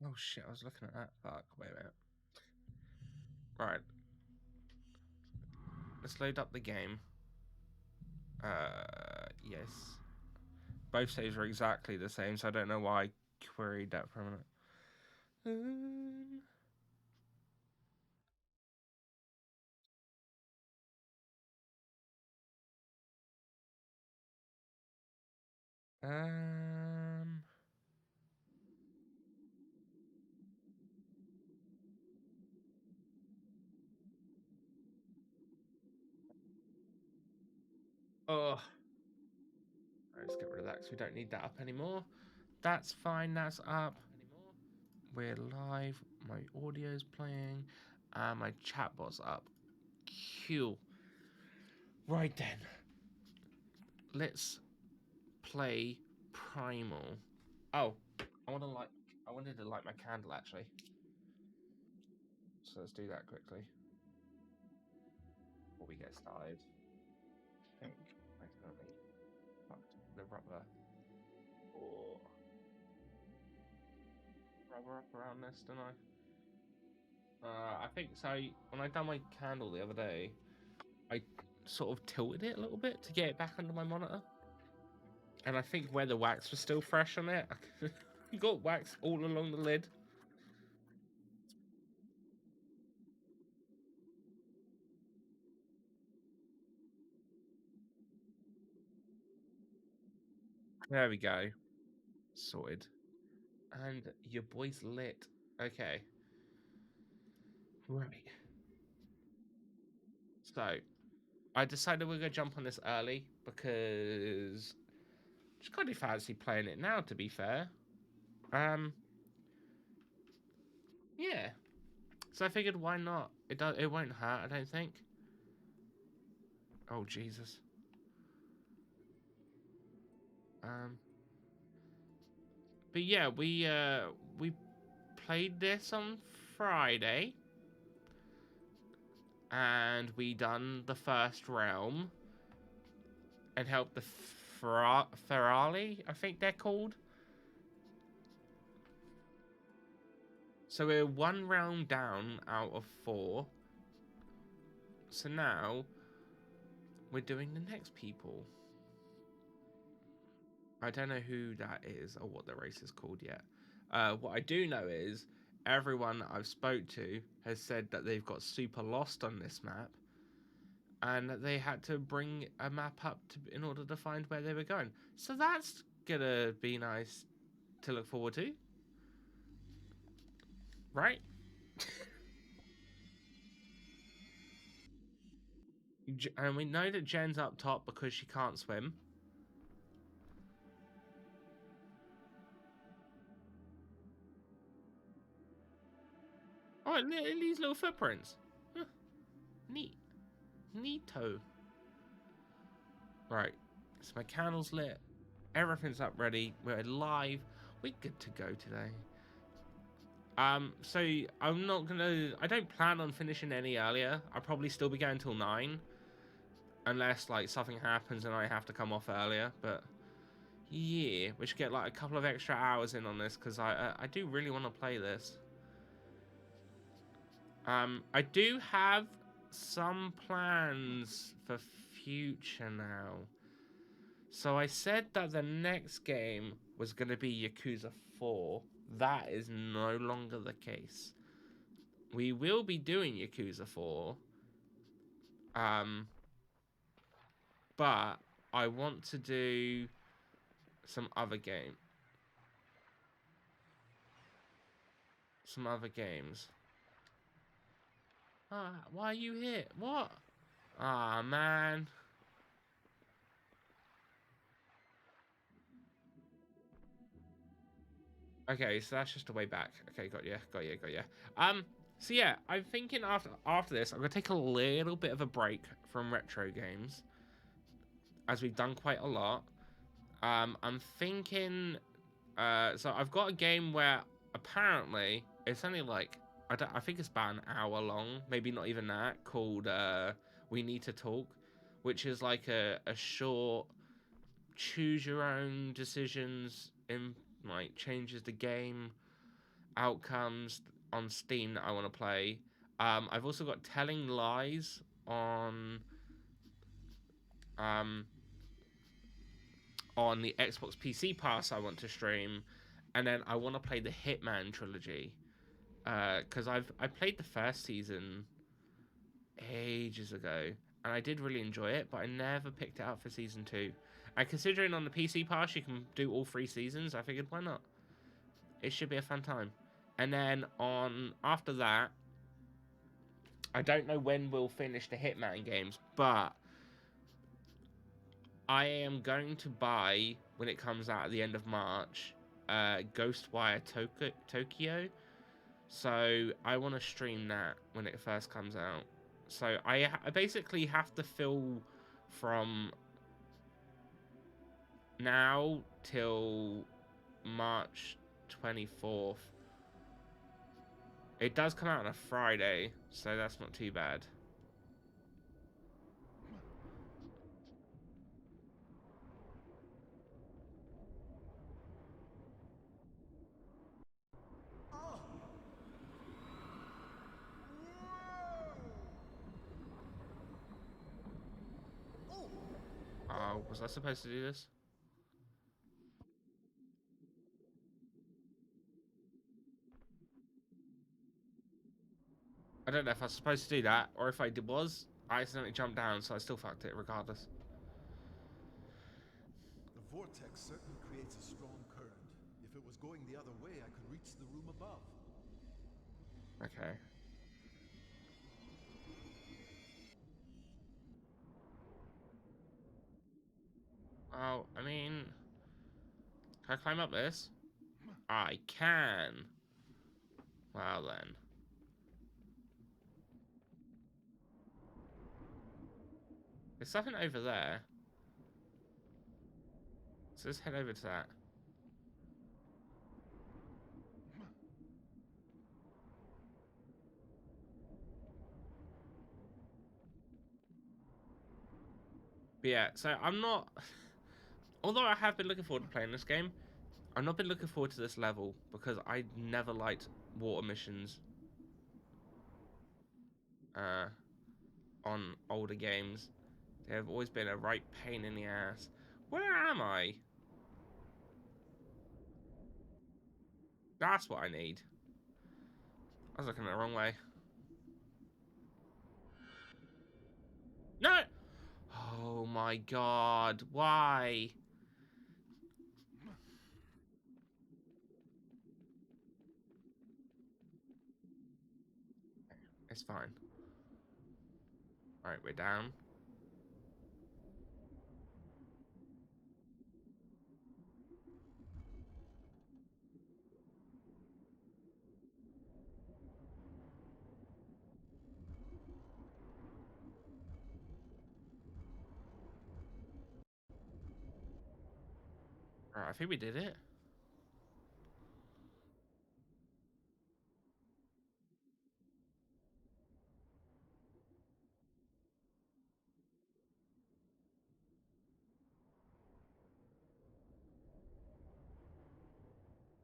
Oh shit, I was looking at that. Fuck, wait a minute. Right. Let's load up the game. Yes. Both saves are exactly the same, so I don't know why I queried that for a minute. Um. Oh. Let's get rid of that because we don't need that up anymore. That's fine. That's up. We're live. My audio's playing. My chatbot's up. Cool. Right then. Let's play Primal. Oh, I want to light. I wanted to light my candle actually. So let's do that quickly before we get started. I think I accidentally fucked the rubber or rubber up around this, don't I? I think so. When I done my candle the other day, I sort of tilted it a little bit to get it back under my monitor, and I think where the wax was still fresh on it, you got wax all along the lid. There we go, sorted. And your boy's lit. Okay, right. So I decided we're gonna jump on this early because just kind of fancy playing it now. To be fair, um, yeah. So I figured, why not? It won't hurt, I don't think. Oh Jesus. Um, but yeah, we played this on Friday, and we done the first realm and helped the Ferrari, I think they're called. So we're one round down out of 4. So now we're doing the next people. I don't know who that is or what the race is called yet. What I do know is everyone I've spoke to has said that they've got super lost on this map, and that they had to bring a map up in order to find where they were going. So that's gonna be nice to look forward to, right? And we know that Jen's up top because she can't swim. Oh, these little footprints. Huh. Neat. Neato. Right. So my candle's lit. Everything's up ready. We're live. We're good to go today. So I'm not gonna. I don't plan on finishing any earlier. I'll probably still be going till 9, unless like something happens and I have to come off earlier. But yeah, we should get like a couple of extra hours in on this because I do really want to play this. I do have some plans for future now. So I said that the next game was going to be Yakuza 4. That is no longer the case. We will be doing Yakuza 4. Um, but I want to do some other game. Some other games. Ah, why are you here? What? Ah, man. Okay, so that's just a way back. Okay, got you, got you, got you. So yeah, I'm thinking after this, I'm gonna take a little bit of a break from retro games, as we've done quite a lot. I'm thinking, so I've got a game where apparently it's only like I think it's about an hour long, maybe not even that, called We Need to Talk, which is like a short choose your own decisions in like changes the game outcomes on Steam that I want to play. I've also got Telling Lies um, on the Xbox PC Pass I want to stream, and then I want to play the Hitman trilogy because I played the first season ages ago and I did really enjoy it, but I never picked it up for season 2. And considering on the PC Pass you can do all 3 seasons, I figured why not? It should be a fun time. And then on after that, I don't know when we'll finish the Hitman games, but I am going to buy, when it comes out at the end of March, Ghostwire Tokyo. So I want to stream that when it first comes out. So I basically have to fill from now till March 24th. It does come out on a Friday, so that's not too bad. Oh, was I supposed to do this? I don't know if I was supposed to do that, or if I was, I accidentally jumped down, so I still fucked it regardless. The vortex certainly creates a strong current. If it was going the other way, I could reach the room above. Okay. Oh, I mean, can I climb up this? I can. Well then. There's something over there. So let's head over to that. But yeah, so I'm not... Although I have been looking forward to playing this game, I've not been looking forward to this level because I never liked water missions uh, on older games. They have always been a right pain in the ass. Where am I? That's what I need. I was looking the wrong way. No! Oh my god, why? It's fine. Alright, we're down. Alright, I think we did it.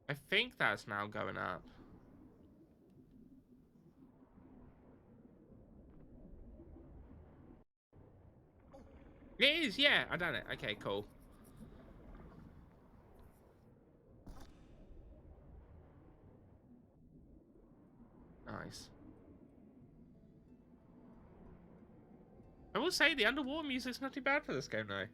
I think that's now going up. It is, yeah, I done it. Okay, cool. Nice. I will say the underwater music's not too bad for this game, though.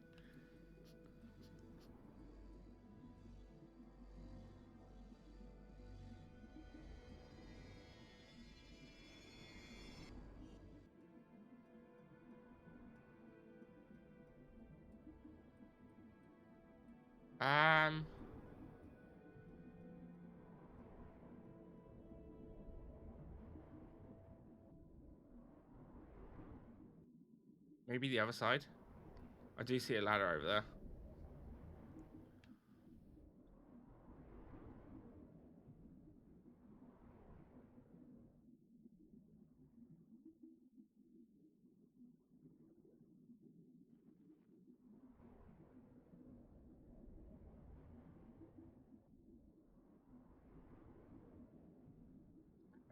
Um, Maybe the other side. I do see a ladder over there.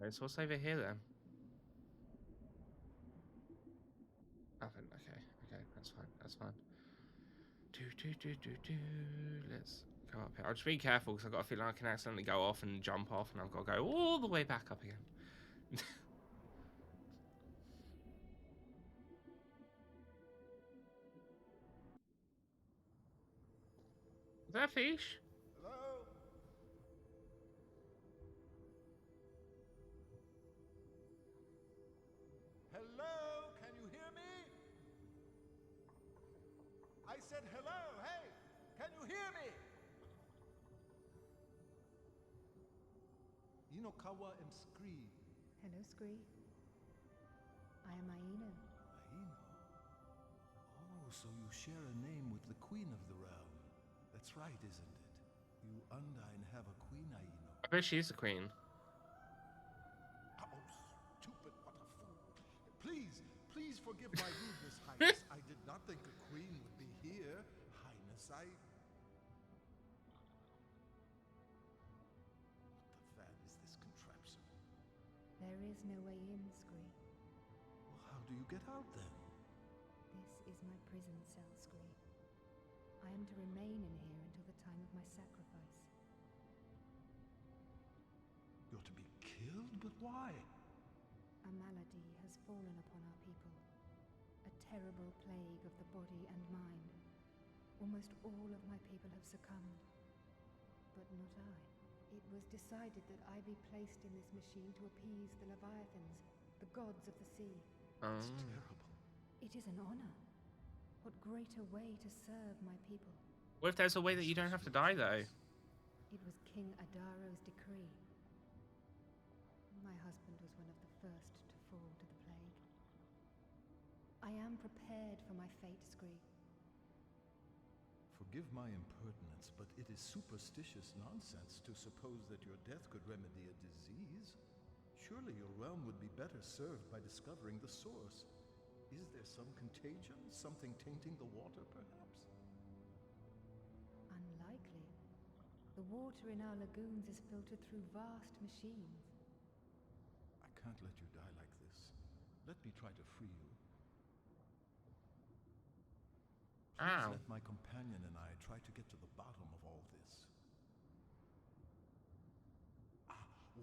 Okay, so what's over here then? Nothing. Okay, okay, that's fine. That's fine. Let's go up here. I'll just be careful because I've got a feeling I can accidentally go off and jump off, and I've got to go all the way back up again. Is that a fish? Hello? Hello? Can you hear me? I said hello. Hey, can you hear me? Inokawa am Scree. Hello, Scree. I am Aino. Aino. Oh, so you share a name with the queen of the realm. That's right, isn't it? You Undine have a queen, Aino. I bet she's the queen. Oh, stupid, what a fool. Please forgive my rudeness, Highness. I did not think a queen would be here. Highness, What the fan is this contraption? There is no way in, Scree. Well, how do you get out then? This is my prison cell, Scree. I am to remain in here until the time of my sacrifice. You're to be killed? But why? A malady has fallen upon our people. A terrible plague of the body and mind. Almost all of my people have succumbed. But not I. It was decided that I be placed in this machine to appease the Leviathans, the gods of the sea. It's terrible. It is an honor. What greater way to serve my people? What if there's a way that you don't have to die, though? It was King Adaro's decree. My husband was one of the first to fall to the plague. I am prepared for my fate, Scree. Forgive my impertinence, but it is superstitious nonsense to suppose that your death could remedy a disease. Surely your realm would be better served by discovering the source. Is there some contagion? Something tainting the water, perhaps? Unlikely. The water in our lagoons is filtered through vast machines. I can't let you die like this. Let me try to free you. Please Ow. let my companion and I try to get to the bottom of all this.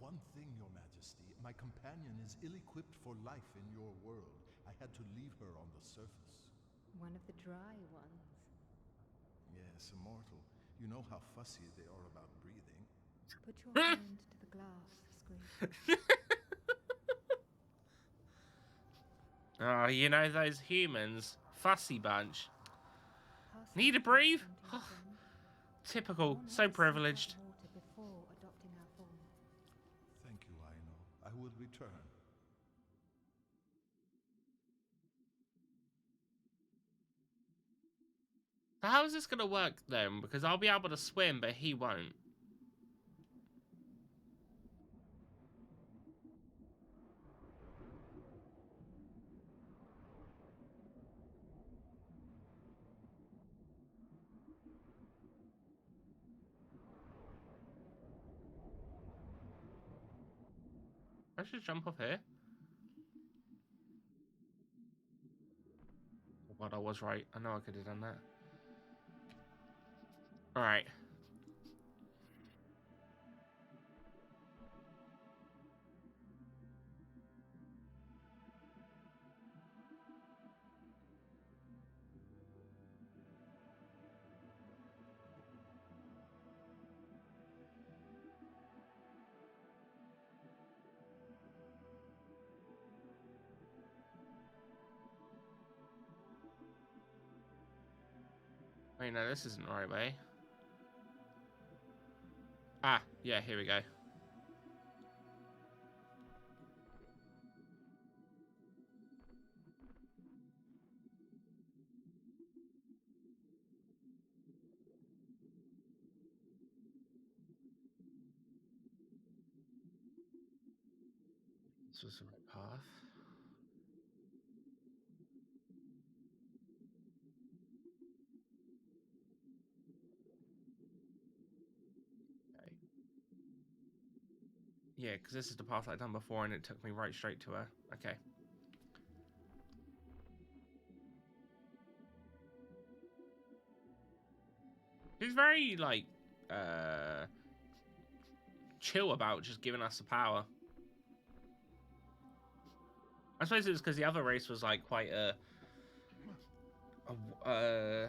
One thing, Your Majesty. My companion is ill-equipped for life in your world. I had to leave her on the surface. One of the dry ones. Yes, immortal. You know how fussy they are about breathing. Put your hand to the glass, Scree. Oh, you know those humans. Fussy bunch. Pass Need to that breathe? on to your friend. Typical. One So had to seek out privileged. water before adopting our form. Thank you, Aino. I will return. So how is this going to work then? Because I'll be able to swim, but he won't. I should jump off here. Oh God, I was right. I know I could have done that. Alright. Wait, no, this isn't the right way. Ah, yeah, here we go. This was the right path. Okay. Yeah, because this is the path I've done before, and it took me right straight to her. Okay. He's very, like, chill about just giving us the power. I suppose it was because the other race was, like, quite a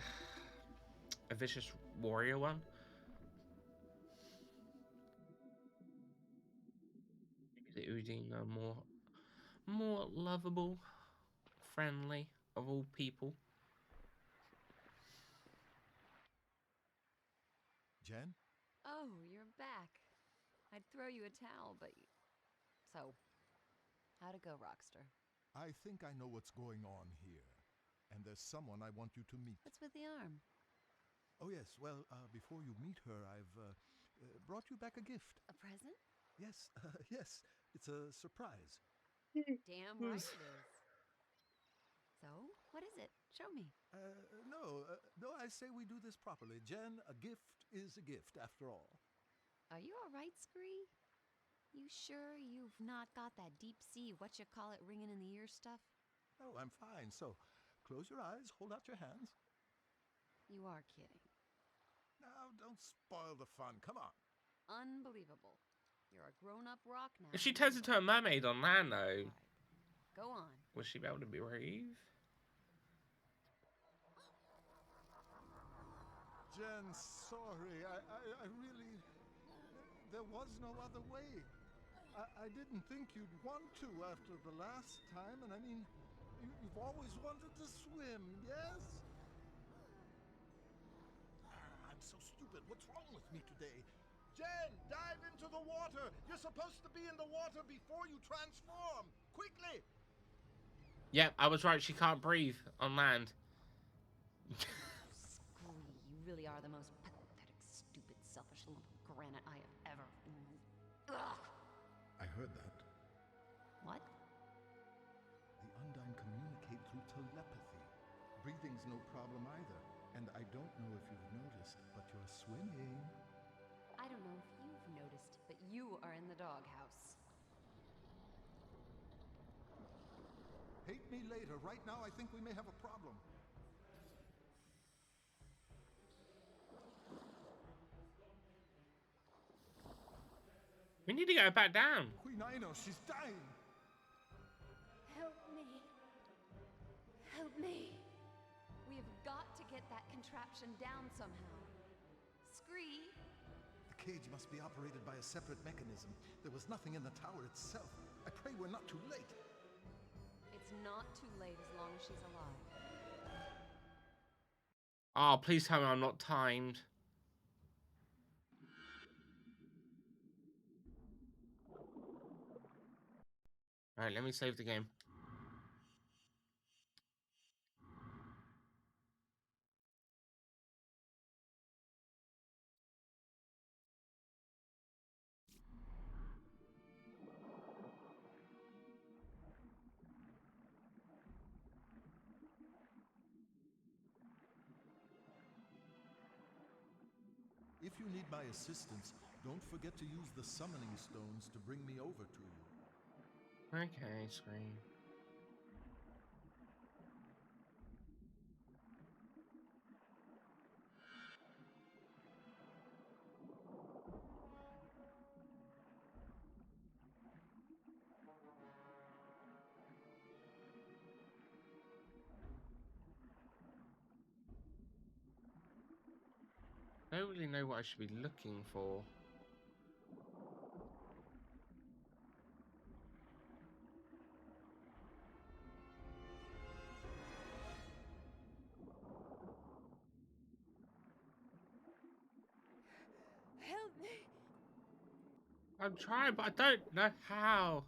vicious warrior one. The Udine are more lovable, friendly of all people. Jen? Oh, you're back. I'd throw you a towel, but... So, how'd it go, Rockster? I think I know what's going on here. And there's someone I want you to meet. What's with the arm? Oh, yes. Well, before you meet her, I've brought you back a gift. A present? Yes, yes. It's a surprise. Damn right it is. So, what is it? Show me. No, I say we do this properly. Jen, a gift is a gift, after all. Are you alright, Scree? You sure you've not got that deep-sea whatcha-call-it ringing in the ear stuff? Oh, I'm fine. So, close your eyes, hold out your hands. You are kidding. Now, don't spoil the fun. Come on. Unbelievable. You're a grown-up rock now. If she turns into a mermaid on land, though, Go on. will she be able to breathe? Jen, sorry. I really... There was no other way. I didn't think you'd want to after the last time, and I mean, you've always wanted to swim, yes? I'm so stupid. What's wrong with me today? Jen, dive into the water! You're supposed to be in the water before you transform! Quickly! Yep, I was right. She can't breathe on land. Scree, you really are the most pathetic, stupid, selfish lump of granite I have ever... Ugh! I heard that. What? The Undine communicate through telepathy. Breathing's no problem either. And I don't know if you've noticed, but you're swimming. I don't know if you've noticed, but you are in the doghouse. Hate me later. Right now, I think we may have a problem. We need to go back down. Queen Ino, she's dying. Help me. Help me. We have got to get that contraption down somehow. Scree! The cage must be operated by a separate mechanism. There was nothing in the tower itself. I pray we're not too late. It's not too late as long as she's alive. Oh, please tell me I'm not timed. Alright, let me save the game. If you need my assistance, don't forget to use the summoning stones to bring me over to you. Okay, screen. I don't really know what I should be looking for. Help me. I'm trying, but I don't know how.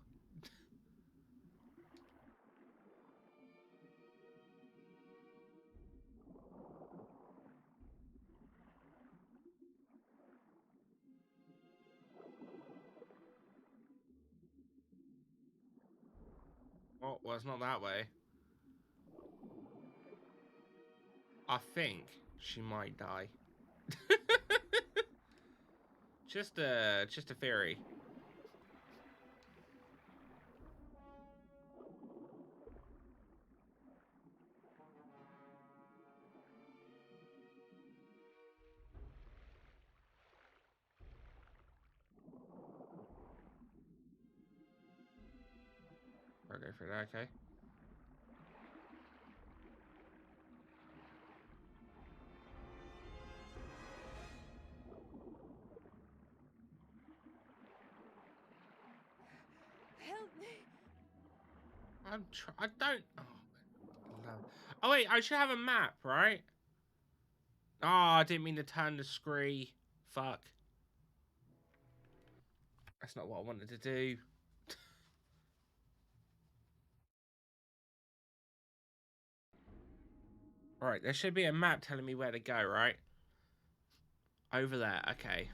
Oh, well, it's not that way. I think she might die. Just a theory. Can't go through there, okay. Help me! I don't... Oh, wait, I should have a map, right? Oh, I didn't mean to turn the screen. Fuck. That's not what I wanted to do. Alright, there should be a map telling me where to go, right? Over there, okay.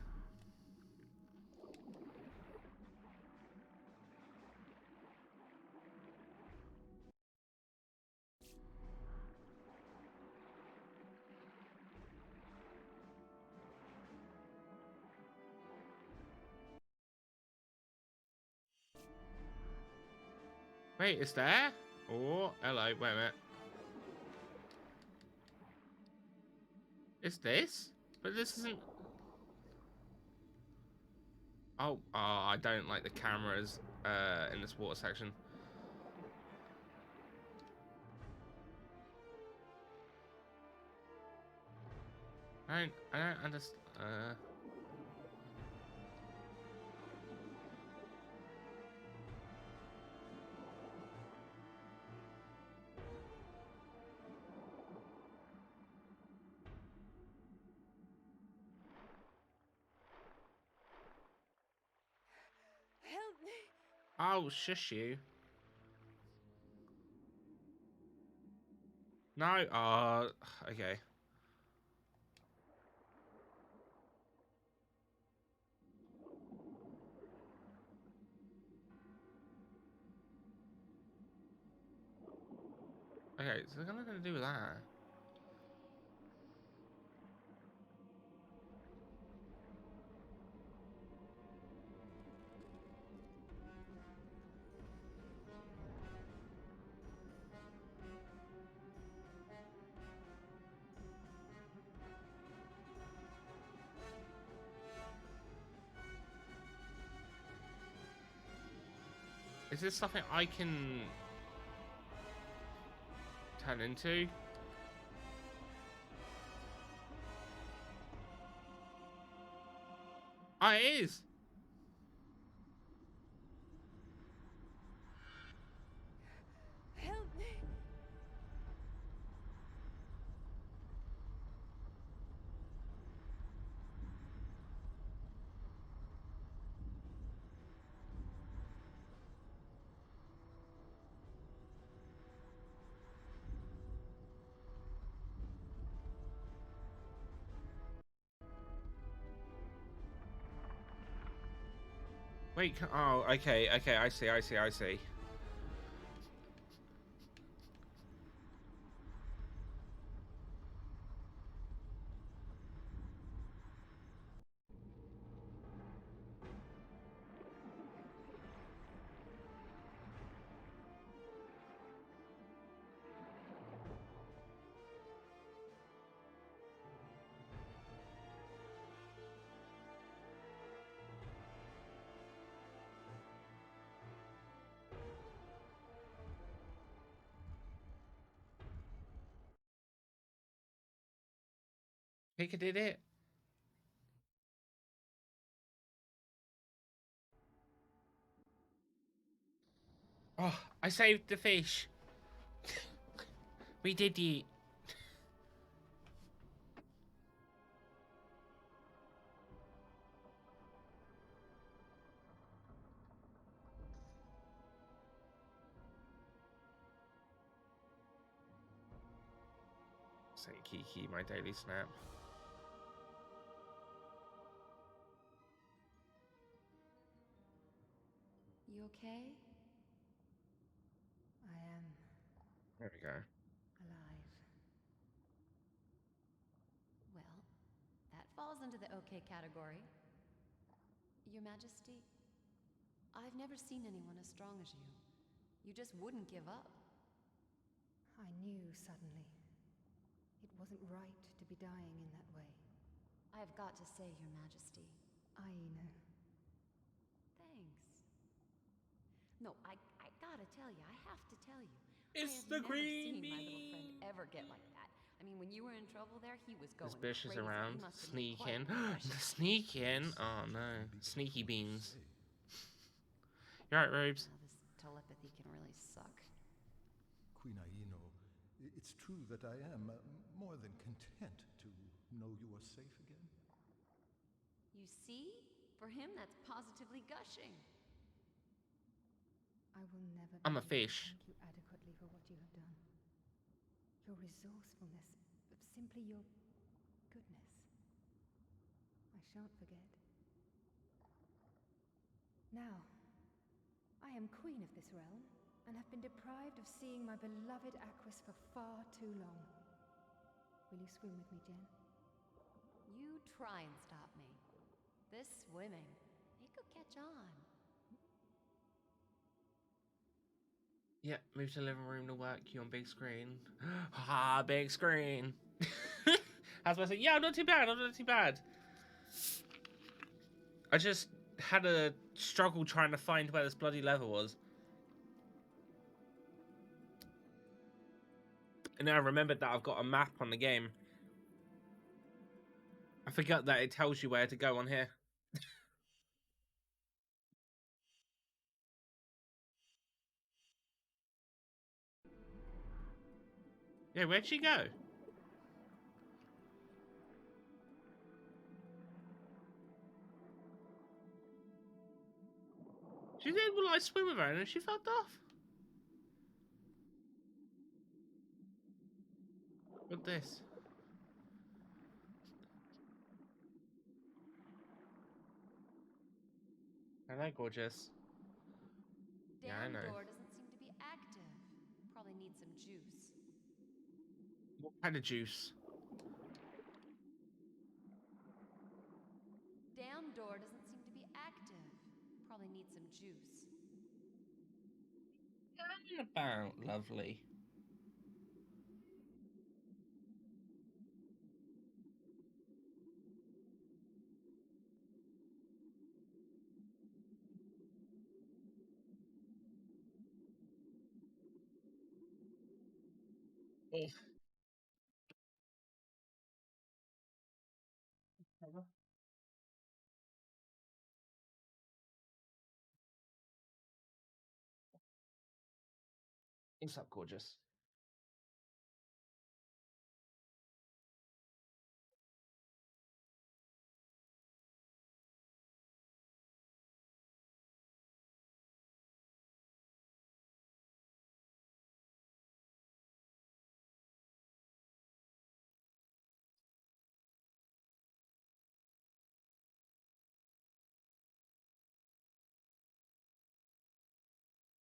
Wait, it's there? Oh, hello, wait a minute. Is this? But this isn't... Oh, I don't like the cameras in this water section. I don't understand. Help me! Oh, shush you. No, okay. Okay, so there's nothing to do with that. Is this something I can turn into? Oh, it is. Help me! Wait, oh, okay, I see. Pika did it. Oh, I saved the fish. We did it. Say Kiki, my daily snap. You okay? I am There we go. alive. Well, that falls into the okay category. Your Majesty, I've never seen anyone as strong as you. You just wouldn't give up. I knew suddenly. It wasn't right to be dying in that way. I've got to say, Your Majesty. I know. Thanks. No, I gotta tell you, I have to tell you. It's I the have never green seen my little friend bean. ever get like that. I mean, when you were in trouble there, he was going Suspicious crazy. around. He must have made quite Sneaking. an impression. Sneaking. Oh Suspicious no. can be Sneaky difficult to beans. say. You alright, Robes? This telepathy can really suck. Queen Aino, it's true that I am more than content to know you are safe again. You see? For him, that's positively gushing. I will never I'm be a able to fish. thank you adequately for what you have done. Your resourcefulness, simply your goodness. I shan't forget. Now, I am queen of this realm, and have been deprived of seeing my beloved Aquis for far too long. Will you swim with me, Jen? You try and stop me. This swimming, it could catch on. Yeah, move to the living room to work. You on big screen. Ha, big screen. I was about to say, yeah, I'm not too bad. I'm not too bad. I just had a struggle trying to find where this bloody level was. And then I remembered that I've got a map on the game. I forgot that it tells you where to go on here. Yeah, where'd she go? She said, will I swim with her? And then she fucked off. What's this? Hello, gorgeous. Yeah, I Down know. door doesn't seem to be active. Probably need some juice. What kind of juice? Down door doesn't seem to be active. Probably need some juice. About lovely. Oh. What's up, gorgeous?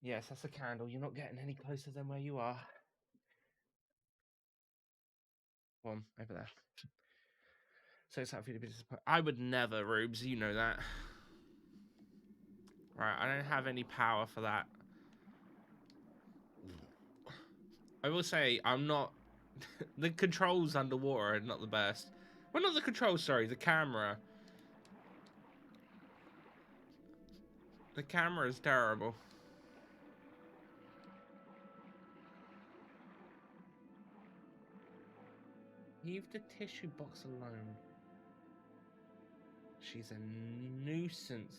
Yes, that's a candle. You're not getting any closer than where you are. Go on, over there. So it's time for you to be disappointed. I would never, Rubes. You know that. Right, I don't have any power for that. I will say, I'm not... the controls underwater are not the best. Well, not the controls, sorry. The camera. The camera is terrible. Leave the tissue box alone. She's a nuisance.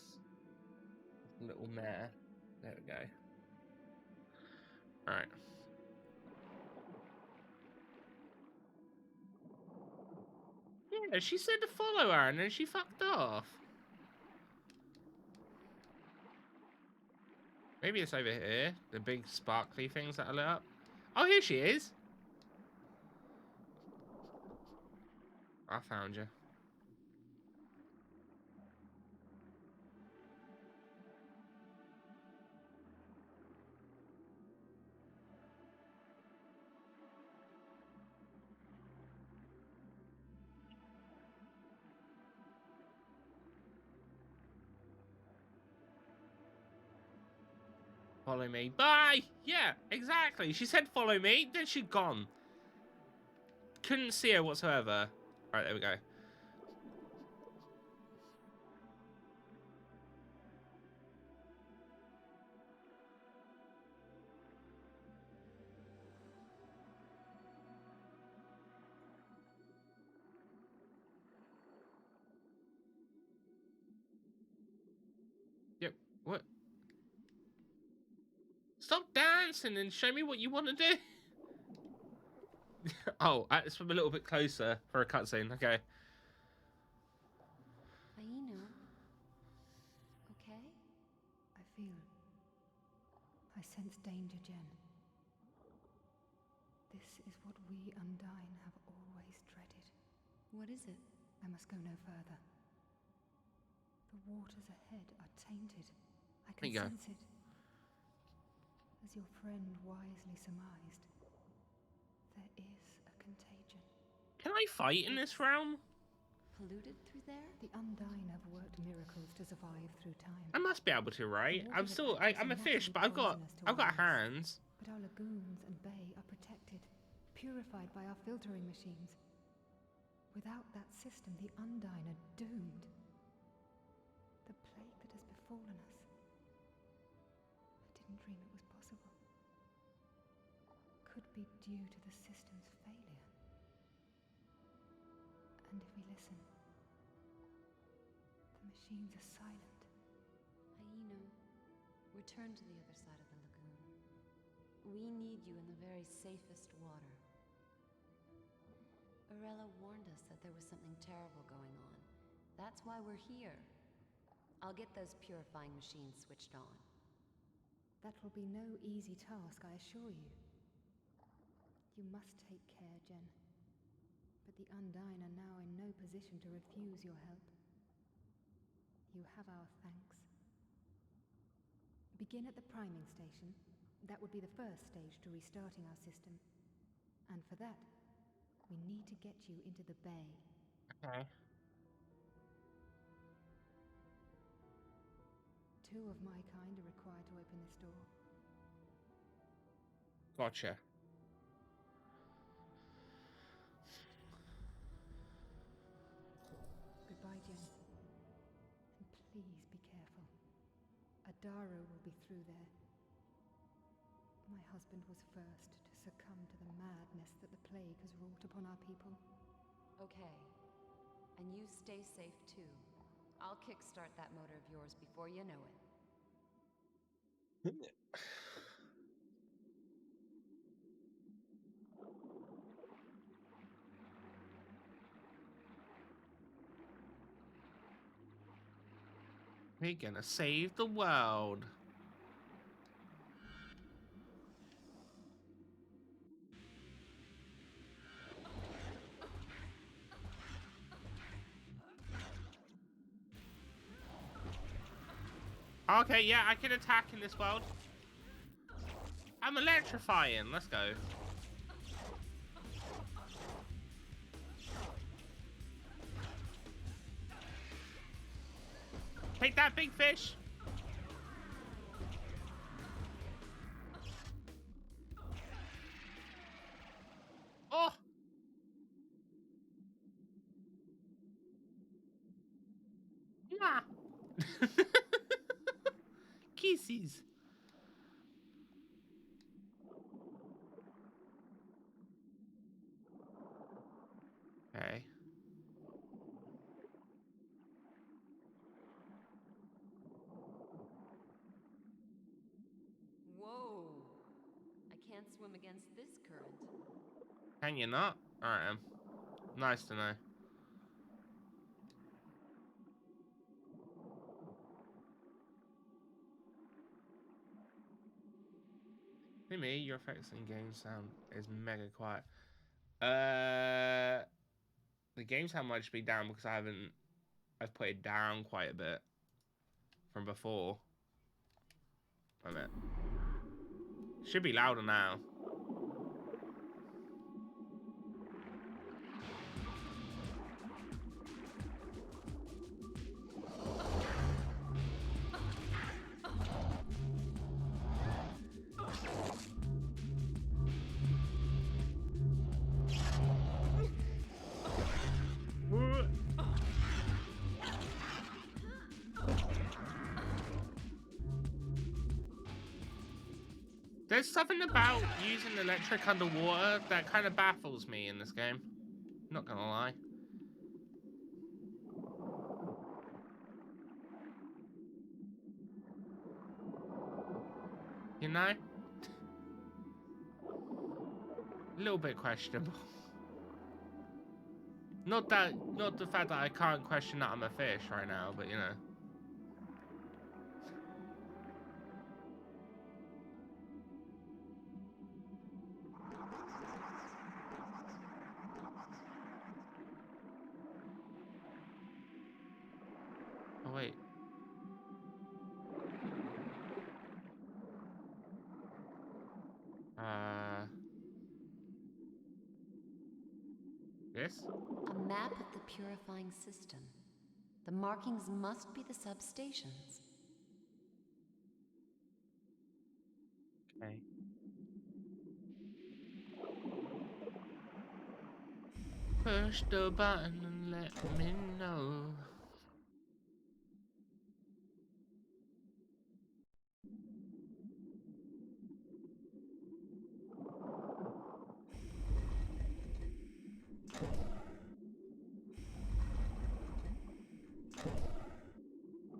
Little mare. There we go. Alright. Yeah, she said to follow her and then she fucked off. Maybe it's over here. The big sparkly things that are lit up. Oh, here she is. I found you. Follow me. Bye! Yeah, exactly. She said follow me, then she'd gone. Couldn't see her whatsoever. Alright, there we go. dancing and show me what you want to do. Oh, let's swim a little bit closer for a cutscene. Okay. Ainu. Okay? I sense danger, Jen. This is what we Undine have always dreaded. What is it? I must go no further. The waters ahead are tainted. I can sense it. As your friend wisely surmised, there is a contagion. Can I fight in this realm? Polluted through there? The Undine have worked miracles to survive through time. I must be able to, right? I'm a fish, but I've got hands. But our lagoons and bay are protected, purified by our filtering machines. Without that system, the Undine are doomed. The plague that has befallen us. I didn't dream it was possible. Could be due to the system's failure. And if we listen, the machines are silent. Ainu, return to the other side of the lagoon. We need you in the very safest water. Arella warned us that there was something terrible going on. That's why we're here. I'll get those purifying machines switched on. That will be no easy task, I assure you. You must take care, Jen. But the Undine are now in no position to refuse your help. You have our thanks. Begin at the priming station. That would be the first stage to restarting our system. And for that, we need to get you into the bay. Okay. Two of my kind are required to open this door. Gotcha. Goodbye, Jen. And please be careful. Adara will be through there. My husband was first to succumb to the madness that the plague has wrought upon our people. Okay. And you stay safe too. I'll kickstart that motor of yours before you know it. We're gonna save the world. Okay, yeah, I can attack in this world. I'm electrifying. Let's go. Take that, big fish. Oh. Yeah. Kisses. Okay. Whoa! I can't swim against this current. Can you not? Alright, nice to know. For me, your effects in game sound is mega quiet. The game sound might just be down because I've put it down quite a bit from before. Wait a minute. Should be louder now. There's something about using electric underwater that kind of baffles me in this game. Not gonna lie. You know? A little bit questionable. Not the fact that I can't question that I'm a fish right now, but you know. Oh wait. This? A map of the purifying system. The markings must be the substations. Okay. Push the button and let me know.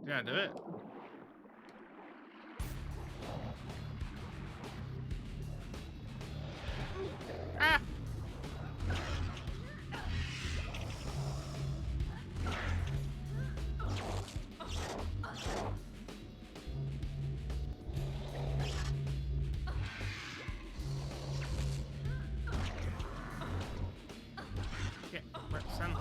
Yeah, do it. Ah! Yeah, son.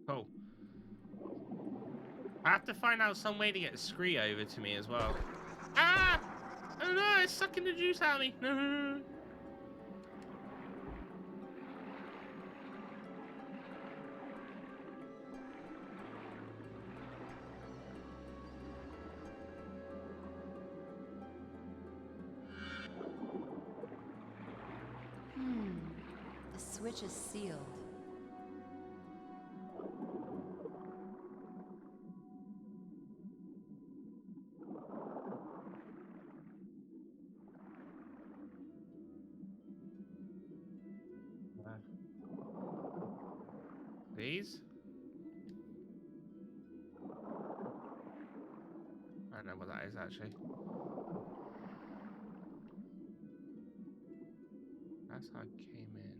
Cool. I have to find out some way to get Scree over to me as well. Ah! Oh no, it's sucking the juice out of me. No. The switch is sealed. These? I don't know what that is actually. That's how I came in.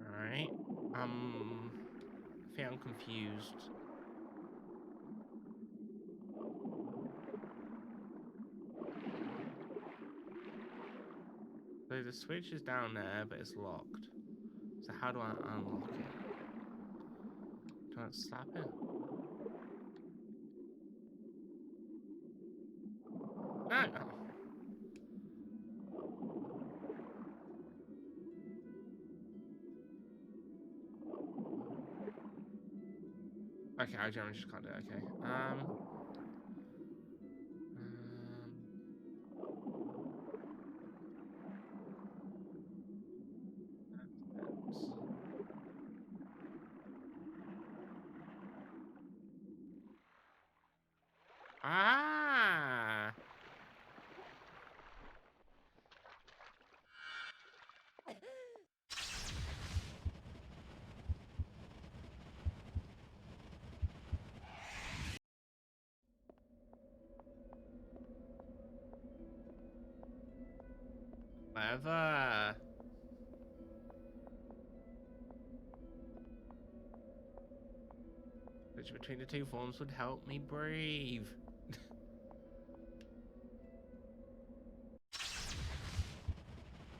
Alright. I think I'm confused. So the switch is down there, but it's locked. So how do I unlock it? Do I slap it? No! Okay, I generally just can't do it. Okay. Ah! Whatever. Switching between the two forms would help me breathe.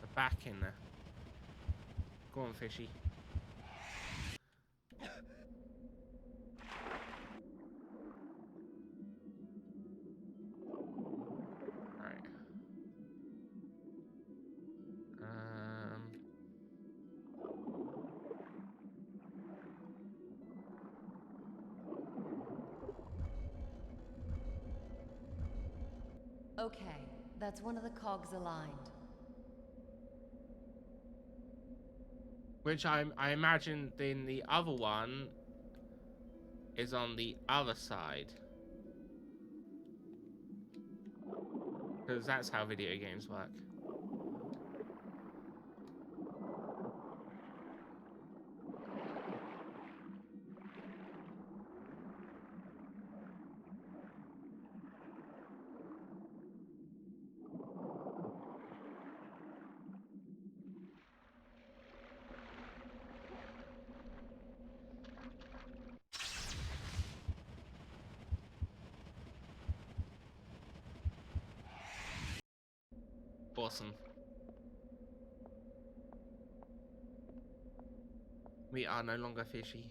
The back in there. Go on, fishy. Alright. Okay, that's one of the cogs aligned. Which I imagine then the other one is on the other side. Because that's how video games work. Awesome. We are no longer fishy.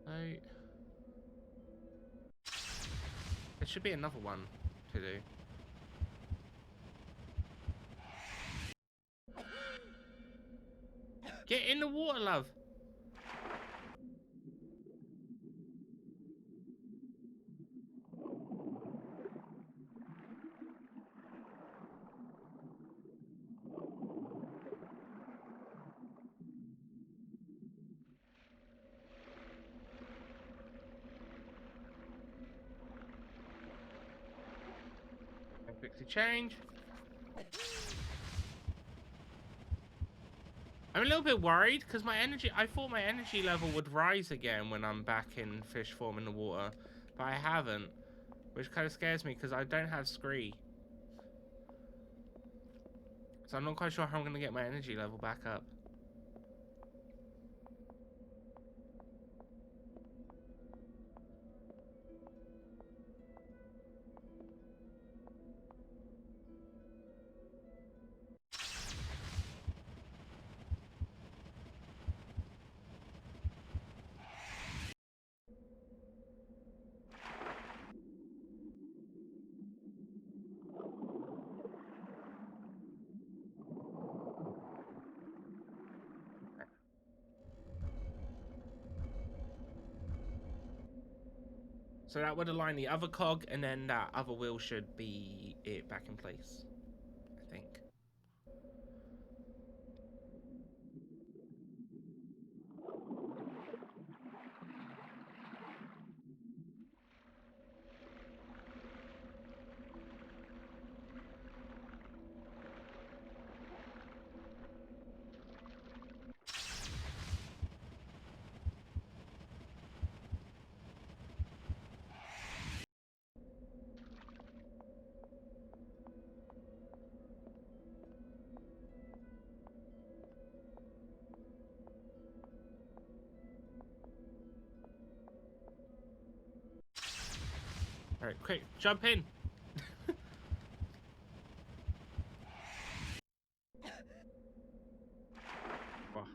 No. There should be another one to do. Get in the water, love. And quickly change. I'm a little bit worried because I thought my energy level would rise again when I'm back in fish form in the water, but I haven't, which kind of scares me because I don't have Scree. So I'm not quite sure how I'm going to get my energy level back up. So that would align the other cog, and then that other wheel should be it back in place, I think. All right, quick, jump in. Oh.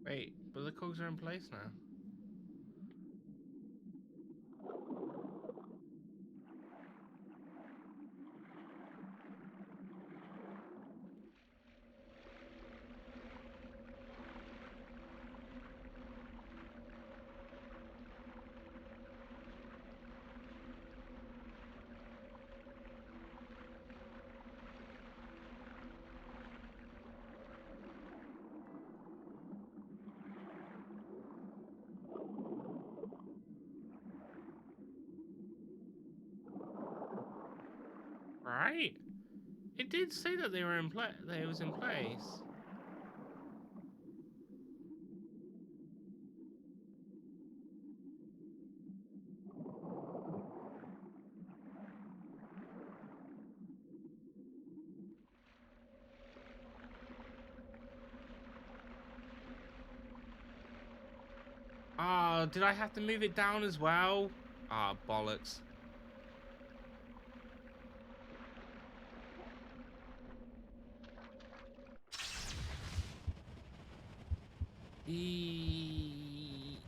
Wait, but the cogs are in place now. Right. It did say that they were in play. That it was in place. Ah, did I have to move it down as well? Ah, bollocks. E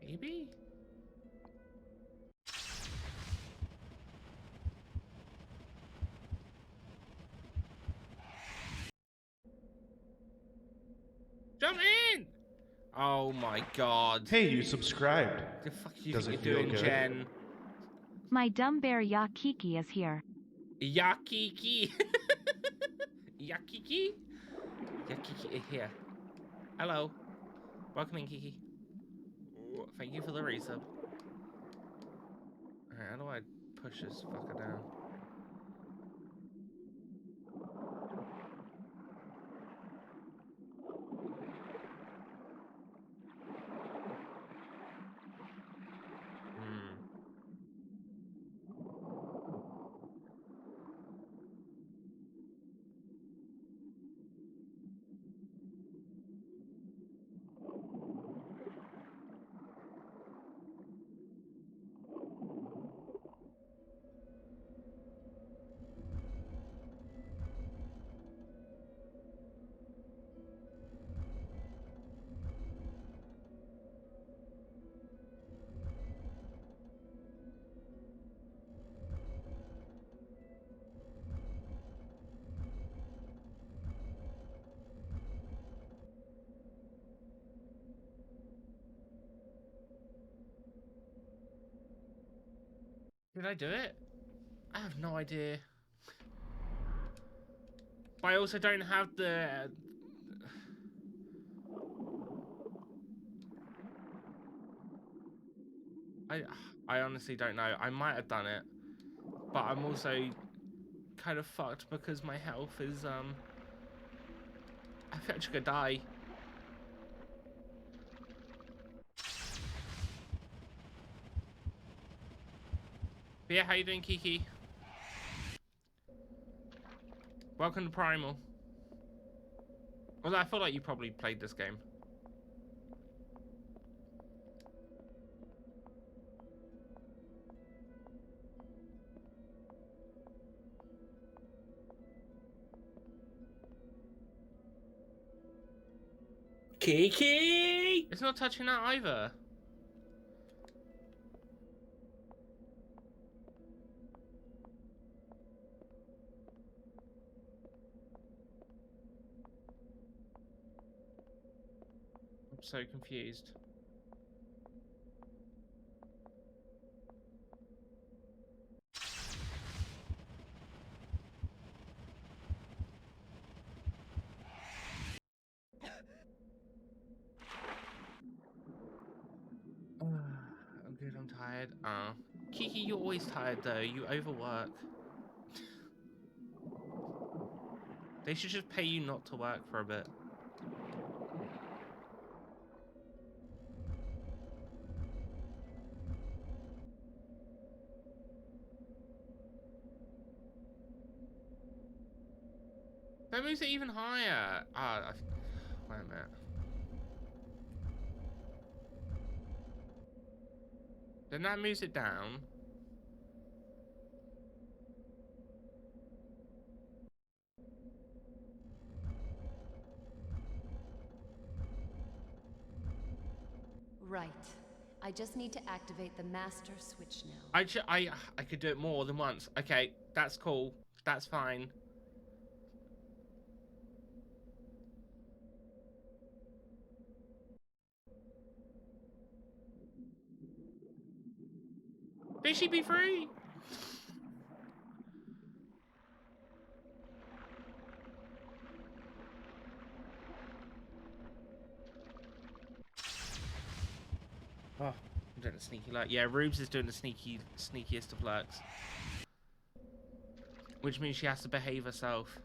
Maybe? Jump in! Oh my god. Hey, you subscribed. The fuck you Does think it you're feel doing, good? Jen? My dumb bear Yakiki is here. Yakiki. Yakiki? Yakiki here. Hello. Welcome in, Kiki. Ooh, thank you for the resub. Alright, how do I push this fucker down? Hmm. Did I do it? I have no idea. But I also don't have the... I I honestly don't know. I might have done it. But I'm also kind of fucked because my health is, I think I'm just gonna die. But yeah, how you doing, Kiki? Welcome to Primal. Although I feel like you probably played this game. Kiki! It's not touching that either. I'm so confused. I'm good, I'm tired. Kiki, you're always tired though. You overwork. They should just pay you not to work for a bit. That moves it even higher. Wait a minute. Then that moves it down. Right. I just need to activate the master switch now. I could do it more than once. Okay, that's cool. That's fine. Fishy be free. Oh, I'm doing a sneaky lurk. Yeah, Rubes is doing the sneakiest of lurks. Which means she has to behave herself.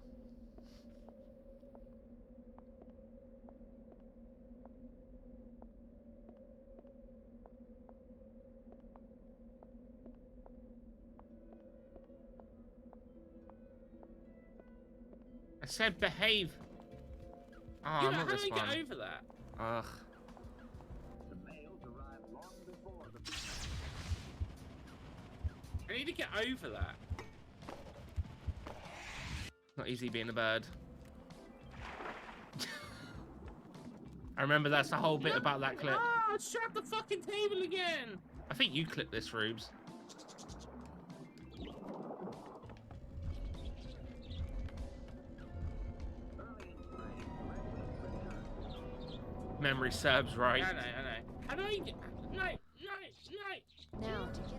I said behave. Oh, I'm not this one. How do I get over that? Ugh. I need to get over that. Not easy being a bird. I remember that's the whole bit about that clip. Ah, shut the fucking table again! I think you clipped this, Rubes. Memory serves right. I know. How do I get... No. Now, to get...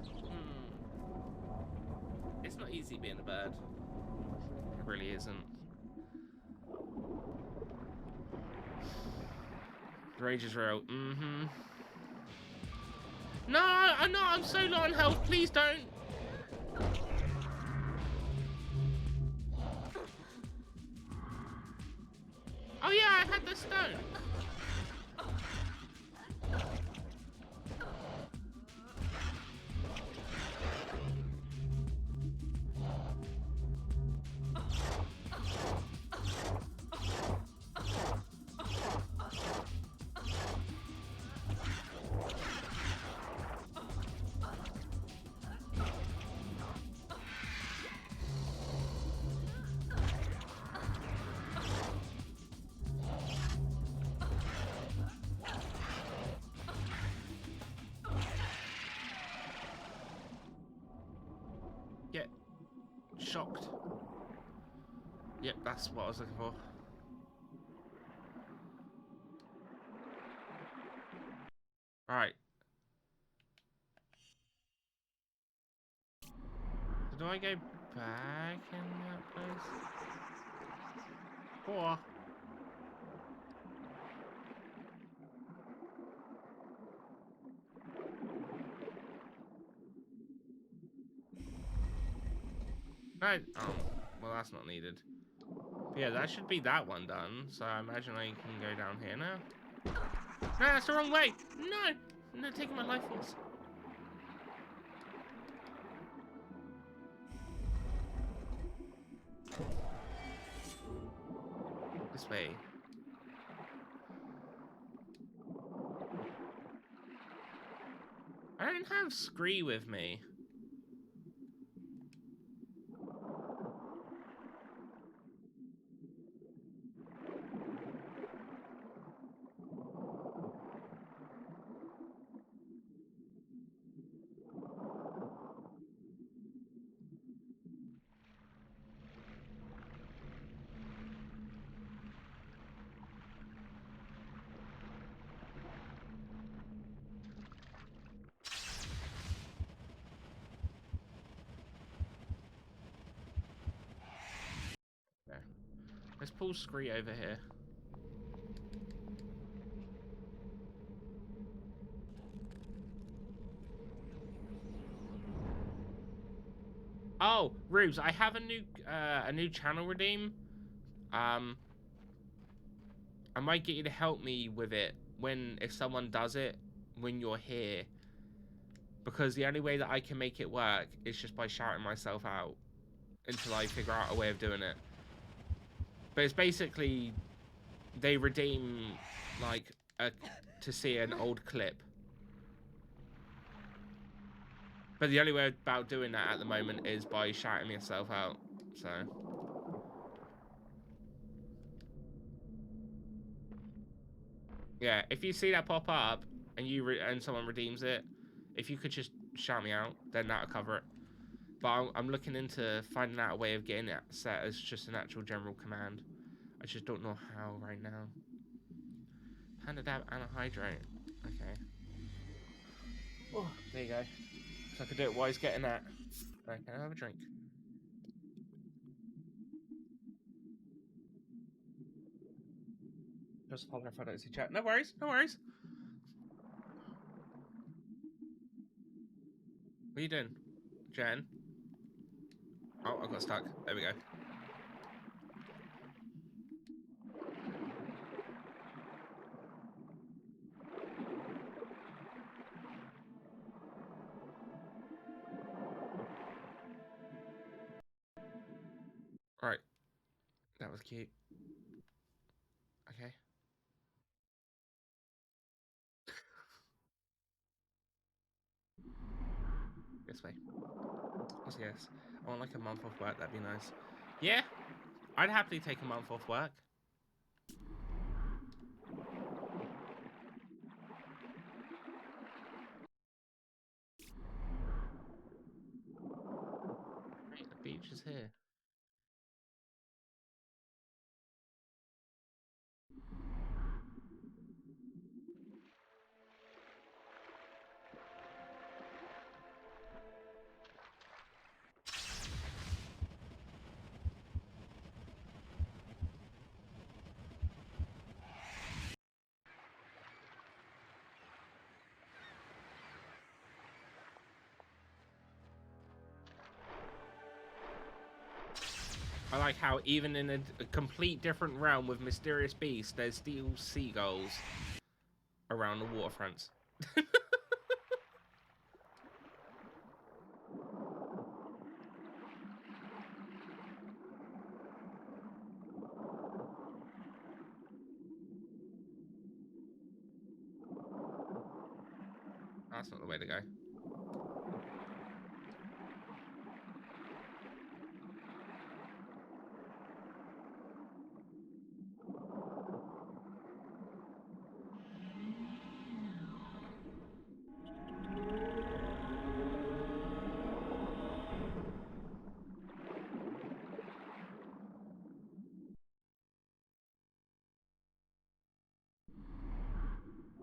It's not easy being a bird. It really isn't. The rage is real. No, I'm so low on health. Please don't. Oh yeah, I had the stone. Get shocked. Yep, that's what I was looking for. Alright. So do I go back in that place? Or... No. Oh, well, that's not needed. But yeah, that should be that one done. So I imagine I can go down here now. No, that's the wrong way. No, no, taking my life force. This way. I don't have Scree with me. Let's pull Scree over here. Oh, Rubes, I have a new channel redeem. I might get you to help me with it if someone does it when you're here. Because the only way that I can make it work is just by shouting myself out until I figure out a way of doing it. But it's basically they redeem like to see an old clip. But the only way about doing that at the moment is by shouting myself out. So yeah, if you see that pop up and someone redeems it, if you could just shout me out, then that'll cover it. But I'm looking into finding out a way of getting it set as just an actual general command. I just don't know how right now. Panda dab antihydrate. Okay. Oh, there you go. So I could do it while he's getting that. Right, can I have a drink? Just apologize if I don't see chat. No worries, no worries. What are you doing, Jen? Oh, I got stuck. There we go. Right. That was cute. Okay. This way. What's yes? I want like a month off work. That'd be nice. Yeah. I'd happily take a month off work. Right, the beach is here. I like how even in a complete different realm with mysterious beasts, there's still seagulls around the waterfronts. That's not the way to go.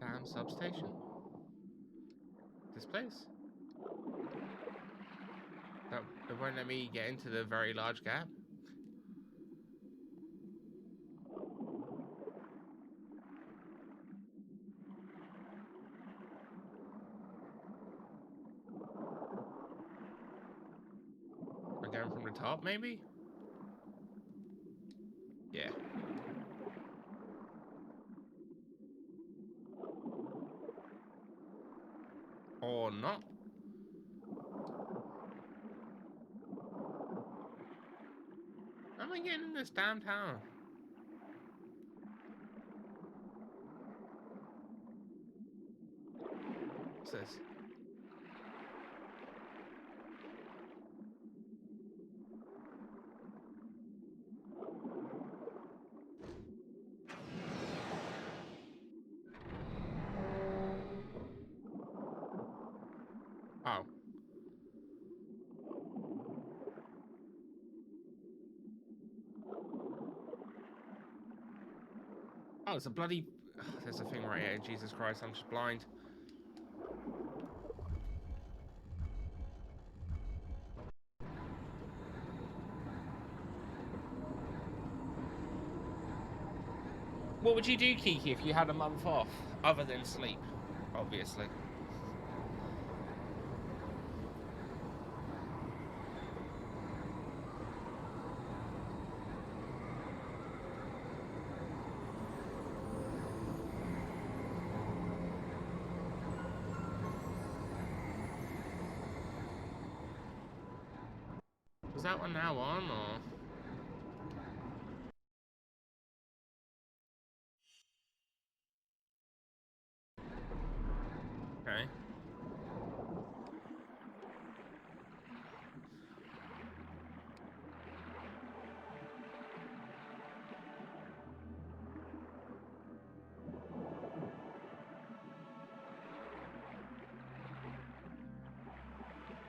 Damn substation. This place. That it won't let me get into the very large gap. Am I going from the top, maybe? Yeah. Or not. How am I getting in this damn town? What's this? Oh. Oh, it's a bloody... Ugh, there's a thing right here. Jesus Christ, I'm just blind. What would you do, Kiki, if you had a month off? Other than sleep, obviously. Was that one now on, or...? Okay.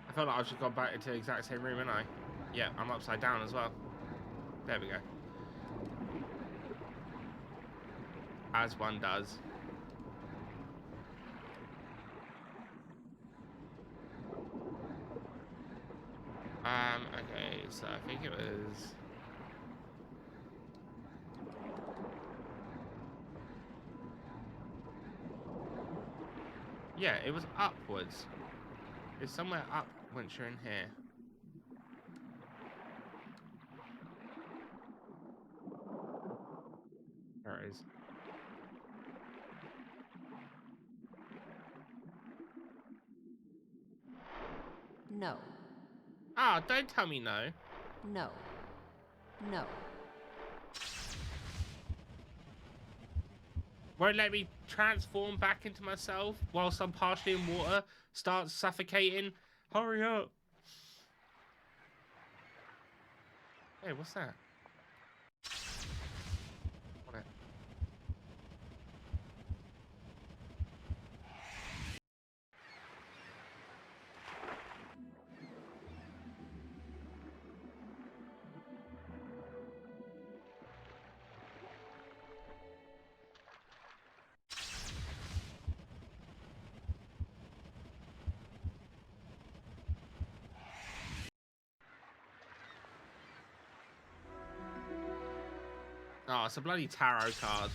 I felt like I've just got back into the exact same room, ain't I? Yeah, I'm upside down as well. There we go. As one does. Okay, so I think it was... Yeah, it was upwards. It's somewhere up once you're in here. There it is. No. Ah, don't tell me no. No. No. Won't let me transform back into myself whilst I'm partially in water. Start suffocating. Hurry up. Hey, what's that? On it. Oh, it's a bloody tarot card.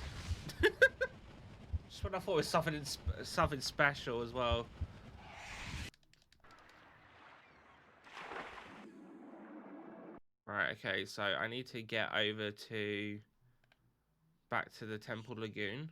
Just when I thought it was something special as well. Right, okay, so I need to get over to... back to the Temple Lagoon.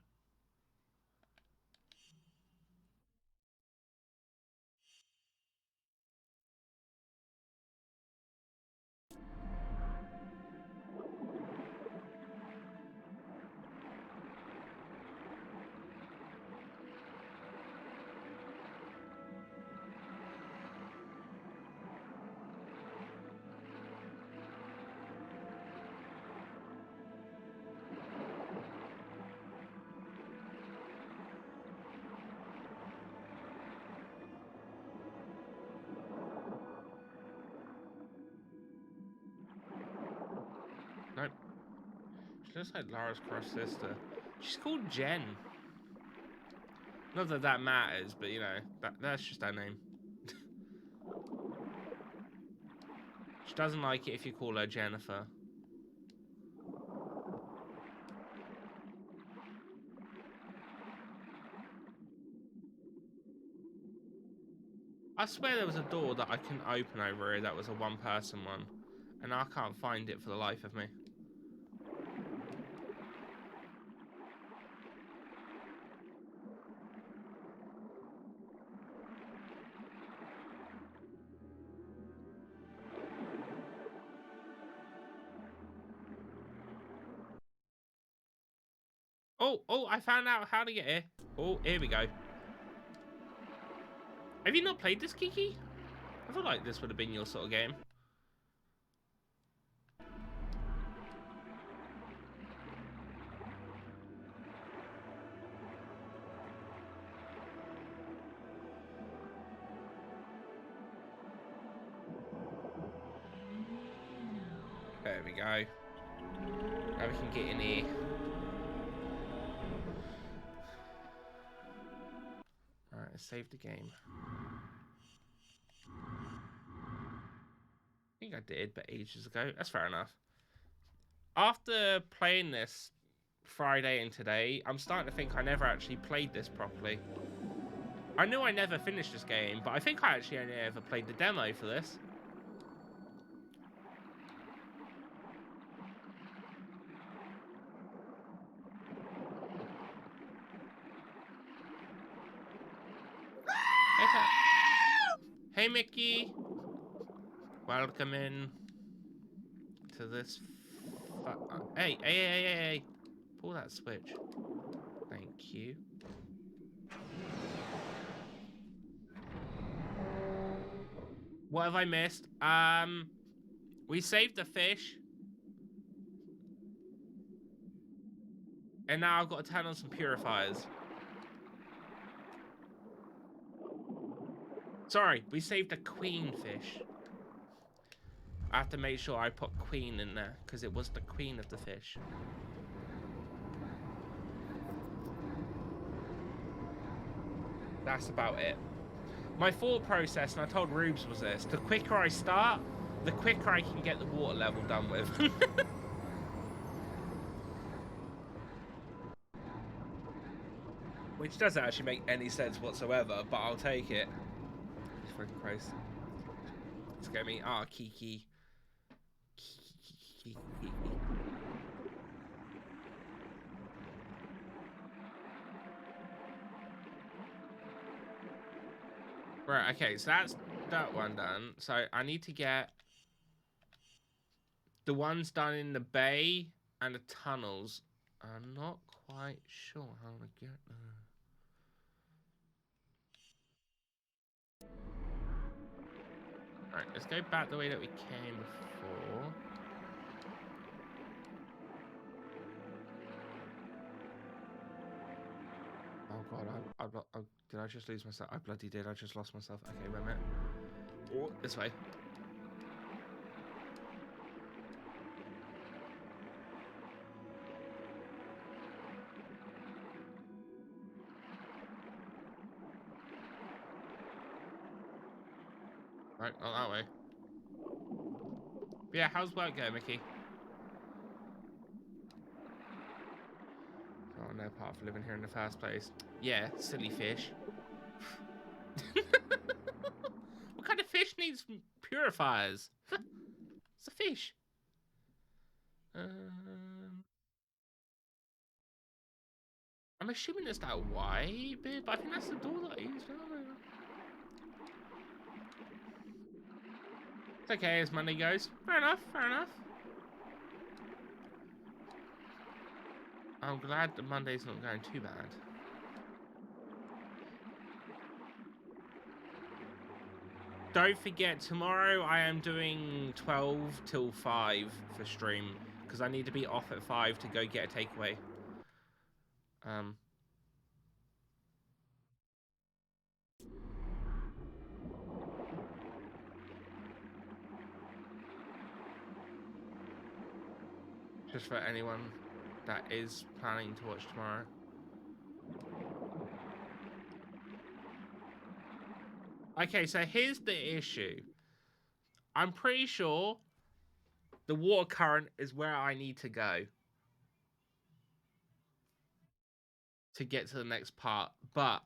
Nope. She looks like Lara's cross sister. She's called Jen. Not that that matters, but you know, that's just her name. She doesn't like it if you call her Jennifer. I swear there was a door that I couldn't open over here that was a one-person one. And I can't find it for the life of me. Oh, I found out how to get here. Oh, here we go. Have you not played this, Kiki? I feel like this would have been your sort of game. There we go. Now we can get in here. Alright, save the game. I think I did, but ages ago. That's fair enough. After playing this Friday and today, I'm starting to think I never actually played this properly. I knew I never finished this game, but I think I actually only ever played the demo for this. Hey, Mickey. Welcome in to this. Hey. Pull that switch. Thank you. What have I missed? We saved the fish. And now I've got to turn on some purifiers. Sorry, we saved a queen fish. I have to make sure I put queen in there, because it was the queen of the fish. That's about it. My thought process, and I told Rubes, was this. The quicker I start, the quicker I can get the water level done with. Which doesn't actually make any sense whatsoever, but I'll take it. fucking Christ. Scare me. Ah, Kiki. Kiki. Right, okay, so that's that one done. So I need to get the ones done in the bay and the tunnels. I'm not quite sure how to get there. Alright, let's go back the way that we came before. Oh god, did I just lose myself? I bloody did, I just lost myself. Okay, wait a minute. Oh, this way. Right, not that way. But yeah, how's work going, Mickey? Oh, no part of living here in the first place. Yeah, silly fish. What kind of fish needs purifiers? It's a fish. I'm assuming it's that Y bit, but I think that's the door that I used earlier. It's okay as Monday goes. Fair enough, fair enough. I'm glad that Monday's not going too bad. Don't forget, tomorrow I am doing 12 till 5 for stream, because I need to be off at 5 to go get a takeaway. Just for anyone that is planning to watch tomorrow. Okay, so here's the issue. I'm pretty sure the water current is where I need to go to get to the next part, but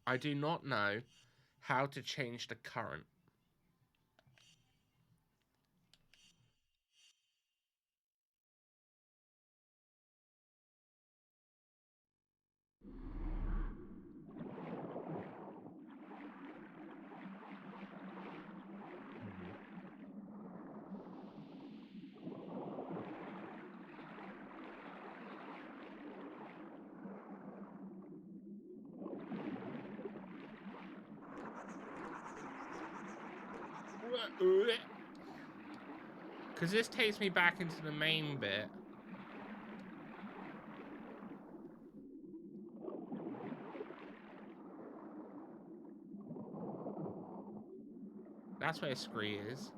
I do not know how to change the current. Because this takes me back into the main bit. That's where Scree is.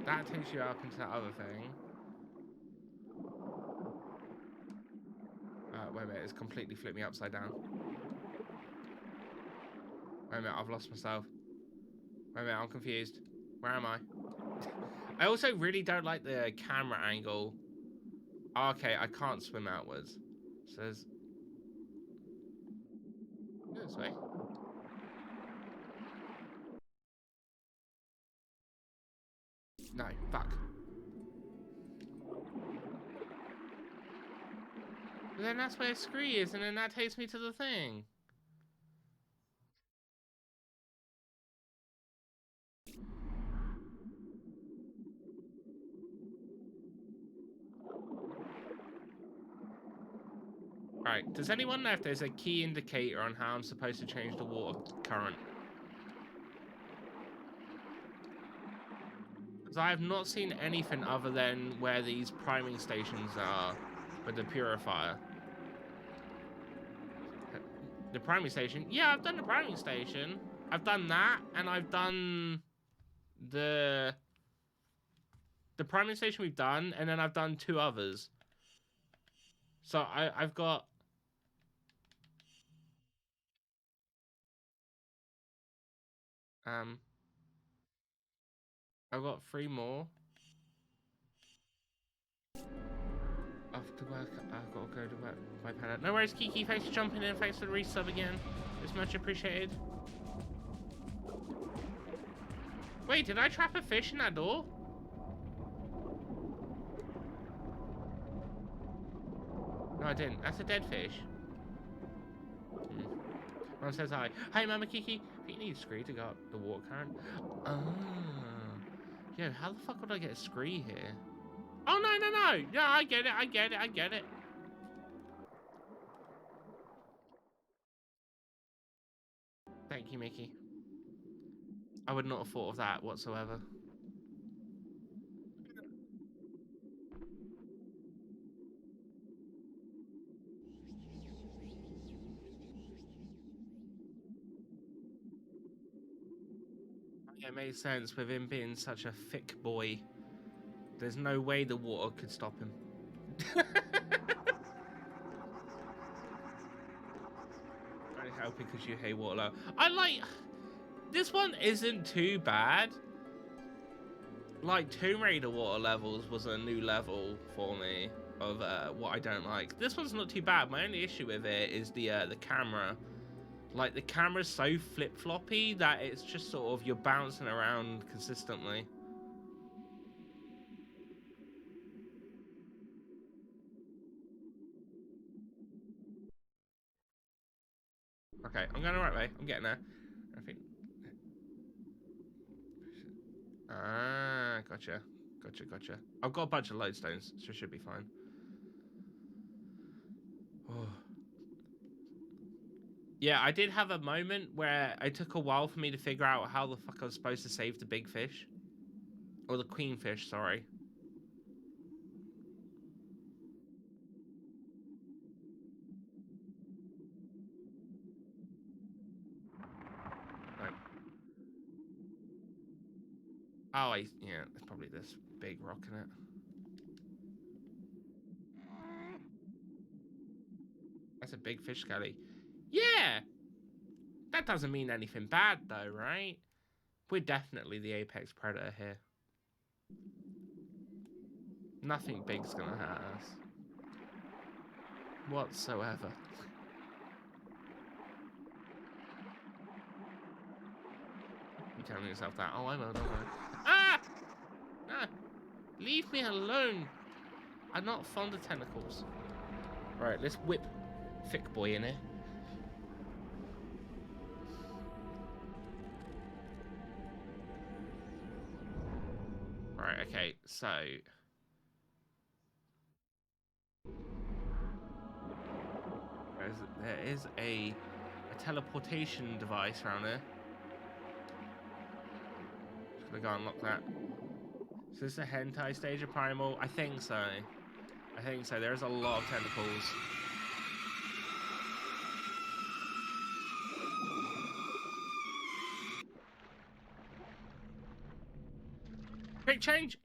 That takes you up into that other thing. Wait a minute, it's completely flipped me upside down. Wait a minute, I've lost myself. Wait a minute, I'm confused. Where am I? I also really don't like the camera angle. Oh, okay, I can't swim outwards. So there's... Go this way. No, fuck. But then that's where Scree is, and then that takes me to the thing. Alright, does anyone know if there's a key indicator on how I'm supposed to change the water current? Because I have not seen anything other than where these priming stations are with the purifier. The priming station? Yeah, I've done the priming station. I've done that, and I've done the priming station we've done, and then I've done 2 others. So I've got... I've got 3 more. Off to work. I've got to go to work. My palette. No worries, Kiki. Thanks for jumping in. Thanks for the resub again. It's much appreciated. Wait, did I trap a fish in that door? No, I didn't. That's a dead fish. Mom says hi. Hi, Mama Kiki. I think you need a scree to go up the water current. Ah. Yo, how the fuck would I get a scree here? Oh, no, no, no. No, I get it. I get it. I get it. Thank you, Mickey. I would not have thought of that whatsoever. It made sense with him being such a thick boy. There's no way the water could stop him. Only helping because you hate water. I like... This one isn't too bad. Like, Tomb Raider water levels was a new level for me of what I don't like. This one's not too bad. My only issue with it is the camera. Like, the camera's so flip-floppy that it's just sort of, you're bouncing around consistently. Okay, I'm going the right way. I'm getting there. I think... Ah, gotcha. Gotcha, gotcha. I've got a bunch of lodestones, so it should be fine. Oh. Yeah, I did have a moment where it took a while for me to figure out how the fuck I was supposed to save the big fish. Or the queen fish, sorry. Right. Oh, yeah, there's probably this big rock in it. That's a big fish skelly. Yeah! That doesn't mean anything bad, though, right? We're definitely the apex predator here. Nothing big's gonna hurt us. Whatsoever. You're telling yourself that. Oh, I will, don't worry. Ah! Ah! Leave me alone! I'm not fond of tentacles. Right, let's whip thick boy in here. Right, okay, so... There is a teleportation device around here. Just gonna go unlock that. Is this a hentai stage of Primal? I think so. I think so. There's a lot of tentacles. Quick change!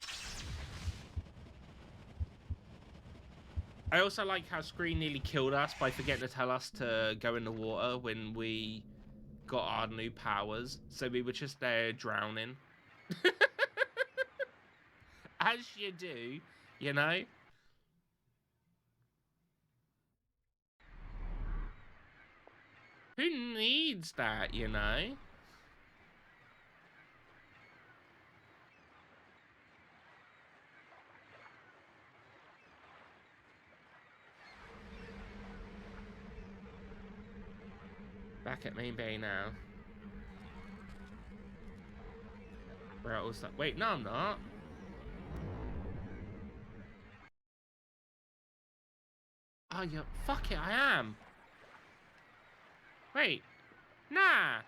I also like how Screen nearly killed us by forgetting to tell us to go in the water when we got our new powers. So we were just there drowning. As you do, you know? Who needs that, you know? Back at main bay now. Where else? Wait, no, I'm not. Oh, yeah. Fuck it, I am. Wait. Nah. I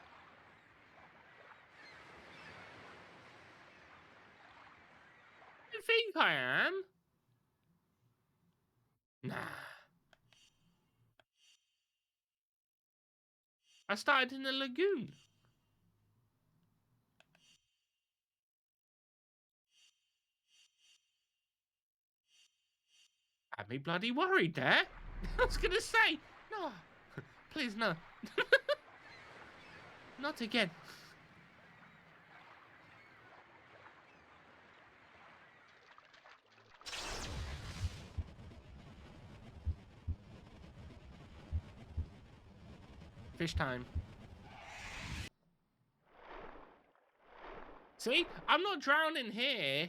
think I am. Nah. I started in the lagoon. Had me bloody worried there. I was gonna say, no. Please, no. Not again. Fish time. See? I'm not drowning here.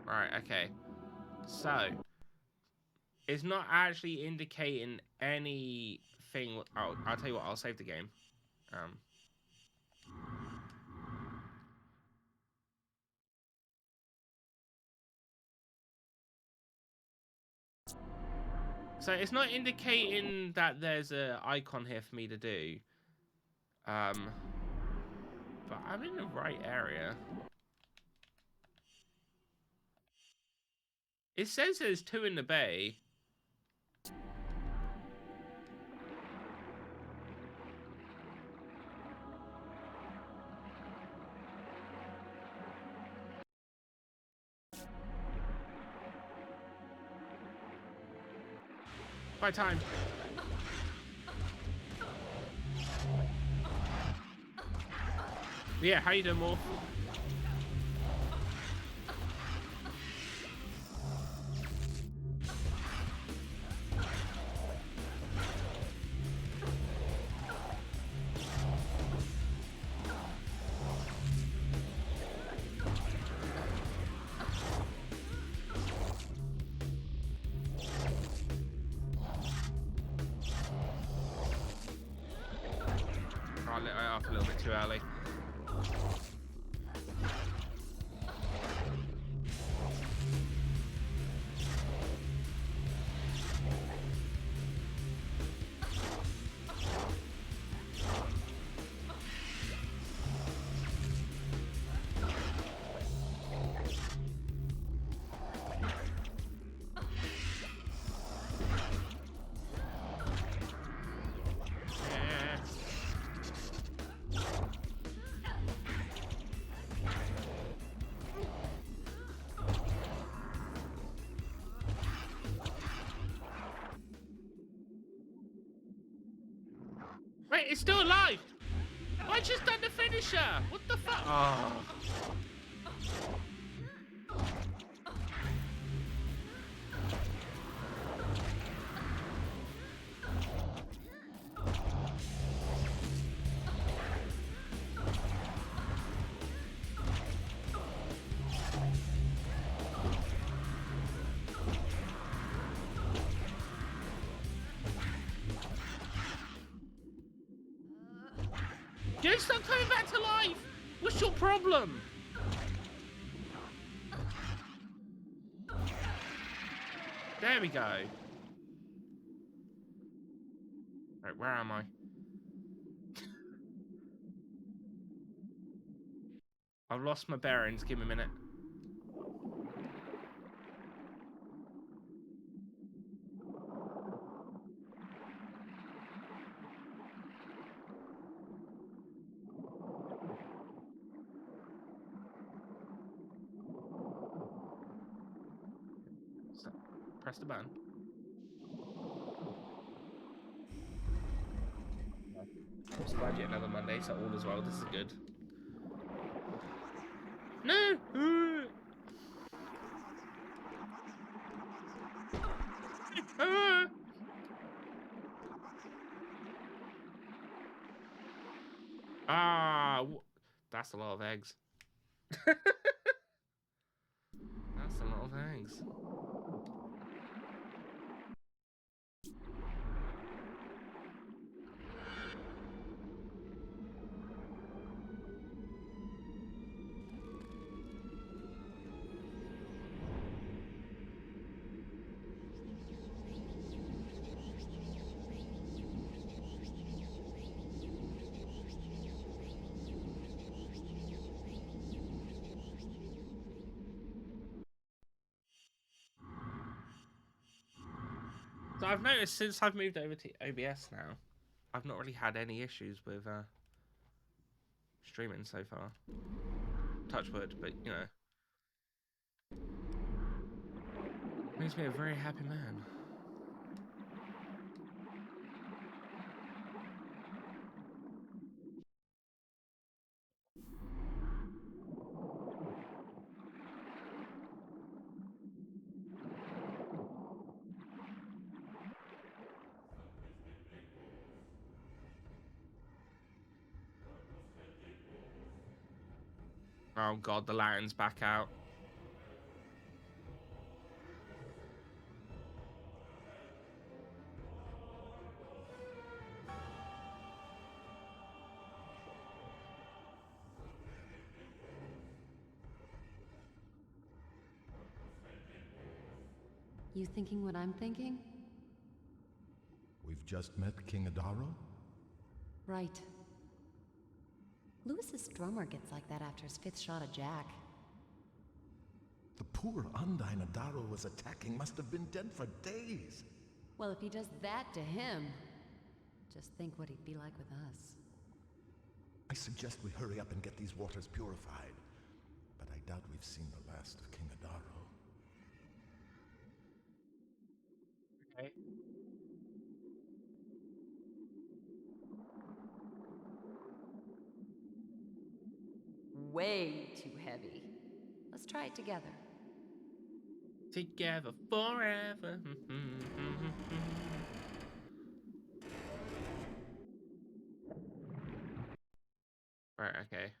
Right, okay. So, it's not actually indicating anything. Oh, I'll tell you what, I'll save the game. So it's not indicating that there's an icon here for me to do. But I'm in the right area. It says there's 2 in the bay. By time. Yeah, how you doing, Morph? I lit it off a little bit too early. Wait, it's still alive! I just done the finisher! What the fuck? Oh. Dude, stop coming back to life! What's your problem? There we go. Right, where am I? I've lost my bearings. Give me a minute. So, press the button. I'm so glad you another Monday, so all is well. This is good. No! That's a lot of eggs. That's a lot of eggs. So I've noticed since I've moved over to OBS now, I've not really had any issues with streaming so far. Touch wood, but you know. Makes me a very happy man. Oh god, the lantern's back out. You thinking what I'm thinking? We've just met King Adaro? Right. Lewis's drummer gets like that after his 5th shot of Jack. The poor Undine Adaro was attacking must have been dead for days. Well, if he does that to him, just think what he'd be like with us. I suggest we hurry up and get these waters purified. But I doubt we've seen the last of King Adaro. Okay. Way too heavy. Let's try it together. Together forever. Right, okay.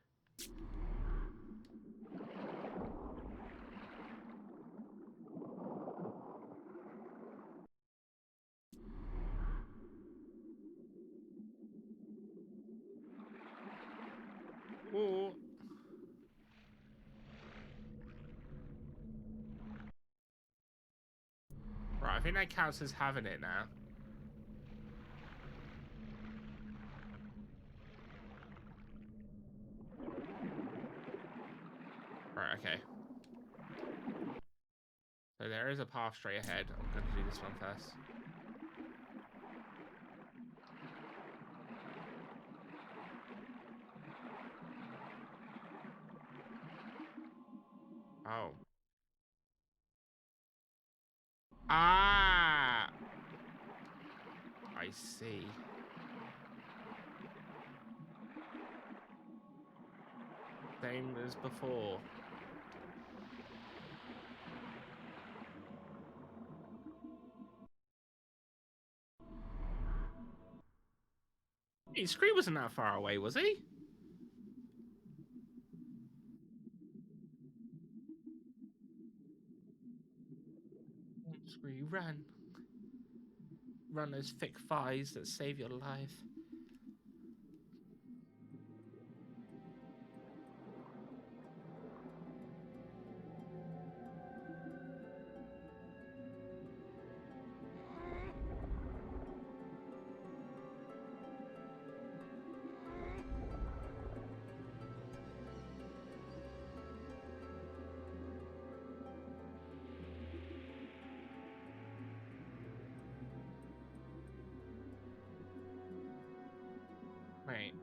Ooh. Right, I think that counts as having it now. Right, okay. So there is a path straight ahead. I'm going to do this one first. Oh. Ah! I see. Same as before. Hey, Scree wasn't that far away, was he? Scree, run. Run those thick thighs that save your life. Right.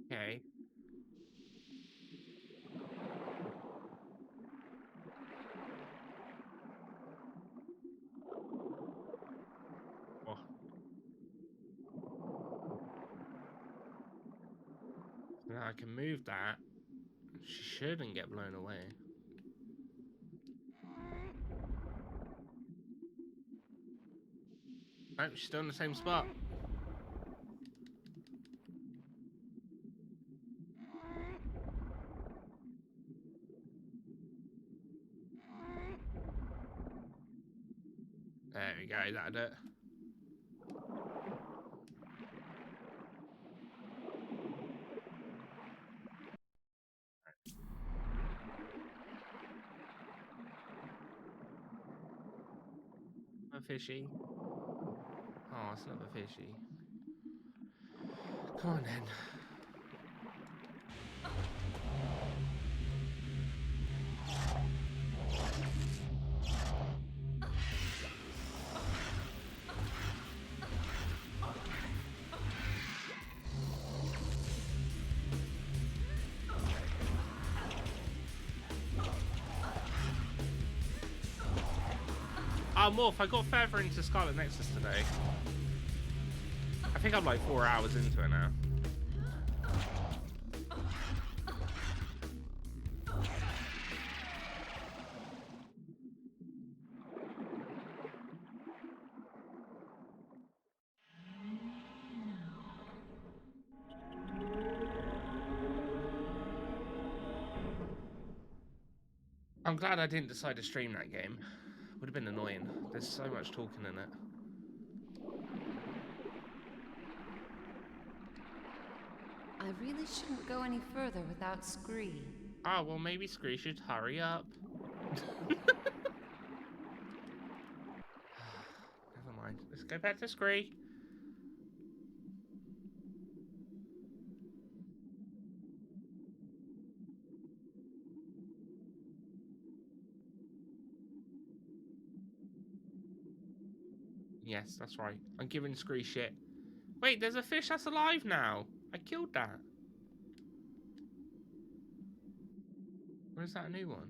Okay. Oh. Now I can move that. She shouldn't get blown away. Nope, she's still in the same spot. There we go, that'll do it. A fishy. Oh, it's not a fishy. Come on then. Oh, Morph, I got further into Scarlet Nexus today. I think I'm like 4 hours into it now. I'm glad I didn't decide to stream that game. Would have been annoying. There's so much talking in it. I really shouldn't go any further without Scree. Ah, well, maybe Scree should hurry up. Never mind. Let's go back to Scree. Yes, that's right. I'm giving Scree shit. Wait, there's a fish that's alive now. I killed that. Or is that a new one?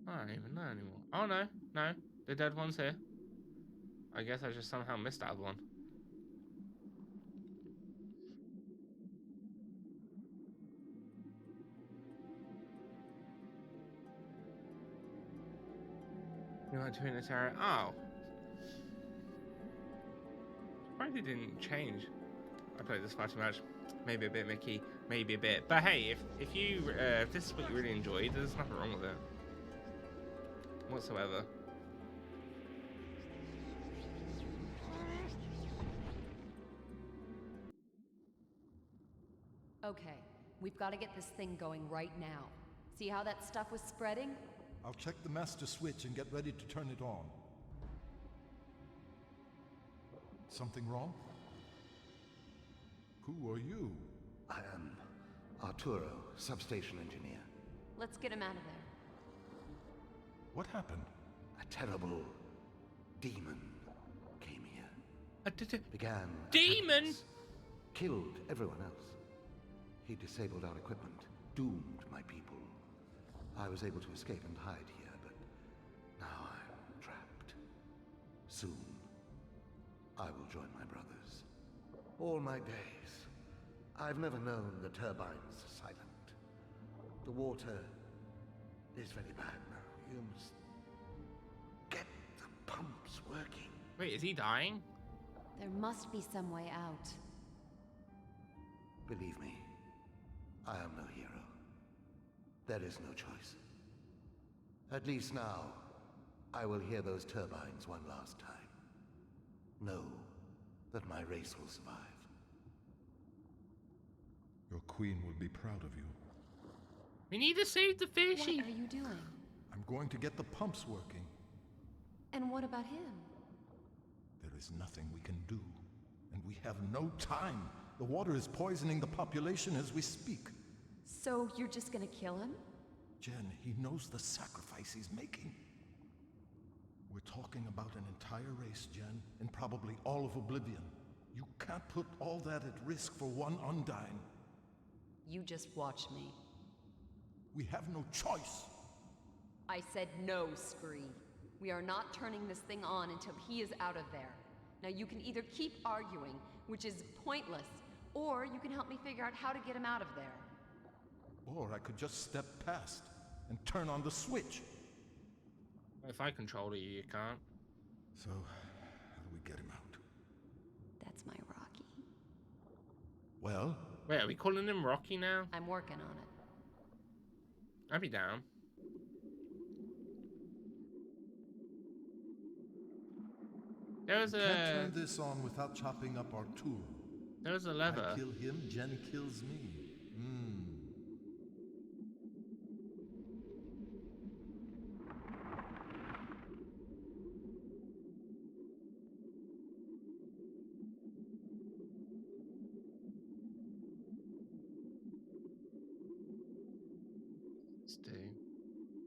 I don't even know anymore. Oh, no. No. The dead one's here. I guess I just somehow missed out one. You want to in this area? Oh. Probably didn't change. I played this far too much. Maybe a bit Mickey, maybe a bit. But hey, if this is what you really enjoyed, there's nothing wrong with it. Whatsoever. Okay, we've got to get this thing going right now. See how that stuff was spreading? I'll check the master switch and get ready to turn it on. Something wrong? Who are you? I am Arturo, substation engineer. Let's get him out of there. What happened? A terrible demon came here. Began Demon? attacking us, killed everyone else. He disabled our equipment, doomed my people. I was able to escape and hide here, but now I'm trapped. Soon, I will join my brothers. All my days, I've never known the turbines silent. The water is very bad now. You must get the pumps working. Wait, is he dying? There must be some way out. Believe me, I am no hero. There is no choice. At least now, I will hear those turbines one last time. Know that my race will survive. Your queen will be proud of you. We need to save the fishy. What are you doing? I'm going to get the pumps working. And what about him? There is nothing we can do. And we have no time. The water is poisoning the population as we speak. So you're just gonna kill him? Jen, he knows the sacrifice he's making. We're talking about an entire race, Jen, and probably all of Oblivion. You can't put all that at risk for one Undyne. You just watch me. We have no choice. I said no, Scree. We are not turning this thing on until he is out of there. Now you can either keep arguing, which is pointless, or you can help me figure out how to get him out of there. Or I could just step past and turn on the switch. If I control it, you can't. So, how do we get him out? That's my Rocky. Well, Wait, are we calling him Rocky now? I'm working on it. I'd be down. There was can't a turn this on without chopping up our tool. there was a lever. I kill him, Jen kills me.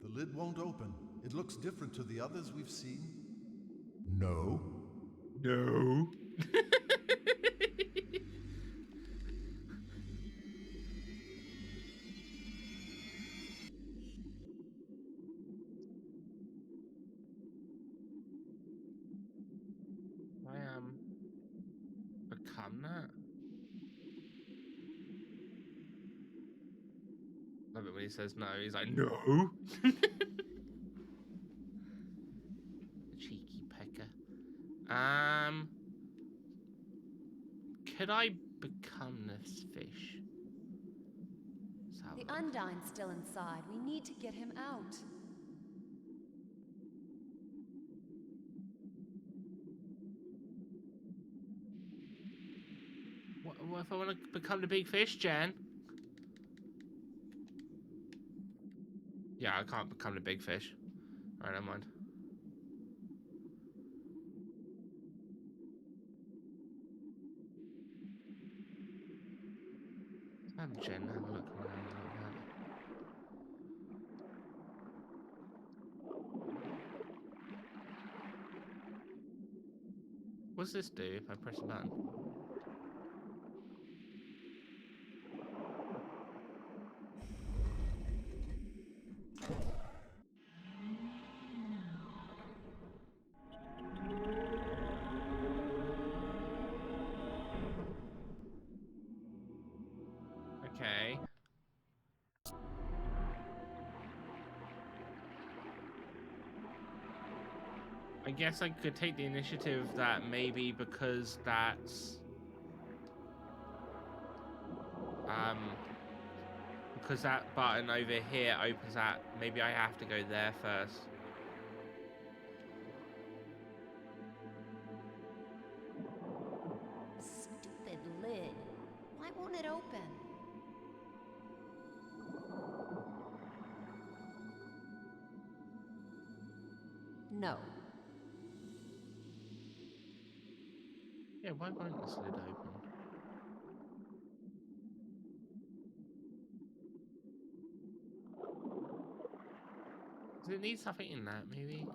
The lid won't open. It looks different to the others we've seen. No. No. I become that. Love it when he says no. He's like no. Cheeky pecker. Could I become this fish? The Undyne's still inside. We need to get him out. if I want to become the big fish, Jen? Yeah, I can't become the big fish. Alright, never mind. Have Jen have a look around a little bit. What's this do if I press a button? Okay. I guess I could take the initiative that maybe because that's because that button over here opens that, maybe I have to go there first. Stupid lid. Why won't it open? No. Yeah, why won't this lid open? Does it need something in that, maybe?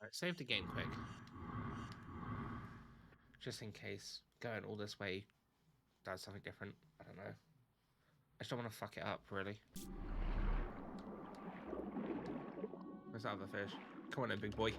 Alright, save the game quick. Just in case going all this way does something different. I don't know. I just don't want to fuck it up, really. Where's that other fish? Come on in, big boy.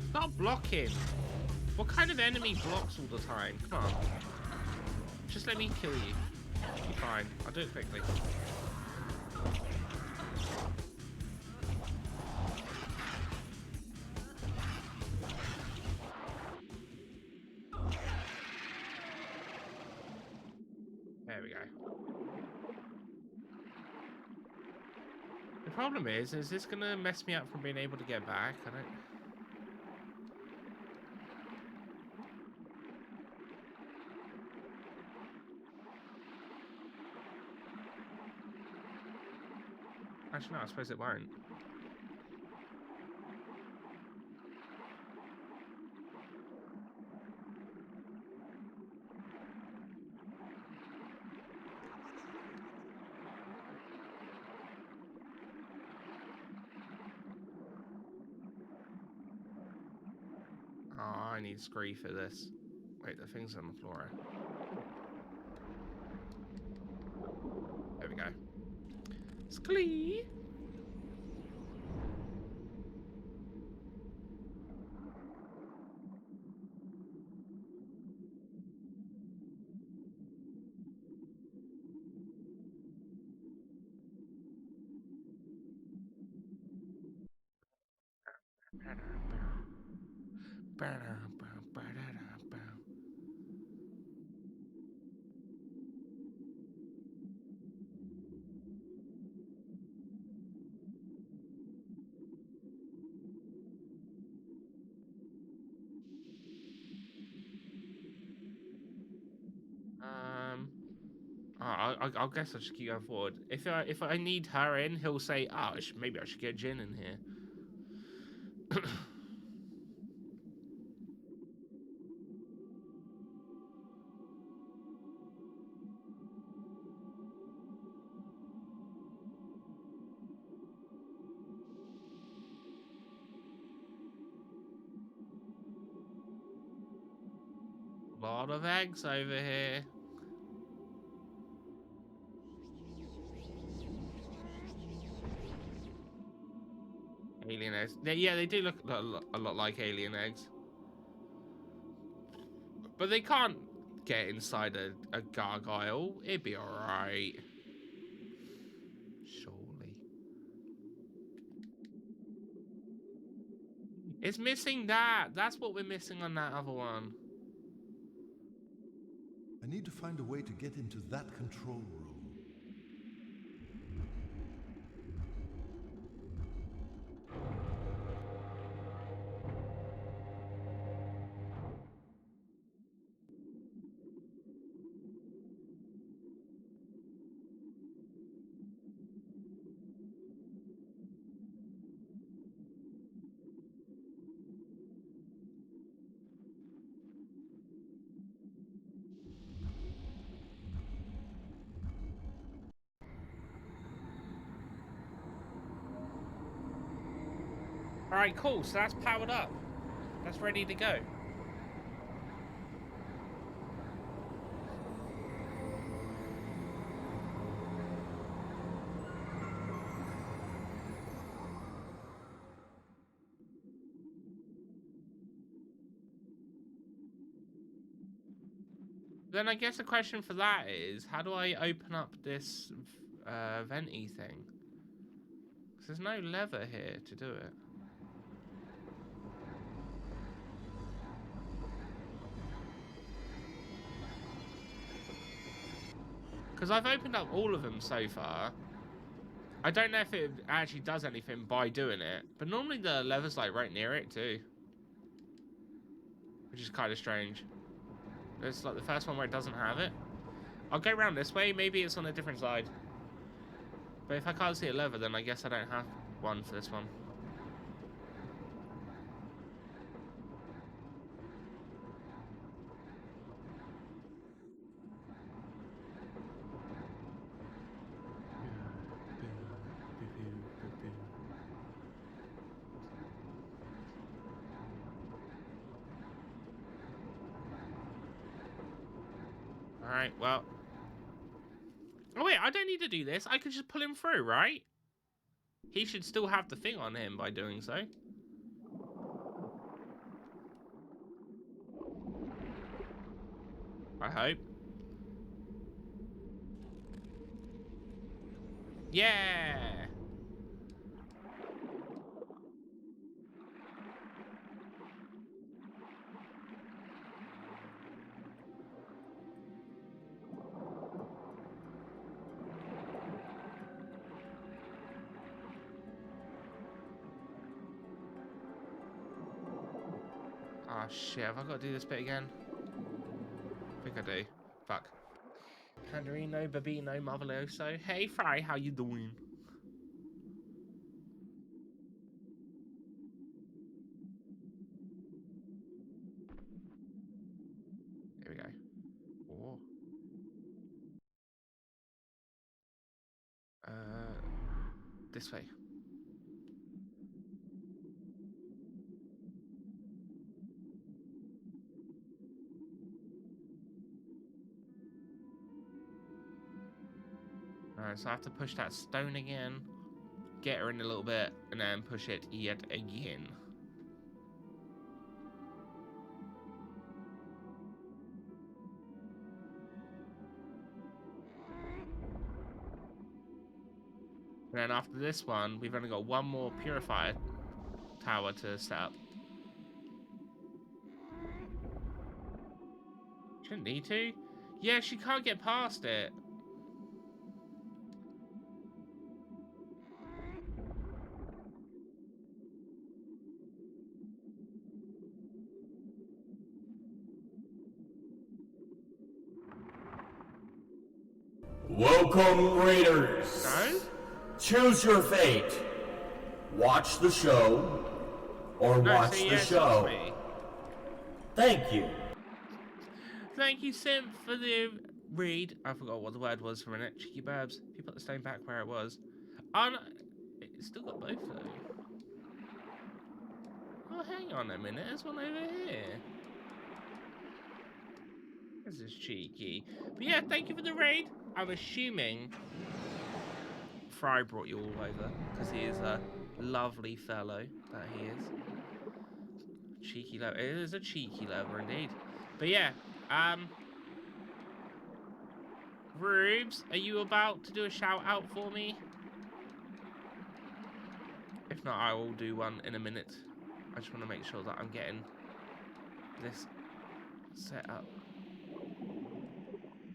Stop blocking! What kind of enemy blocks all the time? Come on. Just let me kill you. You're fine. I'll do it quickly. There we go. The problem is this gonna mess me up from being able to get back? I don't... Actually, no, I suppose it won't. Oh, I need Scree for this. Wait, the thing's on the floor. There we go. Scree! I'll guess I'll just keep going forward. If I need her in, he'll say, "Oh, maybe I should get Jin in here." lot of eggs over here. Alien eggs. Yeah, they do look a lot like alien eggs. But they can't get inside a gargoyle. It'd be alright. Surely. It's missing that. That's what we're missing on that other one. I need to find a way to get into that control room. Alright, cool. So that's powered up. That's ready to go. Then I guess the question for that is, how do I open up this venty thing? Because there's no lever here to do it. Because I've opened up all of them so far. I don't know if it actually does anything by doing it, but normally the lever's like right near it too. Which is kind of strange. It's like the first one where it doesn't have it. I'll go around this way, maybe it's on a different side. But if I can't see a lever, then I guess I don't have one for this one. Alright, well. Oh wait, I don't need to do this. I could just pull him through, right? He should still have the thing on him by doing so. I hope. Yeah! Oh shit, have I got to do this bit again? I think I do. Fuck. Candarino, Babino, Marveloso. Hey Fry, how you doing? Here we go. Oh. This way. Alright, so I have to push that stone again, get her in a little bit, and then push it yet again. And then after this one, we've only got one more purifier tower to set up. Shouldn't need to. Yeah, she can't get past it. Welcome, Raiders. No? Choose your fate. Watch the show, or No, watch see, the yeah, show. trust me. Thank you. Thank you, Sim, for the read. I forgot what the word was for a minute. Cheeky burbs. If you put the stone back where it was. Oh, no. It's still got both, though. Oh, hang on a minute. There's one over here. This is cheeky. But yeah, thank you for the raid. I'm assuming Fry brought you all over because he is a lovely fellow that he is. Cheeky lover. It is a cheeky lover indeed. But yeah, Rubes, are you about to do a shout out for me? If not, I will do one in a minute. I just want to make sure that I'm getting this set up.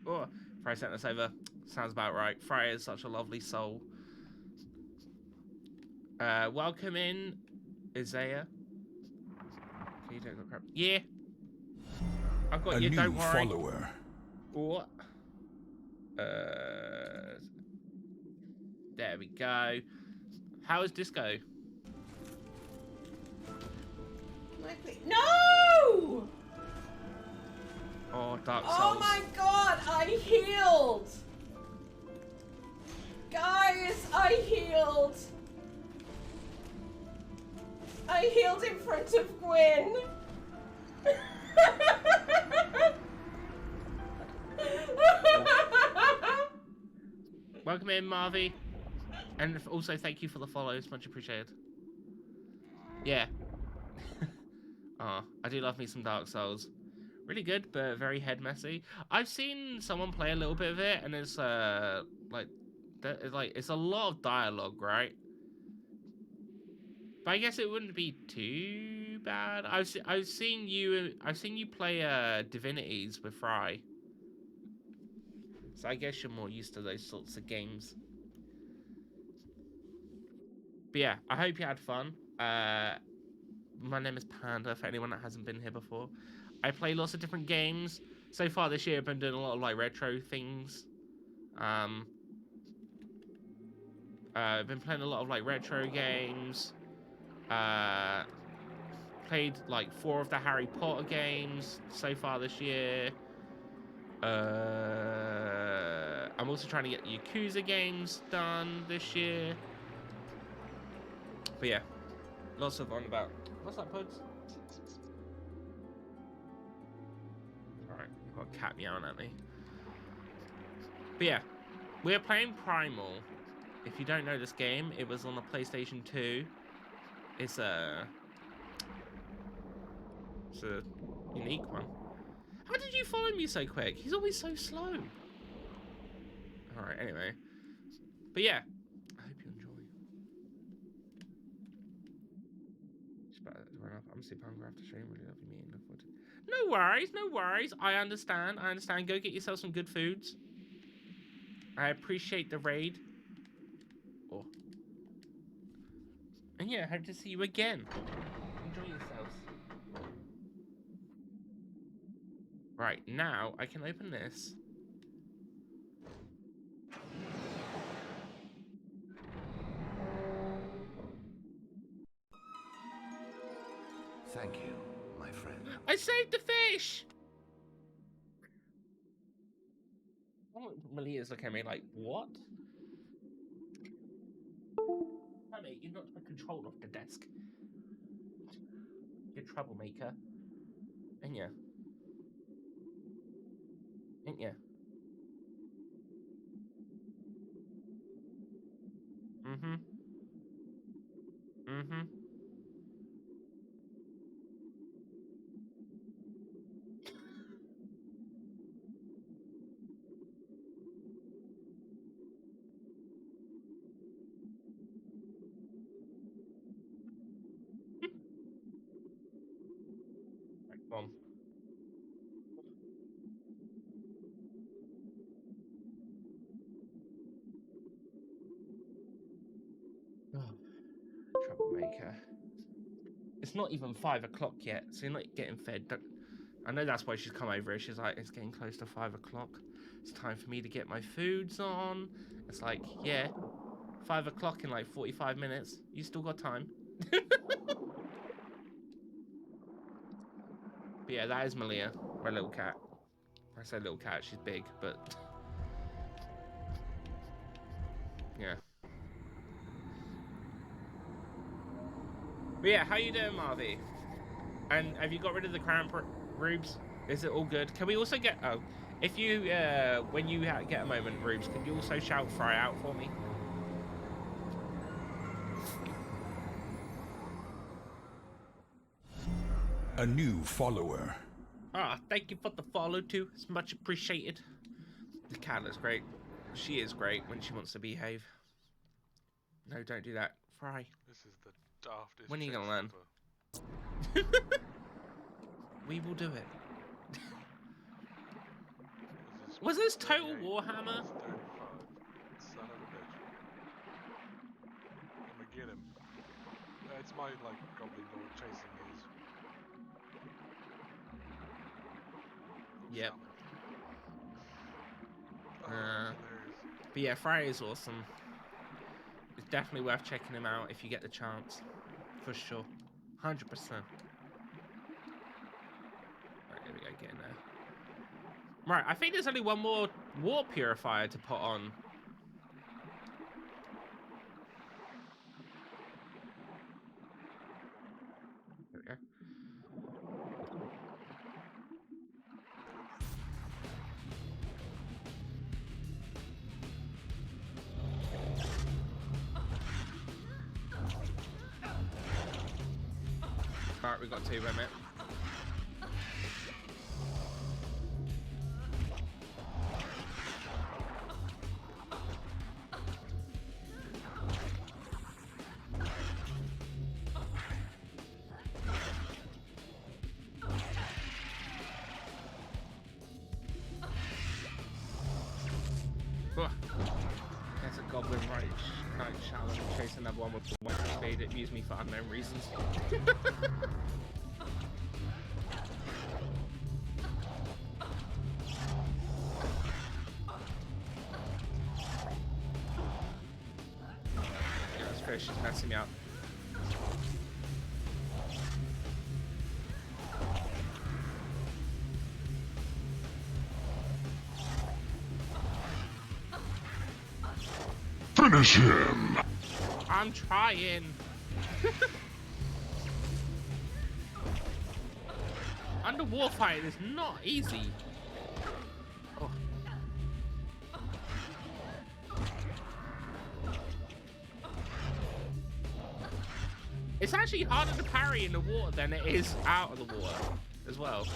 Oh, Fry sent us over. Sounds about right. Fry is such a lovely soul. Welcome in, Isaiah. Can you take the crap? Yeah. I've got you, don't worry. Follower. What? There we go. How is disco? No! Oh, Dark Souls. Oh my god, I healed! Guys, I healed! I healed in front of Gwyn! Welcome in, Marvy. And also thank you for the follows, much appreciated. Yeah. Oh, I do love me some Dark Souls. Really good, but very head messy. I've seen someone play a little bit of it, and it's it's a lot of dialogue, right? But I guess it wouldn't be too bad. I've seen you play Divinities with Fry. So I guess you're more used to those sorts of games. But yeah, I hope you had fun. My name is Panda, for anyone that hasn't been here before. I play lots of different games. So far this year, I've been doing a lot of like retro things. I've been playing a lot of like retro games. Played like 4 of the Harry Potter games so far this year. I'm also trying to get the Yakuza games done this year. But yeah, lots of fun about. What's that, Puds? Alright, I've got a cat meowing at me. But yeah, we're playing Primal. If you don't know this game, it was on the PlayStation 2. It's a unique one. How did you follow me so quick? He's always so slow. Alright, anyway. But yeah, I hope you enjoy. Just about to run off. I'm super hungry after stream. Really love you meeting. Look forward to it. No worries, no worries. I understand. Go get yourself some good foods. I appreciate the raid. Oh. And yeah, hope to see you again. Enjoy yourselves. Right, now I can open this. Thank you, my friend. I saved the fish! Oh, Malia's looking at me like, what? No, mate, you knocked my control off the desk. You troublemaker. Ain't ya? Ain't ya? Mm-hmm. Mm-hmm. Right, come on. Oh, troublemaker. It's not even 5 o'clock yet, so you're not getting fed. I know that's why she's come over. She's like, it's getting close to 5 o'clock. It's time for me to get my foods on. It's like, yeah, 5 o'clock in like 45 minutes. You still got time. But yeah, that is Malia, my little cat. I say little cat, she's big, but yeah. But yeah, how you doing, Marvy? And have you got rid of the crown, Rubes? Is it all good? Can we also get... Oh, if you, when you get a moment, Rubes, can you also shout Fry out for me? A new follower. Ah, thank you for the follow too. It's much appreciated. The cat looks great. She is great when she wants to behave. No, don't do that. Fry. This is the daftest. When are you gonna learn? We will do it. Was this Total Warhammer? 35. Son of a bitch. I'm gonna get him. It's my, like, goblin lord chasing these. Yep. Hilarious. But yeah, Fry is awesome. It's definitely worth checking him out if you get the chance. For sure. 100%. Right, here we go, get in there. Right, I think there's only one more water purifier to put on. There we go. Alright, we've got two, wait a minute. There's a goblin right shallow and chase another one with one speed. It used me for unknown reasons. Yeah, this fish is messing me up. Finish him! I'm trying. Underwater fighting is not easy. Oh. It's actually harder to parry in the water than it is out of the water as well.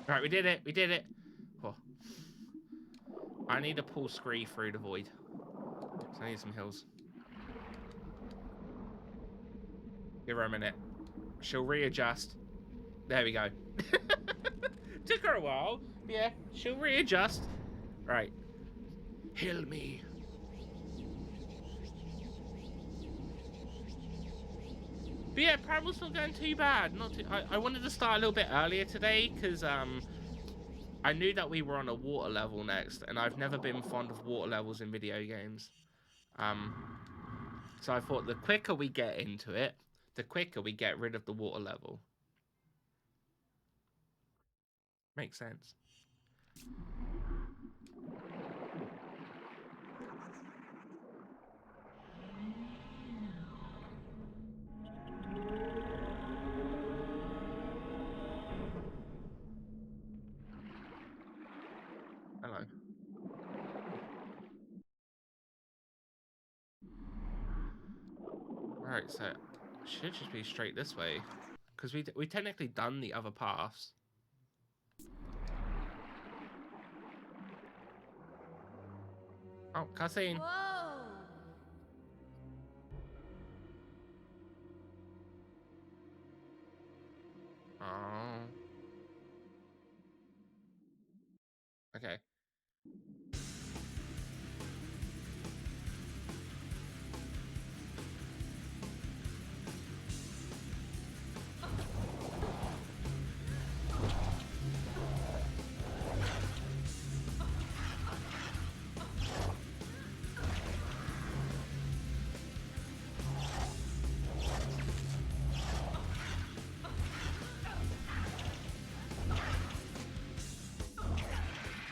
Right, we did it. We did it. Oh. I need to pull Scree through the void. So I need some hills. Give her a minute. She'll readjust. There we go. Took her a while. Yeah, she'll readjust. Right. Heal me. But yeah, Primal's not going too bad. Not too, I wanted to start a little bit earlier today because I knew that we were on a water level next, and I've never been fond of water levels in video games. So I thought the quicker we get into it, the quicker we get rid of the water level. Makes sense. Hello. Right, so should just be straight this way, because we technically done the other paths. Oh, cutscene. Whoa! Oh. Okay.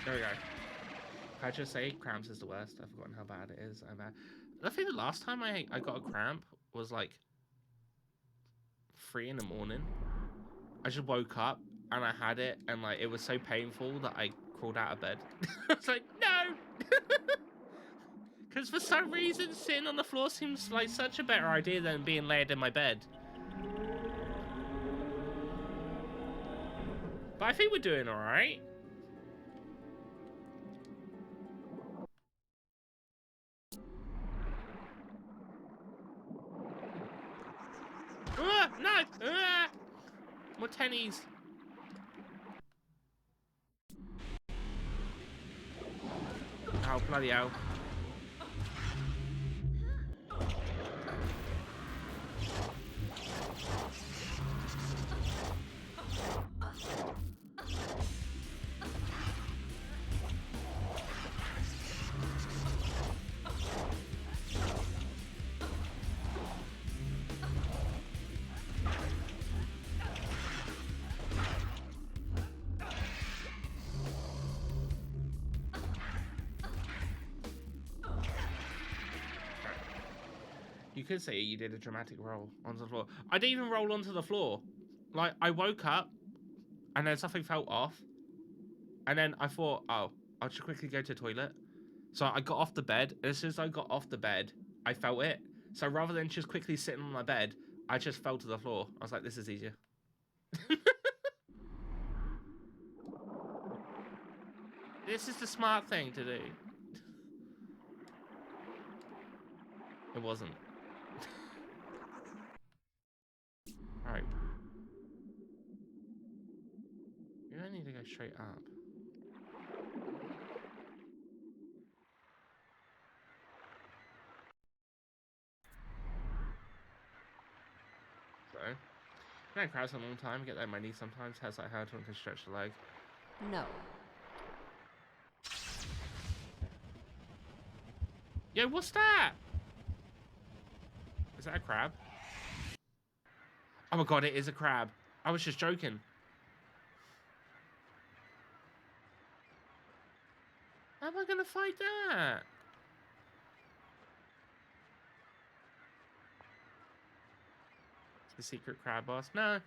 There we go. I just say cramps is the worst. I've forgotten how bad it is. I'm bad. I think the last time I got a cramp was like 3 in the morning. I just woke up and I had it, and like it was so painful that I crawled out of bed. I was like, no, because for some reason sitting on the floor seems like such a better idea than being laid in my bed. But I think we're doing all right. No! More tennies. Oh, bloody hell. You could say you did a dramatic roll onto the floor. I didn't even roll onto the floor. Like, I woke up, and then something felt off. And then I thought, oh, I'll just quickly go to the toilet. So I got off the bed. And as soon as I got off the bed, I felt it. So rather than just quickly sitting on my bed, I just fell to the floor. I was like, this is easier. This is the smart thing to do. It wasn't. Alright. You don't need to go straight up. So, you know, crowds a long time, get that money sometimes, has like hard to stretch the leg. No. Yo, what's that? Is that a crab? Oh my god, it is a crab. I was just joking. How am I gonna fight that? The secret crab boss? No.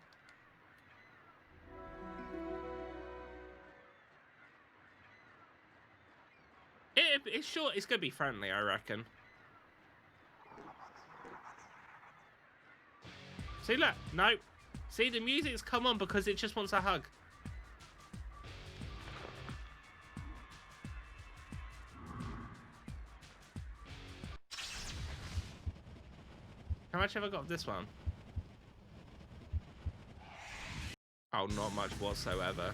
It's sure it's gonna be friendly, I reckon. See, look, no. See, the music's come on because it just wants a hug. How much have I got of this one? Oh, not much whatsoever.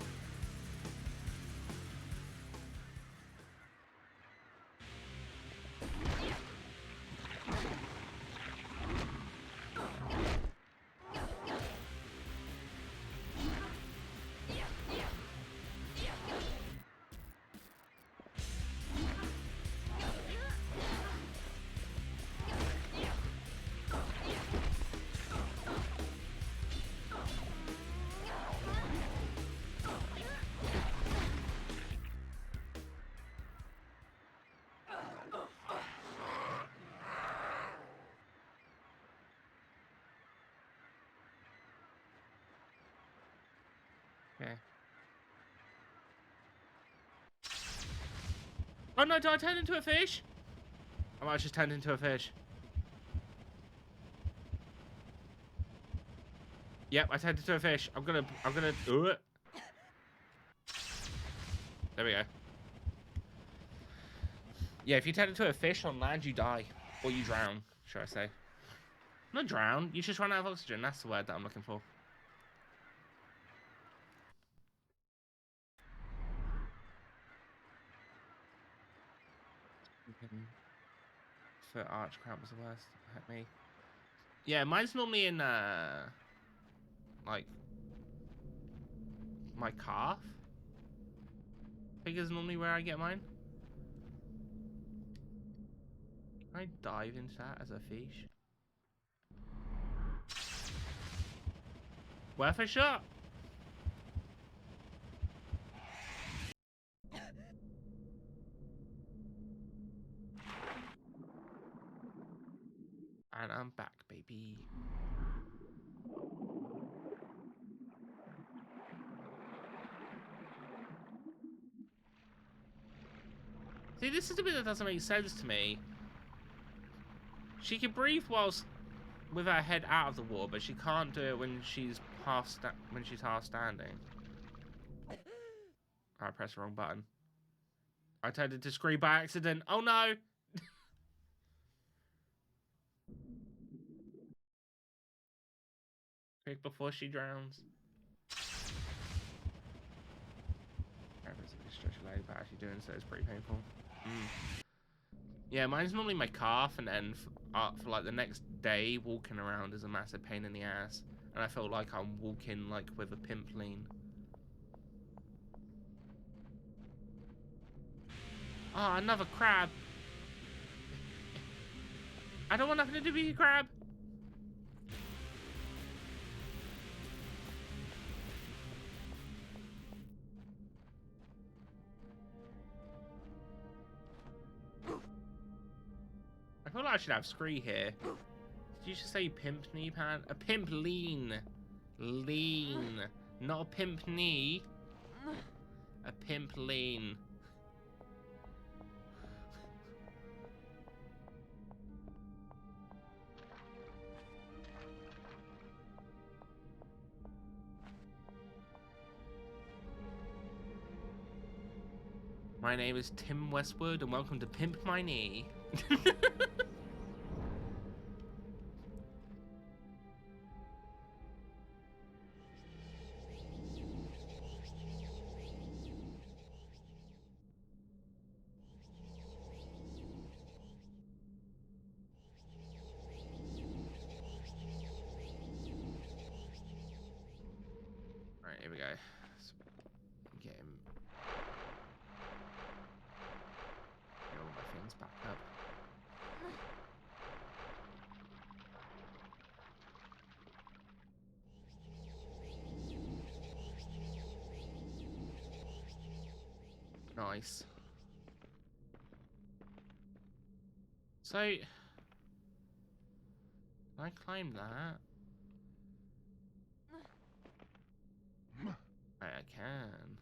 Okay. Oh no, did I turn into a fish? I might have just turned into a fish. Yep, I turned into a fish. I'm gonna do it. There we go. Yeah, if you turn into a fish on land, you die. Or you drown, should I say. Not drown, you just run out of oxygen. That's the word that I'm looking for. Foot arch crab was the worst. Hurt me. Yeah, mine's normally in like my calf. I think is normally where I get mine. Can I dive into that as a fish? Worth a shot. And I'm back, baby. See, this is the bit that doesn't make sense to me. She can breathe whilst with her head out of the water, but she can't do it when she's half standing. I pressed the wrong button. I turned into scream by accident. Oh no! Quick before she drowns. Stretch your leg, but actually doing so is pretty painful. Yeah, mine's normally my calf, and then for like the next day, walking around is a massive pain in the ass. And I feel like I'm walking like with a pimp lean. Ah, another crab. I don't want nothing to do with you, crab. I feel like I should have Scree here. Did you just say pimp knee pad? A pimp lean. Lean. Not a pimp knee. A pimp lean. My name is Tim Westwood, and welcome to Pimp My Knee. Alright, here we go. Let's get him. Get all my things back up. Nice. So, can I climb that? I can.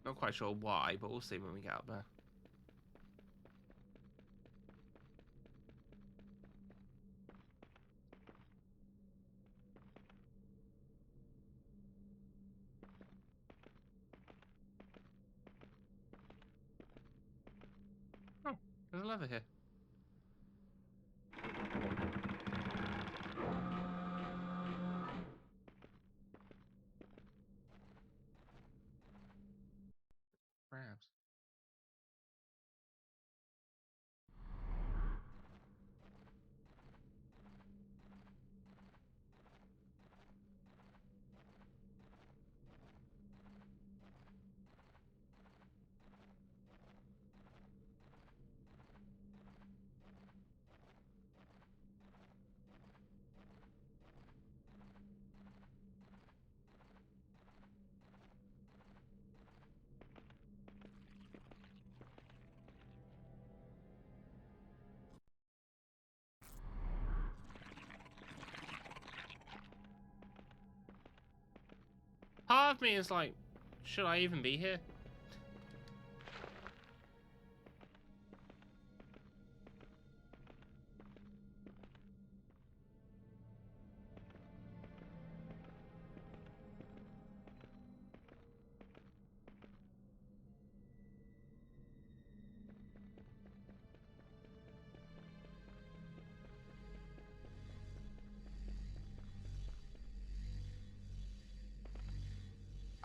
Not quite sure why, but we'll see when we get up there. Oh, there's a lever here. Crabs. Part of me is like, should I even be here?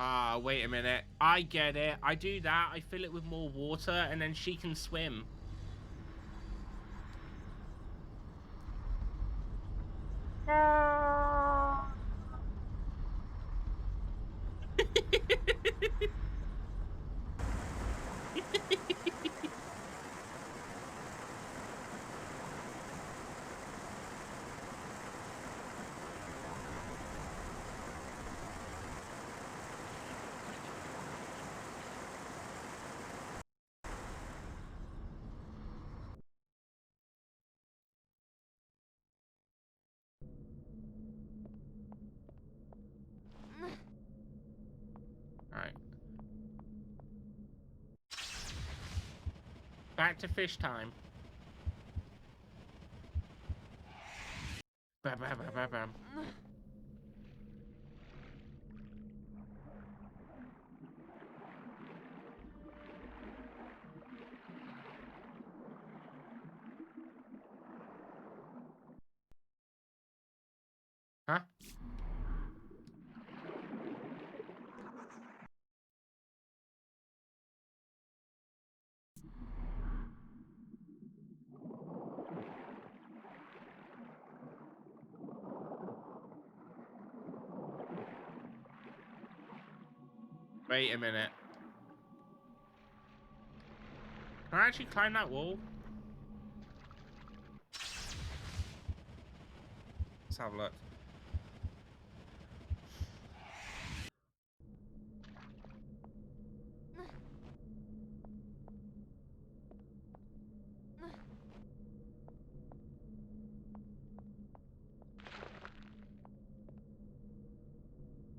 Ah, wait a minute. I get it. I do that. I fill it with more water, and then she can swim. Back to fish time. Bam, bam, bam, bam, bam. Huh? Wait a minute. Can I actually climb that wall? Let's have a look.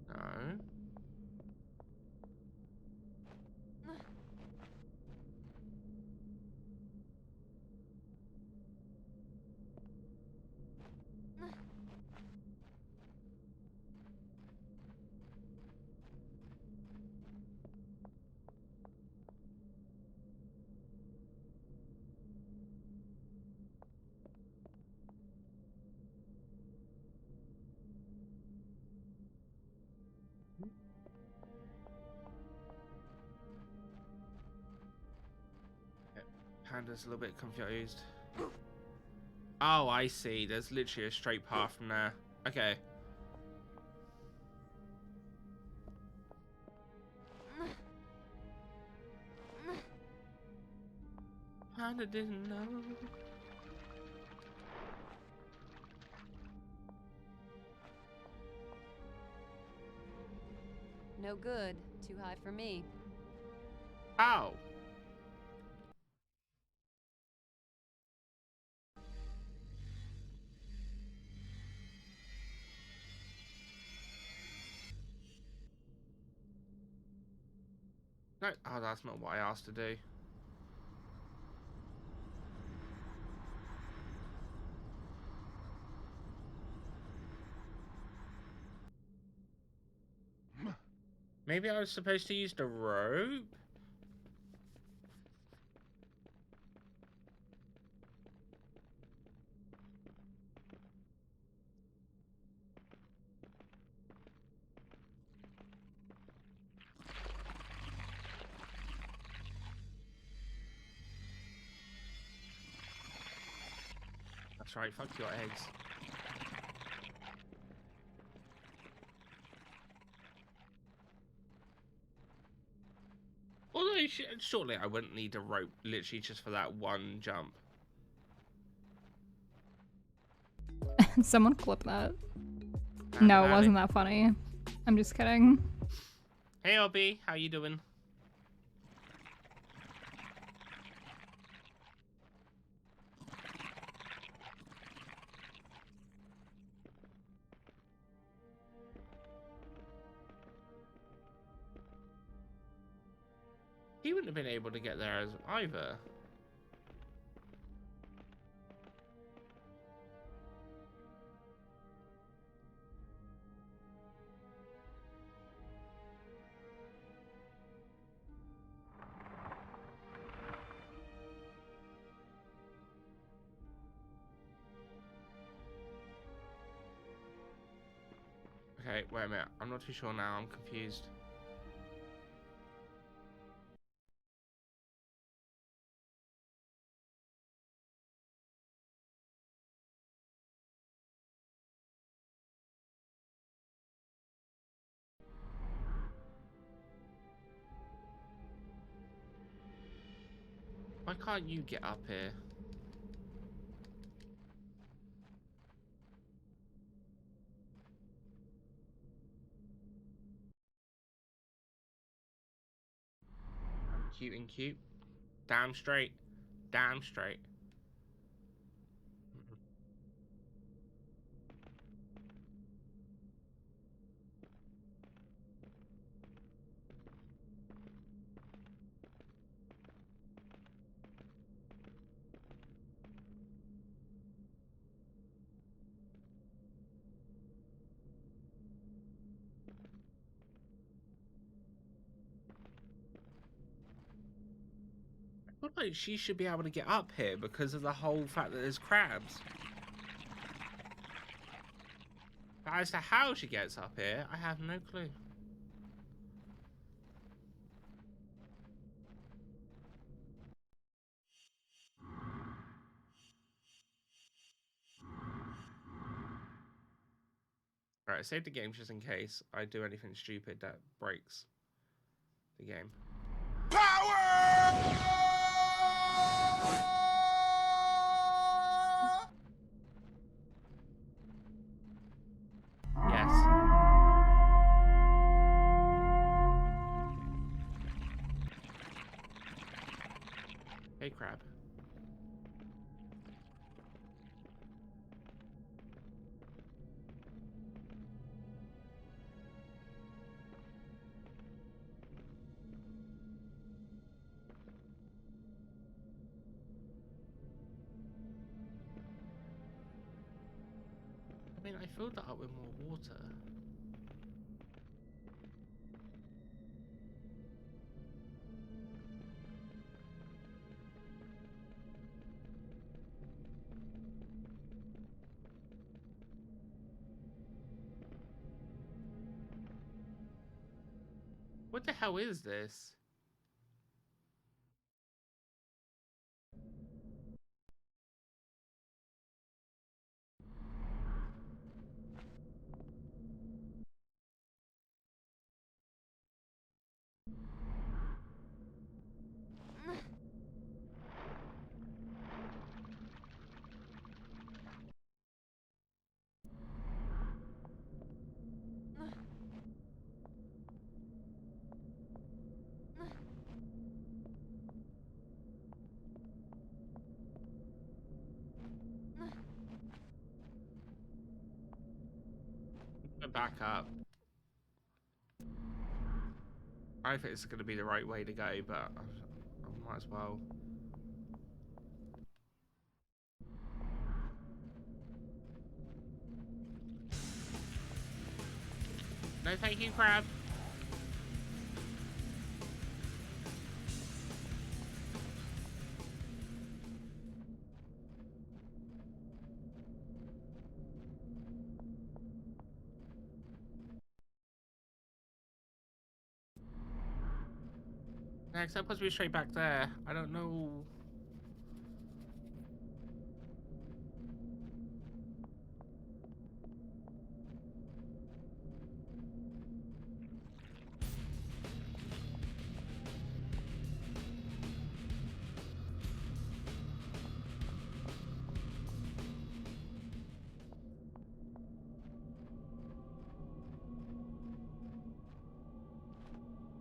No. Panda's a little bit confused. Oh, I see. There's literally a straight path from there. Okay. Panda didn't know. No good. Too high for me. Ow. No. Oh, that's not what I asked to do. Maybe I was supposed to use the rope? That's right, fuck your eggs. Although, surely I wouldn't need a rope literally just for that one jump. Someone clip that. No, it wasn't that funny. I'm just kidding. Hey, Obi, how you doing? He wouldn't have been able to get there as either. Okay, wait a minute. I'm not too sure now. I'm confused. Why can't you get up here? Cute and cute. Damn straight. Damn straight. feel like she should be able to get up here because of the whole fact that there's crabs. But as to how she gets up here, I have no clue. Alright, save the game just in case I do anything stupid that breaks the game. Yes. Hey, crab. I mean, I filled that up with more water. What the hell is this? Back up. I think it's going to be the right way to go, but I might as well. No, thank you, crab. Next, I'm supposed to be straight back there. I don't know.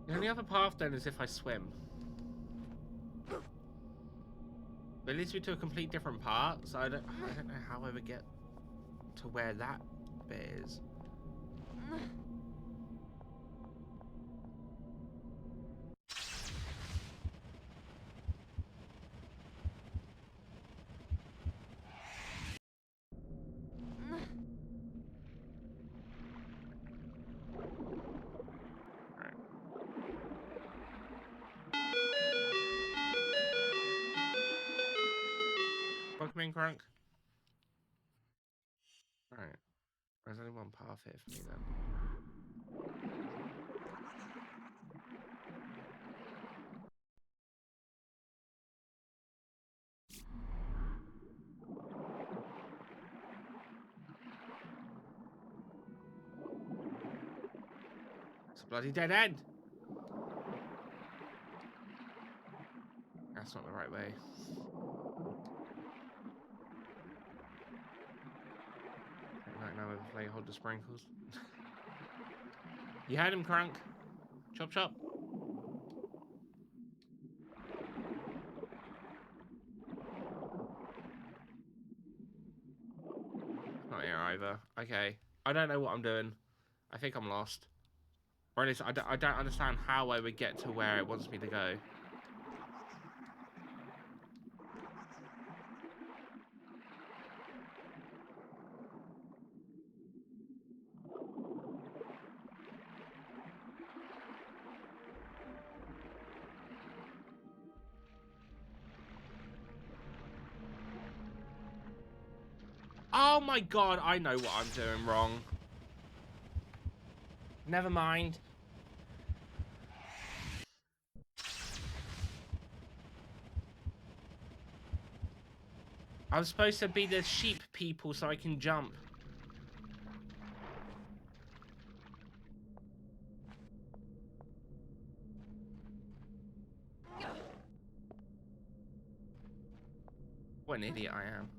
The only other path then is if I swim. But it leads me to a complete different part, so I don't know how I would get to where that bit is. Welcome in, Crunk. Right. There's only one path here for me then. It's a bloody dead end! That's not the right way. Right now we've played Hold the Sprinkles. You had him, Crunk. Chop chop. Not here either. Okay. I don't know what I'm doing. I think I'm lost. Or at least I don't understand how I would get to where it wants me to go. Oh my god, I know what I'm doing wrong. Never mind. I'm supposed to be the sheep people so I can jump. What an idiot I am.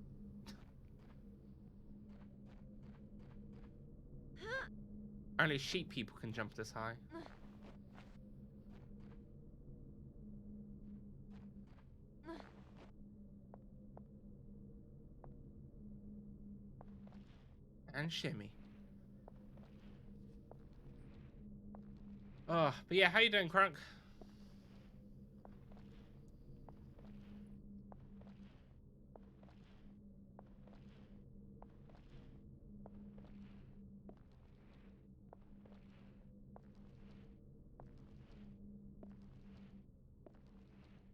Only sheep people can jump this high. And shimmy. Oh, but yeah, how you doing, Crunk?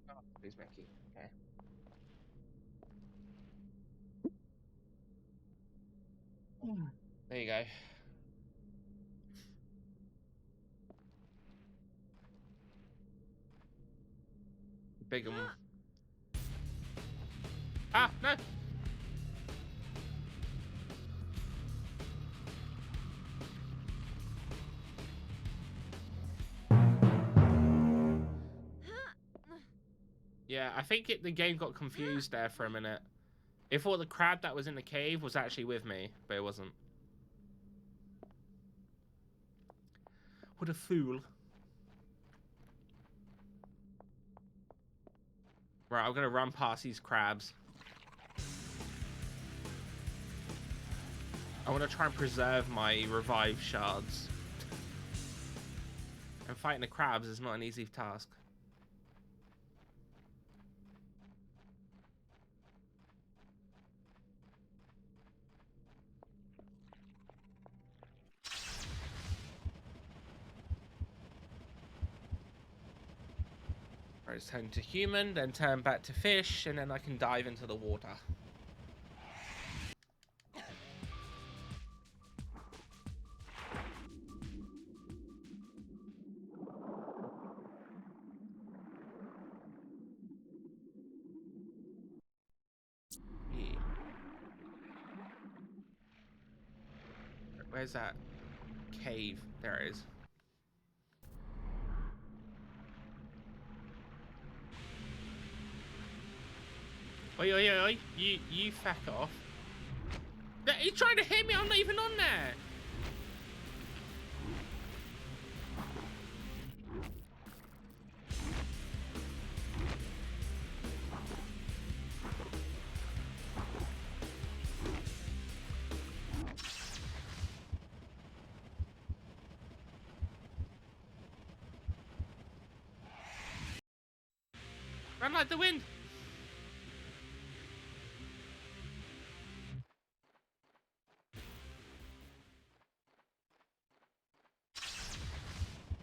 Oh, please, Mickey. Okay. There you go. Big one. Ah, no! Yeah, I think the game got confused there for a minute. It thought the crab that was in the cave was actually with me, but it wasn't. What a fool. Right, I'm gonna run past these crabs. I want to try and preserve my revive shards. And fighting the crabs is not an easy task. Right, let's turn to human, then turn back to fish, and then I can dive into the water. Yeah. Where's that cave? There it is. Oi, oi, oi, oi. You fuck off. He's trying to hit me, I'm not even on there. Run like the wind.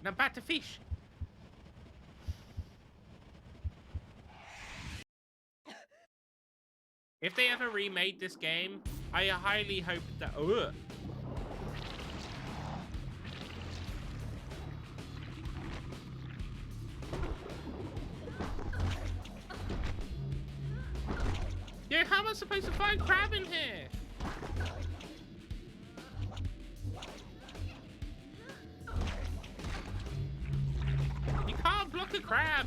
Now back to fish. If they ever remade this game, I highly hope that... Ugh. Yeah, how am I supposed to find crab in here? You can't block a crab.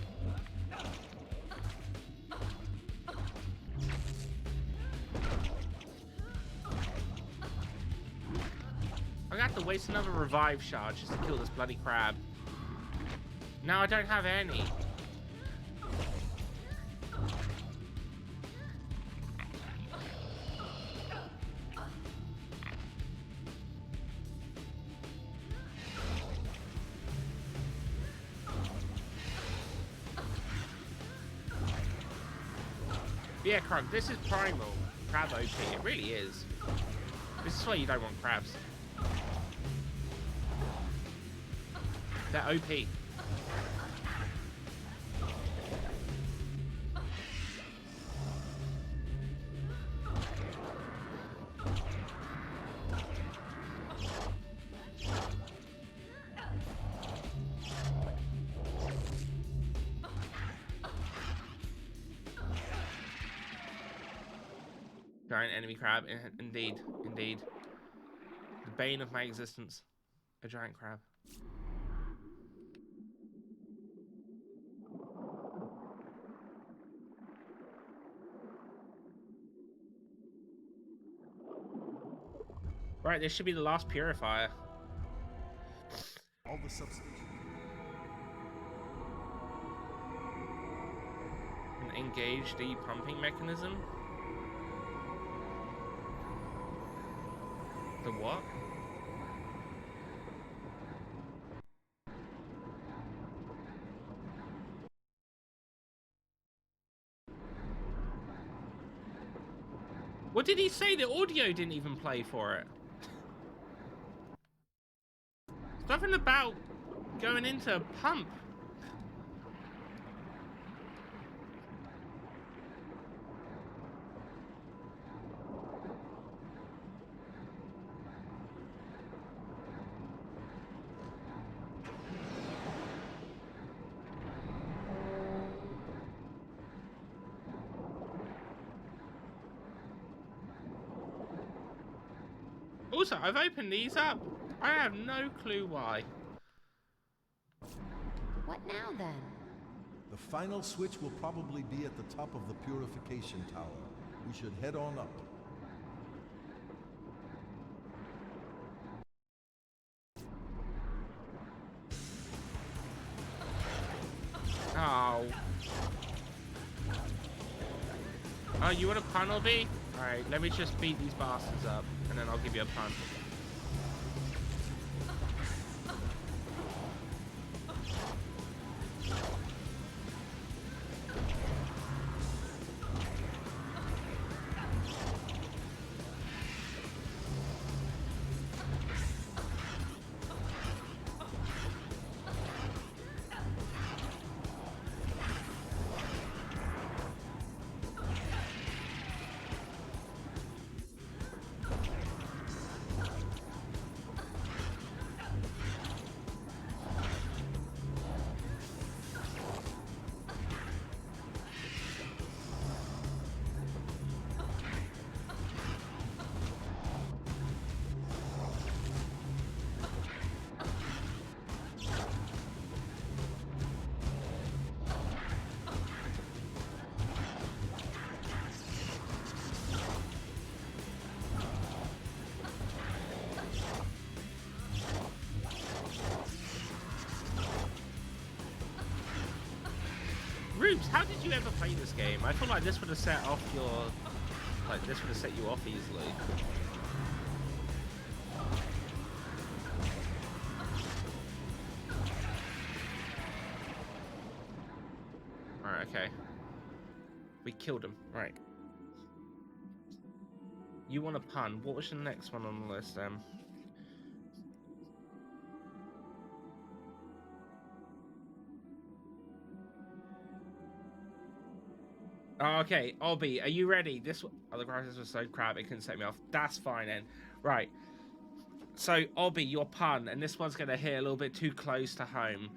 I'm gonna have to waste another revive shard just to kill this bloody crab. Now I don't have any. Yeah, Crunk, this is Primal. Crab OP, it really is. This is why you don't want crabs. They're OP. giant enemy crab. Indeed, indeed. The bane of my existence. A giant crab. Right, this should be the last purifier. All the substations. An engaged pumping mechanism. The what? What did he say? The audio didn't even play for it. Nothing about going into a pump. Also, I've opened these up. I have no clue why. What now then? The final switch will probably be at the top of the purification tower. We should head on up. Oh. Oh, you want a pun, Obby? Alright, let me just beat these bastards up, and then I'll give you a pun. Rubes, how did you ever play this game? I feel like this would have set off your... Like, this would have set you off easily. Alright, okay. We killed him. Right. You want a pun. What was the next one on the list, Oh, okay, Obby, are you ready? This the crisis was so crap it couldn't set me off. That's fine then. Right. So, Obby, your pun, and this one's gonna hit a little bit too close to home.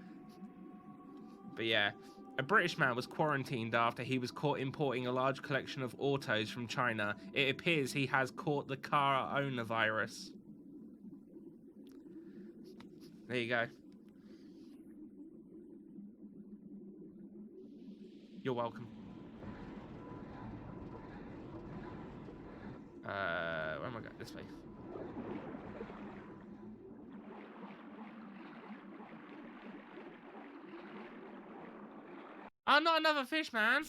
But yeah. A British man was quarantined after he was caught importing a large collection of autos from China. It appears he has caught the car owner virus. There you go. You're welcome. Where am I going? This way. Oh, not another fish, man.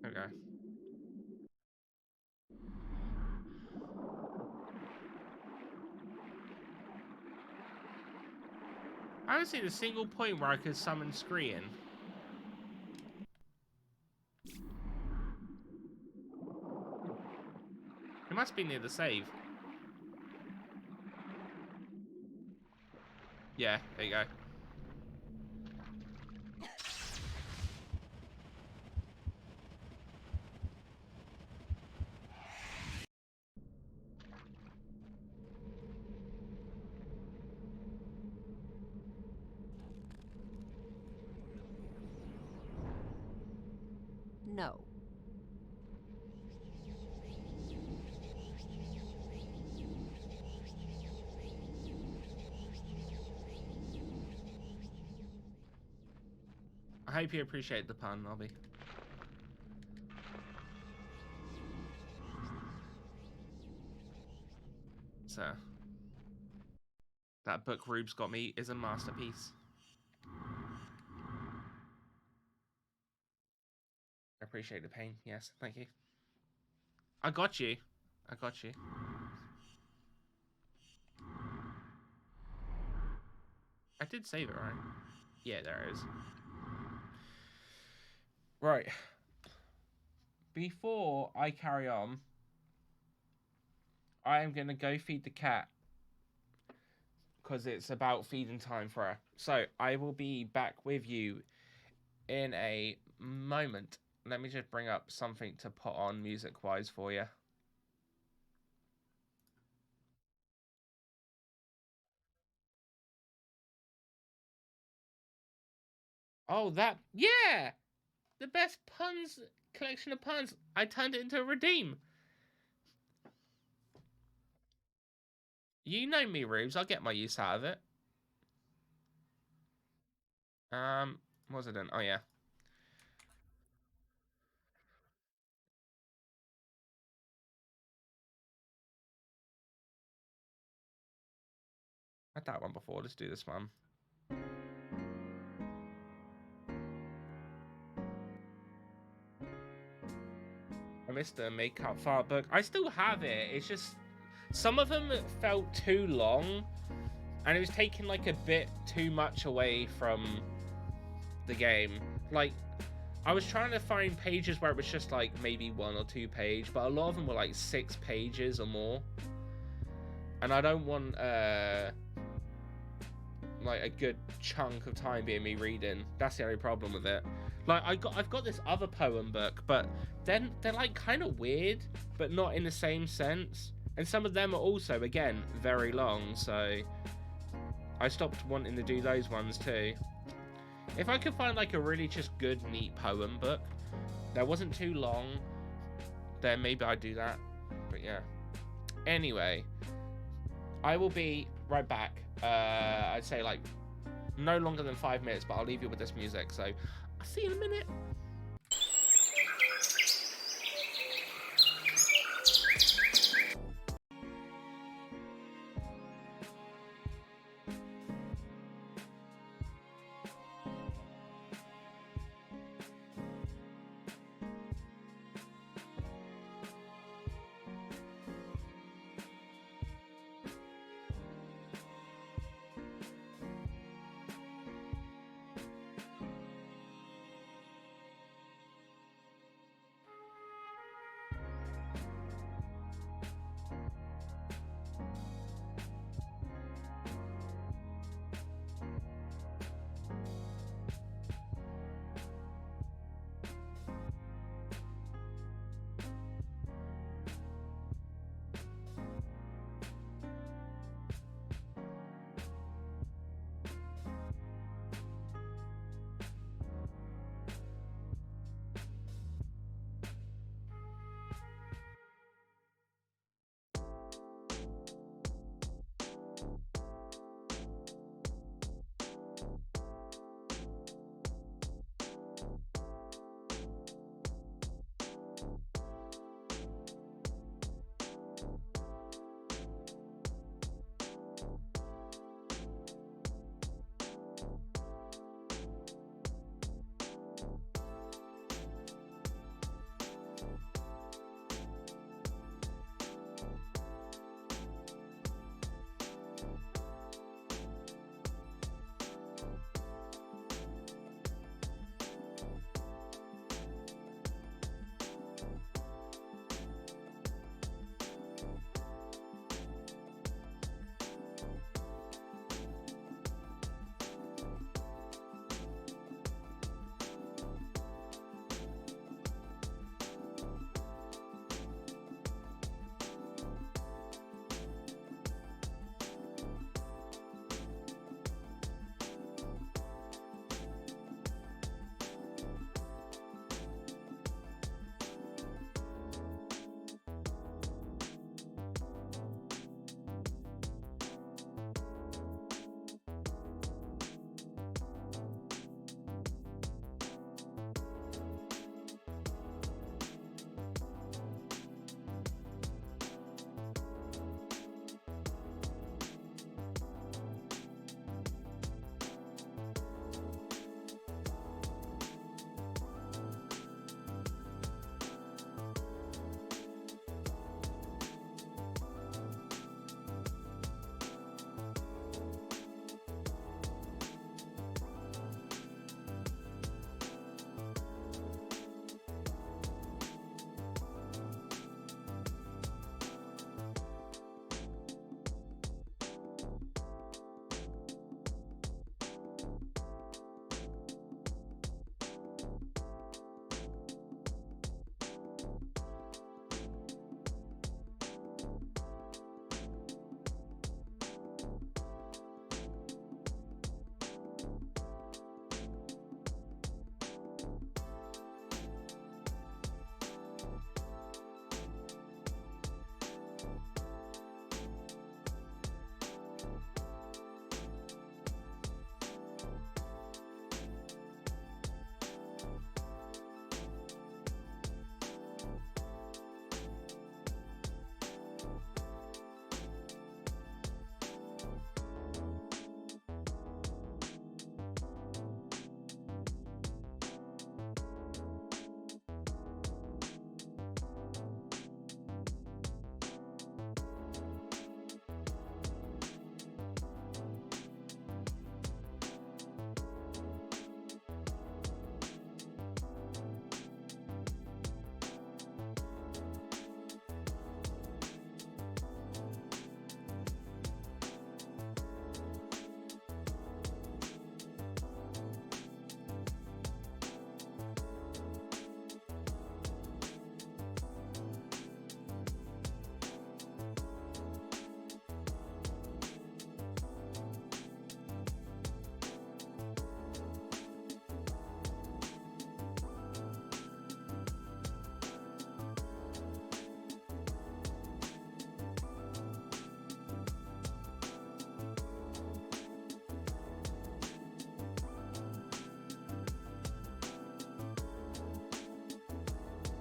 Okay. I haven't seen a single point where I could summon Scree in. It must be near the save. Yeah, there you go. No. I hope you appreciate the pun, Nobby. So, that book Rube's got me is a masterpiece. I appreciate the pain. Yes, thank you. I got you. I got you. I did save it, right? Yeah, there it is. Right. Before I carry on, I am going to go feed the cat. Because it's about feeding time for her. So, I will be back with you in a moment. Let me just bring up something to put on music-wise for you. Oh, that... Yeah! The best puns... Collection of puns. I turned it into a redeem. You know me, Rubes. I'll get my use out of it. What was it then? Oh, yeah. I had that one before. Let's do this one. I missed the makeup fart book. I still have it. It's just some of them felt too long, and it was taking like a bit too much away from the game. Like, I was trying to find pages where it was just like maybe 1 or 2 pages, but a lot of them were like 6 pages or more. And I don't want like a good chunk of time being me reading. That's the only problem with it. Like I've got this other poem book, but then they're like kind of weird, but not in the same sense. And some of them are also again very long, so I stopped wanting to do those ones too. If I could find like a really just good, neat poem book that wasn't too long, then maybe I'd do that. But yeah. Anyway, I will be right back. I'd say like no longer than 5 minutes, but I'll leave you with this music. So I'll see you in a minute.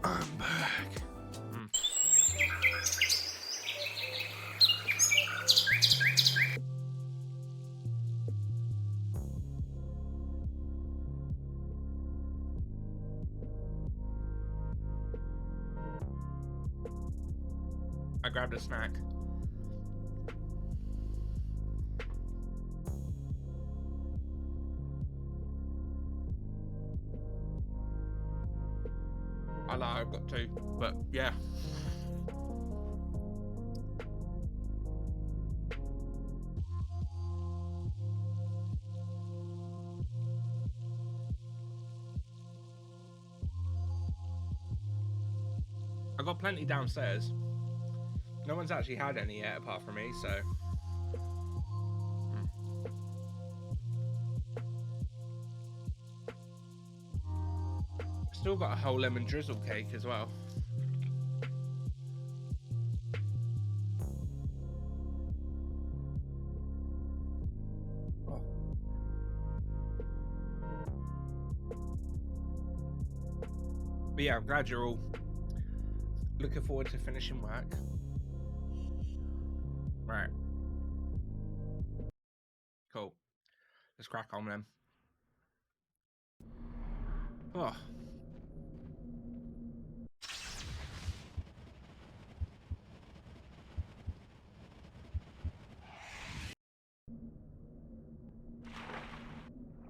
I'm back. I grabbed a snack. I know I've got two, but yeah. I got plenty downstairs. No one's actually had any yet apart from me, so. Still got a whole lemon drizzle cake as well. Oh. But yeah, I'm glad you're all looking forward to finishing work. Right. Cool. Let's crack on then. Oh.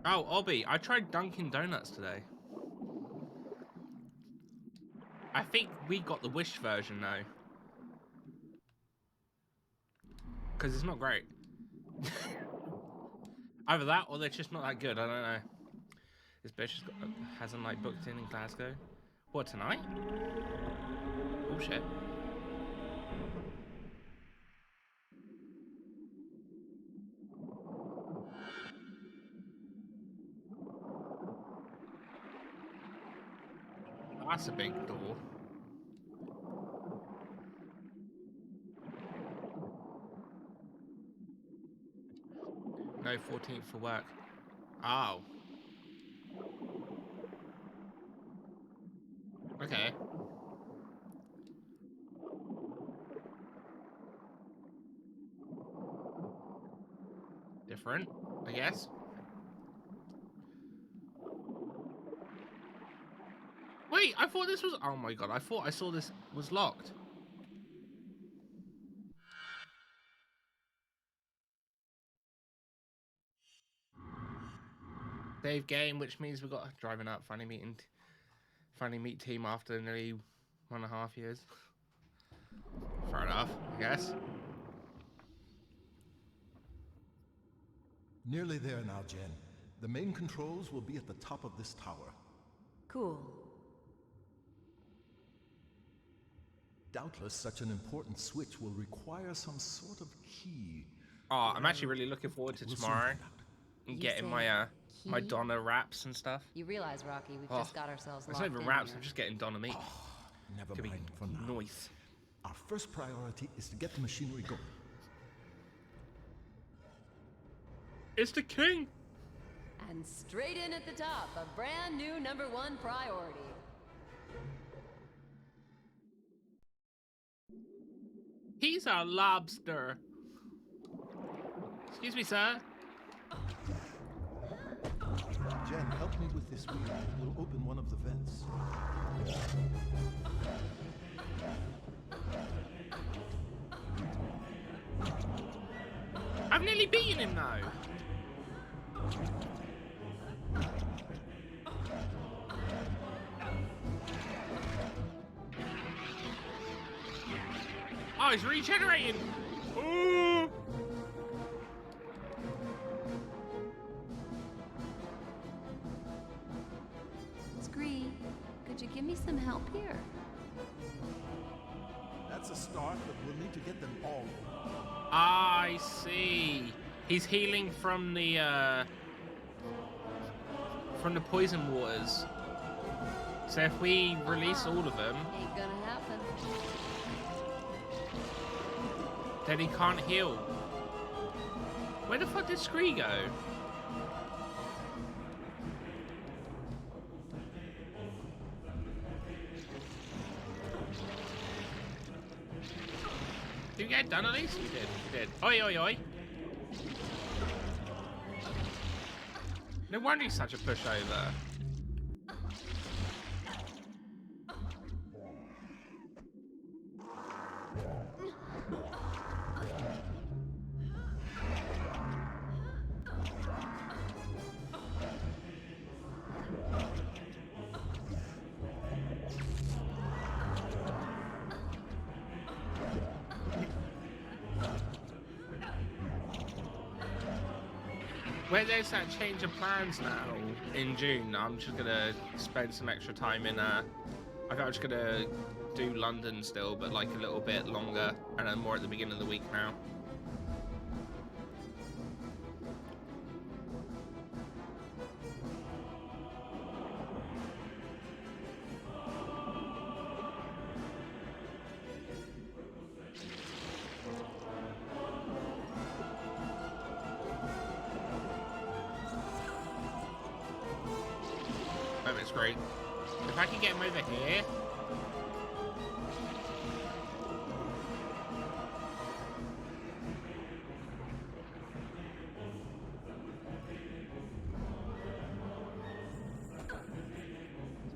Oh, Obby, I tried Dunkin' Donuts today. I think we got the Wish version though. Because it's not great. Either that or they're just not that good, I don't know. This bitch hasn't like booked in Glasgow. What, tonight? Bullshit. That's a big door. No 14th for work. Oh. Okay. Different, I guess. Wait, I thought this was... Oh my god, I thought I saw this was locked. Save game, which means we got driving up, finally meet team after nearly 1.5 years. Fair enough, I guess. Nearly there now, Jen. The main controls will be at the top of this tower. Cool. Doubtless, such an important switch will require some sort of key. Oh, I'm actually really looking forward to tomorrow and getting my my Donna wraps and stuff. You realize, Rocky, we've just got ourselves It's locked not even in wraps, here. I'm just getting Donna meat. Never Could be mind for now. noise. Our first priority is to get the machinery going. It's the king! And straight in at the top, a brand new #1 priority. He's a lobster. Excuse me, sir. Jen, help me with this wheel. It will open one of the vents. I've nearly beaten him though. Oh, he's regenerating. Ooh. Scree, could you give me some help here? That's a start, but we'll need to get them all. I see. He's healing from the poison waters. So if we release all of them, Ain't gonna happen. then he can't heal. Where the fuck did Scree go? get done at least? We did. We did. Oi, oi, oi. No wonder he's such a pushover. Where there's that change of plans now in June, I'm just gonna spend some extra time in I think I'm just gonna do London still, but like a little bit longer, and then more at the beginning of the week now. It's great. If I can get him over here.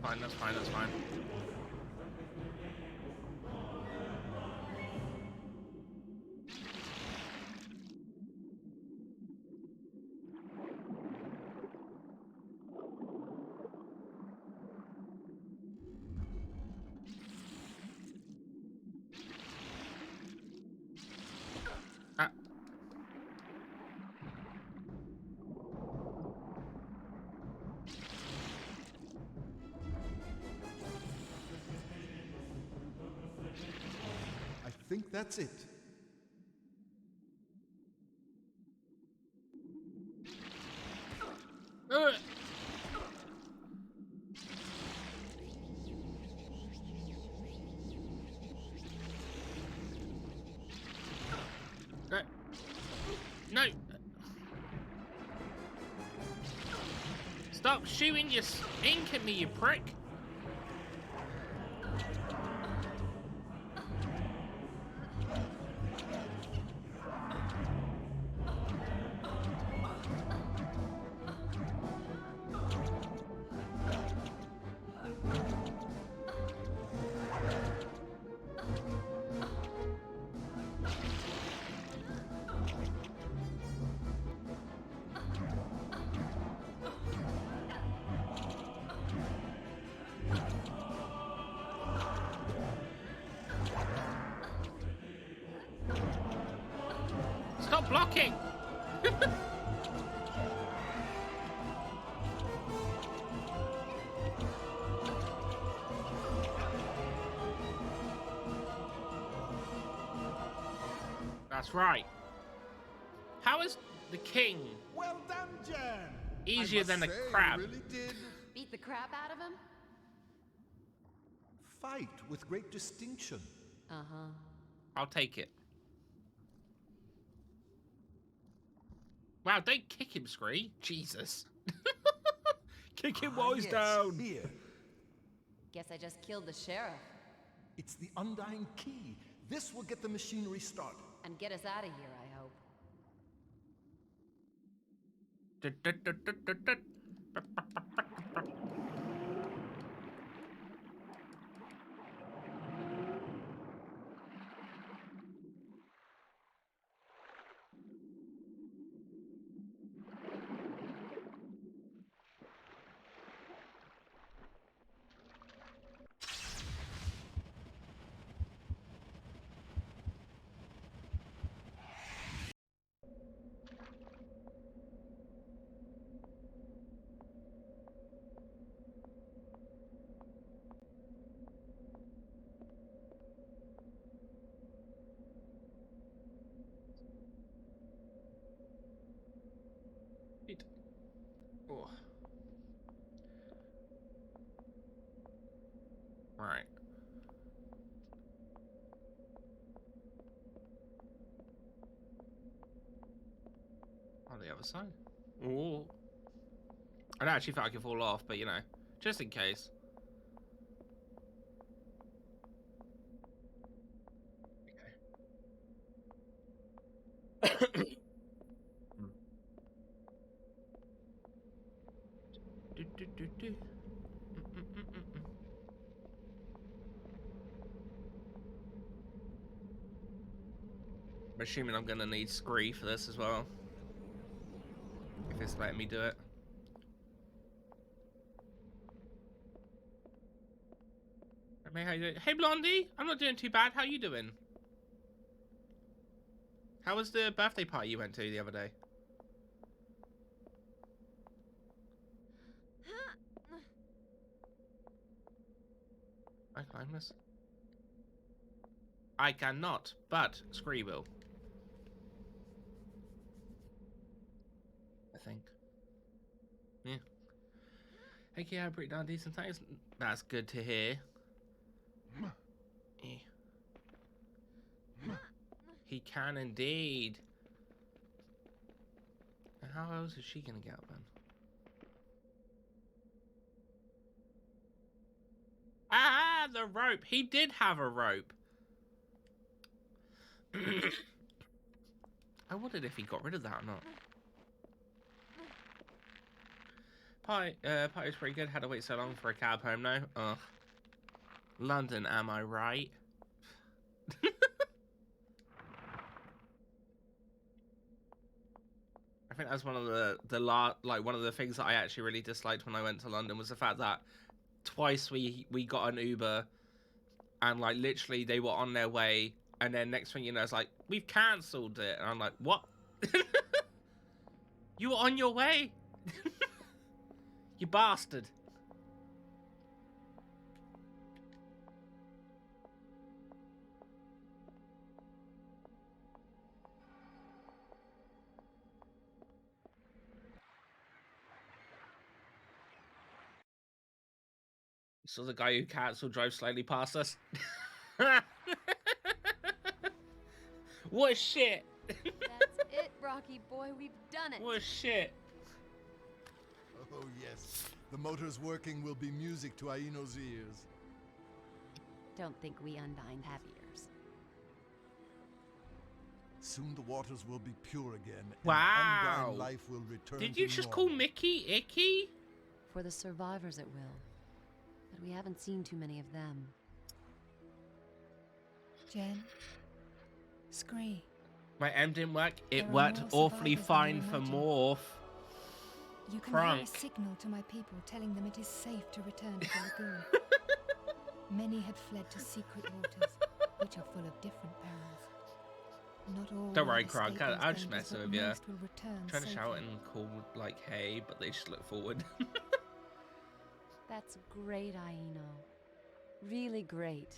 Fine, that's fine, that's fine. I think that's it. No. Stop shooting your ink at me, you prick. Stop blocking! That's right. How is the king Well done, Jan. easier than a You crab? really did Beat the crap out of him? fight with great distinction. Uh-huh. I'll take it. Wow, don't kick him, Scree. Jesus. Kick him while he's down. Here. Guess I just killed the sheriff. It's the undying key. This will get the machinery started. And get us out of here, I hope. Oh. Right. On the other side. Oh. I actually thought I could fall off, but you know, just in case. Okay. do. I'm assuming I'm gonna need Scree for this as well. If it's letting me do it. Hey, how you doing? Hey, Blondie! I'm not doing too bad. How you doing? How was the birthday party you went to the other day? I climb this. I cannot, but Scree will. I think. Yeah. Hey, yeah, pretty darn decent things. That's good to hear. Yeah. He can indeed. How else is she gonna get up then? Ah, the rope. He did have a rope. I wondered if he got rid of that or not. Party's pretty good. Had to wait so long for a cab home now. Ugh. London, am I right? I think that's one of one of the things that I actually really disliked when I went to London was the fact that twice we got an Uber and like literally they were on their way and then next thing you know it's like we've cancelled it and I'm like what? You were on your way. You bastard. So the guy who cancelled drove slightly past us. What shit? That's it, Rocky boy. We've done it. What shit? Oh yes, the motor's working will be music to Aino's ears. Don't think we Undyne have ears. Soon the waters will be pure again. Wow. And Undyne life will return. Did you to just normal. call Mickey Icky? For the survivors it will. But we haven't seen too many of them. Jen? Scree? My M didn't work. It There are worked more awfully survivors than fine you for imagine. Morph. You can hear Crunk. a signal to my people telling them it is safe to return to the lagoon. Many had fled to secret waters, which are full of different perils. Not all Don't will worry, escape Crunk. those I'm just dangers, messing but with you. most will return Trying to shout safely. and call like hey, but they just look forward. That's great, Aino. Really great.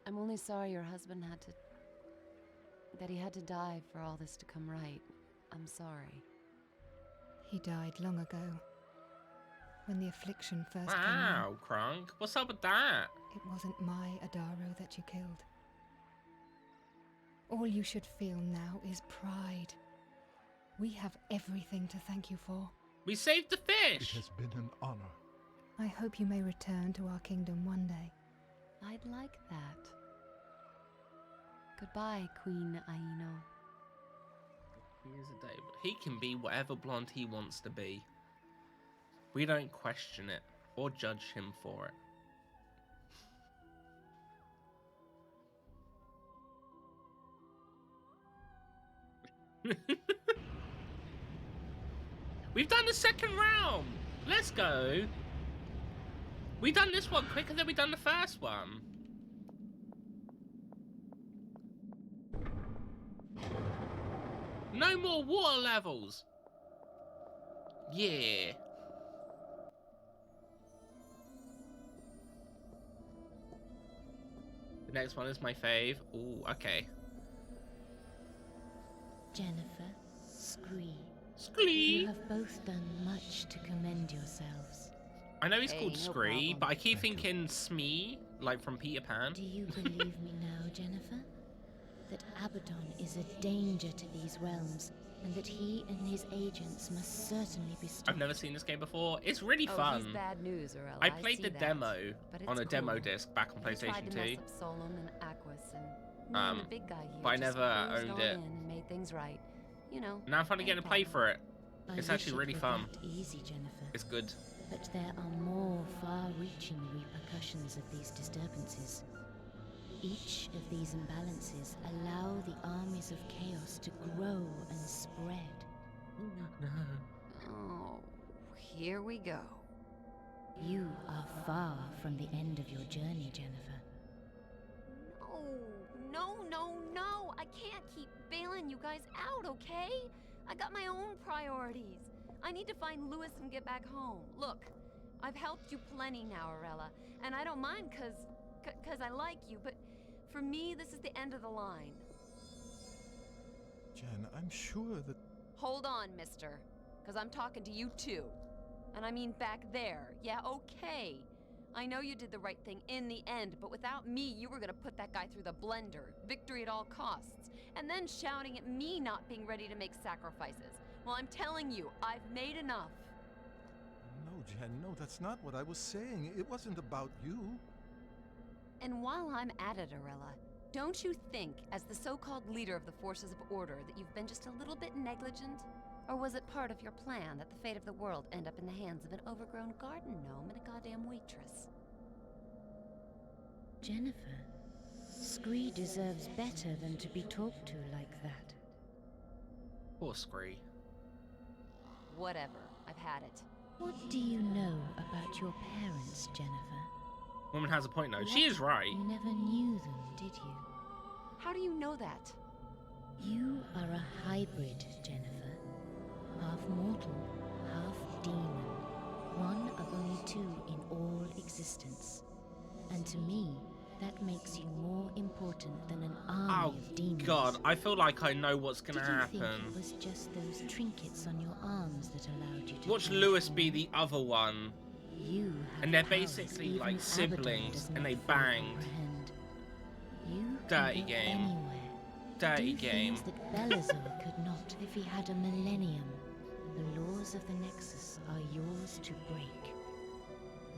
I'm only sorry your husband had to... that he had to die for all this to come right. I'm sorry. He died long ago. When the affliction first Wow, Crunk. What's up with that? came in, it wasn't my Adaro that you killed. All you should feel now is pride. We have everything to thank you for. We saved the It fish. has been an honor. I hope you may return to our kingdom one day. I'd like that. Goodbye, Queen Aino. He is a day. He can be whatever blonde he wants to be. We don't question it or judge him for it. We've done the second round. Let's go. We done this one quicker than we done the first one. No more water levels. Yeah. The next one is my fave. Ooh, okay. Jennifer, Scree. Scree. You have both done much to commend yourselves. I know he's Hey, called no Scree, problem. but I keep thinking Smee, like from Peter Pan. Do you believe me now, Jennifer? That Abaddon is a danger to these realms, and that he and his agents must certainly be stopped. I've never seen this game before. It's really Oh, fun. he's bad news, Orella. I played see the that. demo But on it's a demo cool. disc back on He tried PlayStation to 2. mess up Solon and Aquas, and me and the big guy here but I just never cruised owned on it. in and made things right. You know. Now I'm finally no getting to play problem. for it. I It's wish actually it really were fun. that easy, Jennifer. It's good. But there are more far-reaching repercussions of these disturbances. Each of these imbalances allow the armies of chaos to grow and spread. Oh, here we go. You are far from the end of your journey, Jennifer. No. I can't keep bailing you guys out, okay? I got my own priorities. I need to find Lewis and get back home. Look, I've helped you plenty now, Arella, and I don't mind cause I like you, but for me, this is the end of the line. Jen, I'm sure that... Hold on, mister, cause I'm talking to you too. And I mean back there. Yeah, okay. I know you did the right thing in the end, but without me, you were gonna put that guy through the blender. Victory at all costs. And then shouting at me not being ready to make sacrifices. Well, I'm telling you, I've made enough. No, Jen, no, that's not what I was saying. It wasn't about you. And while I'm at it, Arella, don't you think, as the so-called leader of the forces of order, that you've been just a little bit negligent? Or was it part of your plan that the fate of the world end up in the hands of an overgrown garden gnome and a goddamn waitress? Jennifer, Scree deserves better than to be talked to like that. Poor Scree. Whatever. I've had it. What do you know about your parents, Jennifer? Woman has a point though. She is right. You never knew them, did you? How do you know that? You are a hybrid, Jennifer. Half mortal, half demon. One of only two in all existence. And to me, that makes you more important than an army of demons. God, I feel like I know what's gonna Did you happen. think it was just those trinkets on your arms that allowed you to Watch transform? Lewis be the other one. You have And they're powers basically even like Abaddon siblings, does and not they fully banged. comprehend. You Dirty can go game. anywhere. Dirty Do game. things that Beelzebub could not if he had a millennium. The laws of the Nexus are yours to break.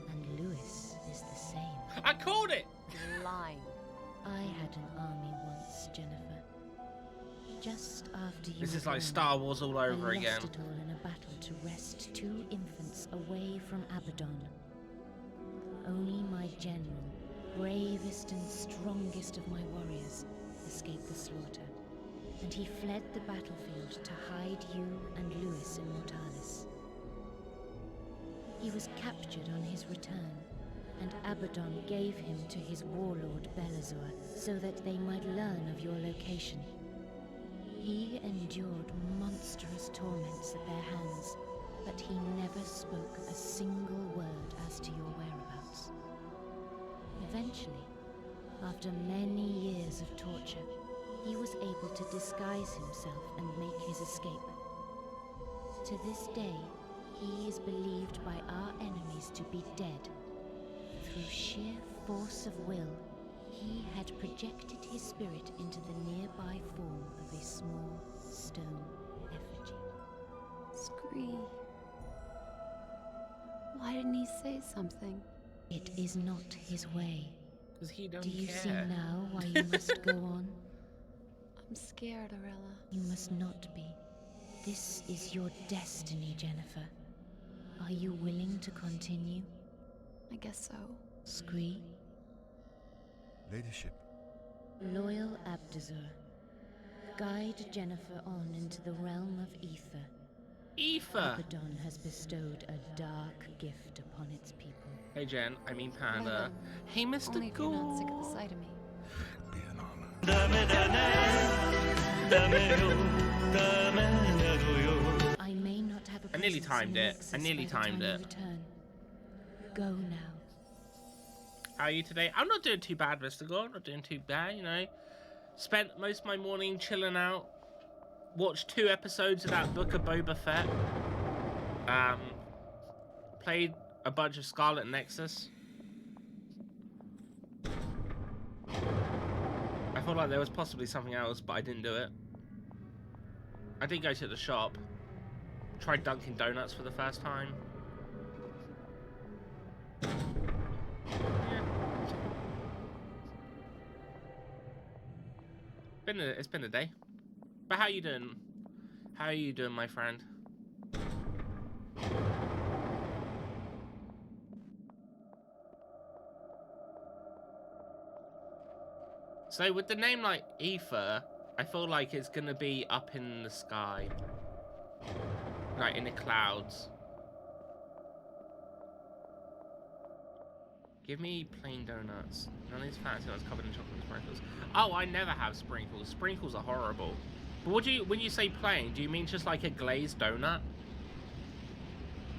And Lewis is the same. I called it! Lying. I had an army once, Jennifer. Just after you This were is like born, Star Wars all over I again. lost it all in a battle to wrest two infants away from Abaddon. Only my general, bravest and strongest of my warriors, escaped the slaughter, and he fled the battlefield to hide you and Lewis in Mortalis. He was captured on his return, and Abaddon gave him to his warlord Beelzebub so that they might learn of your location. He endured monstrous torments at their hands, but he never spoke a single word as to your whereabouts. Eventually, after many years of torture, he was able to disguise himself and make his escape. To this day, he is believed by our enemies to be dead. Through sheer force of will, he had projected his spirit into the nearby form of a small stone effigy. Scree. Why didn't he say something? It is not his way. Because he don't Do you care. see now why you must go on? I'm scared, Arella. You must not be. This is your destiny, Jennifer. Are you willing to continue? I guess so. Scree? Ladyship. Loyal Abdazur, guide Jennifer on into the realm of Ether. Ether! Abaddon has bestowed a dark gift upon its people. Hey Jen, I mean Panda. Hey Mr. Only if you're not sick Ghoul. of the sight of me. Be an honor. I may not have a I nearly presence timed in it. Nexus I nearly by the timed time you it. return. Go now. How are you today? I'm not doing too bad, Mr. Gore. I'm not doing too bad, you know. Spent most of my morning chilling out. Watched 2 episodes of that Book of Boba Fett. Played a bunch of Scarlet Nexus. I felt like there was possibly something else, but I didn't do it. I did go to the shop. Tried Dunkin' Donuts for the first time. Yeah. It's been a day. But how you doing? How are you doing, my friend? So with the name like Ether, I feel like it's gonna be up in the sky. Like in the clouds. Give me plain donuts. None of these fancy ones covered in chocolate and sprinkles. Oh, I never have sprinkles. Sprinkles are horrible. But what do you, when you say plain, do you mean just like a glazed donut?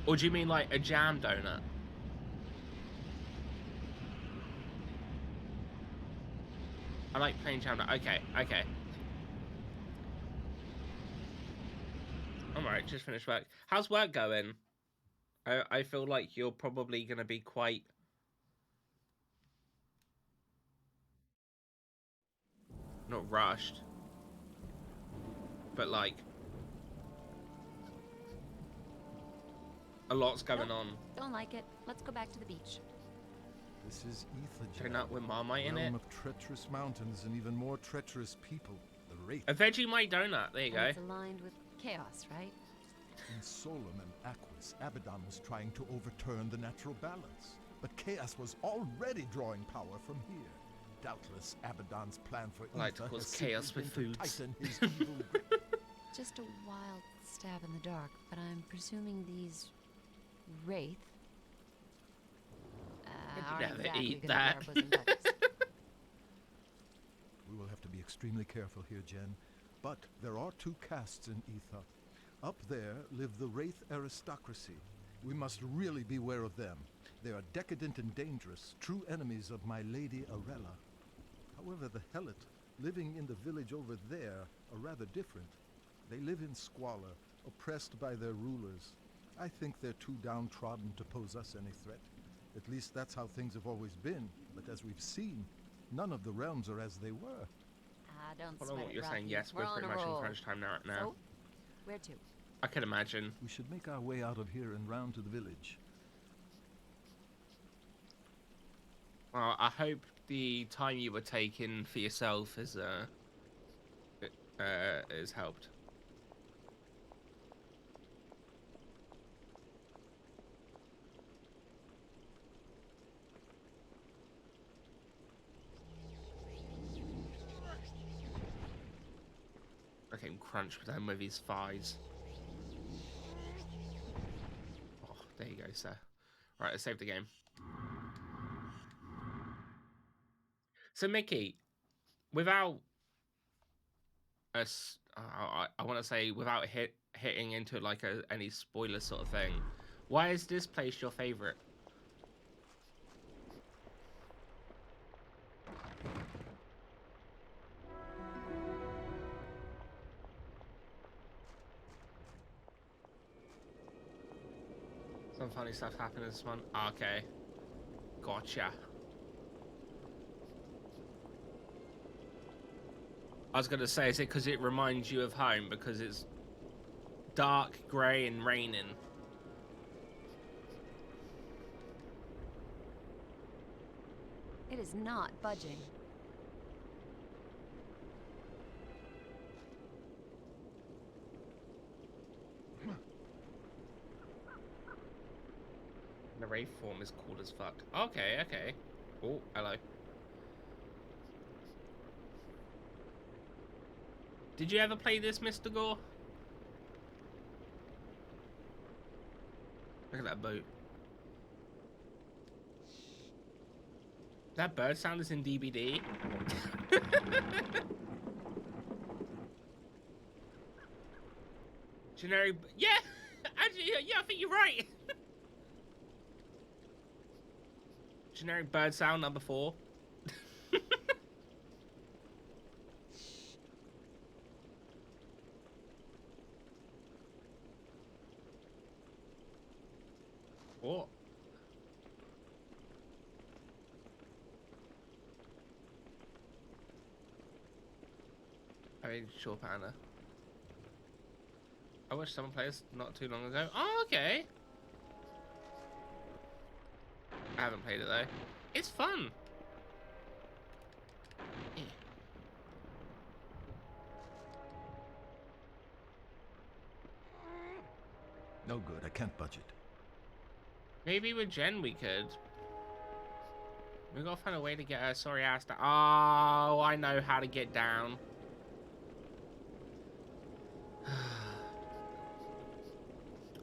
Or do you mean like a jam donut? I like plain jam donut. Okay, okay. Alright, just finished work. How's work going? I feel like you're probably going to be quite... not rushed. But like... a lot's going on. Don't like it. Let's go back to the beach. This is Ether. Donut with Marmite in it. Realm of treacherous mountains and even more treacherous people. The Wraith. A Vegemite donut. There you go. It's aligned with chaos, right? In Solum and Aquis, Abaddon was trying to overturn the natural balance. But chaos was already drawing power from here. Doubtless, Abaddon's plan for I like to Ether cause has chaos simply with been to foods. tighten his evil grip. Just a wild stab in the dark, but I'm presuming these Wraith aren't never exactly eat gonna that. be our bosom buddies. We will have to be extremely careful here, Jen. But there are two castes in Ether. Up there live the Wraith aristocracy. We must really beware of them. They are decadent and dangerous, true enemies of my lady Arella. However, the Helot, living in the village over there, are rather different. They live in squalor, oppressed by their rulers. I think they're too downtrodden to pose us any threat. At least that's how things have always been. But as we've seen, none of the realms are as they were. Don't Hold on, sweat what it, you're saying. Rocky. Yes, we're on pretty a much in roll. crunch time now. So, where to? I can imagine. We should make our way out of here and round to the village. Well, I hope the time you were taking for yourself is helped. Okay, crunch with him with his thighs. Oh, there you go, sir. Right, let's save the game. So, Mickey, without us, I want to say without hitting into like any spoiler sort of thing, why is this place your favorite? Some funny stuff happened in this one. Okay, gotcha. I was gonna say, is it because it reminds you of home because it's dark, grey, and raining? It is not budging. The Wraith form is cool as fuck. Okay, okay. Oh, hello. Did you ever play this, Mr. Gore? Look at that boat. That bird sound is in DBD. Generic. Yeah! Actually, yeah, I think you're right. Generic bird sound number 4. What? I mean, sure, Panda. I watched someone play this not too long ago. Oh, okay. I haven't played it though. It's fun. Yeah. No good, I can't budge it. Maybe with Jen we could. We gotta find a way to get her sorry ass down. Oh, I know how to get down.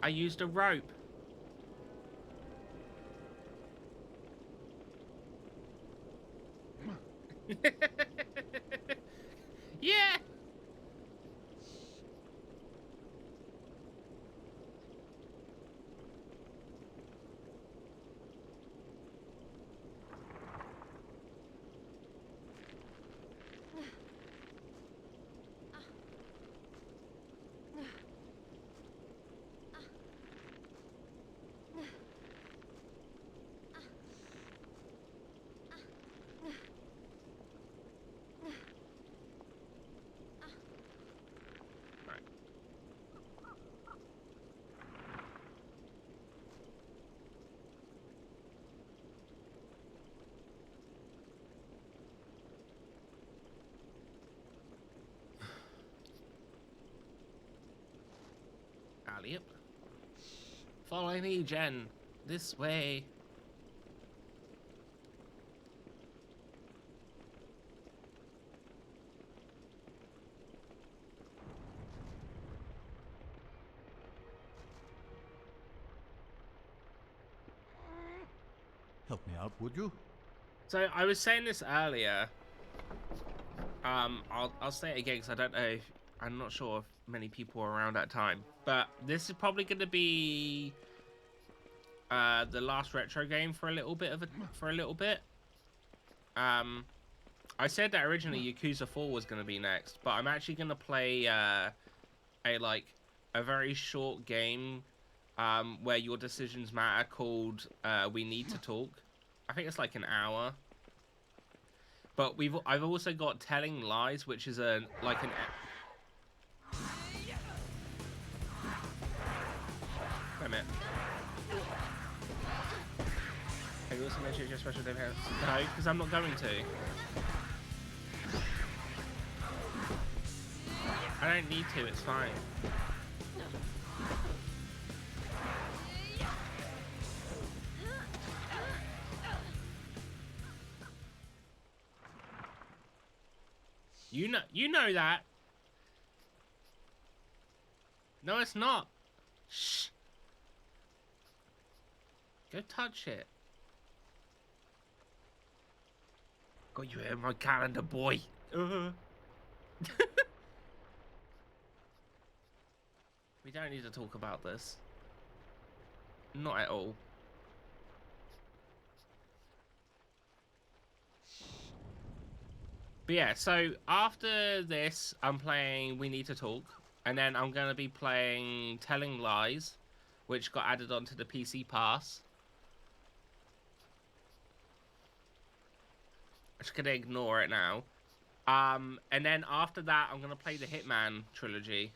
I used a rope. Yeah. Alley-up. Follow me, Jen. This way. Help me out, would you? So I was saying this earlier. I'll say it again because I don't know if, I'm not sure if many people were around that time. But this is probably going to be the last retro game for a little bit. I said that originally Yakuza 4 was going to be next, but I'm actually going to play a very short game where your decisions matter called We Need to Talk. I think it's like an hour. But I've also got Telling Lies, which is an. Wait a minute. Have you also mentioned your special day parents? No, because I'm not going to. I don't need to, it's fine. You know that. No, it's not. Shh. Go touch it. Got you in my calendar, boy. We don't need to talk about this. Not at all. But yeah, so after this, I'm playing We Need to Talk. And then I'm going to be playing Telling Lies, which got added onto the PC Pass. I'm just going to ignore it now. And then after that, I'm going to play the Hitman trilogy.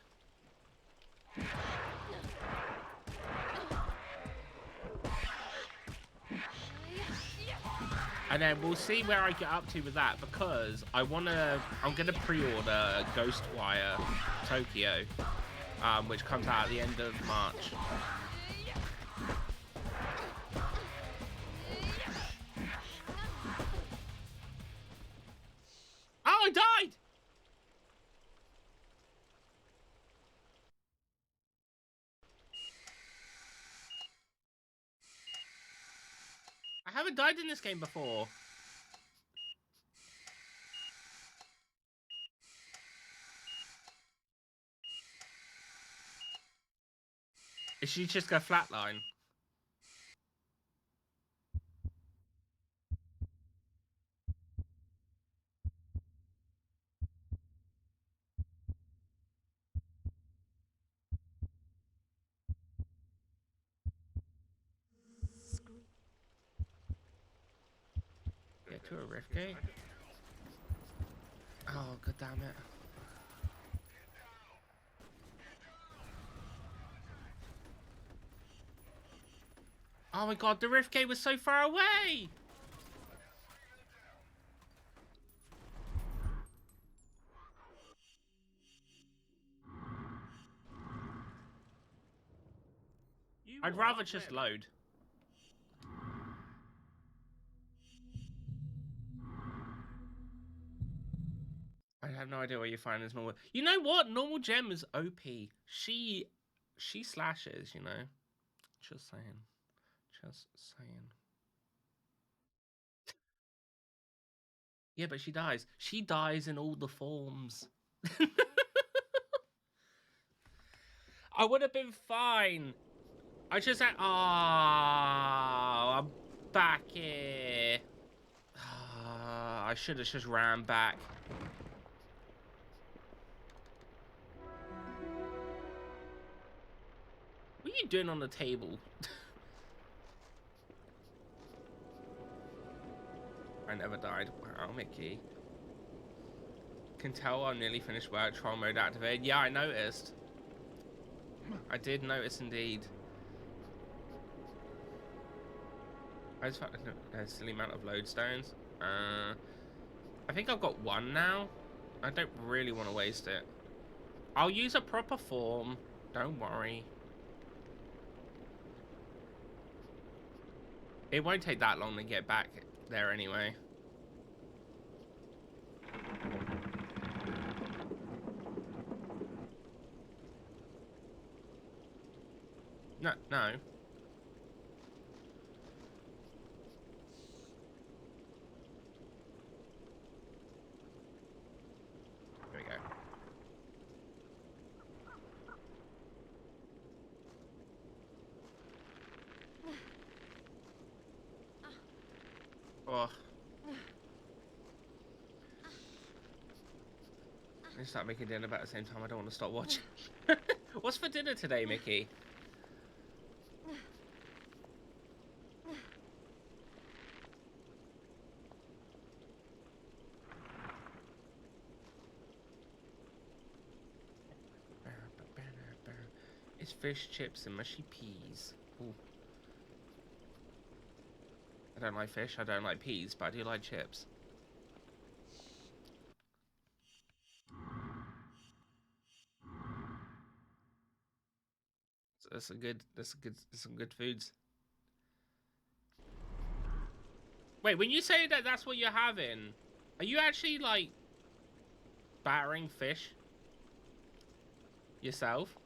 And then we'll see where I get up to with that, because I'm gonna pre-order Ghostwire Tokyo, which comes out at the end of March. Oh, I died! I haven't died in this game before. Is she just go flatline? Get to a rift gate? Oh, god damn it. Oh my god, the rift gate was so far away! I'd rather just load. have no idea where you find this normal. You know what? Normal gem is OP. She slashes, you know. Just saying. Just saying. Yeah, but she dies. She dies in all the forms. I would have been fine. I just said, oh, I'm back here. I should have just ran back. What are you doing on the table? I never died. Wow, Mickey. Can tell I'm nearly finished work. Trial mode activated. Yeah, I noticed. I did notice indeed. I just found a silly amount of lodestones. I think I've got one now. I don't really want to waste it. I'll use a proper form. Don't worry. It won't take that long to get back there anyway. No. There we go. Oh. I start making dinner about the same time. I don't want to stop watching. What's for dinner today, Mickey? It's fish, chips, and mushy peas. Ooh. I don't like fish, I don't like peas, but I do like chips. That's some good foods. Wait, when you say that that's what you're having, are you actually like battering fish yourself?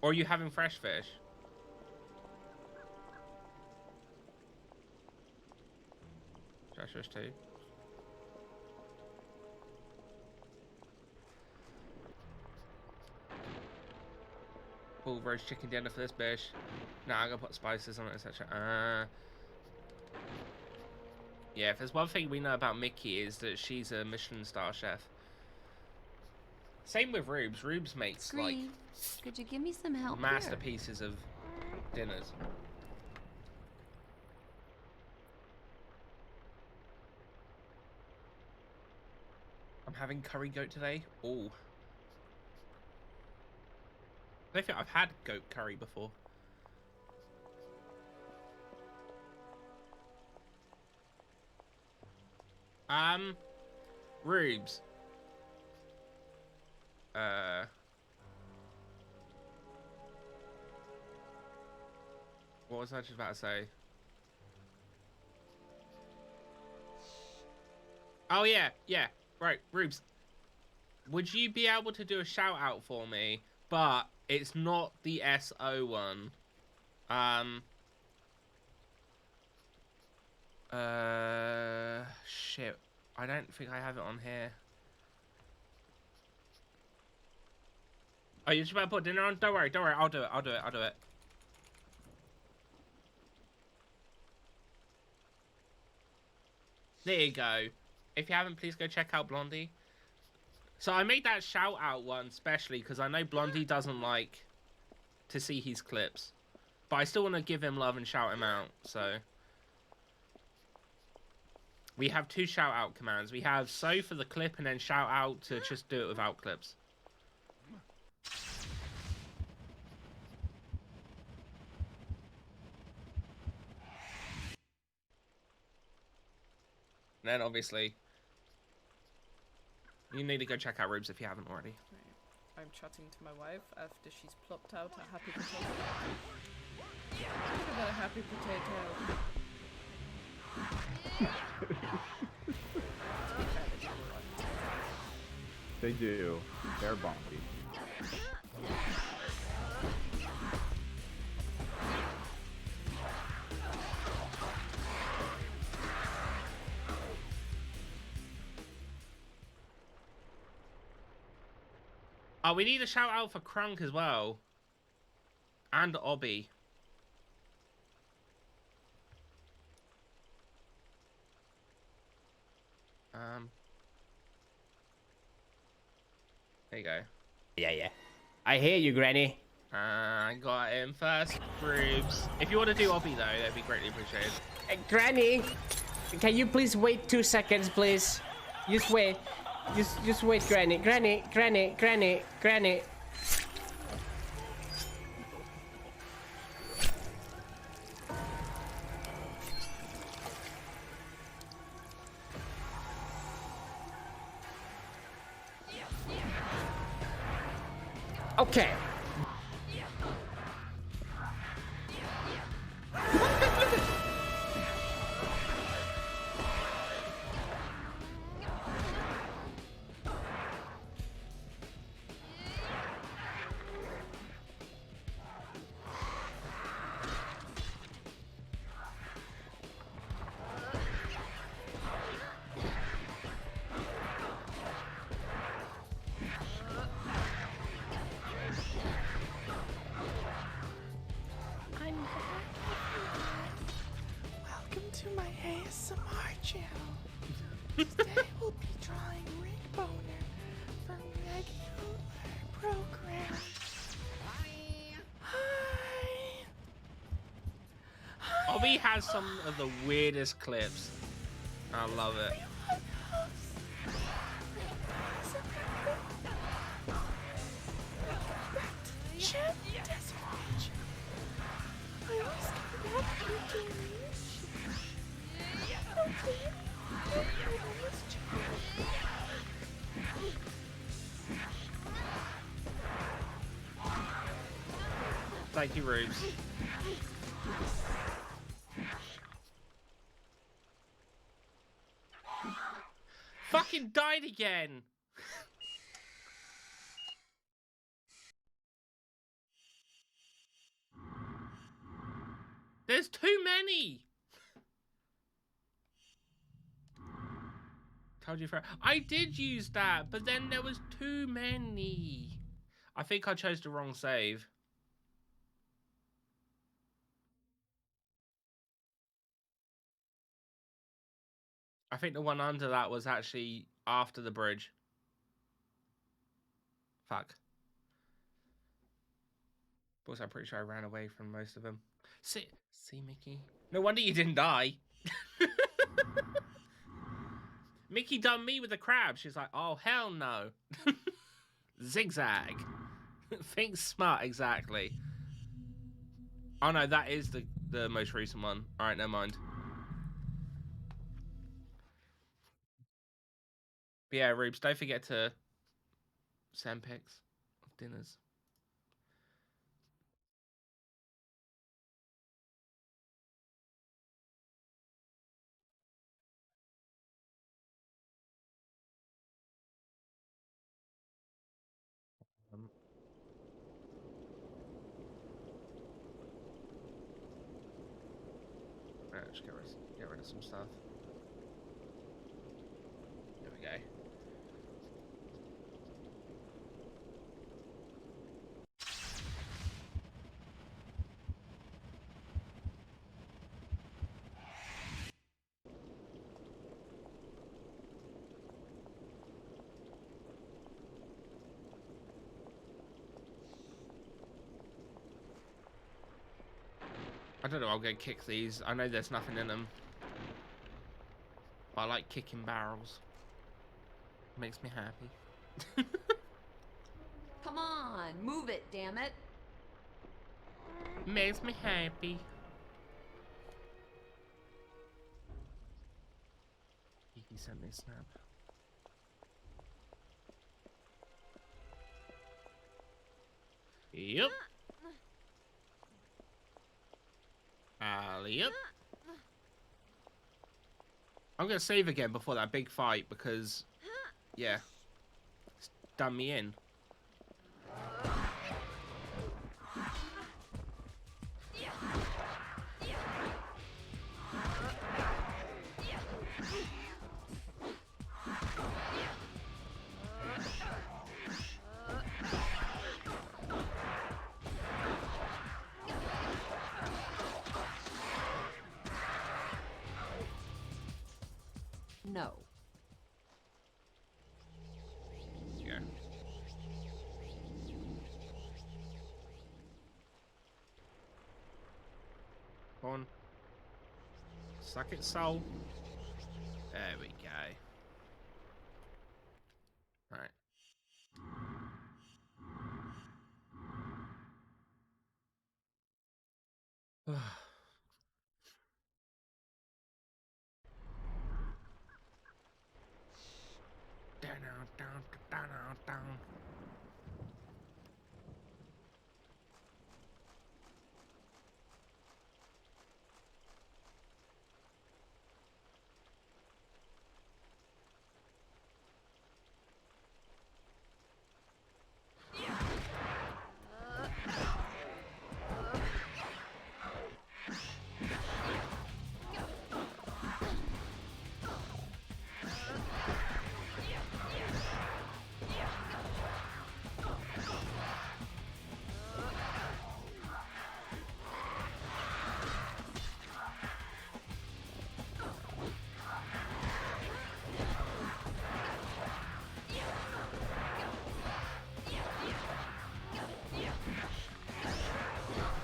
Or are you having fresh fish? Fresh fish too. Full roast chicken dinner for this bitch. Nah, I'm gonna put spices on it, etc. Yeah, if there's one thing we know about Mickey is that she's a Michelin star chef. Same with Rubes. Rubes makes Scree, like could you give me some help masterpieces of dinners. I'm having curry goat today. Oh. I don't think I've had goat curry before. Rubes. What was I just about to say? Oh yeah, right, Rubes. Would you be able to do a shout out for me? But it's not the SO one. Shit. I don't think I have it on here. Oh, you just about to put dinner on? Don't worry, I'll do it. There you go. If you haven't, please go check out Blondie. So I made that shout out one specially because I know Blondie doesn't like to see his clips. But I still want to give him love and shout him out, so. We have 2 shout out commands. We have so for the clip and then shout out to just do it without clips. And then obviously, you need to go check out Rubes if you haven't already. I'm chatting to my wife after she's plopped out a happy potato. Look at that happy potato. They do. They're bumpy. Oh, we need a shout out for Crunk as well. And Obby. There you go. Yeah. I hear you, Granny. I got him first, Rubes. If you want to do Obby though, that'd be greatly appreciated. Granny, can you please wait 2 seconds, please? Just wait. Just wait, Granny. Granny. Okay. I'm back. Welcome to my ASMR channel. Today we'll be drawing Rick Boner for regular program. Hi. Obby has some of the weirdest clips. I love it. Thank you, Rubes. Fucking died again. There's too many. Told you for. I did use that, but then there was too many. I think I chose the wrong save. I think the one under that was actually after the bridge. Fuck. But also, I'm pretty sure I ran away from most of them. See, Mickey? No wonder you didn't die. Mickey done me with the crab. She's like, oh, hell no. Zigzag. Think smart, exactly. Oh, no, that is the most recent one. All right, never mind. But yeah, Rubes, don't forget to send pics of dinners. Alright, just get rid of some stuff. There we go. I don't know, I'll go kick these. I know there's nothing in them. But I like kicking barrels. Makes me happy. Come on, move it, damn it. Makes me happy. He sent me a snap. Yep. Yep. I'm gonna save again before that big fight because, yeah, it's done me in. No. Yeah. Come on. Suck it, soul. There we go. Right. Down, down, down, down.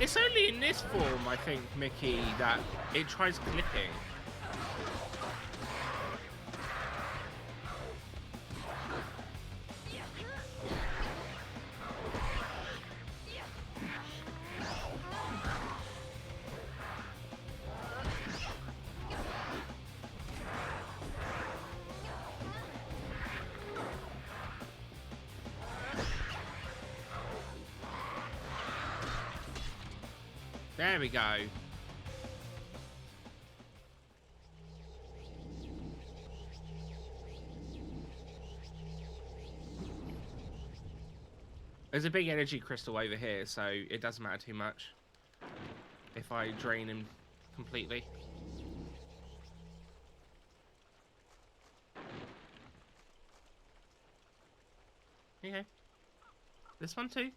It's only in this form, I think, Mickey, that it tries clipping. There we go. There's a big energy crystal over here, so it doesn't matter too much if I drain him completely. Okay. This one too.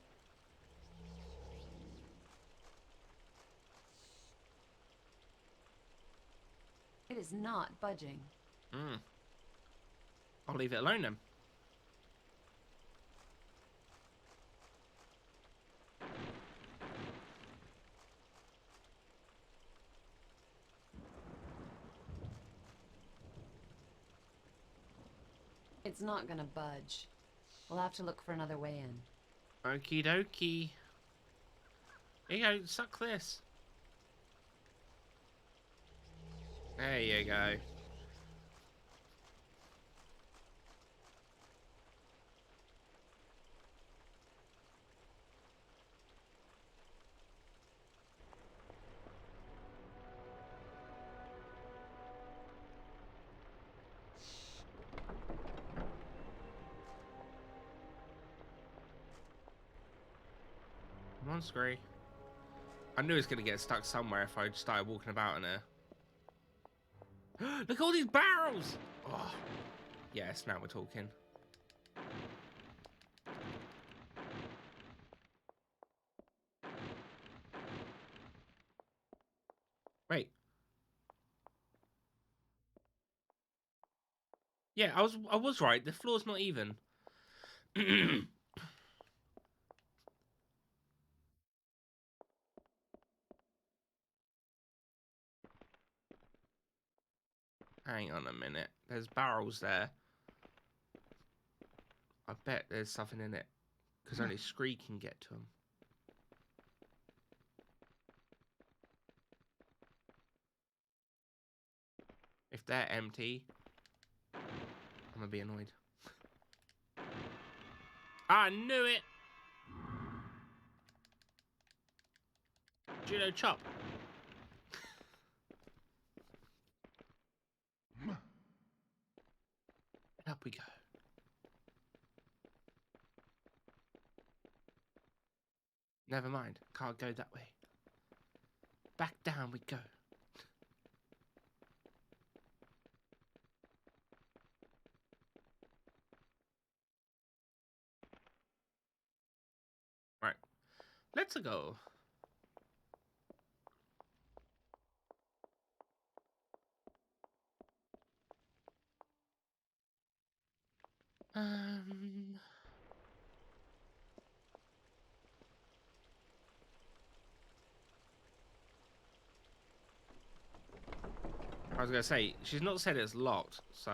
It is not budging. I'll leave it alone then. It's not gonna budge. We'll have to look for another way in. Okie dokie. Here you go, suck this. There you go. Come on, Scree. I knew it was going to get stuck somewhere if I started walking about in there. Look at all these barrels! Oh. Yes, now we're talking. Wait. Yeah, I was right. The floor's not even. Hang on a minute. There's barrels there. I bet there's something in it. Because only Scree can get to them. If they're empty, I'm going to be annoyed. I knew it! Judo chop. Up we go. Never mind. Can't go that way. Back down we go. Right. Let's go. I was gonna say, she's not said it's locked, so...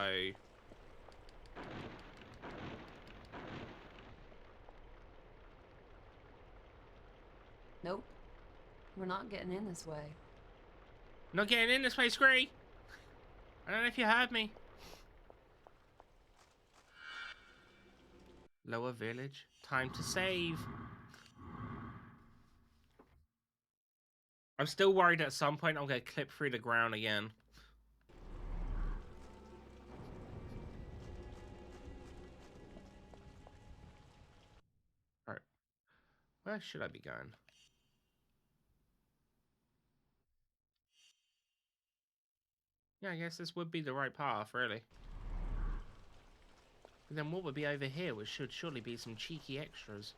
Nope. We're not getting in this way. Not getting in this way, Scree! I don't know if you heard me. Lower village. Time to save. I'm still worried at some point I'm gonna clip through the ground again. Alright. Where should I be going? Yeah, I guess this would be the right path, really. But then what would be over here, which should surely be some cheeky extras?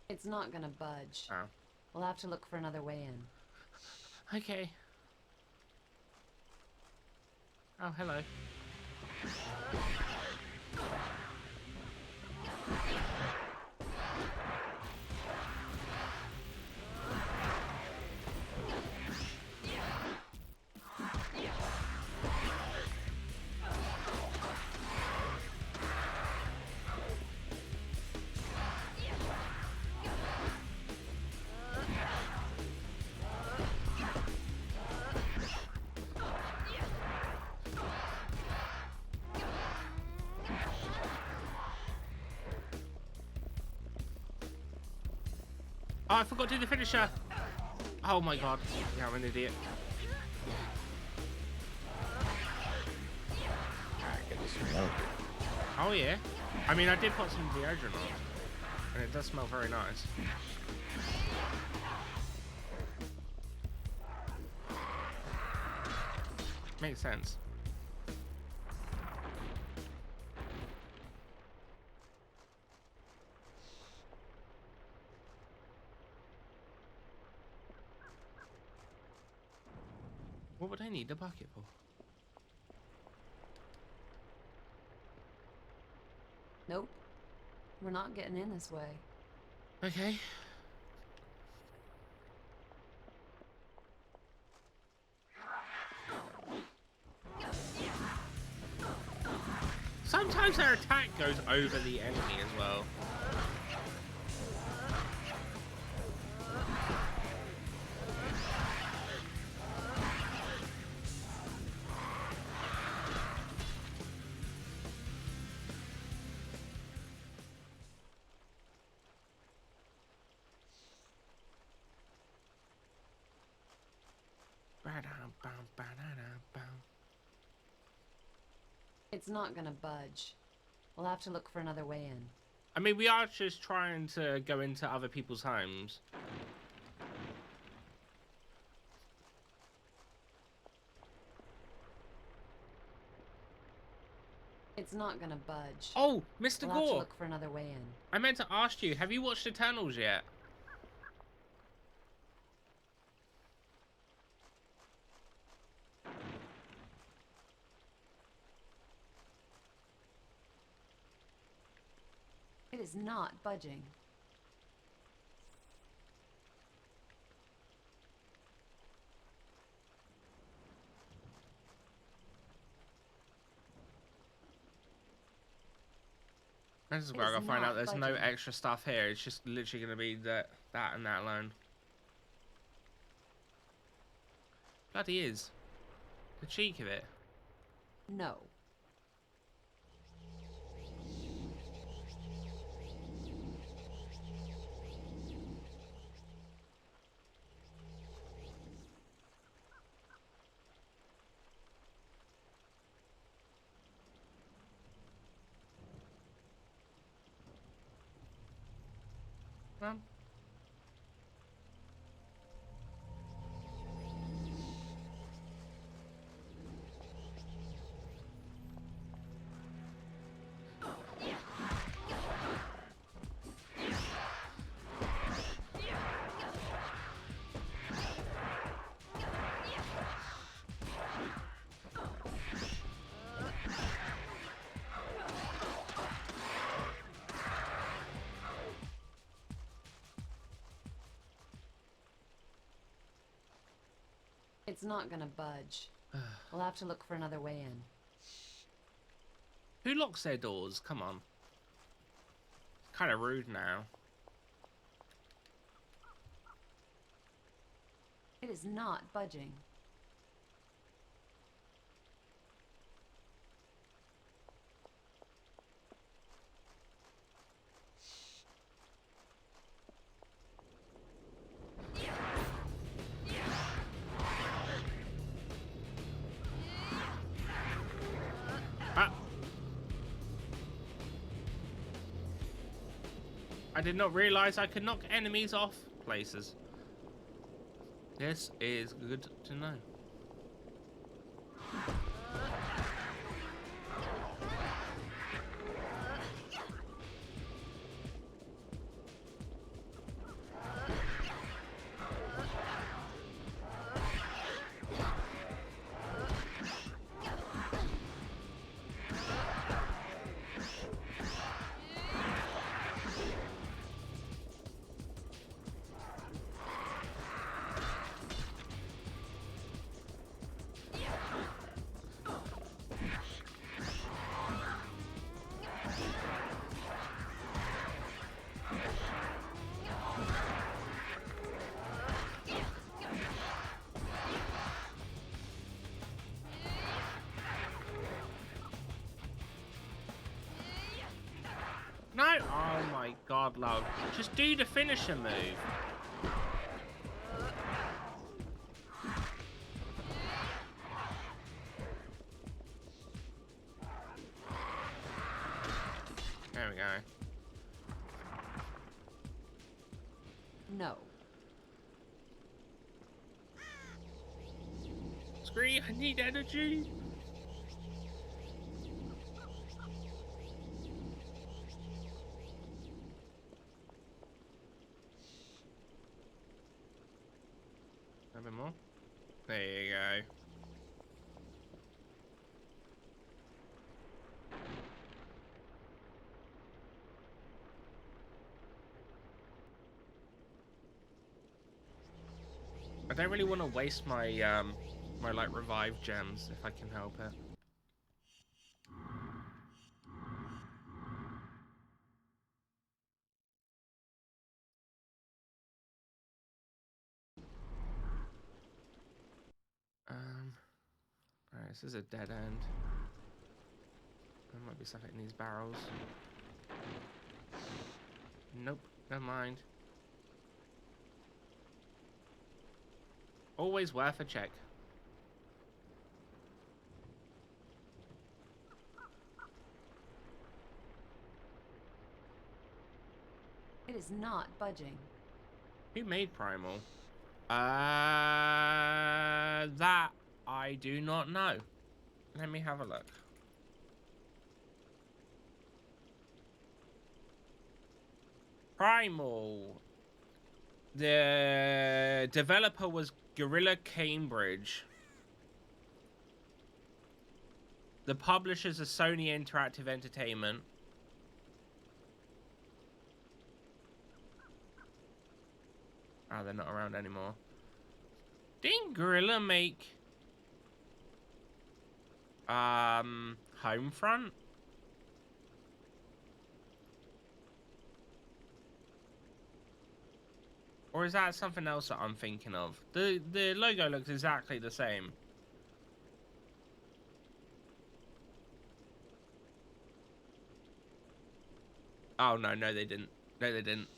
It's not gonna budge. Oh. We'll have to look for another way in. Okay. Oh, hello. Oh, I forgot to do the finisher. Oh my god. Yeah, I'm an idiot. Oh yeah. I mean, I did put some deodorant on, and it does smell very nice. Makes sense. What would I need the bucket for? Nope. We're not getting in this way. Okay. Sometimes their attack goes over the enemy as well. It's not gonna budge. We'll have to look for another way in. I mean, we are just trying to go into other people's homes. It's not gonna budge. Oh, Mr. We'll Gore! have to look for another way in. I meant to ask you, have you watched Eternals yet? It is not budging. This is where I gotta find out there's no extra stuff here. It's just literally gonna be that and that alone. Bloody is. The cheek of it. No. Well. It's not gonna budge. We'll have to look for another way in. Who locks their doors? Come on. It's kind of rude now. It is not budging. I did not realize I could knock enemies off places. This is good to know. No! Oh my god, love. Just do the finisher move. There we go. No. Scree, I need energy. A bit more. There you go. I don't really want to waste my my like revive gems if I can help it. Alright, this is a dead end. There might be something in these barrels. Nope, never mind. Always worth a check. It is not budging. Who made Primal? That I do not know. Let me have a look. Primal. The developer was Gorilla Cambridge. The publishers are Sony Interactive Entertainment. Oh, they're not around anymore. Didn't Gorilla make Homefront? Or is that something else that I'm thinking of? The logo looks exactly the same. Oh no, they didn't. No, they didn't.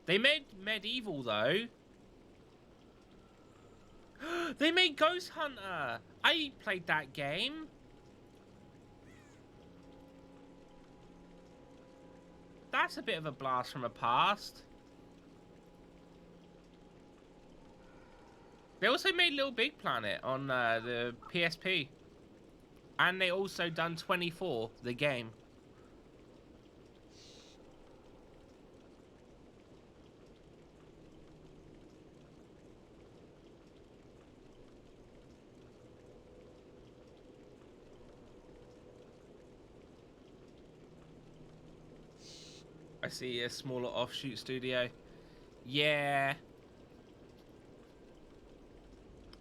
They made Medieval though. They made Ghost Hunter. I played that game. That's a bit of a blast from the past. They also made Little Big Planet on the PSP. And they also done 24, the game. I see a smaller offshoot studio. Yeah.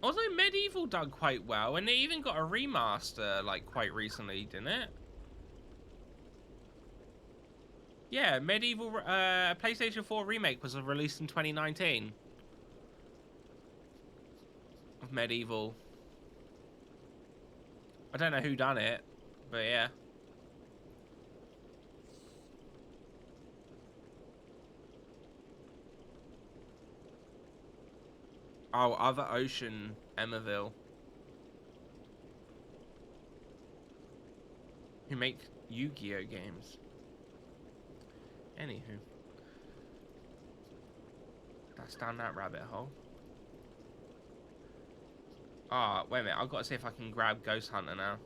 Also, Medieval done quite well, and they even got a remaster, like, quite recently, didn't it? Yeah, Medieval, PlayStation 4 remake was released in 2019. Of Medieval. I don't know who done it, but yeah. Oh, Other Ocean, Emerville. Who make Yu-Gi-Oh games. Anywho. That's down that rabbit hole. Ah, wait a minute. I've got to see if I can grab Ghost Hunter now.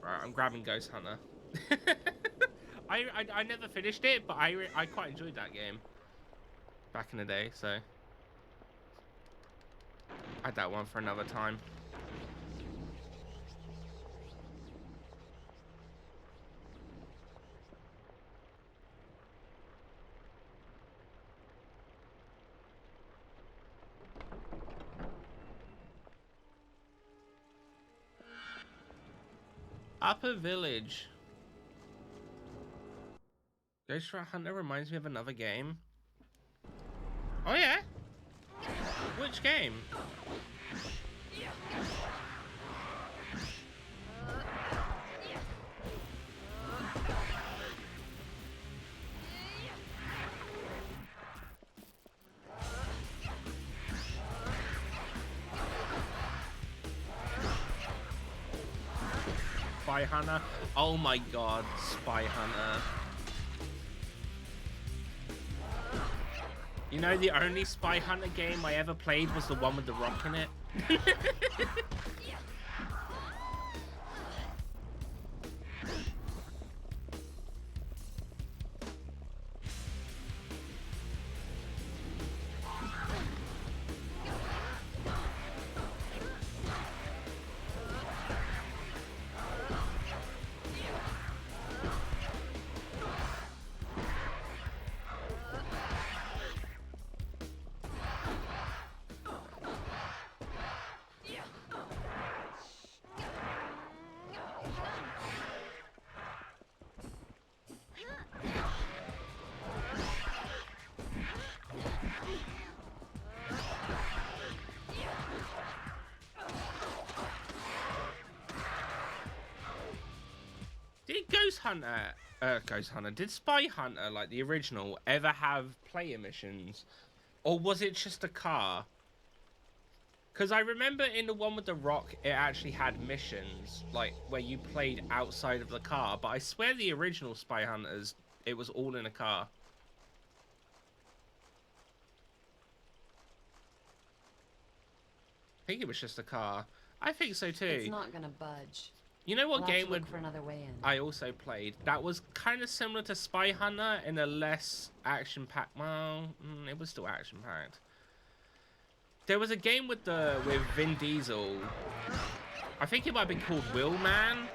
Right, I'm grabbing Ghost Hunter. I never finished it, but I quite enjoyed that game back in the day, so add that one for another time. Upper Village. Ghost Hunter reminds me of another game. Oh yeah? Which game? Spy Hunter. Oh my god, Spy Hunter. You know, the only Spy Hunter game I ever played was the one with the rock in it. Did Ghost Hunter, did Spy Hunter, like the original, ever have player missions? Or was it just a car? Because I remember in the one with the rock, it actually had missions, like, where you played outside of the car. But I swear the original Spy Hunters, it was all in a car. I think it was just a car. I think so too. It's not gonna budge. You know what We'll have game to look for another way in. I also played? That was kind of similar to Spy Hunter in a less action-packed. Well, it was still action-packed. There was a game with Vin Diesel. I think it might be called Wheelman.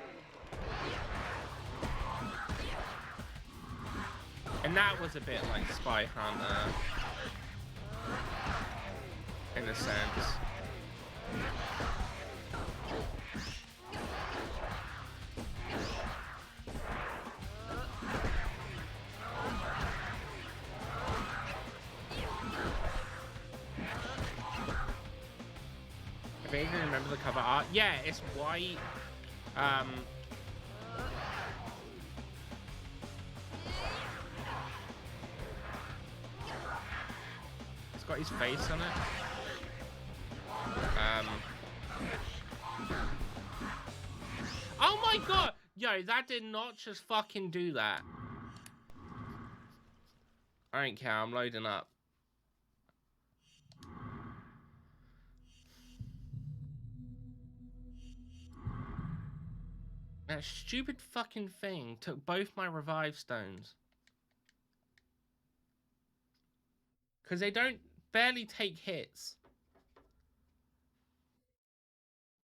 And that was a bit like Spy Hunter in a sense. I vaguely remember the cover art. Yeah, it's white. got his face on it. Oh my god! Yo, that did not just fucking do that. I don't care, I'm loading up. That stupid fucking thing took both my revive stones. Because they don't barely take hits.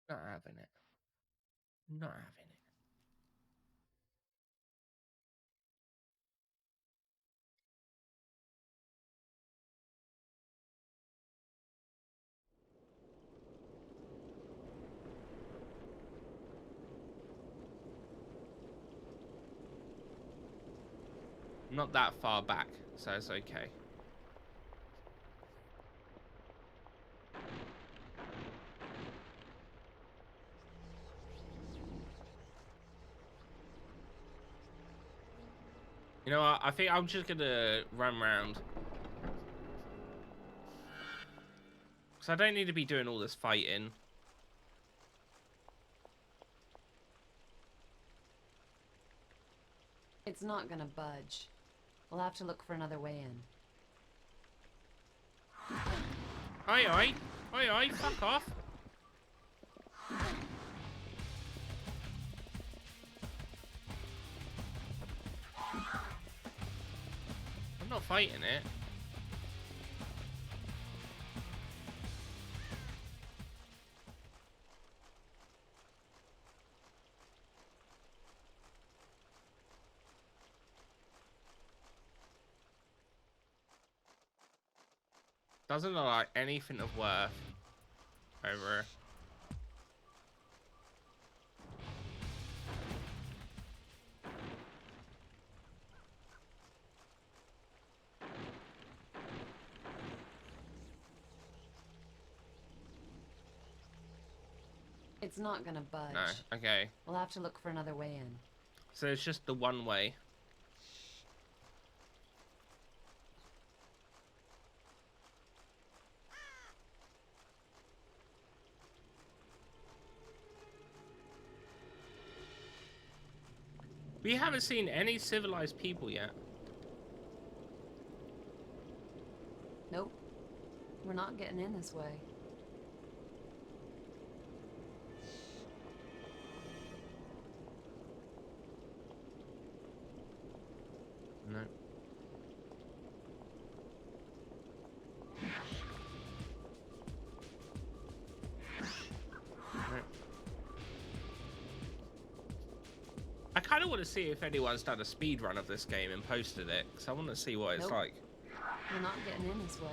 Not having it. Not having it. Not that far back, so it's okay. You know what? I think I'm just gonna run around. Because I don't need to be doing all this fighting. It's not gonna budge. We'll have to look for another way in. Oi, oi. Oi, oi. Fuck off. I'm not fighting it. Doesn't look like anything of worth over. It's not gonna budge. No, okay. We'll have to look for another way in. So it's just the one way. We haven't seen any civilized people yet. Nope. We're not getting in this way. No. I kind of want to see if anyone's done a speed run of this game and posted it, because I want to see what it's like. We're not getting in this way.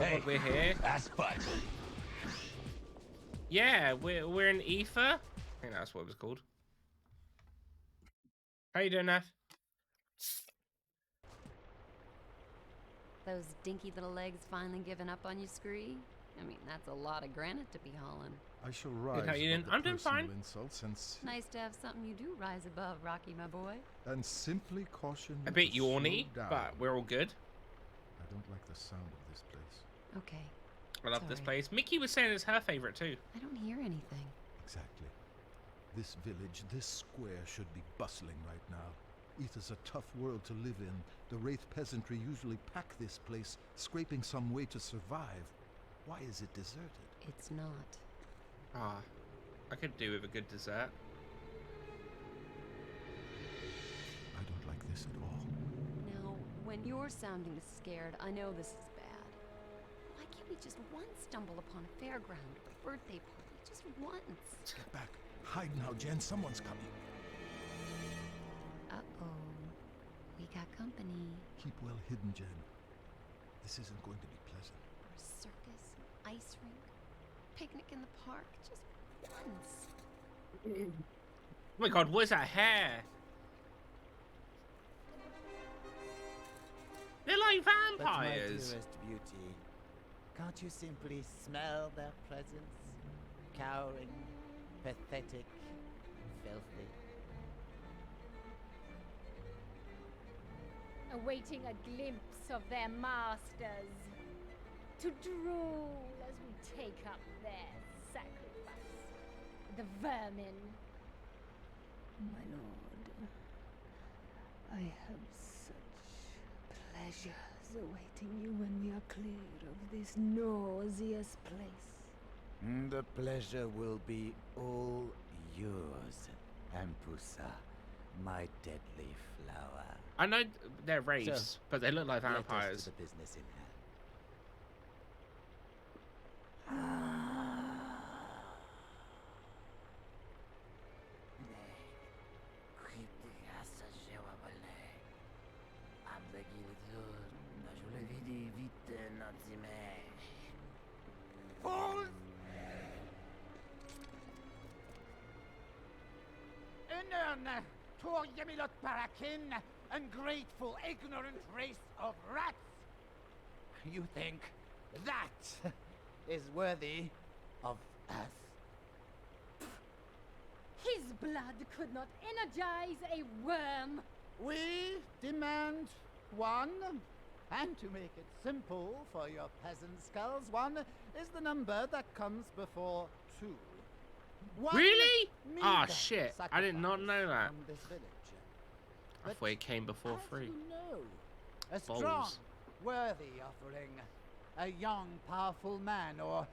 Hey, we're here. That's butt. Yeah, we're in Ether. I think that's what it was called. How you doing, Nath? Those dinky little legs finally giving up on you, Scree? I mean, that's a lot of granite to be hauling. I shall rise How you doing? above the I'm doing fine. personal insults and Nice to have something you do rise above, Rocky, my boy. and simply caution you A bit to yawny, slow down. but we're all good. I don't like the sound of this place. Okay. I love this Sorry. place. Mickey was saying it's her favorite too. I don't hear anything. Exactly. This village, this square should be bustling right now. Ether's a tough world to live in. The Wraith peasantry usually pack this place, scraping some way to survive. Why is it deserted? It's not. Ah, I could do with a good dessert. I don't like this at all. Now, when you're sounding scared, I know this is bad. Why can't we just once stumble upon a fairground or a birthday party? Just once. Get back. Hide now, Jen. Someone's coming. Uh-oh. We got company. Keep well hidden, Jen. This isn't going to be pleasant. Or a circus, an ice rink, picnic in the park. Just once. Oh my god, what is that hair? They're like But my vampires. dearest beauty, can't you simply smell their presence? Cowering, pathetic, filthy. awaiting a glimpse of their masters, to drool as we take up their sacrifice. The vermin. My lord, I have such pleasures awaiting you when we are clear of this nauseous place. The pleasure will be all yours, Ampusa, my deadly flower. I know they're wraiths, So, but they look like let us vampires. to the business in hand. Fools! Unern, Tor Yemilot Parakin, ungrateful, ignorant race of rats! You think that is worthy of us? His blood could not energize a worm. We demand one, and to make it simple for your peasant skulls, one is the number that comes before two. One Really? Ah, meager shit. I did not know that. from this village. I thought it came before As 3. you know, a Balls. strong, worthy offering, a young, powerful man, or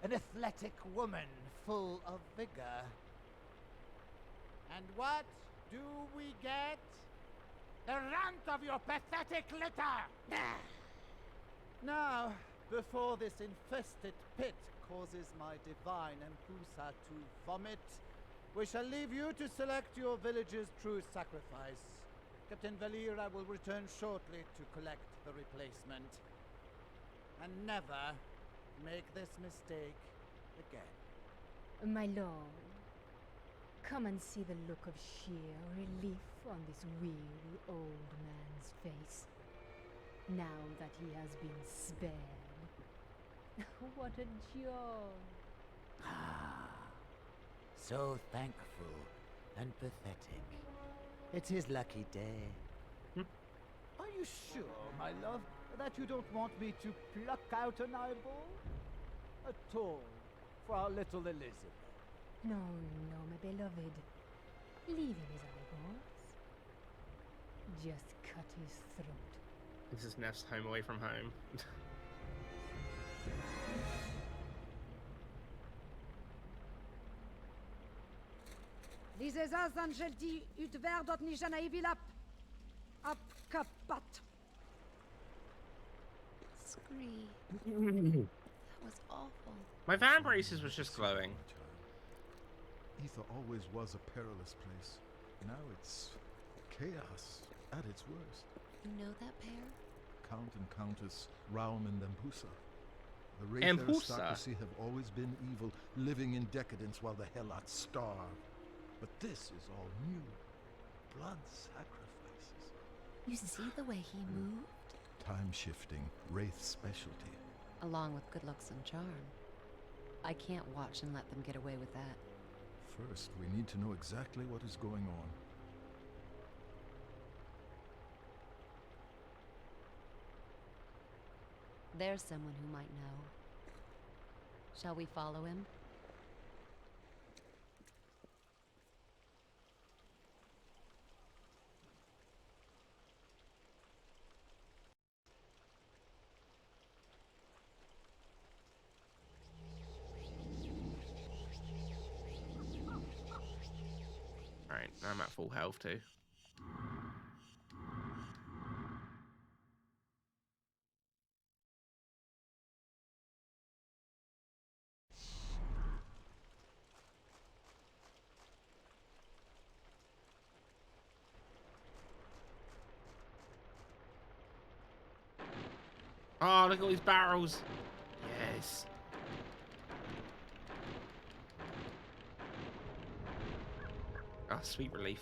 an athletic woman full of vigor. And what do we get? The runt of your pathetic litter! Now, before this infested pit causes my divine Ampusa to vomit, we shall leave you to select your village's true sacrifice. Captain Valira will return shortly to collect the replacement. And never make this mistake again. My lord, come and see the look of sheer relief on this weary old man's face, now that he has been spared. What a joy! So thankful and pathetic. It's his lucky day. Are you sure, my love, that you don't want me to pluck out an eyeball? A toy for our little Elizabeth. No, no, my beloved. Leave him his eyeballs. Just cut his throat. This is Neff's home away from home. Diese Zangeldi utver dot nijana ivilap. Apkapat. Scree. That was awful. My fan braces was just glowing. Ether always was a perilous place. Now it's chaos at its worst. You know that pair? Count and Countess Raum and Ampusa. The Wraith Ampusa? aristocracy have always been evil, living in decadence while the Helots starve. But this is all new. Blood sacrifices. You see the way he moved? Time shifting, Wraith specialty. Along with good looks and charm. I can't watch and let them get away with that. First, we need to know exactly what is going on. There's someone who might know. Shall we follow him? Alright, now I'm at full health too. Oh, look at all these barrels. Yes. Ah, sweet relief.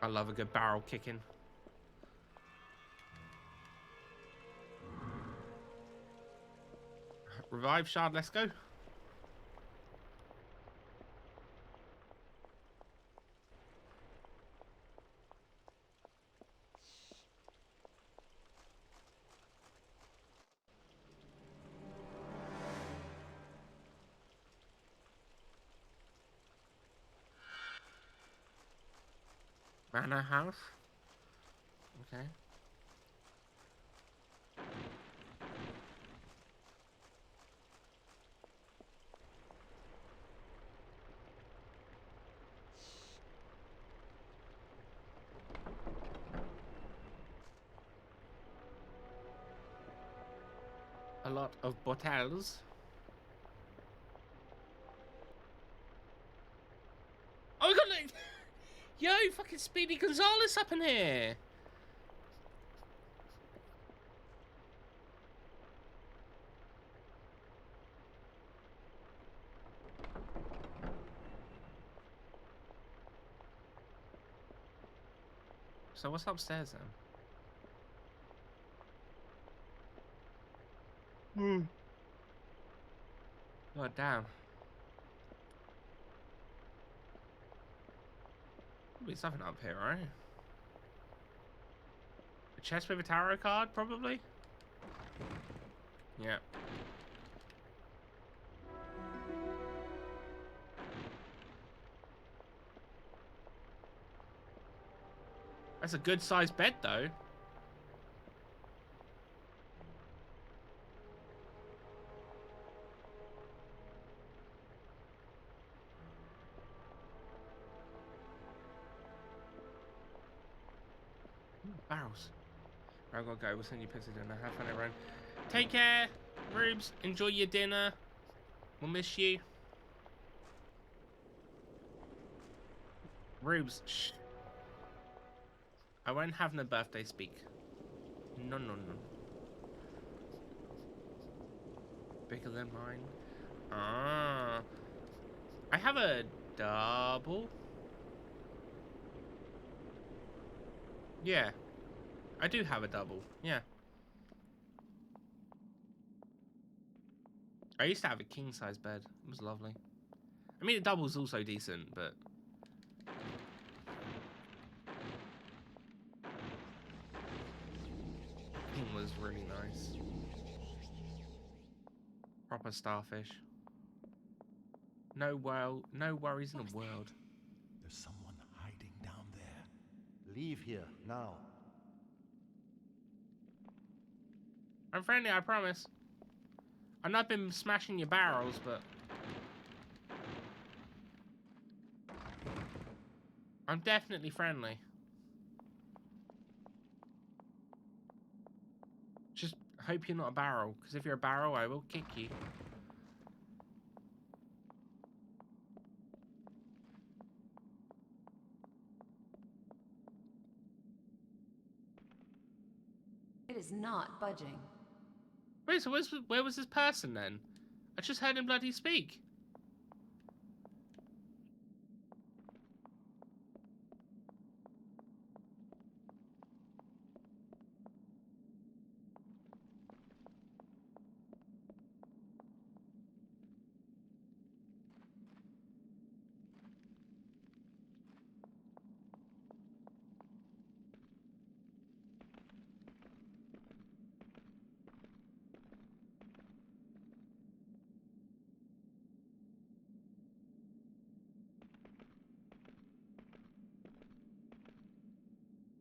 I love a good barrel kicking. Revive shard, let's go. Manor house. Okay. A lot of bottles. Oh, we got like, yo, fucking Speedy Gonzales up in here. So what's upstairs then? Oh damn. There'll be something up here, right? A chest with a tarot card, probably? Yeah. That's a good sized bed though. Ooh, barrels. Right, I gotta go. We'll send you pictures dinner. Have fun, everyone. Take care, Rubes. Enjoy your dinner. We'll miss you. Rubes, shh. I won't have no birthday speak. No, no, no. Bigger than mine. Ah. I have a double. Yeah. I do have a double. Yeah. I used to have a king size bed. It was lovely. I mean, a double's also decent, but king was really nice. Proper starfish. No worries in the world. There's someone hiding down there. Leave here, now. I'm friendly, I promise. I've not been smashing your barrels, but I'm definitely friendly. Just hope you're not a barrel, because if you're a barrel, I will kick you. It is not budging. Wait, so where was this person then? I just heard him bloody speak.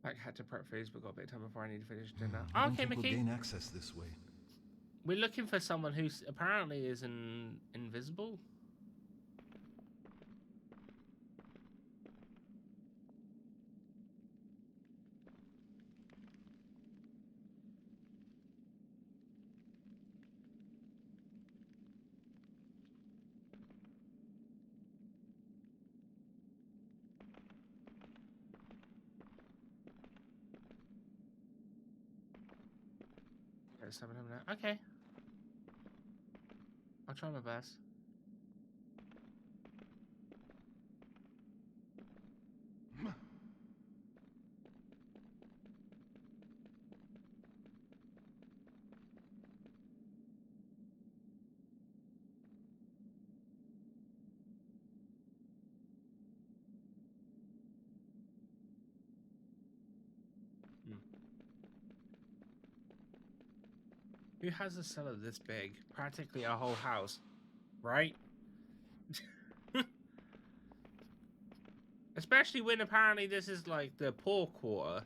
Like, had to prep food, but got a bit of time before I need to finish dinner. I don't Okay, think Mickey. we'll gain access this way. We're looking for someone who apparently is invisible. Yeah, 7 of them. Okay. I'll try my best. Who has a cellar this big? Practically a whole house, right? It's Especially when apparently this is like the poor quarter.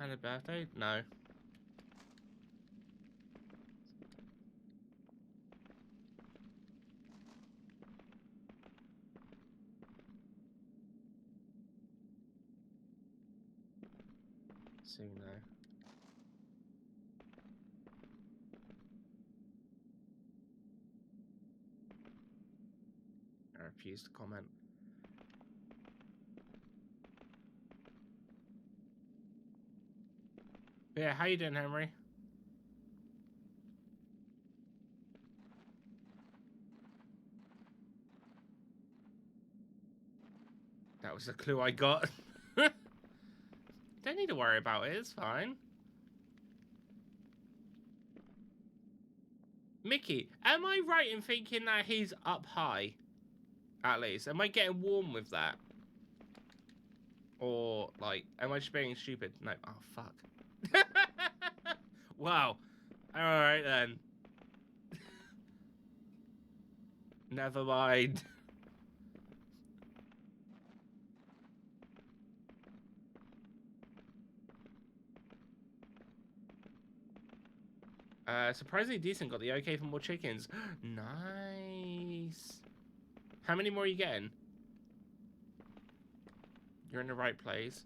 And a birthday? No. See, no. I refuse to comment. Yeah, how you doing, Henry? That was the clue I got. Don't need to worry about it, it's fine. Mickey, am I right in thinking that he's up high? At least. Am I getting warm with that? Or, like, am I just being stupid? No. Oh, fuck. Wow. Alright then. Never mind. Surprisingly decent. Got the okay for more chickens. Nice. How many more are you getting? You're in the right place.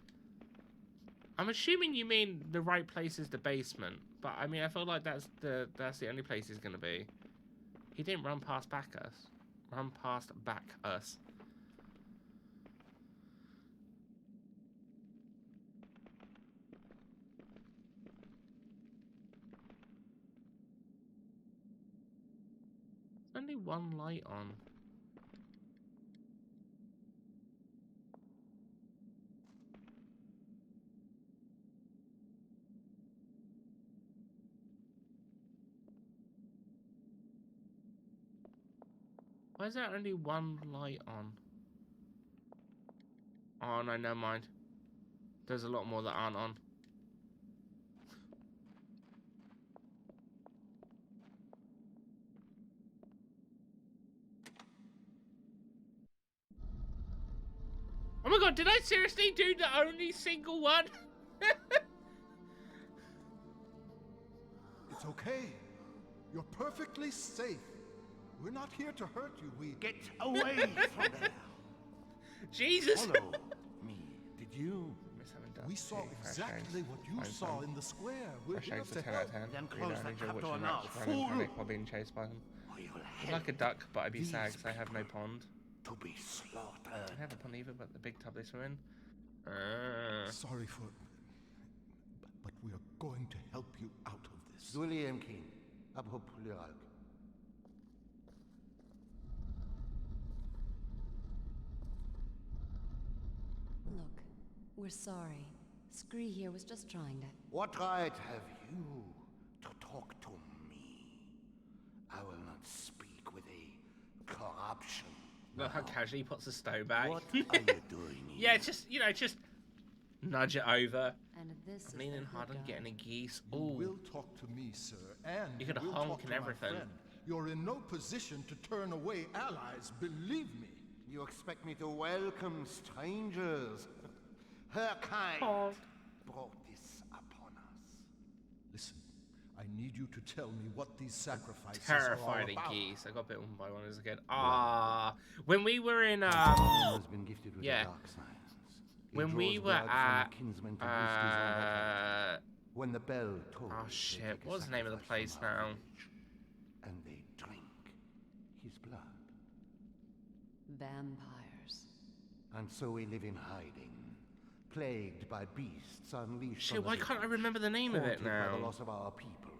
I'm assuming you mean the right place is the basement, but I mean I feel like that's the only place he's gonna be. He didn't run past back us. Run past back us. Only one light on. Why is there only one light on? Oh no, never mind. There's a lot more that aren't on. Oh my god, did I seriously do the only single one? It's okay. You're perfectly safe. We're not here to hurt you. We get away from there. Jesus. Follow me. Did you? We saw exactly what you saw in the square. We're here to help. Then close the trapdoor now, fool! While being chased by them. I'm like a duck, but I'd be sad because I have no pond. To be slaughtered. I don't have a pond either, but the big tub they swim in. Sorry for... But we are going to help you out of this. William King. Abhopulirag. Look, we're sorry. Scree here was just trying to... What right have you to talk to me? I will not speak with a corruption. Look how casually he puts the stone back. What are you doing here? Yeah, just, you know, just nudge it over. And this I'm leaning hard on getting a geese. You Ooh. will talk to me, sir, and you could will honk talk and to everything. My friend. You're in no position to turn away allies, believe me. You expect me to welcome strangers? Her kind brought this upon us. Listen, I need you to tell me what these sacrifices Terrified are all about. of geese. I got bitten by one as a kid. Ah, when we were in has been gifted with yeah, the dark science. When we were at when the bell tolled, oh shit, what's the name of the place now? And they drink his blood. Vampires. And so we live in hiding, plagued by beasts unleashed. Shit, why can't I remember the name of it now? By the loss of our people,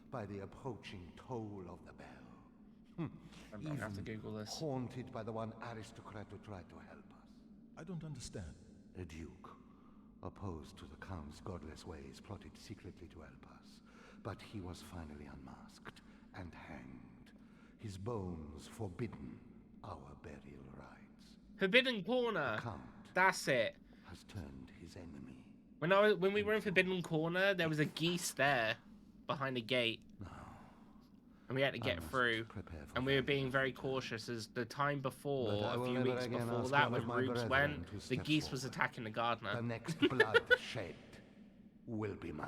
by the approaching toll of the bell. I'm gonna have to Google this. Haunted by the one aristocrat who tried to help us. I don't understand. A duke, opposed to the Count's godless ways, plotted secretly to help us. But he was finally unmasked and hanged. His bones forbidden our burial rites. Forbidden Corner. The Count that's it. Has turned his enemy. When we were in Forbidden Corner, there was a geese there behind a gate. No. and we had to get through, and we were being very cautious as the time before, a few weeks before that, when Rubes went, the geese was attacking the gardener. The next blood shed will be mine.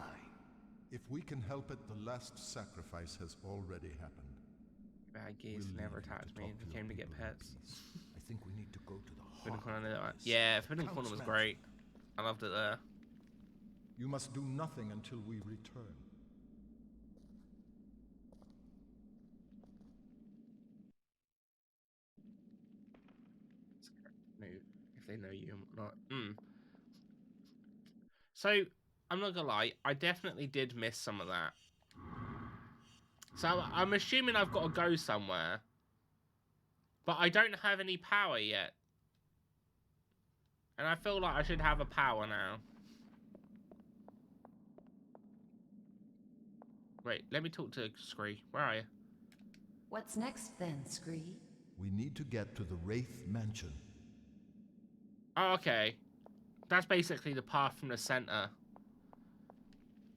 If we can help it, the last sacrifice has already happened. Bad geese never attacked me. They came to get pets. I think we need to go to the Forbidden Corner. Yeah, Forbidden Corner was great. I loved it there. You must do nothing until we return. If they know you and whatnot. So, I'm not gonna lie, I definitely did miss some of that. So, I'm assuming I've got to go somewhere. But I don't have any power yet. And I feel like I should have a power now. Wait, let me talk to Scree. Where are you? What's next then, Scree? We need to get to the Wraith Mansion. Oh, okay. That's basically the path from the center.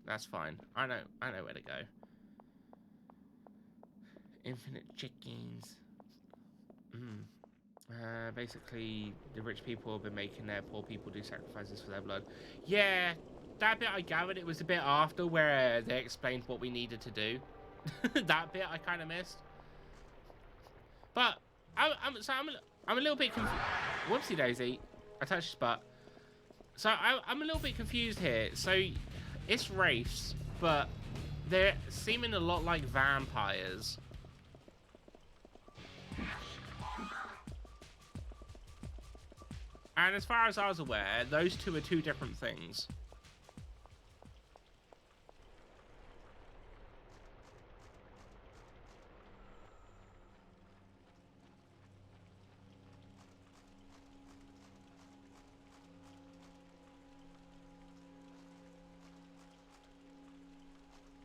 That's fine. I know where to go. Infinite chickens. Basically, the rich people have been making their poor people do sacrifices for their blood. Yeah, that bit I gathered, it was a bit after where they explained what we needed to do. That bit I kind of missed. But I'm a little bit confused. Whoopsie daisy, I touched his butt. So I'm a little bit confused here. So it's wraiths, but they're seeming a lot like vampires. And as far as I was aware, those two are two different things.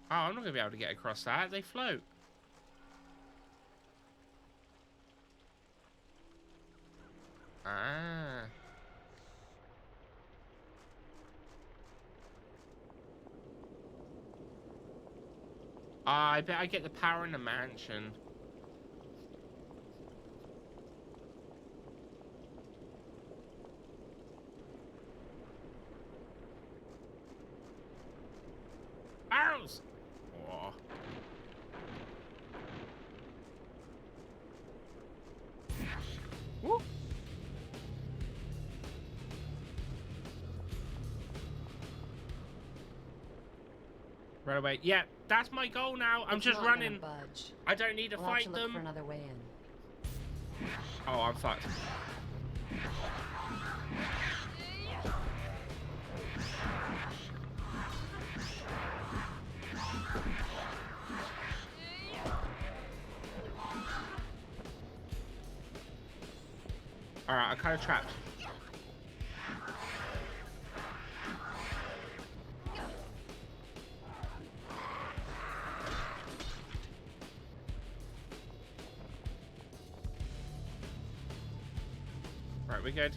Oh, I'm not going to be able to get across that. They float. Ah. I bet I get the power in the mansion. Arrows! Oh. Woo! Right away. Yeah, that's my goal now. I'm just running. Budge. I don't need to We'll fight have to look them. for another way in. Oh, I'm fucked. Alright, I'm kind of trapped. Right, we're good.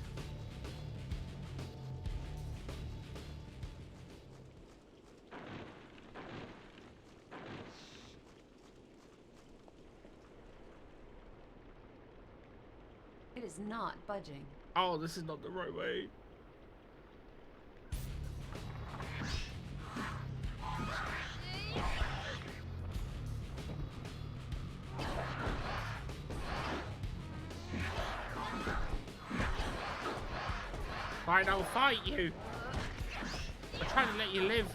It is not budging. Oh, this is not the right way. Fine, I'll fight you. I'm trying to let you live.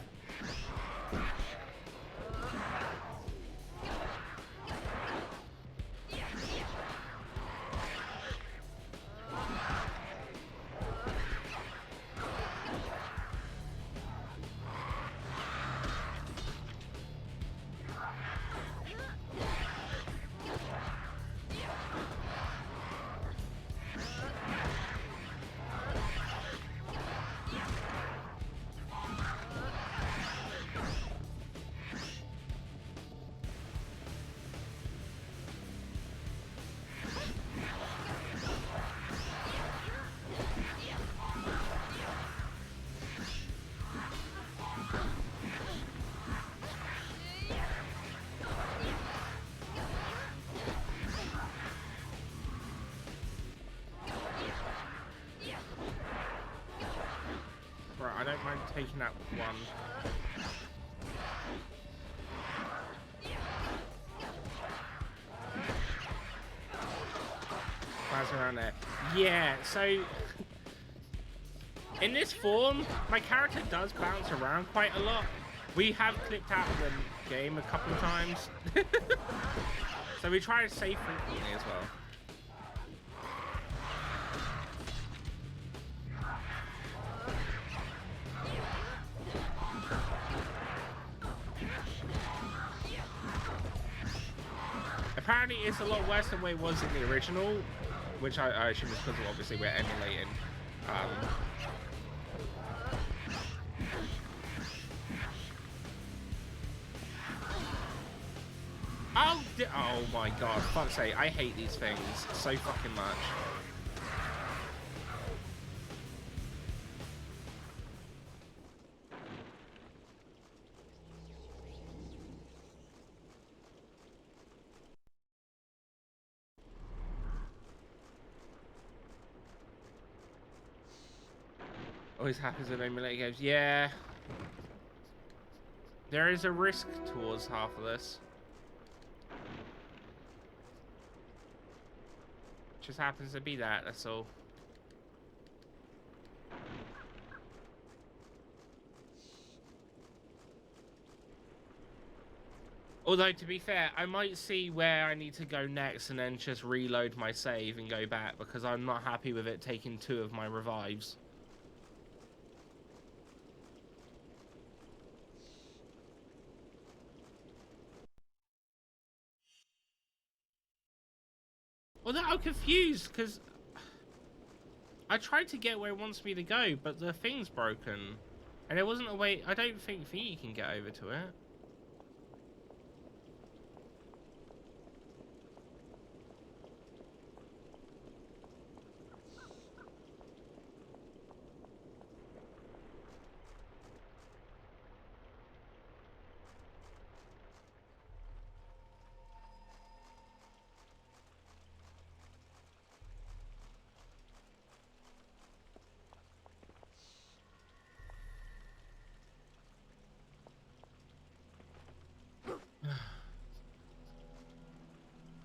taking out one. Flies around there. Yeah, so in this form, my character does bounce around quite a lot. We have clipped out of the game a couple of times. So we try to save frequently as well. Apparently it's a lot worse than what it was in the original, which I assume is because obviously we're emulating. Oh my god, fuck's sake, I hate these things so fucking much. Always happens in emulator games. Yeah. There is a risk towards half of this. Just happens to be that, that's all. Although, to be fair, I might see where I need to go next and then just reload my save and go back, because I'm not happy with it taking 2 of my revives. Although I'm confused, because I tried to get where it wants me to go, but the thing's broken. And there wasn't a way... I don't think you can get over to it.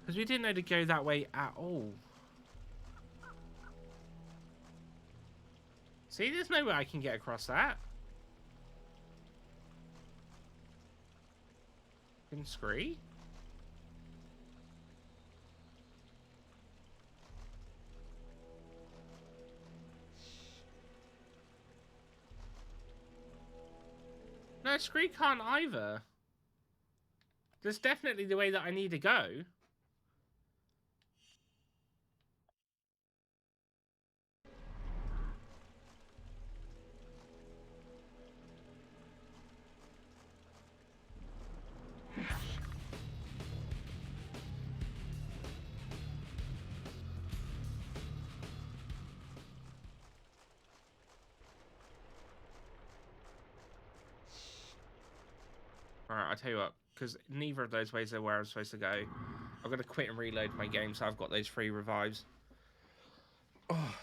Because we didn't know to go that way at all. See, there's no way I can get across that. Can scree? No, scree can't either. That's definitely the way that I need to go. Alright, I'll tell you what, because neither of those ways are where I'm supposed to go. I'm going to quit and reload my game so I've got those 3 revives. Oh.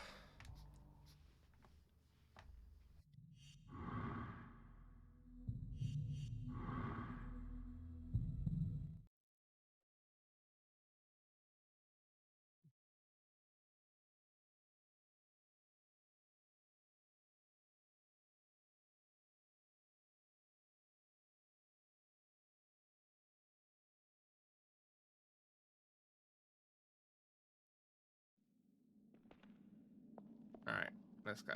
Alright, let's go.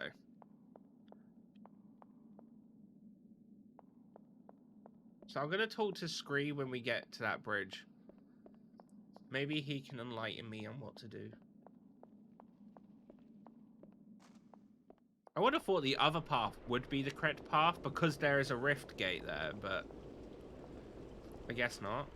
So I'm going to talk to Scree when we get to that bridge. Maybe he can enlighten me on what to do. I would have thought the other path would be the correct path because there is a rift gate there, but I guess not.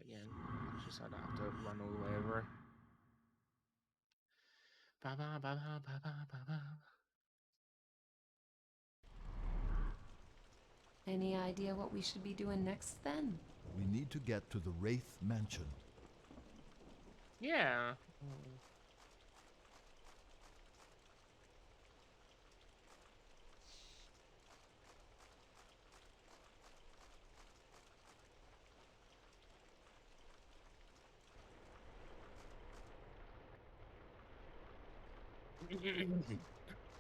again. Just so I don't have to run all the way over her. Ba ba ba ba ba ba ba ba. Any idea what we should be doing next then? We need to get to the Wraith Mansion. Yeah.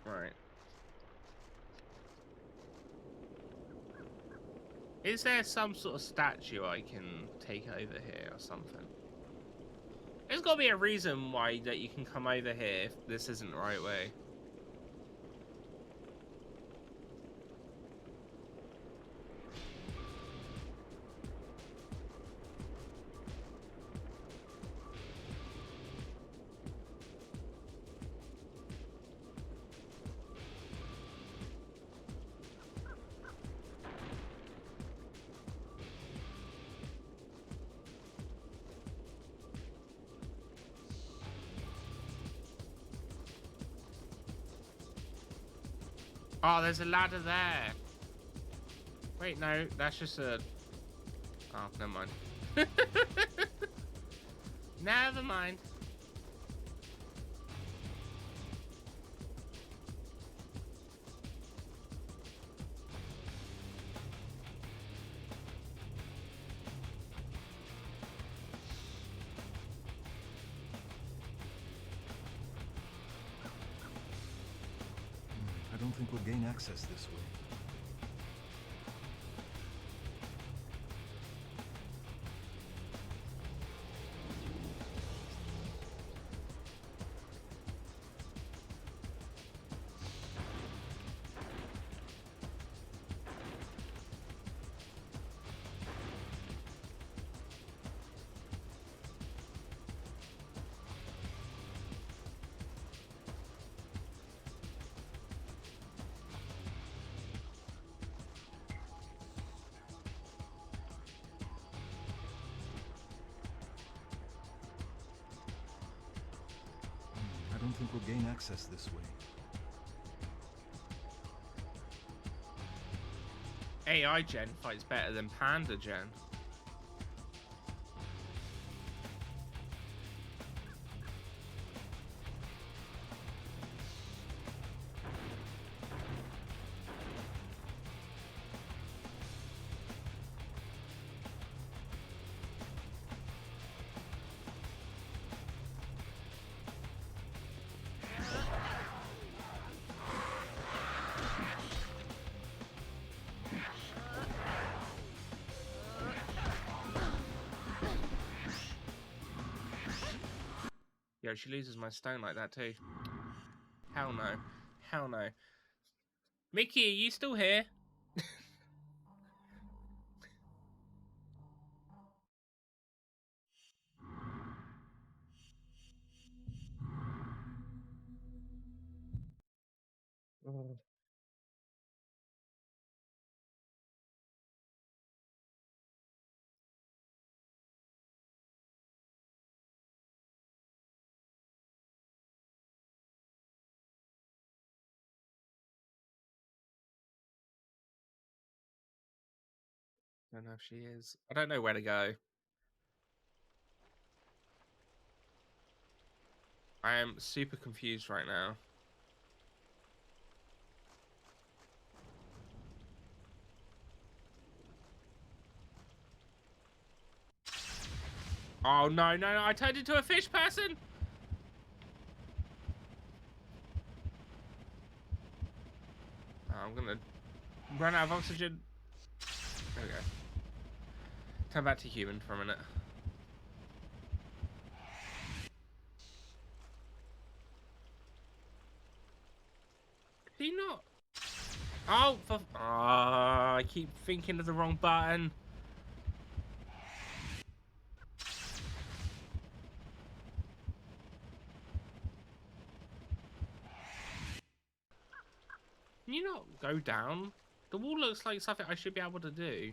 Right. Is there some sort of statue I can take over here or something? There's got to be a reason why that you can come over here if this isn't the right way. Oh, there's a ladder there. Wait, no, that's just a... Oh, never mind. Never mind. I don't think we'll gain access this way. I don't think we'll gain access this way. AI Gen fights better than Panda Gen. Yo, she loses my stone like that too. Hell no. Hell no. Mickey, are you still here? Oh. Don't know if she is. I don't know where to go. I am super confused right now. Oh no, no, no, I turned into a fish person! Oh, I'm gonna run out of oxygen. There we go. Turn back to human for a minute. Did he not? Oh, for... Oh, I keep thinking of the wrong button. Can you not go down? The wall looks like something I should be able to do.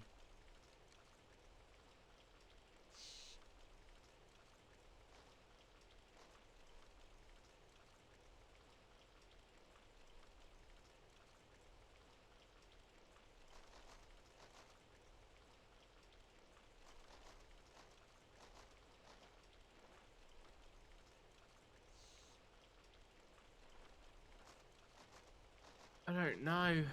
don't know.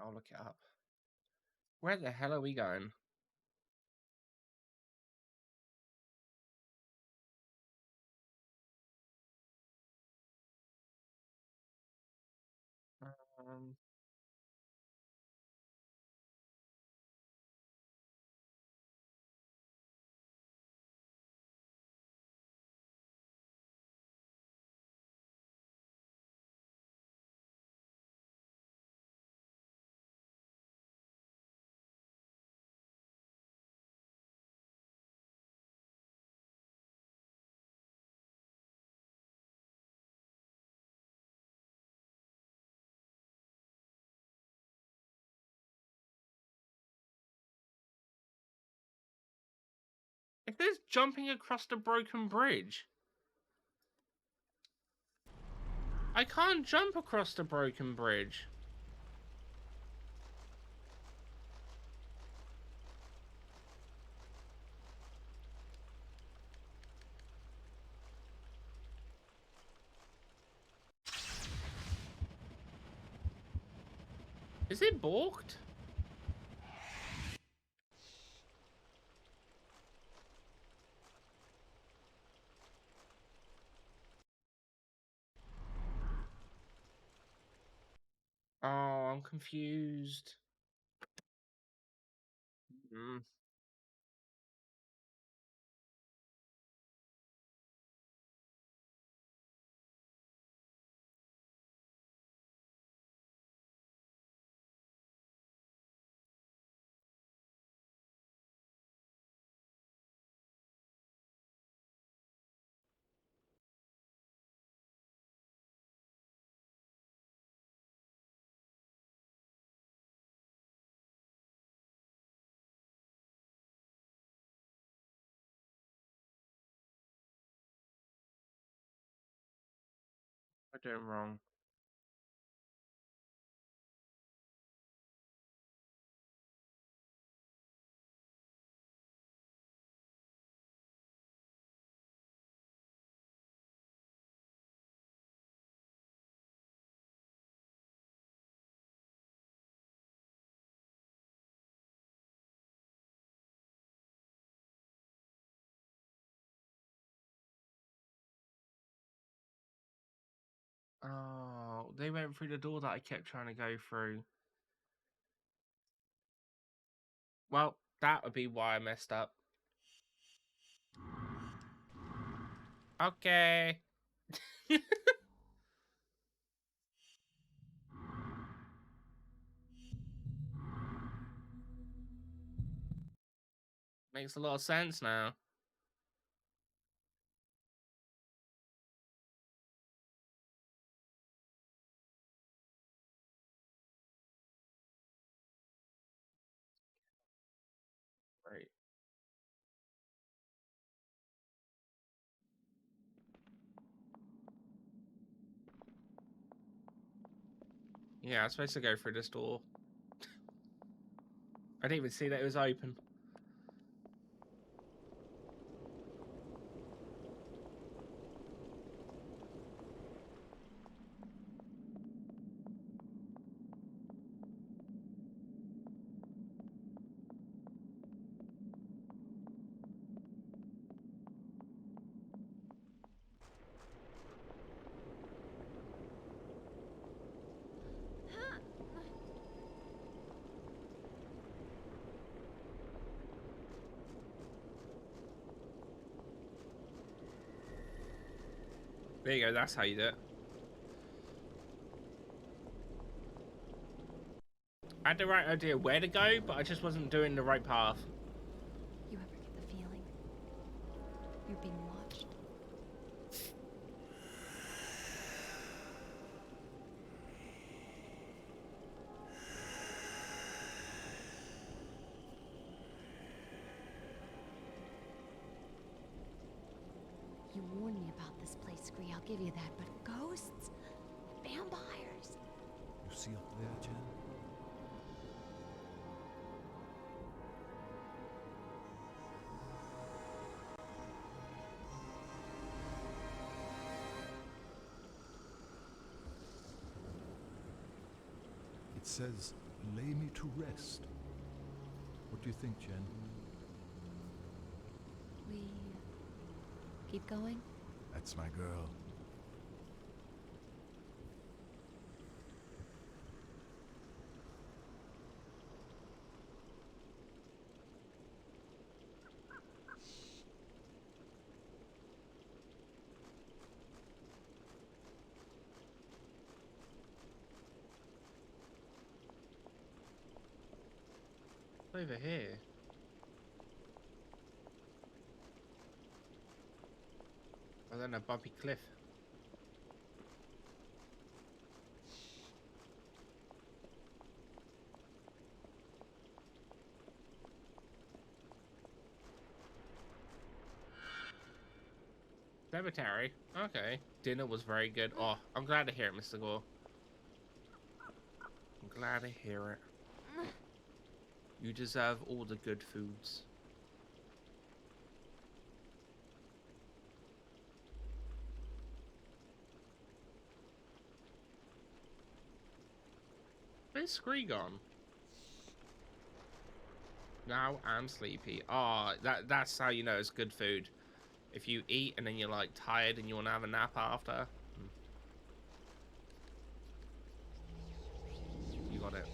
I'll look it up. Where the hell are we going? Um, If there's jumping across the broken bridge. I can't jump across the broken bridge. Is it balked? Oh, I'm confused. Mm. I'm doing wrong. Oh, they went through the door that I kept trying to go through. Well, that would be why I messed up. Okay. Makes a lot of sense now. Right. Yeah, I was supposed to go through this door. I didn't even see that it was open. There you go, that's how you do it. I had the right idea where to go, but I just wasn't doing the right path. You ever get the feeling you're being watched? You warned me about this place, Scree. I'll give you that. But ghosts? Vampires? You see up there, Jen? It says, lay me to rest. What do you think, Jen? We keep going? That's my girl. Over here. Oh, then a bumpy cliff. Cemetery. Okay. Dinner was very good. Oh, I'm glad to hear it, Mr. Gore. I'm glad to hear it. You deserve all the good foods. Where's Scree gone? Now I'm sleepy. Oh, that's how you know it's good food. If you eat and then you're like tired and you want to have a nap after. You got it.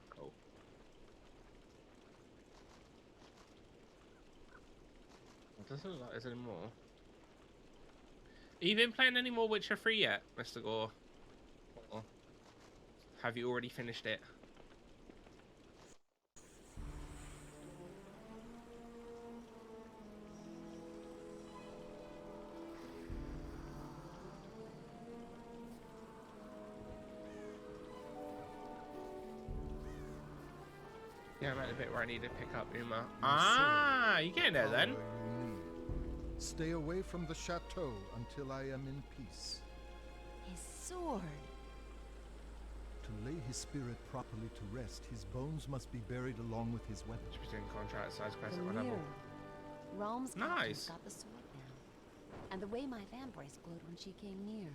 Cool. It doesn't look like there's any more. Have you been playing any more Witcher 3 yet, Mr. Gore? Or have you already finished it? Yeah, I'm at the bit where I need to pick up Uma. Ah, you getting there then? Stay away from the chateau until I am in peace. His sword. To lay his spirit properly to rest, his bones must be buried along with his weapon. Between contract size quest The at whatever. mirror. Realm's Nice. got the sword now. And the way my vambrace glowed when she came near.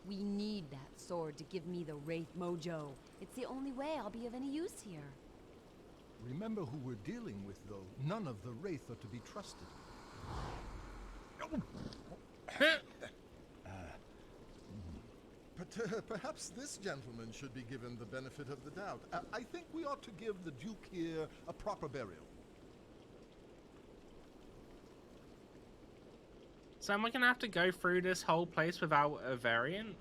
We need that sword to give me the Wraith mojo. It's the only way I'll be of any use here. Remember who we're dealing with, though. None of the Wraith are to be trusted. But perhaps this gentleman should be given the benefit of the doubt. I think we ought to give the Duke here a proper burial. So am I gonna have to go through this whole place without a variant?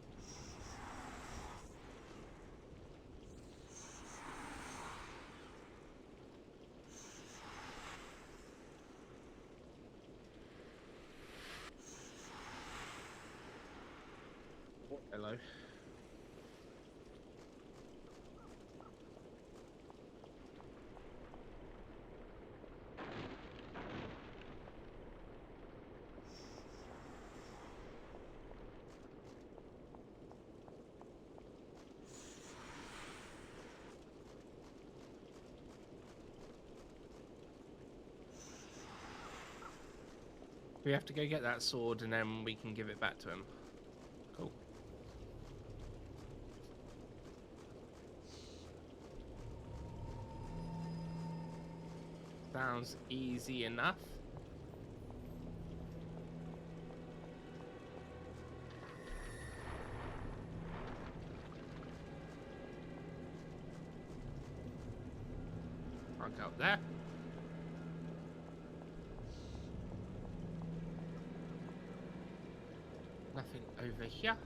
Hello. We have to go get that sword and then we can give it back to him. Cool. Sounds easy enough. I'll go up there. Nothing over here.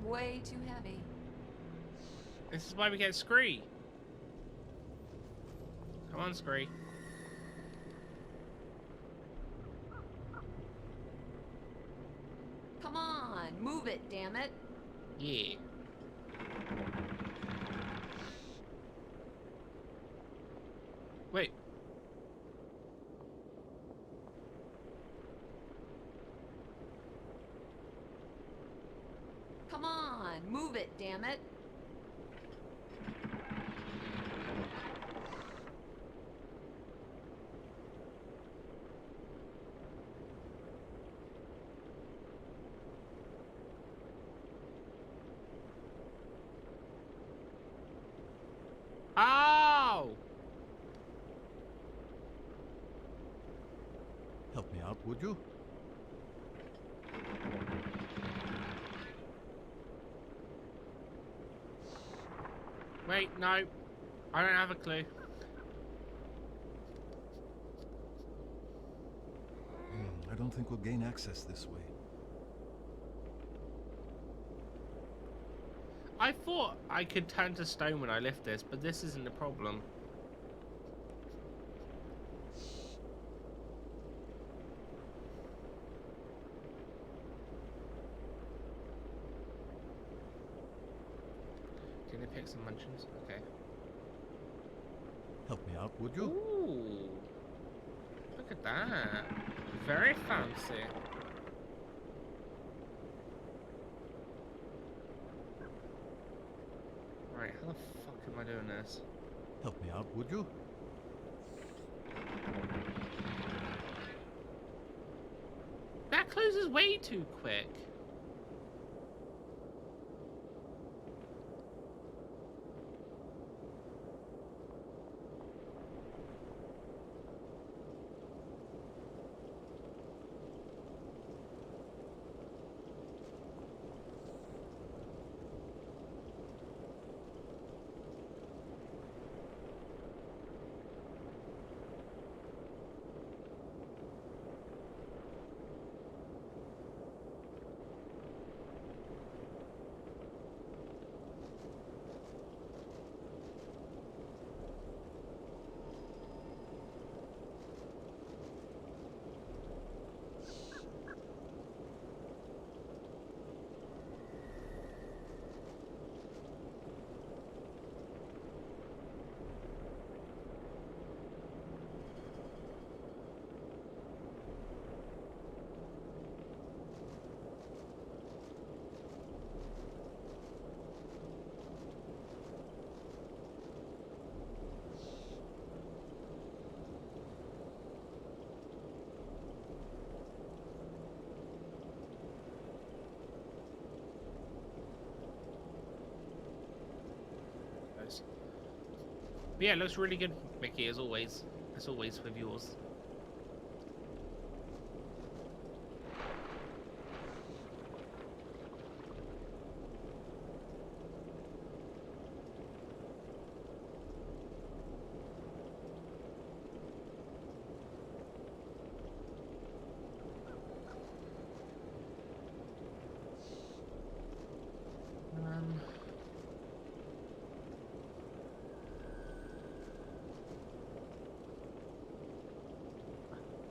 way too heavy. This is why we get Scree. Come on, Scree. Come on, move it, damn it. Yeah. Wait. Come on, move it, damn it. Oh! Help me out, would you? Wait, no. I don't have a clue. I don't think we'll gain access this way. I thought I could turn to stone when I lift this, but this isn't the problem. Can they pick some munchkins? Okay. Help me out, would you? Ooh. Look at that. Very fancy. Right, how the fuck am I doing this? Help me out, would you? That closes way too quick. But yeah, it looks really good, Mickey, as always. As always with yours.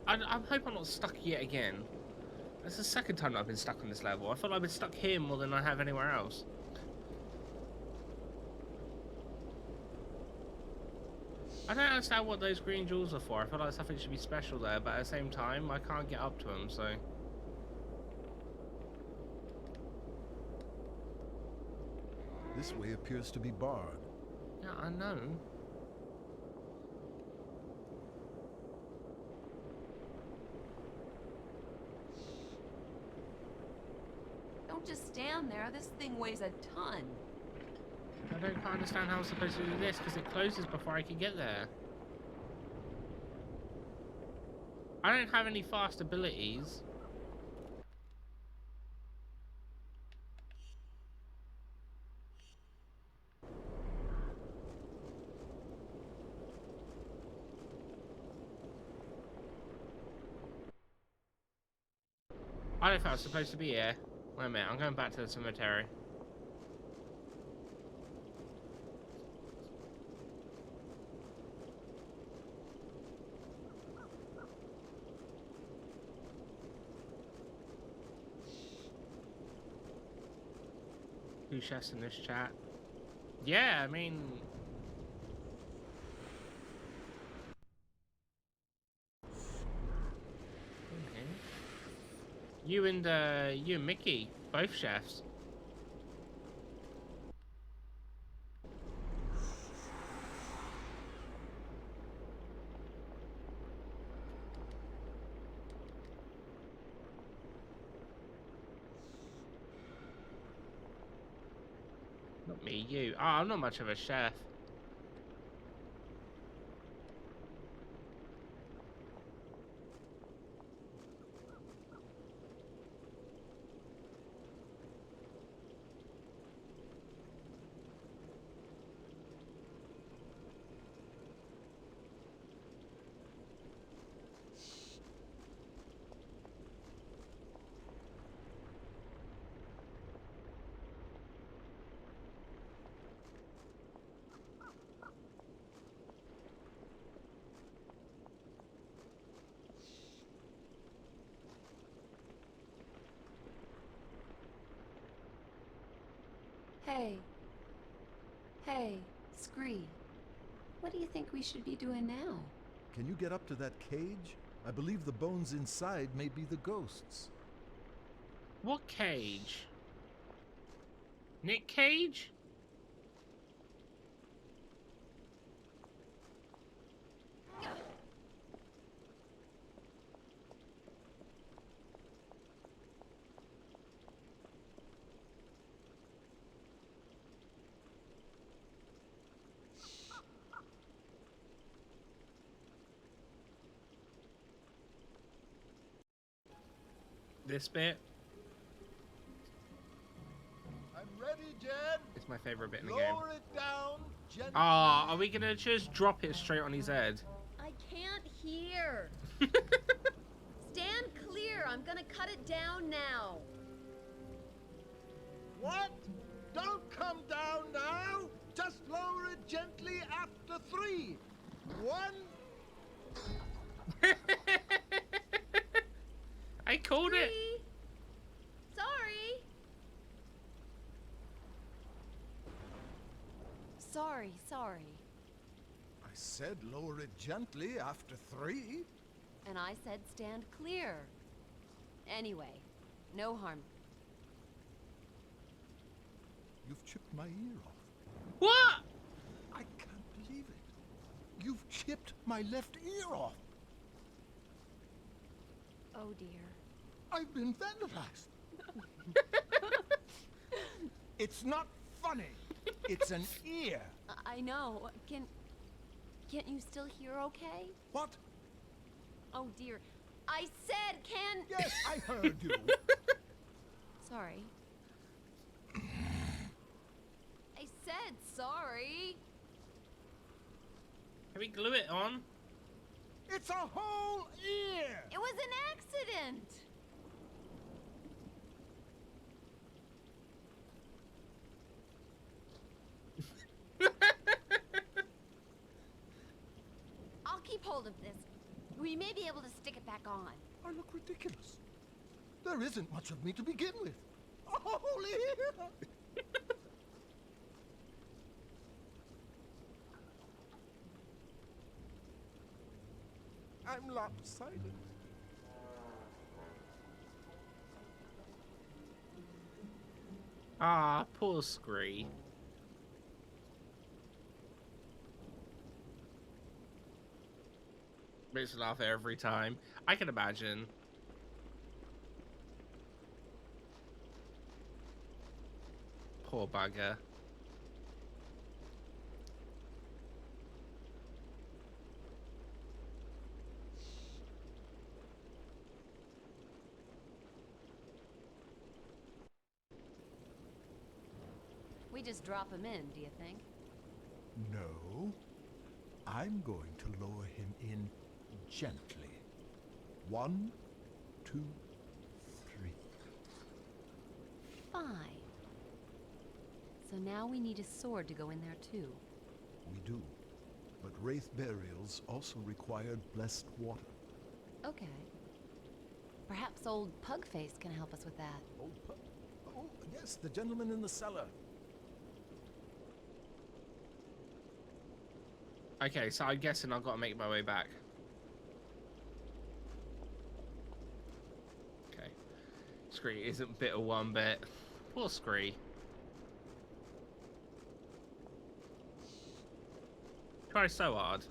I hope I'm not stuck yet again. That's the second time I've been stuck on this level. I feel like I've been stuck here more than I have anywhere else. I don't understand what those green jewels are for. I feel like something should be special there, but at the same time, I can't get up to them, so... This way appears to be barred. Yeah, I know. Don't just stand there. This thing weighs a ton. I don't quite understand how I'm supposed to do this, because it closes before I can get there. I don't have any fast abilities. I don't think I was supposed to be here. Wait a minute, I'm going back to the cemetery. 2 chefs in this chat. Yeah, I mean... You and Mickey, both chefs. Not me, you. Oh, I'm not much of a chef. Hey, Scree. What do you think we should be doing now? Can you get up to that cage? I believe the bones inside may be the ghosts. What cage? Nick Cage? This bit? I'm ready, Jen. It's my favorite bit in the Lower game. it down, gently. Ah, are we gonna just drop it straight on his head? I can't hear. Stand clear. I'm gonna cut it down now. What? Don't come down now. Just lower it gently after 3. 1. I called it. Sorry. I said lower it gently after 3. And I said stand clear. Anyway, no harm. You've chipped my ear off. What? I can't believe it. You've chipped my left ear off. Oh dear. I've been vandalized. It's not funny. It's an ear. I know. Can't you still hear okay? What? Oh dear. I said can... Yes, I heard you. Sorry. I said sorry. Can we glue it on? It's a whole ear. It was an accident. I'll keep hold of this. We may be able to stick it back on. I look ridiculous. There isn't much of me to begin with. A whole ear. I'm lopsided. Ah, poor Scree. Makes me laugh every time. I can imagine. Poor bugger. We just drop him in, do you think? No. I'm going to lower him in gently. 1, 2, 3. Fine. So now we need a sword to go in there too. We do. But wraith burials also required blessed water. Okay. Perhaps old Pugface can help us with that. Oh, yes, the gentleman in the cellar. Okay, so I'm guessing I've got to make my way back. Okay. Scree isn't bitter one bit. Poor Scree. Try so hard.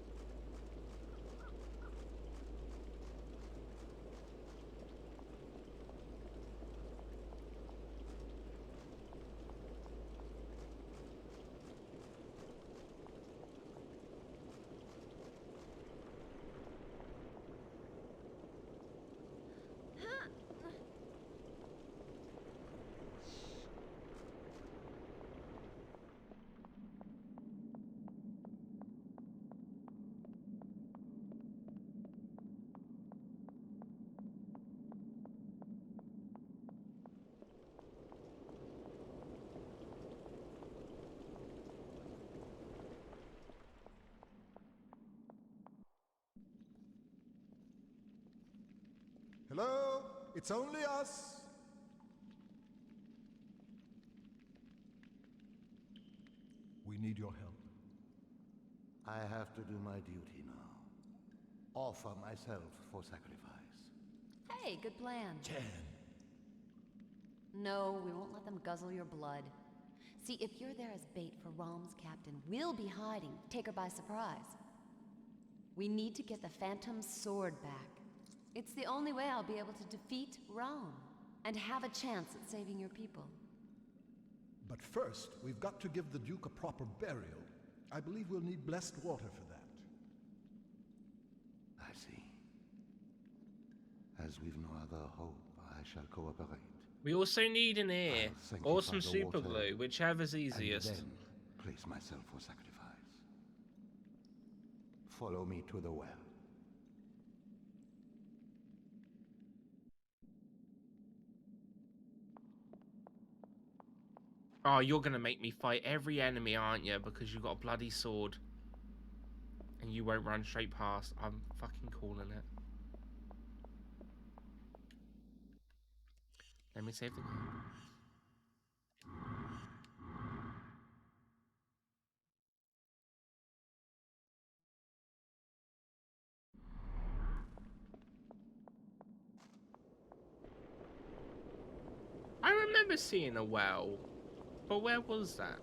Hello? It's only us. We need your help. I have to do my duty now. Offer myself for sacrifice. Hey, good plan. Jen. No, we won't let them guzzle your blood. See, if you're there as bait for Rom's captain, we'll be hiding. Take her by surprise. We need to get the Phantom's sword back. It's the only way I'll be able to defeat Rom and have a chance at saving your people. But first, we've got to give the Duke a proper burial. I believe we'll need blessed water for that. I see. As we've no other hope, I shall cooperate. We also need an ear or some super glue, whichever's easiest. And then place myself for sacrifice. Follow me to the well. Oh, you're gonna make me fight every enemy, aren't you? Because you've got a bloody sword. And you won't run straight past. I'm fucking calling it. Let me save the game. I remember seeing a well, but where was that?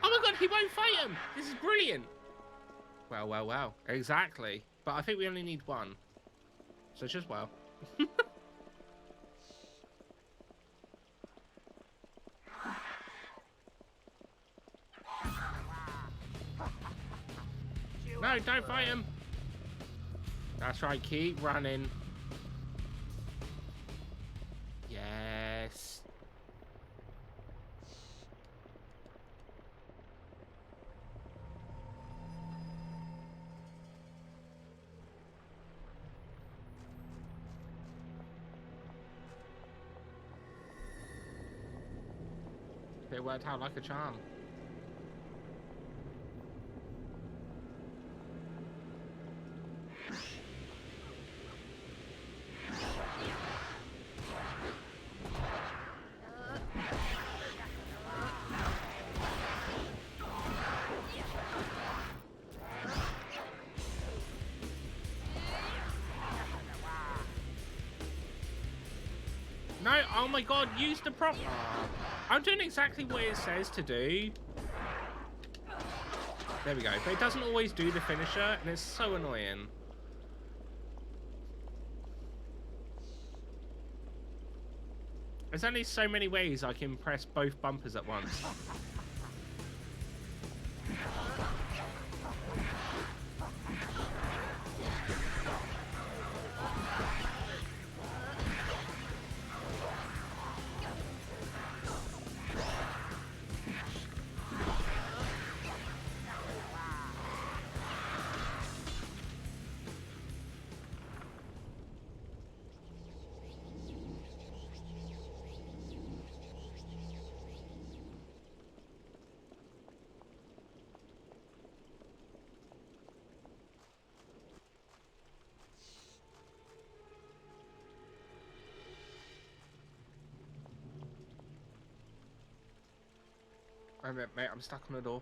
Oh my god, he won't fight him! This is brilliant! Well, well, well. Exactly. But I think we only need one. So it's just well. No, don't fight him! That's right, keep running. Yes. It worked out like a charm. No, oh my god, use the prop. I'm doing exactly what it says to do. There we go. But it doesn't always do the finisher, and it's so annoying. There's only so many ways I can press both bumpers at once. Mate, I'm stuck on the door.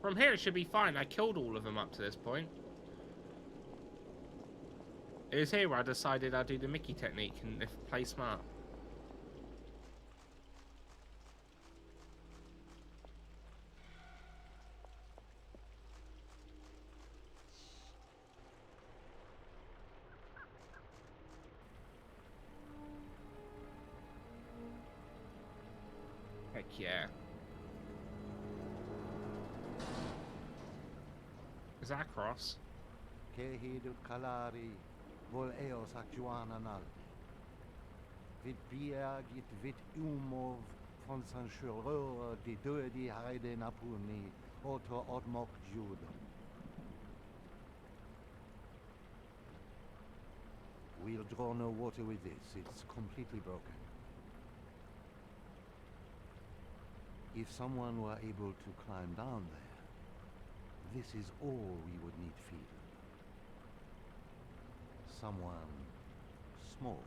From here, it should be fine. I killed all of them up to this point. It was here where I decided I'd do the Mickey technique and play smart. Heck yeah. Is that a cross? Kehidut kalari, vol eos actuananal. Vit bia git vit umov von sanchureur di dödi heide napuni, oto odmok judo. We'll draw no water with this, it's completely broken. If someone were able to climb down there, this is all we would need feed. Someone small.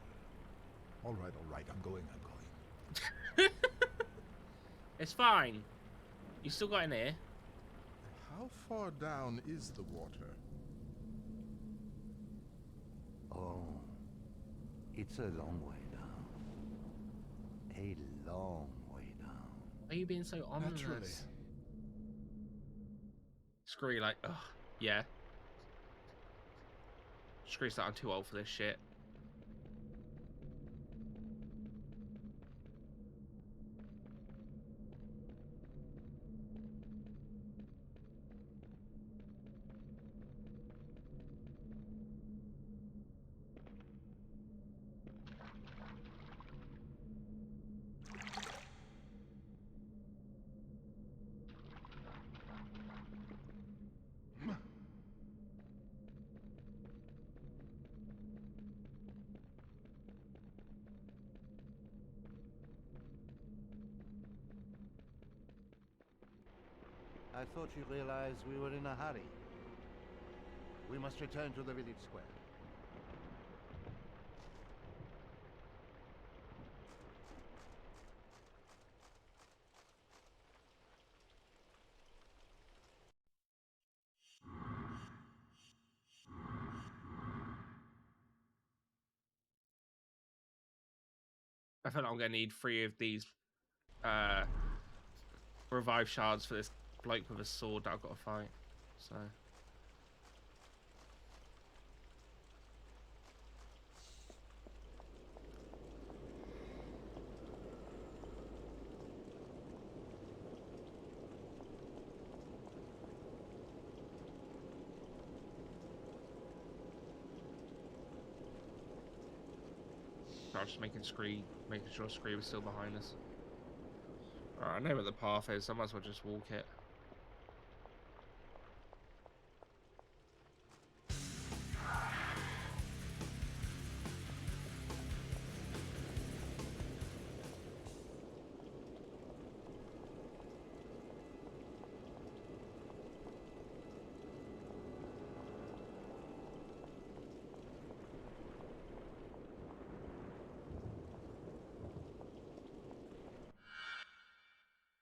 All right, I'm going. It's fine. You still got in here. How far down is the water? Oh, it's a long way down. A long way down. Why are you being so ominous? Naturally. Screw like, ugh, yeah. Screw's that I'm too old for this shit. I thought you realized we were in a hurry. We must return to the village square. I feel like I'm gonna need 3 of these revive shards for this bloke with a sword that I've got to fight. So I'm just making sure Scree was still behind us. Alright, I know where the path is, so I might as well just walk it.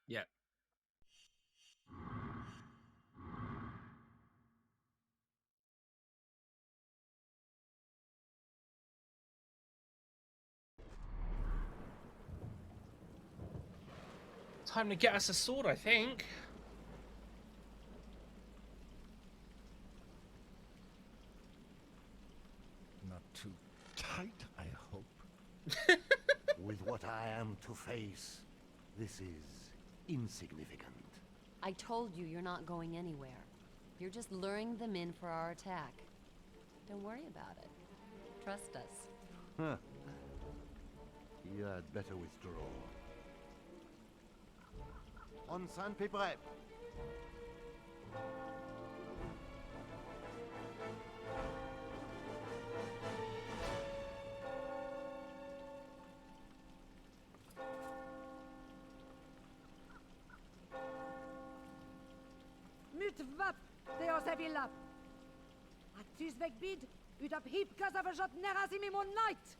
Yeah. Time to get us a sword, I think. Not too tight, I hope. With what I am to face, this is insignificant. I told you you're not going anywhere. You're just luring them in for our attack. Don't worry about it. Trust us. Huh. You had better withdraw. On sandpaper. utvap deos evilap. Atus vegbid, udap hipkas av ajot nerazimimon night.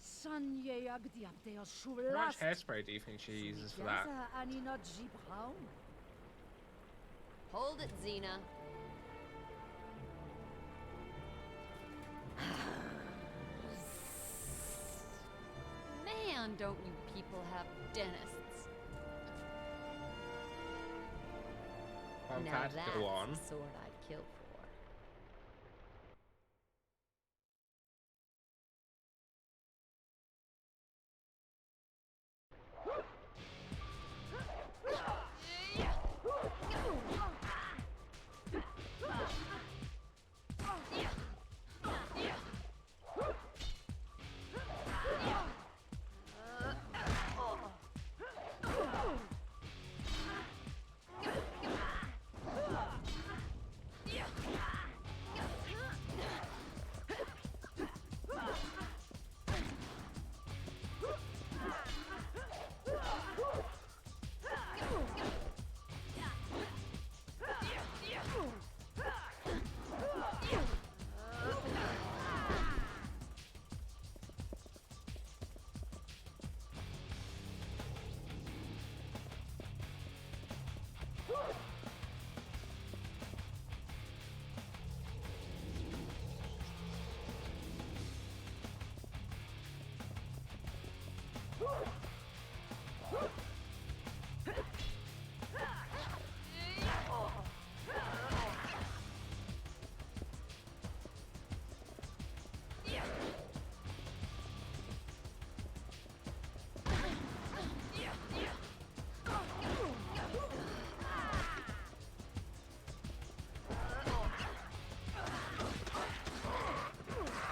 Sanye agdiam deos How much shuvlast. hairspray do you think she uses for that? Gaza aninot jibraun. Hold it, Xena. Man, don't you people have dentists. Now Fantastic. that's Go on. the sword I'd kill for.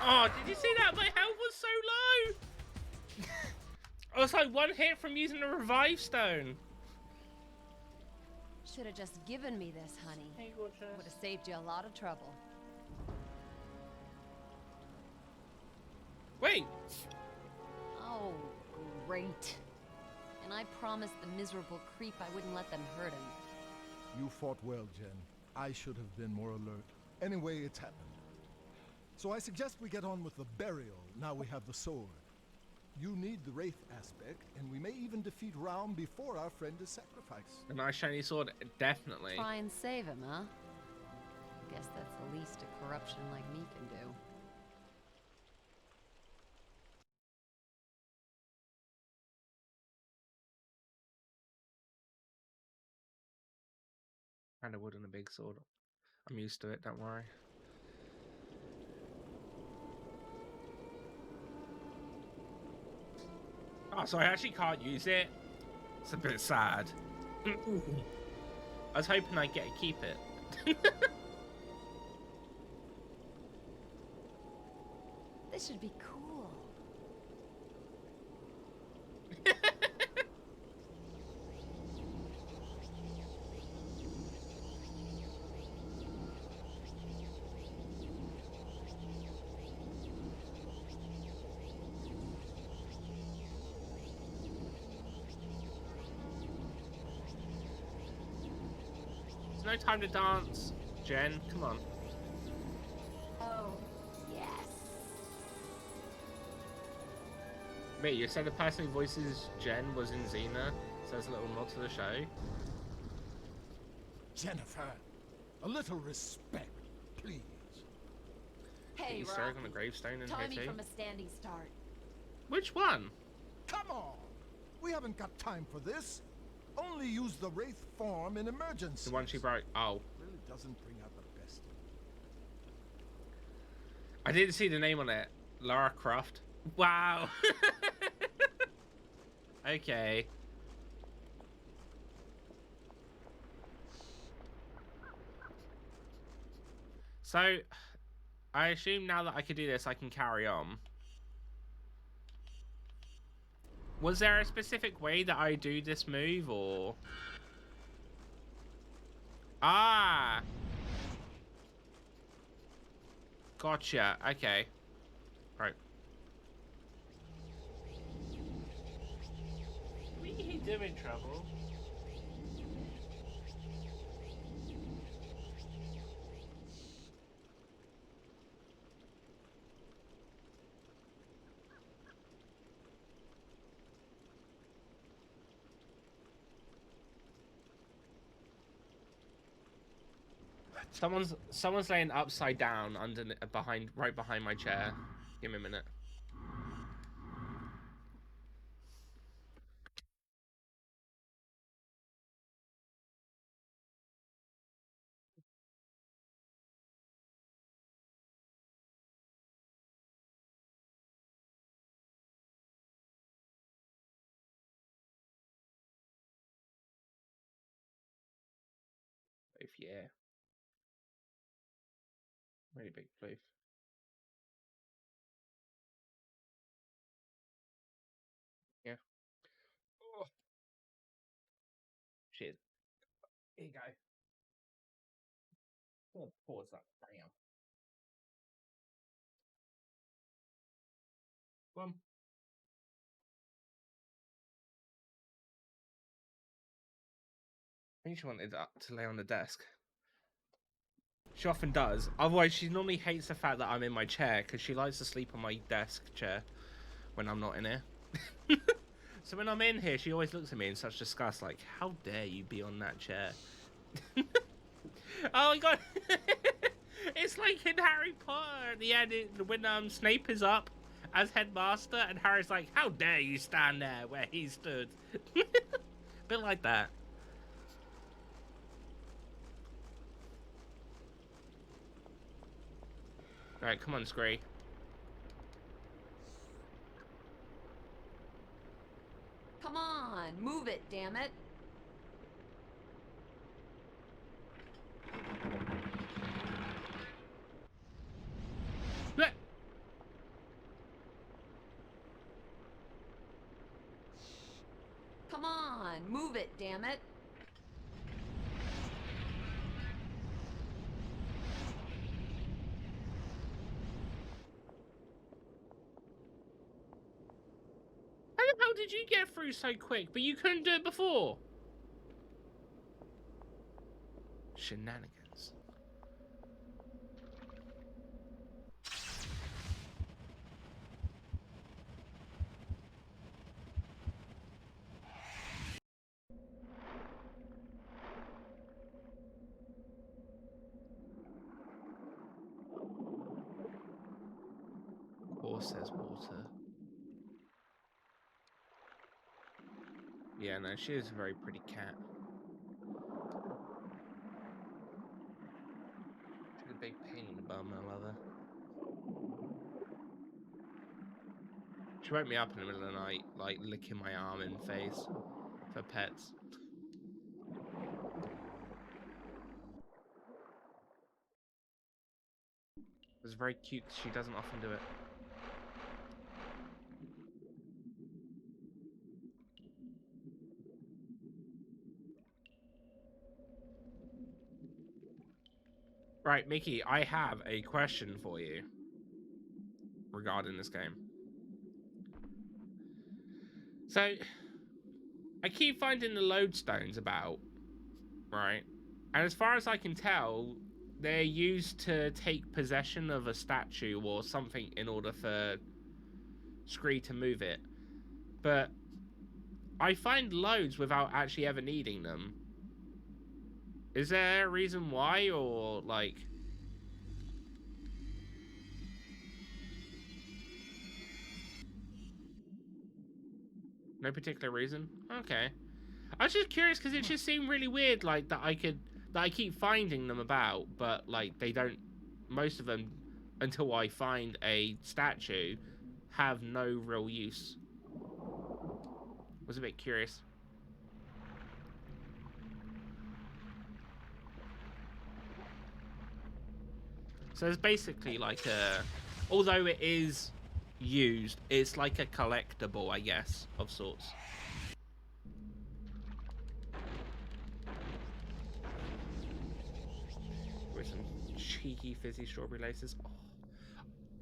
Oh, did you see that? My health was so low! I was like one hit from using the revive stone. Should have just given me this, honey. Would have saved you a lot of trouble. Wait. Oh, great. And I promised the miserable creep I wouldn't let them hurt him. You fought well, Jen. I should have been more alert. Anyway, it's happened. So I suggest we get on with the burial, now we have the sword. You need the Wraith aspect, and we may even defeat Raum before our friend is sacrificed. A nice shiny sword, definitely. Try and save him, huh? Guess that's the least a corruption like me can do. Kind of wood and a big sword. I'm used to it, don't worry. Oh, so I actually can't use it? It's a bit sad. I was hoping I'd get to keep it. This should be cool. No time to dance, Jen. Come on. Oh, yes. Wait, you said the person who voices Jen was in Xena, so it's a little nod to the show. Jennifer, a little respect, please. Hey, Easter egg on the gravestone in here Tommy too. from a standing start. Which one? Come on! We haven't got time for this. Only use the Wraith form in emergency. The one she broke. Oh. Really doesn't bring out the best in you. I didn't see the name on it. Lara Croft. Wow. Okay. So, I assume now that I could do this, I can carry on. Was there a specific way that I do this move, or...? Ah! Gotcha, okay. Right. What are you doing, Trouble? Someone's laying upside down right behind my chair. Give me a minute. If yeah. Really big floof. Yeah. Oh. Shit. Here you go. Oh, pause that. Bam. One. I think she wanted to lay on the desk. She often does. Otherwise, she normally hates the fact that I'm in my chair because she likes to sleep on my desk chair when I'm not in here. So when I'm in here, she always looks at me in such disgust, like, how dare you be on that chair? Oh my god! It's like in Harry Potter at the end when Snape is up as headmaster and Harry's like, how dare you stand there where he stood? Bit like that. Alright, come on, Scree. Come on, move it, damn it. Come on, move it, damn it. How did you get through so quick, but you couldn't do it before? Shenanigans. Of course there's water. Yeah, no, she is a very pretty cat. She's a big pain in the bum, I love her. She woke me up in the middle of the night, like licking my arm and face for pets. It was very cute because she doesn't often do it. Right, Mickey, I have a question for you regarding this game. So, I keep finding the lodestones about, right? And as far as I can tell, they're used to take possession of a statue or something in order for Scree to move it. But I find loads without actually ever needing them. Is there a reason why, or like... No particular reason? Okay. I was just curious because it just seemed really weird, like, that I keep finding them about, but, like, they don't... Most of them, until I find a statue, have no real use. Was a bit curious. So it's basically like a... Although it is used, it's like a collectible, I guess, of sorts. With some cheeky fizzy strawberry laces. Oh,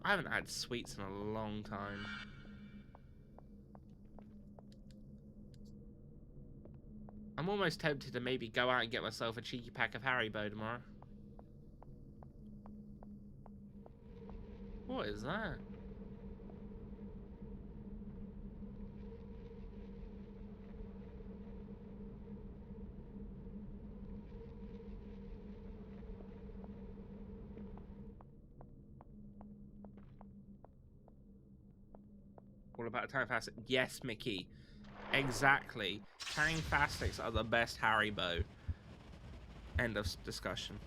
I haven't had sweets in a long time. I'm almost tempted to maybe go out and get myself a cheeky pack of Haribo tomorrow. What is that? all about Italian fast. Yes, Mickey. Exactly. Carrying fast sticks are the best Haribo. End of discussion.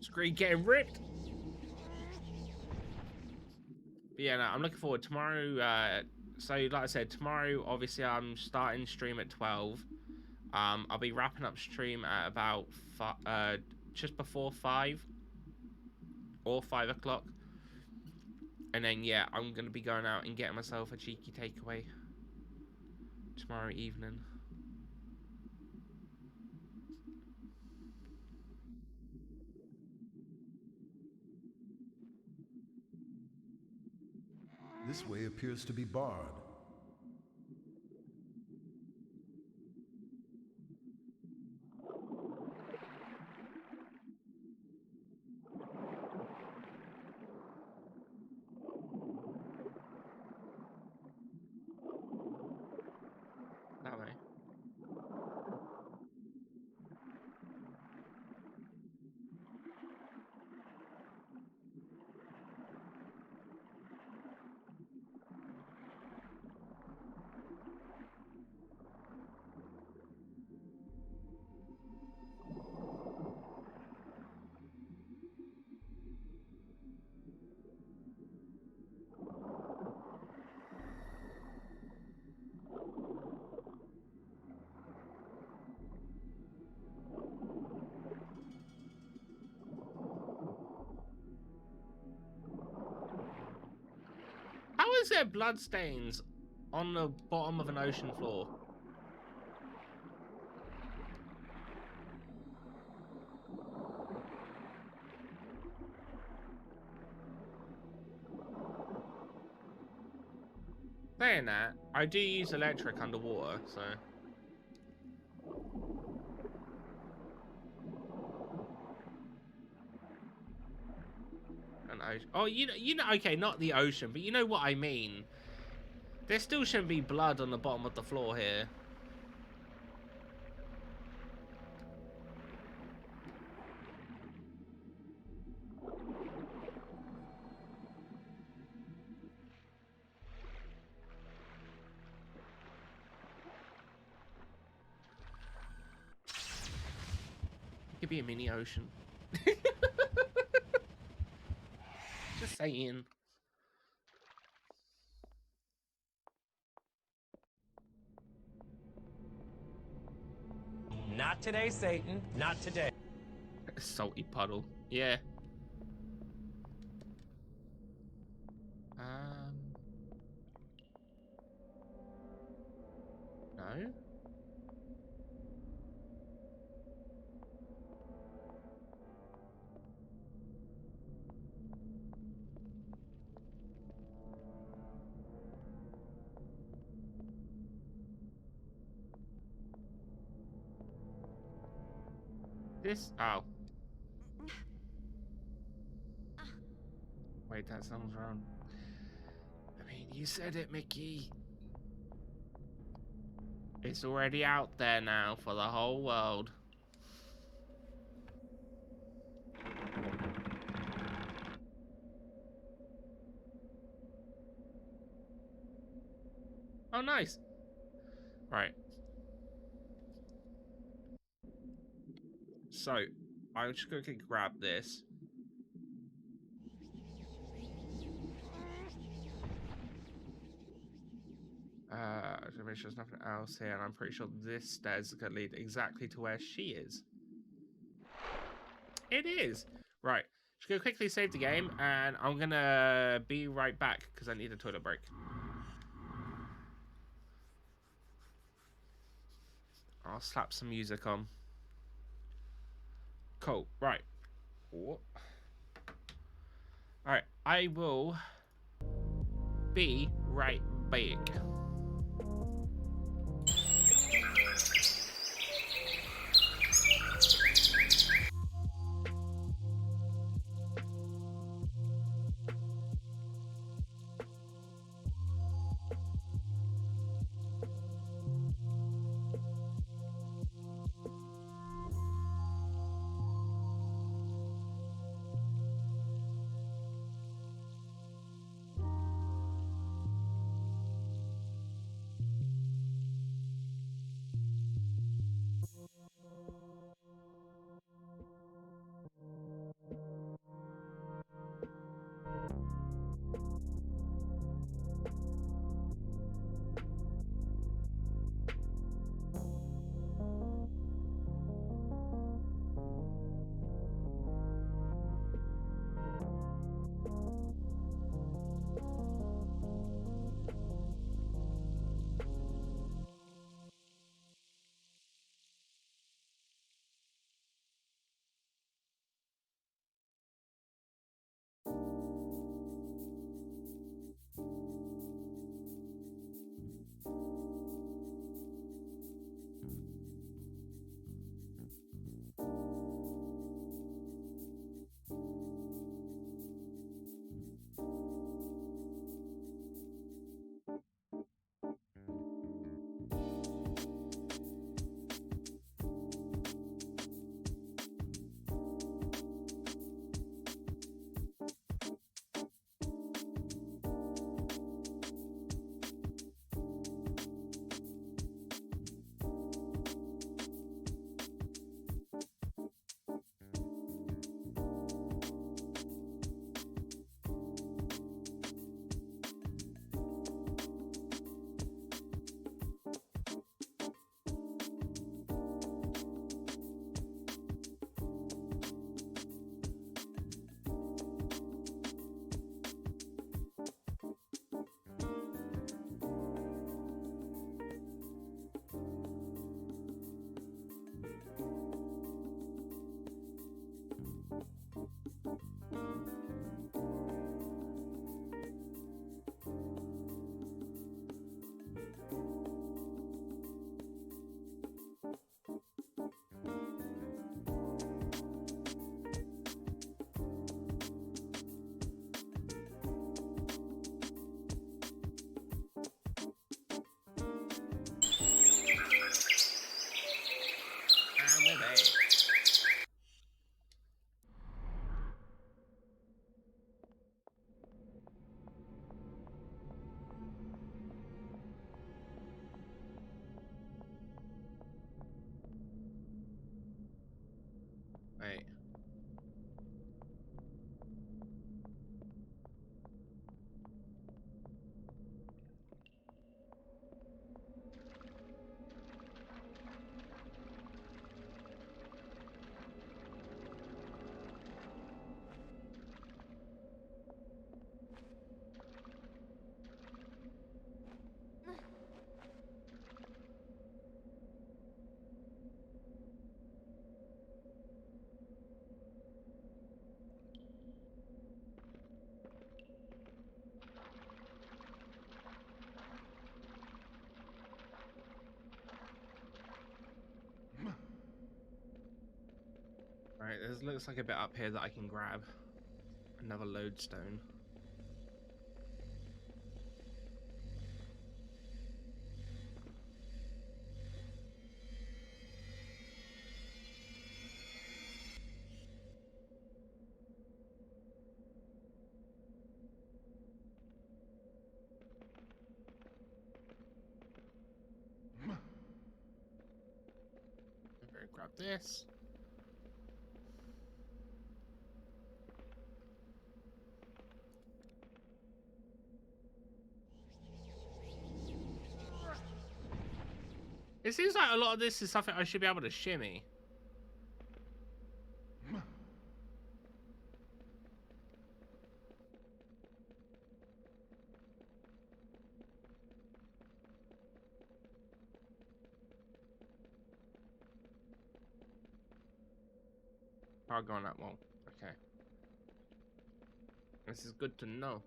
Screen getting ripped. But yeah, no, I'm looking forward tomorrow. So like I said, tomorrow obviously I'm starting stream at 12. I'll be wrapping up stream at about just before 5 or 5 o'clock, and then yeah, I'm gonna be going out and getting myself a cheeky takeaway tomorrow evening. This way appears to be barred. That way. How is there bloodstains on the bottom of an ocean floor? Saying that, I do use electric underwater, so. Oh, you know, okay, not the ocean, but you know what I mean. There still shouldn't be blood on the bottom of the floor here. It could be a mini ocean. Just saying. Not today, Satan. Not today. Salty puddle. Yeah. No? This? Oh. Wait, that sounds wrong. I mean, you said it, Mickey. It's already out there now for the whole world. Oh, nice. Right. So, I'm just going to grab this. To make sure there's nothing else here, and I'm pretty sure this stairs is going to lead exactly to where she is. It is! Right. Just going to quickly save the game, and I'm going to be right back, because I need a toilet break. I'll slap some music on. Cool. Right. What? Alright, I will be right back. Wait. Alright, there looks like a bit up here that I can grab. Another lodestone. Okay, grab this. It seems like a lot of this is something I should be able to shimmy. I'll go on that wall. Okay. This is good to know.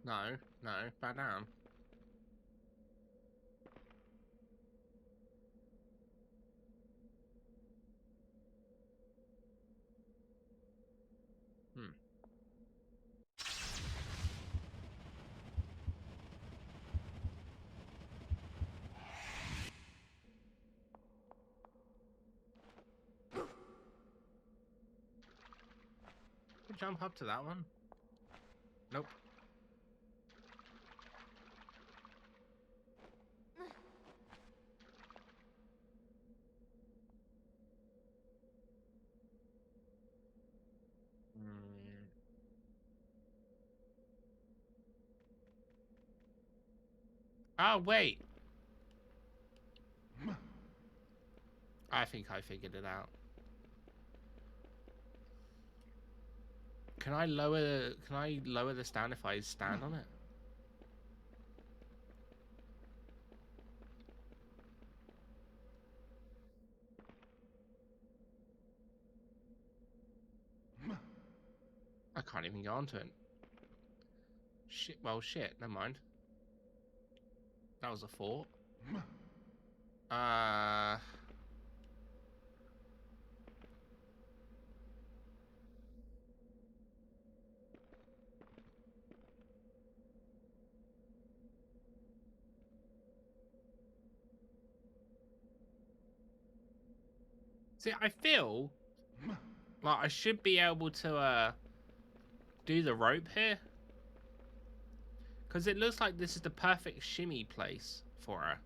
No, no, bow down. Jump up to that one? Nope. Oh, wait. I think I figured it out. Can I lower this down if I stand on it? I can't even go onto it. Shit, well shit, never mind. That was a thought. See, I feel like I should be able to do the rope here. Because it looks like this is the perfect shimmy place for her.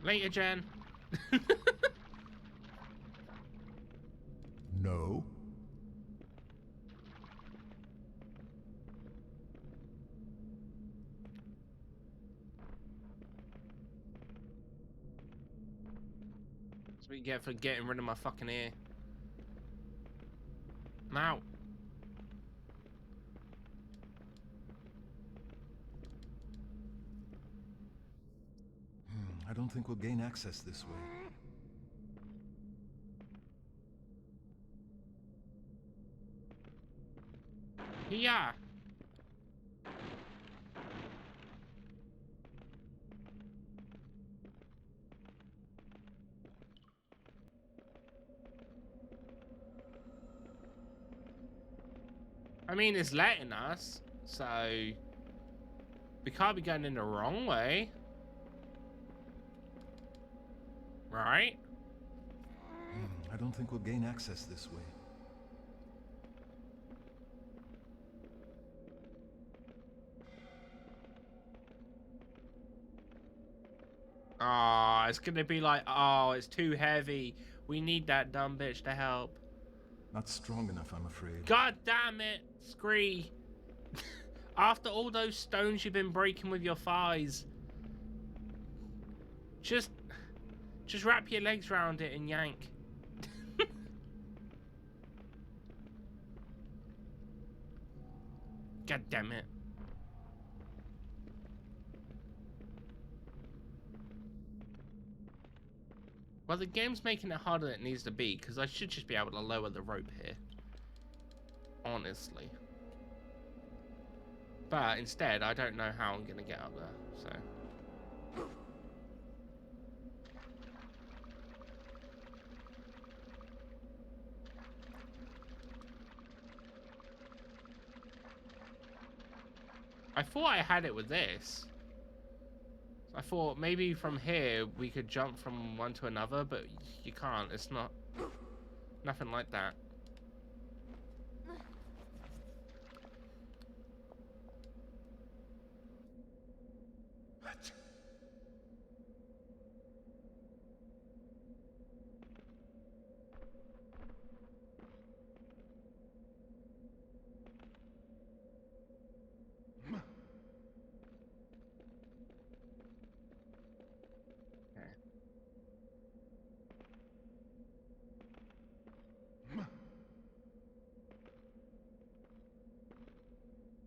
Later, Jen. No. That's what you get for getting rid of my fucking ear. Now. I don't think we'll gain access this way. Yeah. I mean, it's letting us, so we can't be going in the wrong way, right? I don't think we'll gain access this way. Oh, it's gonna be like, oh, it's too heavy. We need that dumb bitch to help. Not strong enough, I'm afraid. God damn it, Scree. After all those stones you've been breaking with your thighs, just wrap your legs around it and yank. God damn it. Well, the game's making it harder than it needs to be, because I should just be able to lower the rope here. Honestly. But instead, I don't know how I'm going to get up there, so... I thought I had it with this. I thought maybe from here we could jump from one to another, but you can't. It's not... nothing like that.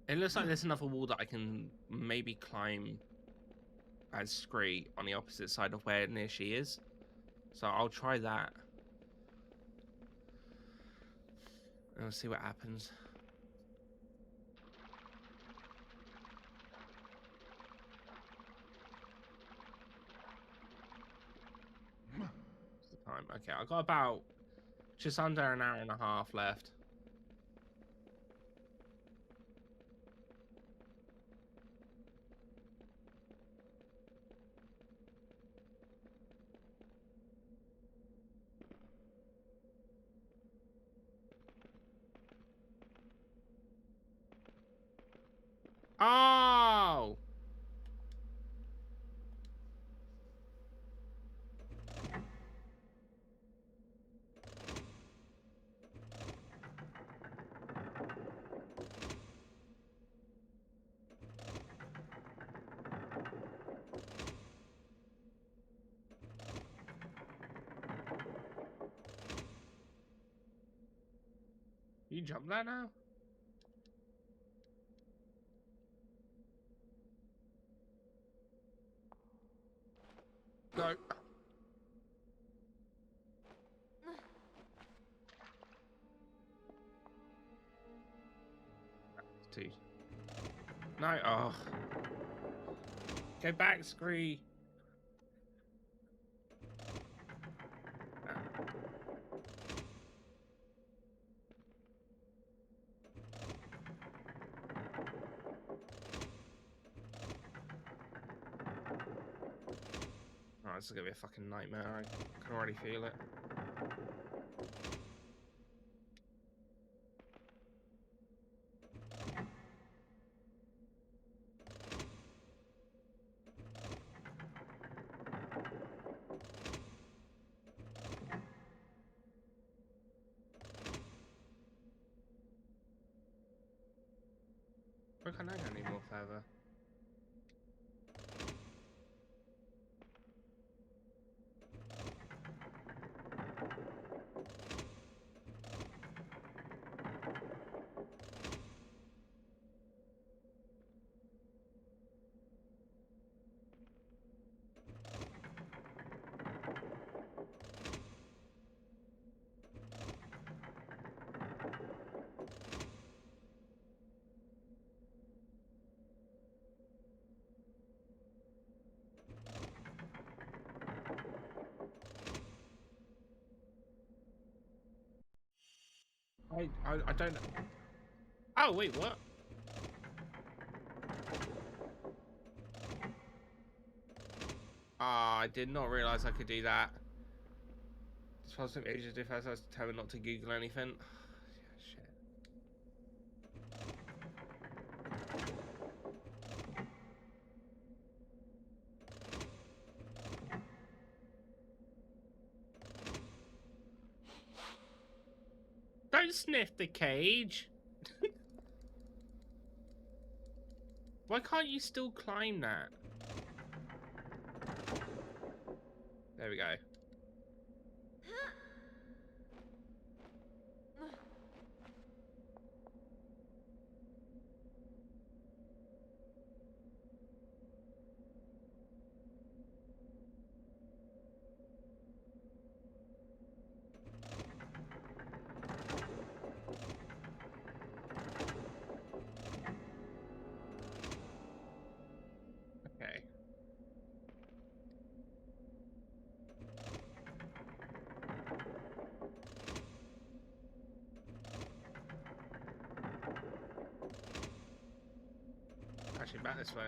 It looks like there's another wall that I can maybe climb as Scree on the opposite side of where near she is. So I'll try that. And we'll see what happens. What's the time? Okay, I've got about just under an hour and a half left. Oh! You jump that now? Go. Two. No. Oh. Go back, Scree. Oh, this is gonna be a fucking nightmare. I can already feel it. Why can't I go any more further? I don't. Oh wait, what? Ah, I did not realize I could do that. This was some ages if I was determined not to Google anything. Shit. Don't sniff the cage. Why can't you still climb that? There we go. Okay. Actually, back this way.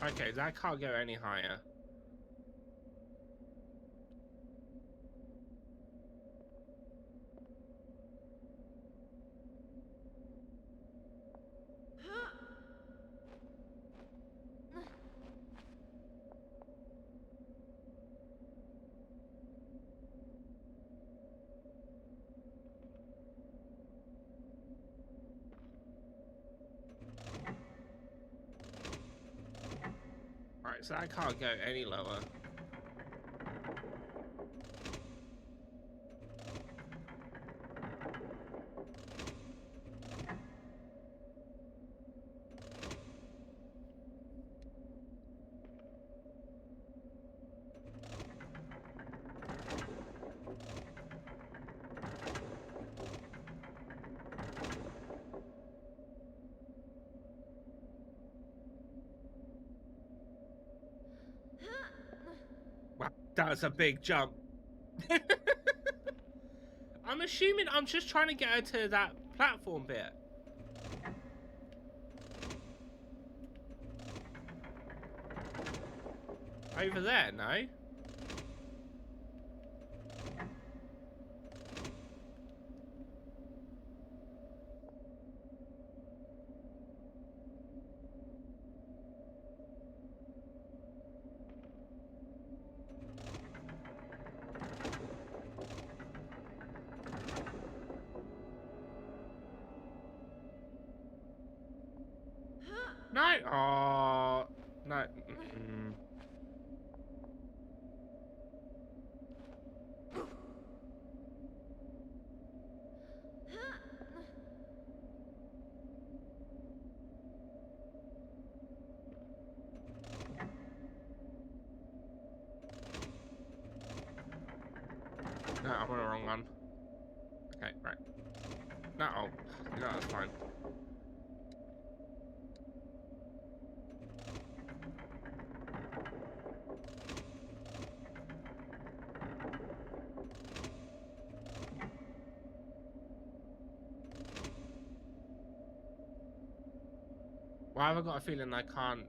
Okay, that can't go any higher. Right, so I can't go any lower. Wow, that was a big jump. I'm assuming I'm just trying to get her to that platform bit. Over there, no? No. Oh, no. No, I'm on the wrong one. Okay, right. No, no, that's fine. Why have I got a feeling I can't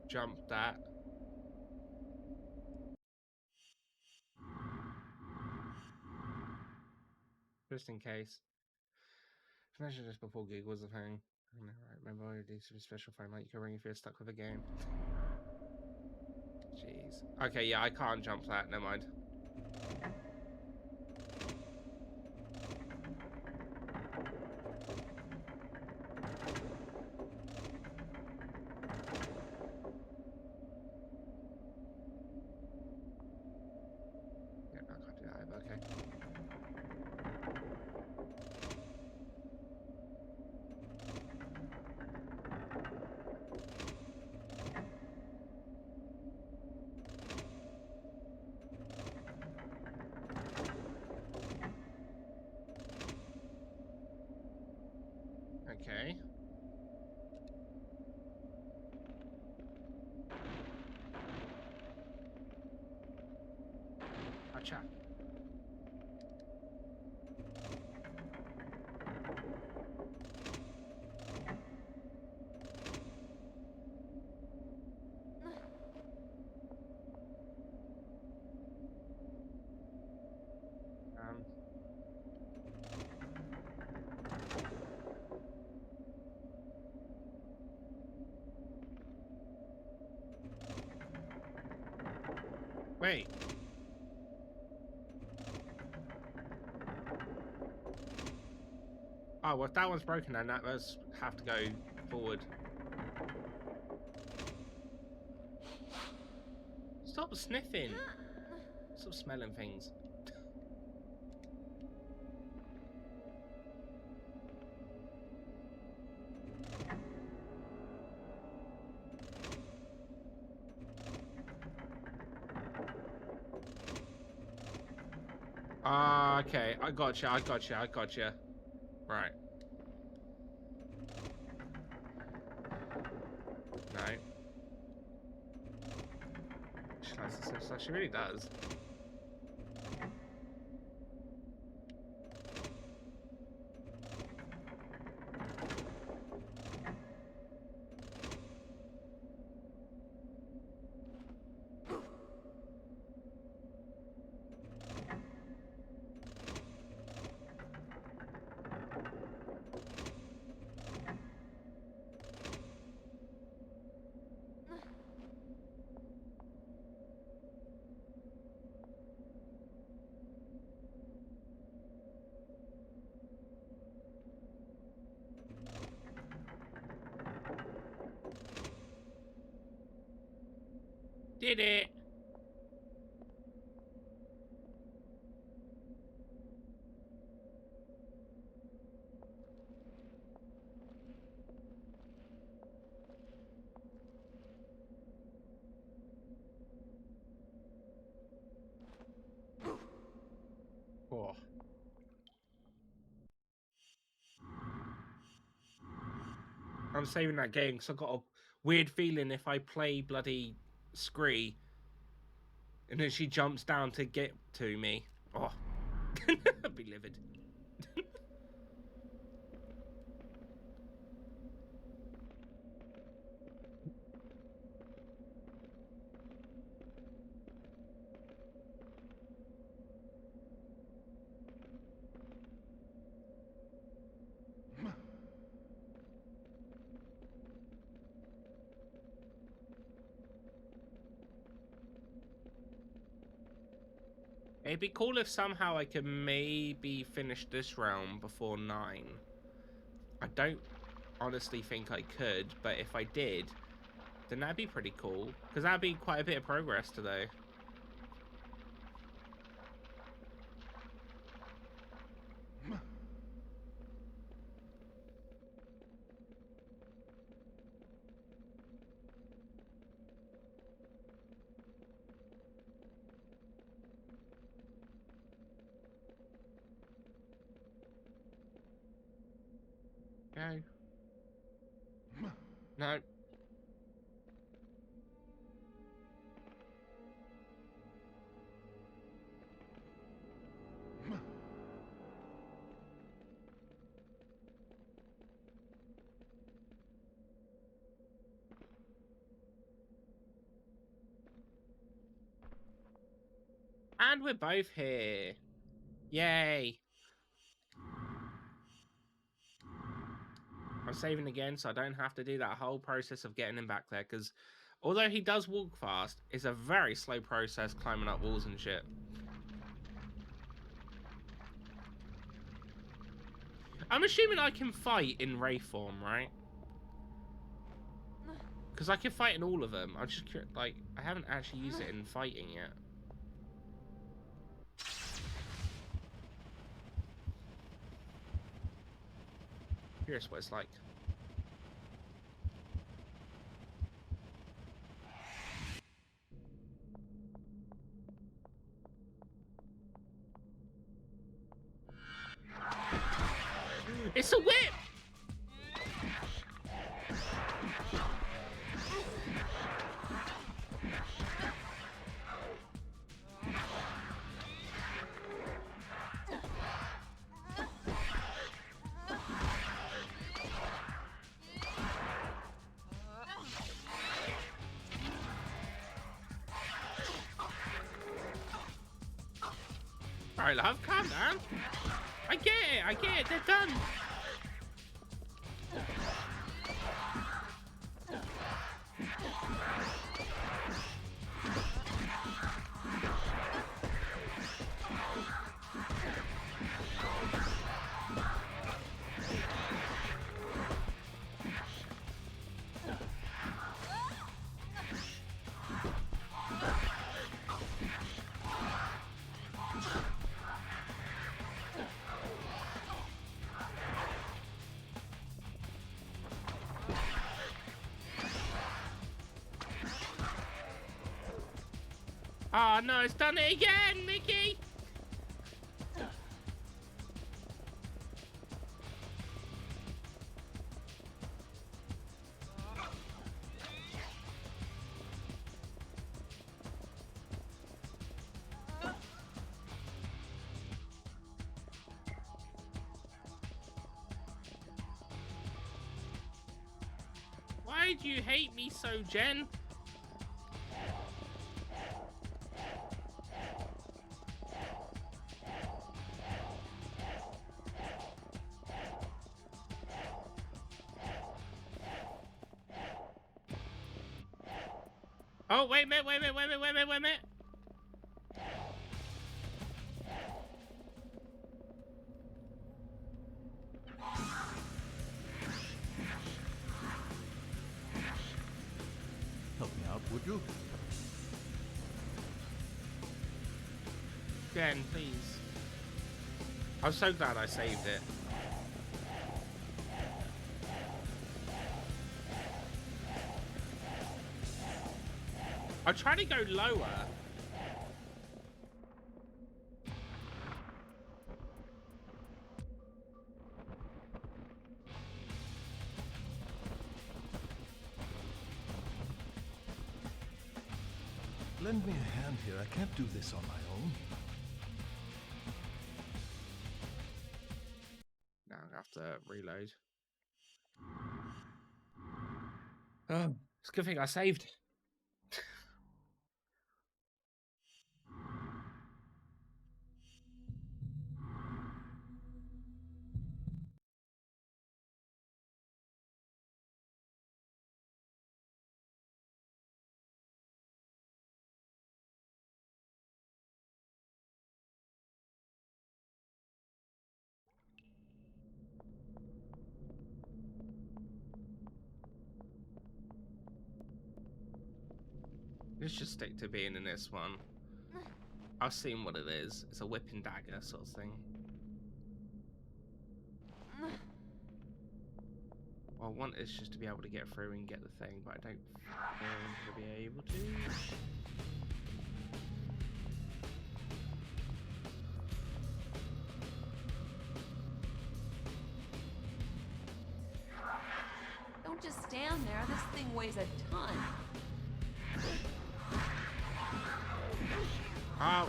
jump that? Just in case. Imagine just before gig was a thing. I know, right? Remember, I do some special phone like you can ring if you're stuck with a game. Jeez. Okay, yeah, I can't jump that. Never mind. Yeah, I can't do that either. Okay. Okay. Gotcha. Wait. Oh, well, if that one's broken, then that must have to go forward. Stop sniffing. Stop smelling things. Okay, I gotcha. Right. No. She likes the sniff stuff. She really does. Did it. Oh. I'm saving that game because I've got a weird feeling if I play bloody Scree and then she jumps down to get to me. Oh, I'd be livid. It'd be cool if somehow I could maybe finish this round before 9. I don't honestly think I could, but if I did, then that'd be pretty cool. Because that'd be quite a bit of progress today. Go. No. And we're both here. Yay. I'm saving again so I don't have to do that whole process of getting him back there, because although he does walk fast, it's a very slow process climbing up walls and shit. I'm assuming I can fight in Wraith form, right? Because I can fight in all of them. I'm just like, I haven't actually used it in fighting yet. Curious what it's like. It's a whip! Alright, love, calm down. I get it, they're done. Oh no, it's done it again, Mickey! Why do you hate me so, Jen? Oh, wait a minute. Help me out, would you? Again, please. I'm so glad I saved it. I'm trying to go lower. Lend me a hand here. I can't do this on my own. Now I have to reload. Oh, it's a good thing I saved. Let's just stick to being in this one. I've seen what it is. It's a whipping dagger sort of thing. What I want is just to be able to get through and get the thing, but I don't think I'm going to be able to. Don't just stand there. This thing weighs a ton. Oh.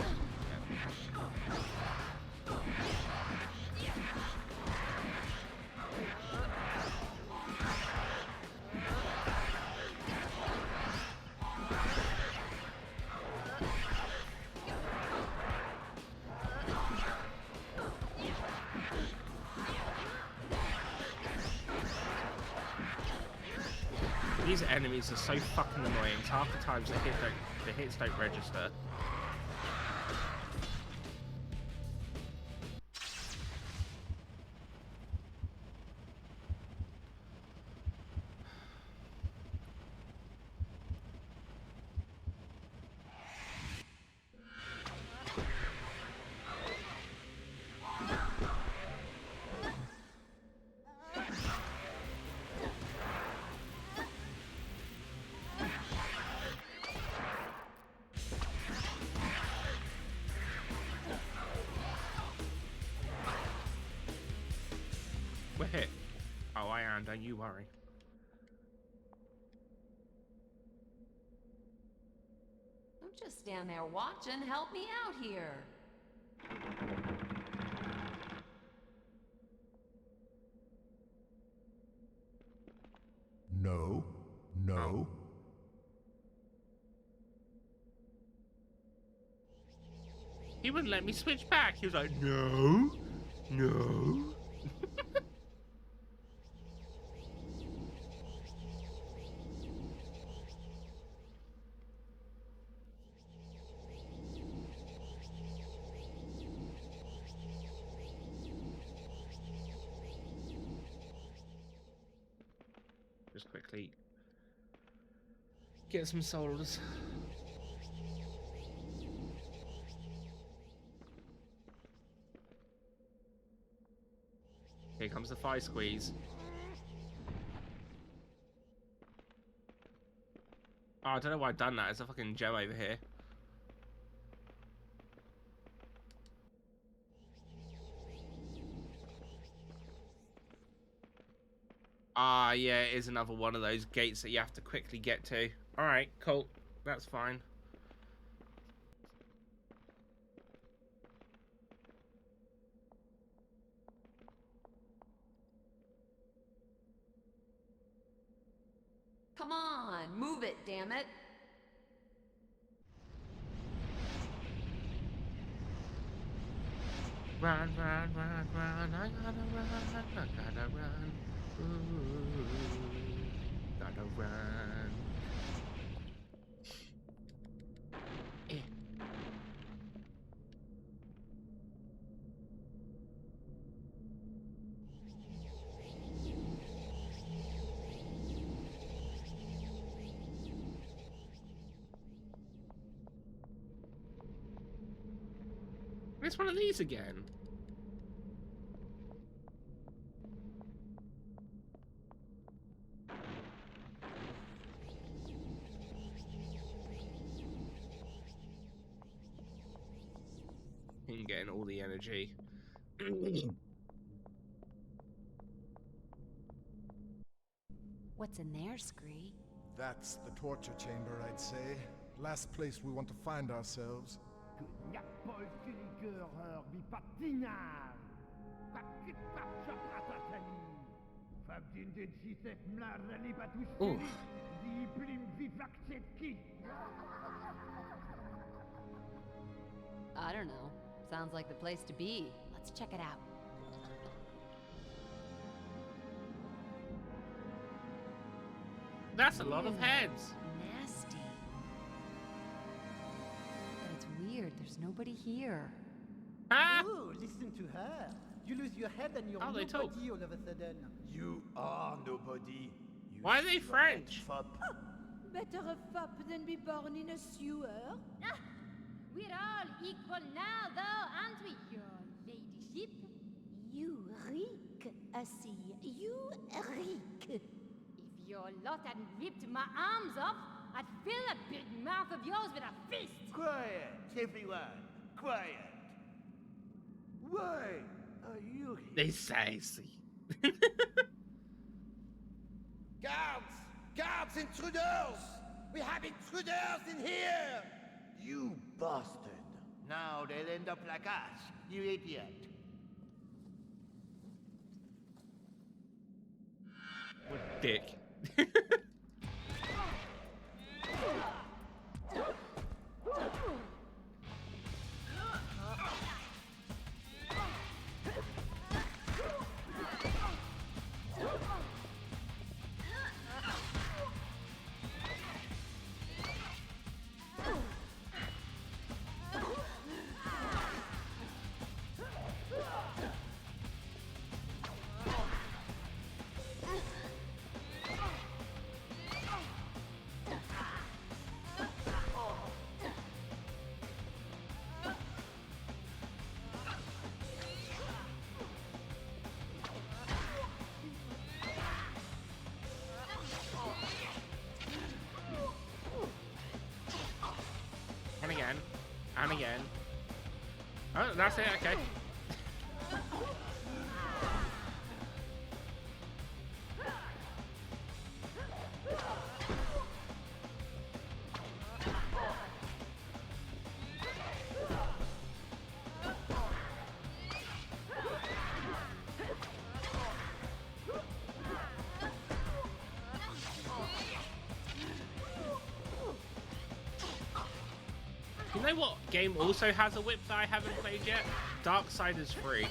These enemies are so fucking annoying. Half the times the hits don't register. We're hit. Oh, I am. Don't you worry. Don't just stand there watching. Help me out here. No. No. He wouldn't let me switch back. He was like, no, no. Just quickly get some souls. Here comes the fire squeeze. Oh, I don't know why I've done that. There's a fucking gem over here. Ah, yeah, it is another one of those gates that you have to quickly get to. Alright, cool. That's fine. Come on, move it, damn it. Run, run, run, run, I gotta run, I gotta run. Ooh, gotta run. Eh. It's one of these again. And getting all the energy. What's in there, Scree? That's the torture chamber, I'd say. Last place we want to find ourselves. Ooh. I don't know. Sounds like the place to be. Let's check it out. That's a lot of heads. Nasty. But it's weird. There's nobody here. Ah! Ooh, listen to her. You lose your head and you're Oh, they talk. nobody all of a sudden. You are nobody. Why are they French? Better a fop than be born in a sewer. Ah, we're all equal now, though, aren't we, your ladyship? You reek, Assi. You reek. If your lot hadn't ripped my arms off, I'd fill a big mouth of yours with a fist. Quiet, everyone. Quiet. Why are you here? They say, see. Guards! Guards, intruders! We have intruders in here! You bastard! Now they'll end up like us, you idiot. What a dick. And again. Oh, that's it, okay. You know what game also has a whip that I haven't played yet? Darksiders 3.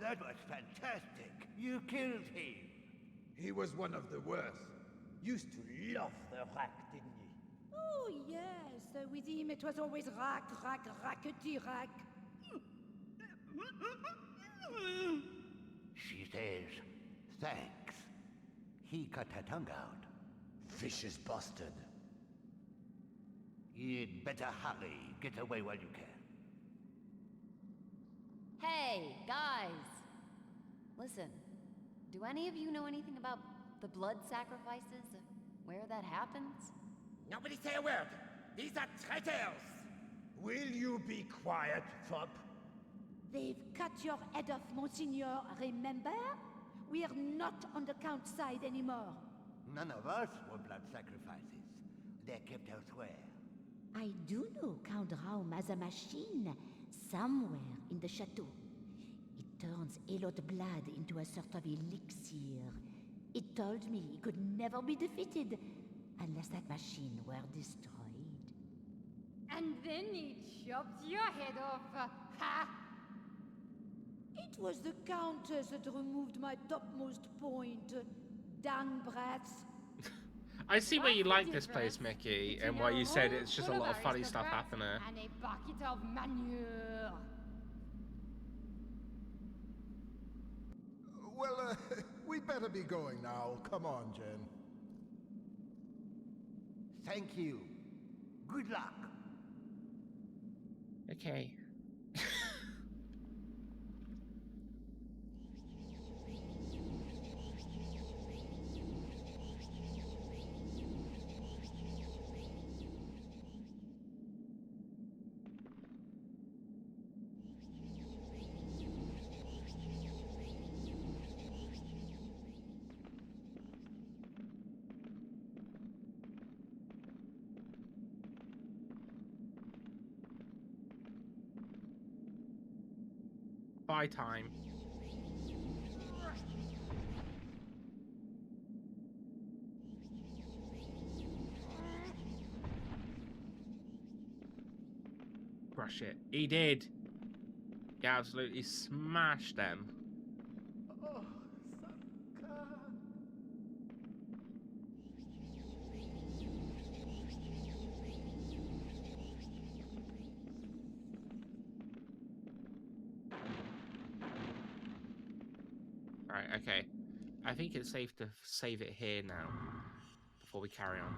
That was fantastic. You killed him. He was one of the worst. Used to love the rack, didn't he? Oh, yes. With him, it was always rack, rackety rack. She says, thanks. He cut her tongue out. Vicious bastard. You'd better hurry. Get away while you can. Hey, guys! Listen, do any of you know anything about the blood sacrifices? Where that happens? Nobody say a word. These are traitors. Will you be quiet, fop? They've cut your head off, Monsignor, remember? We're not on the Count's side anymore. None of us were blood sacrifices. They're kept elsewhere. I do know Count Raum has a machine somewhere in the chateau. It turns Elot blood into a sort of elixir. It told me he could never be defeated unless that machine were destroyed. And then he chopped your head off. Ha! It was the Countess that removed my topmost point. Dang brats. I see why you like this place, Mickey, and why you said it's just a lot of funny stuff happening. And a bucket of manure. Well, we'd better be going now. Come on, Jen. Thank you. Good luck. Okay. Bye time. Brush it. He did. He absolutely smashed them. Oh, Right, okay. I think it's safe to save it here now before we carry on.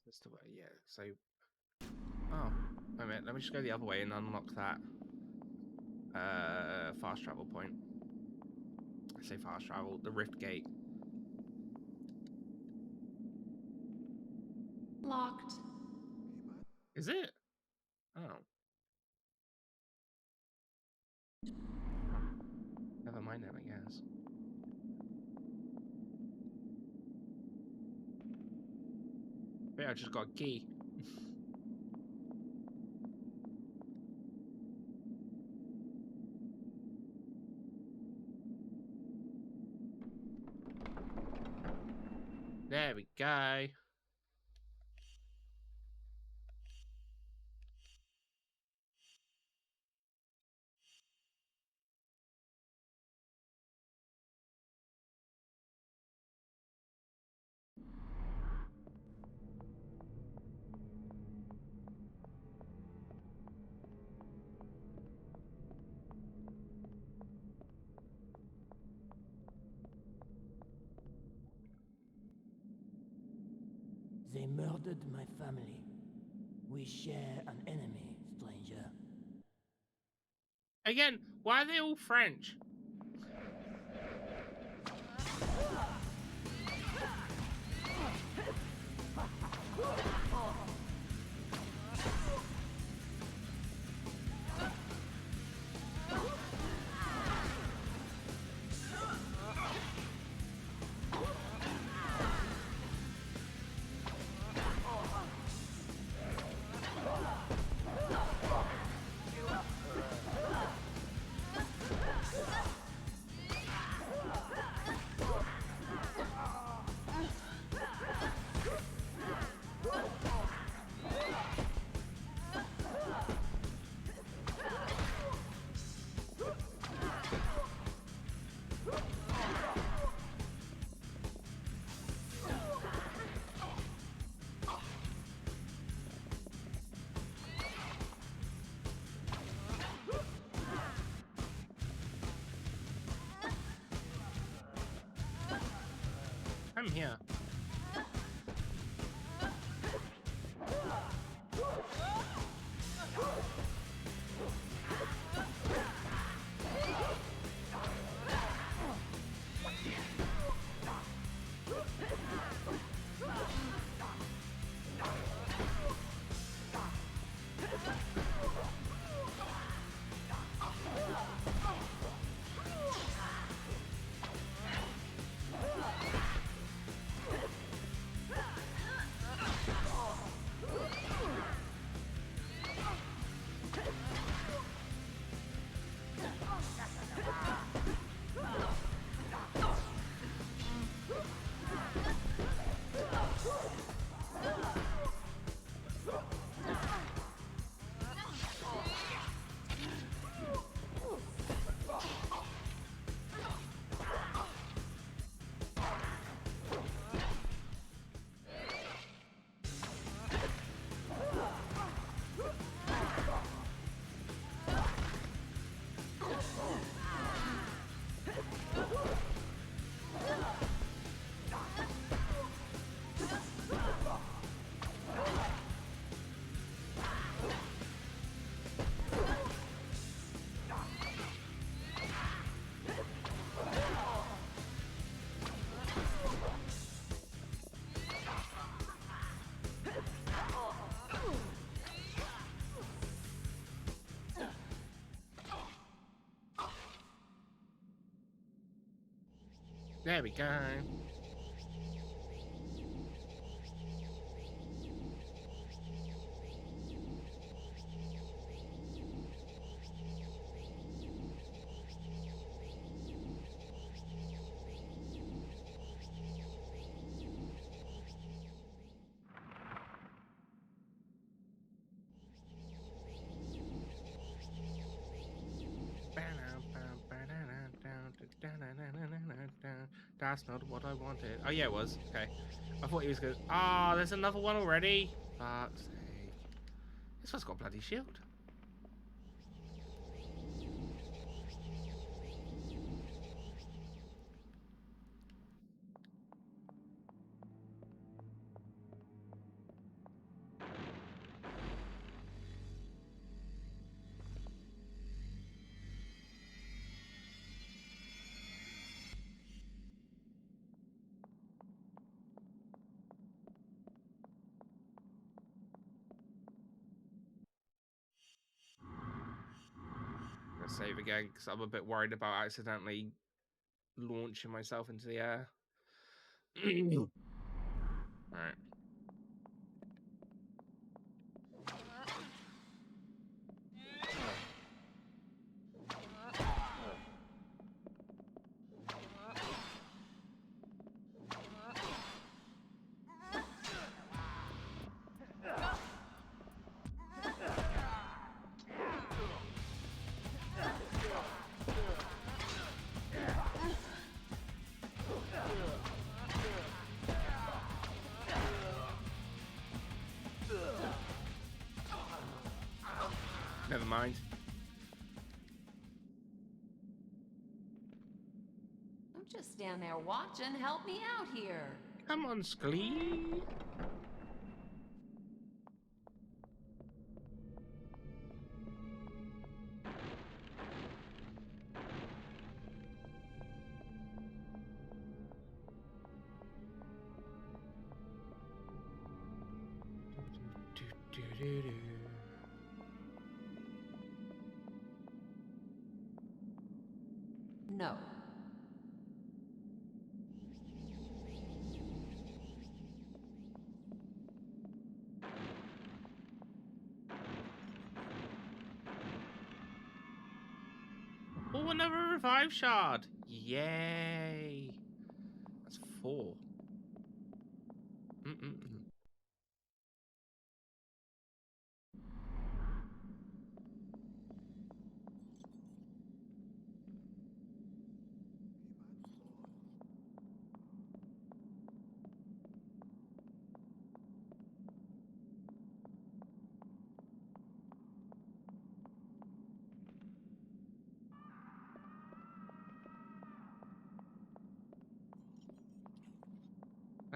That's the way, yeah. So, oh, wait a minute. Let me just go the other way and unlock that fast travel point. I say fast travel, the rift gate. Locked. Is it? Oh. Never mind then, I guess. Yeah, I just got a key. There we go. They murdered my family. We share an enemy, stranger. Again, why are they all French? here. There we go. That's not what I wanted. Oh yeah, it was. Okay. I thought he was good. Ah, there's another one already. Fuck's sake. This one's got a bloody shield. Save again because I'm a bit worried about accidentally launching myself into the air. Alright. Never mind. Don't just stand there watching. Help me out here. Come on, Scully. No. Oh, another revive shard. Yay. That's 4.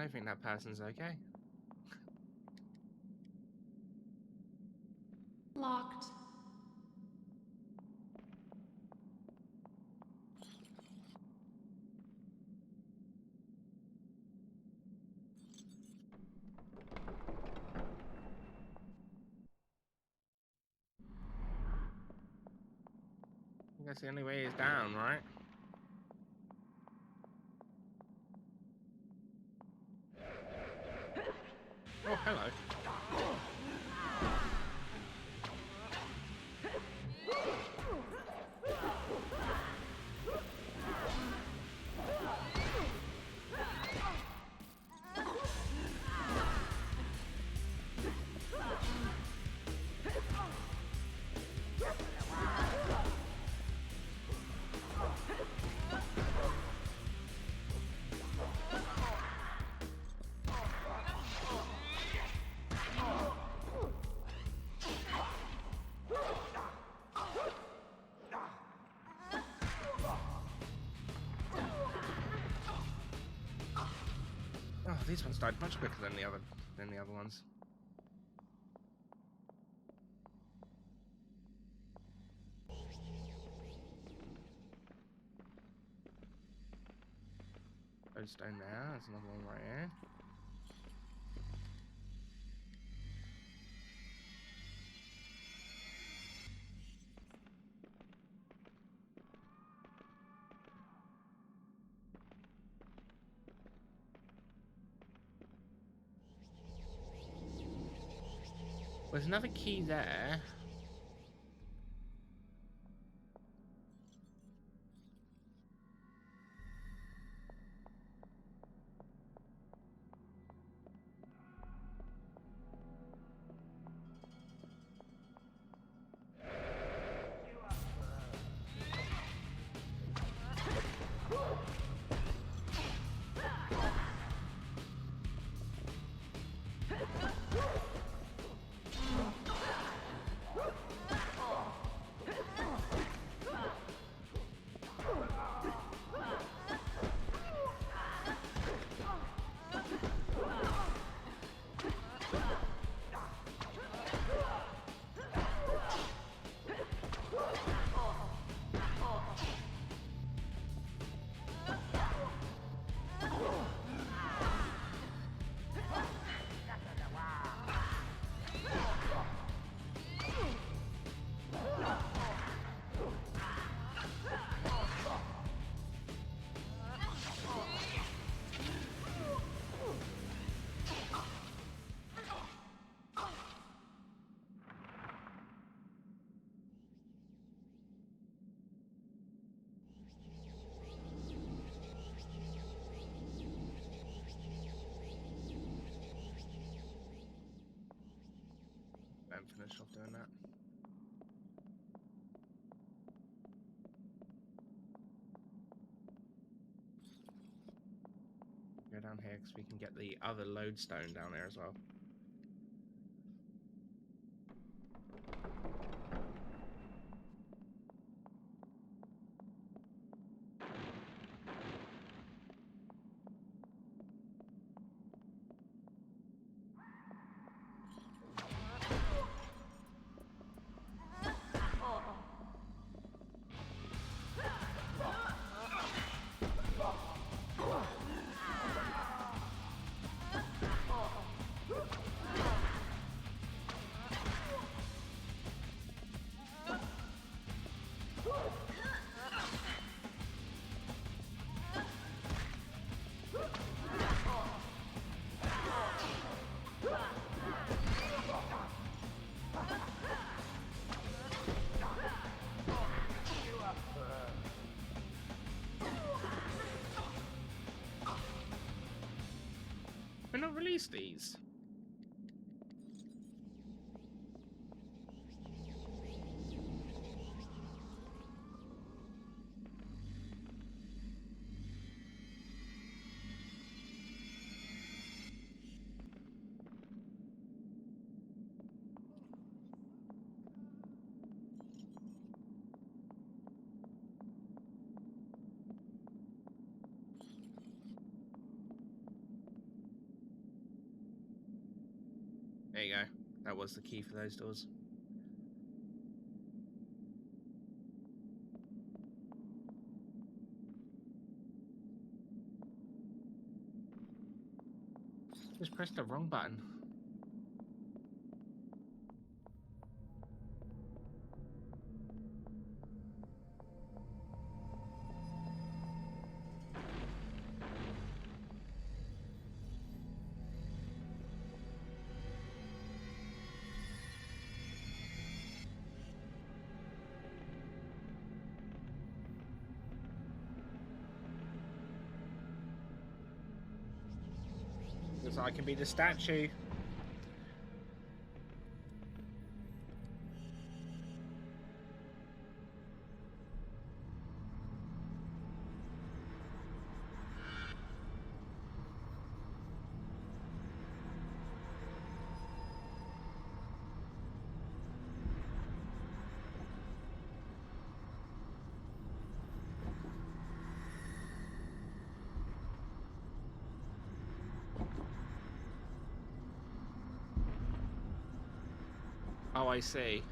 don't think that person's okay. Locked. I guess the only way is down, right? Oh, hello. Oh, these ones died much quicker than the other ones. Stone there. There's another one right here. There's another key there. Finish off doing that. Go down here because we can get the other lodestone down there as well. Why not release these? There you go. That was the key for those doors. Just pressed the wrong button. Because I can be the statue. Oh, I see.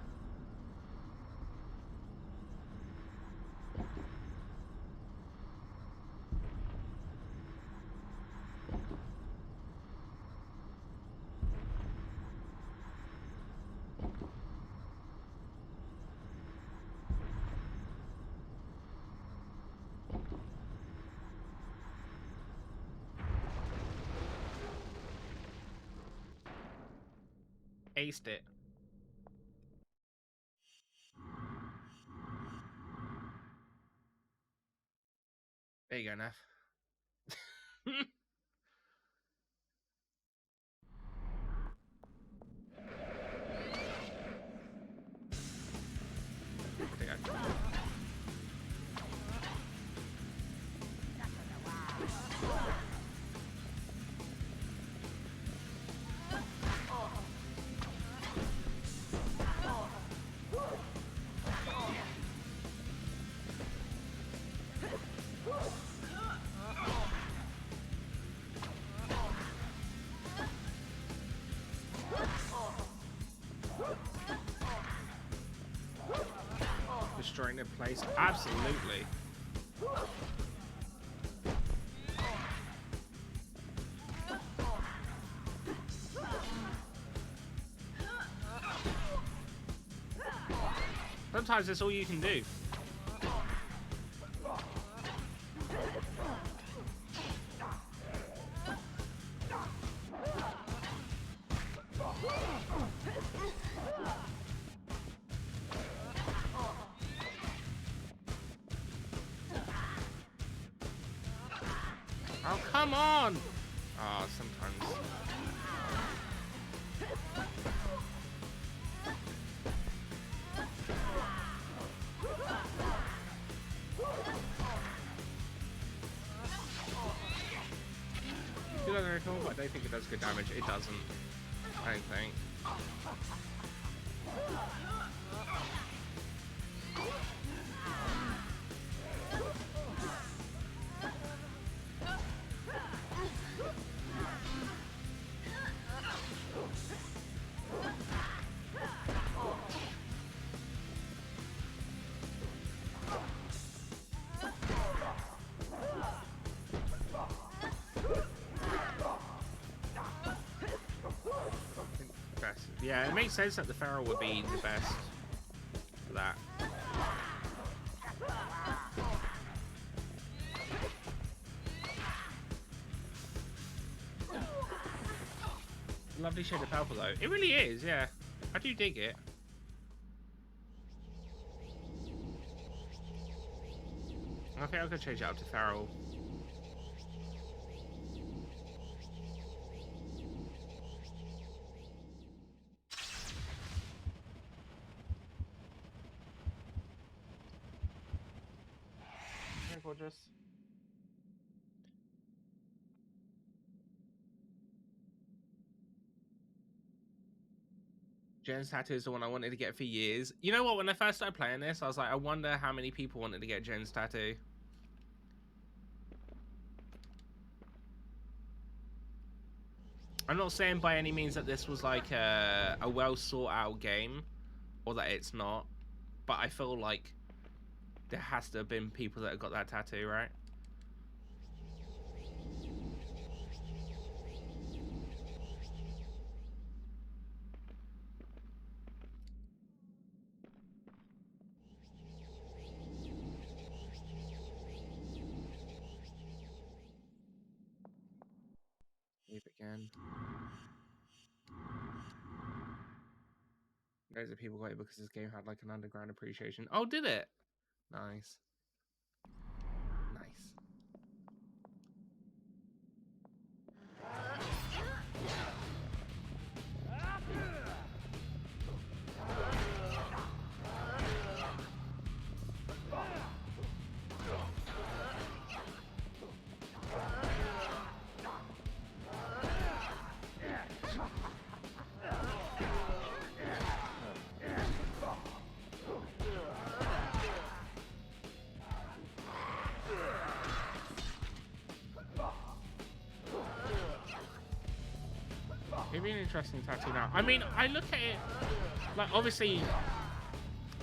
Aced it. There you go, Neff. Destroying the place, absolutely. Sometimes that's all you can do. Oh, come on! Oh, sometimes. It doesn't recall, but I don't think it does good damage. It doesn't. I don't think. Yeah, it makes sense that the Feral would be the best for that. Lovely shade of purple though. It really is, yeah. I do dig it. I think I could change it up to Feral. Gorgeous. Jen's tattoo is the one I wanted to get for years. You know what? When I first started playing this, I was like, I wonder how many people wanted to get Jen's tattoo. I'm not saying by any means that this was like a well sought out game, or that it's not, but I feel like there has to have been people that have got that tattoo, right? Leave again. Loads of people got it because this game had like an underground appreciation. Oh, did it? Nice. Nice. It'd be an interesting tattoo now. I mean, I look at it, like, obviously,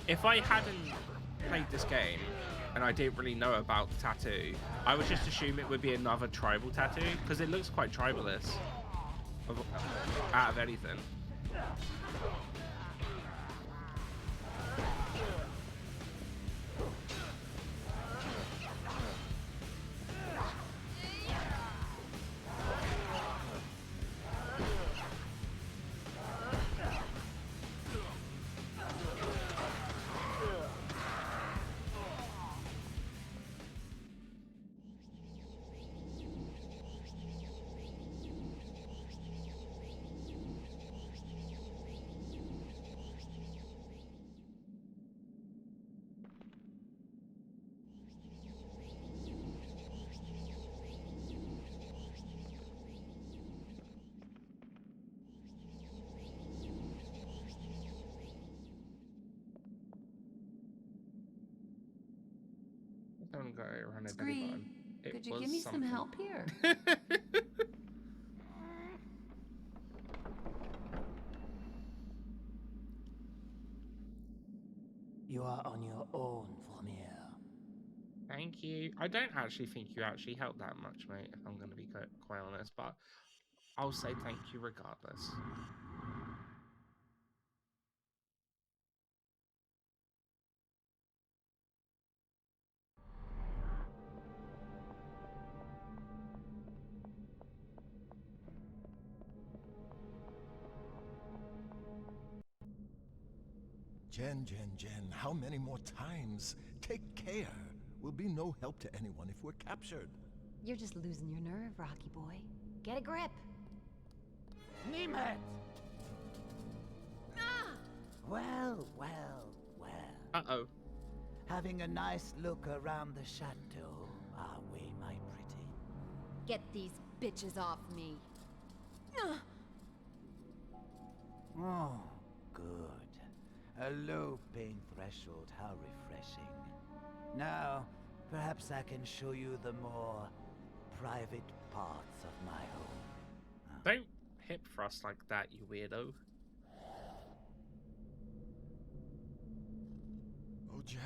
if I hadn't played this game and I didn't really know about the tattoo, I would just assume it would be another tribal tattoo, because it looks quite tribalist out of anything. Don't go around a belly button. Could you give me some help here? You are on your own from here. Thank you. I don't actually think you actually helped that much, mate, if I'm going to be quite honest, but I'll say thank you regardless. Jen, how many more times? Take care. We'll be no help to anyone if we're captured. You're just losing your nerve, Rocky boy. Get a grip. Niemet! Ah! Well. Uh-oh. Having a nice look around the chateau, are we, my pretty? Get these bitches off me. Oh, good. A low pain threshold, how refreshing. Now, perhaps I can show you the more private parts of my home. Don't hip thrust like that, you weirdo. Oh, Jen.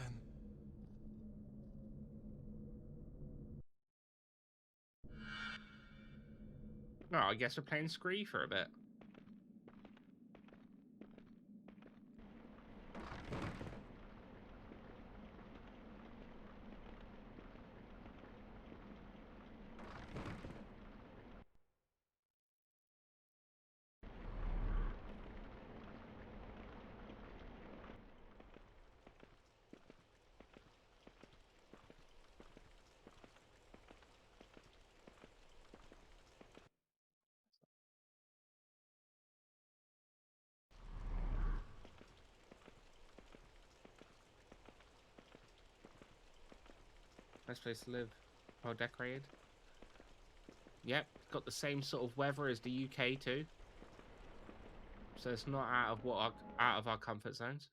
No, I guess we're playing Scree for a bit. Nice place to live. Well decorated. Yep, got the same sort of weather as the UK too. So it's not out of our comfort zones.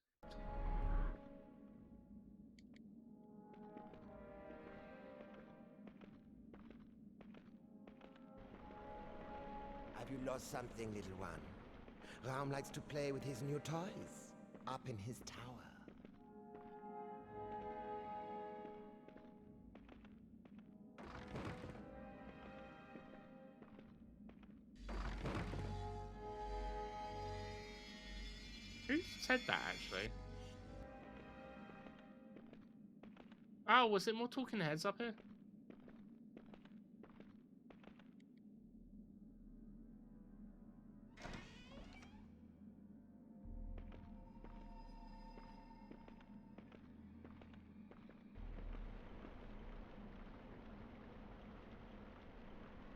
Have you lost something, little one. Raum likes to play with his new toys up in his tower. Who said that, actually? Oh, was it more talking heads up here?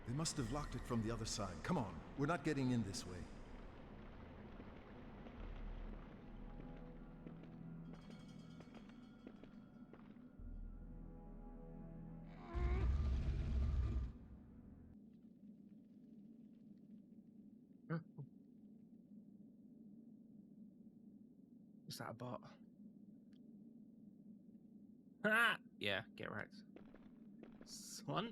They must have locked it from the other side. Come on, we're not getting in this way. Is that a bot? Ha! Yeah, get wrecked. Son?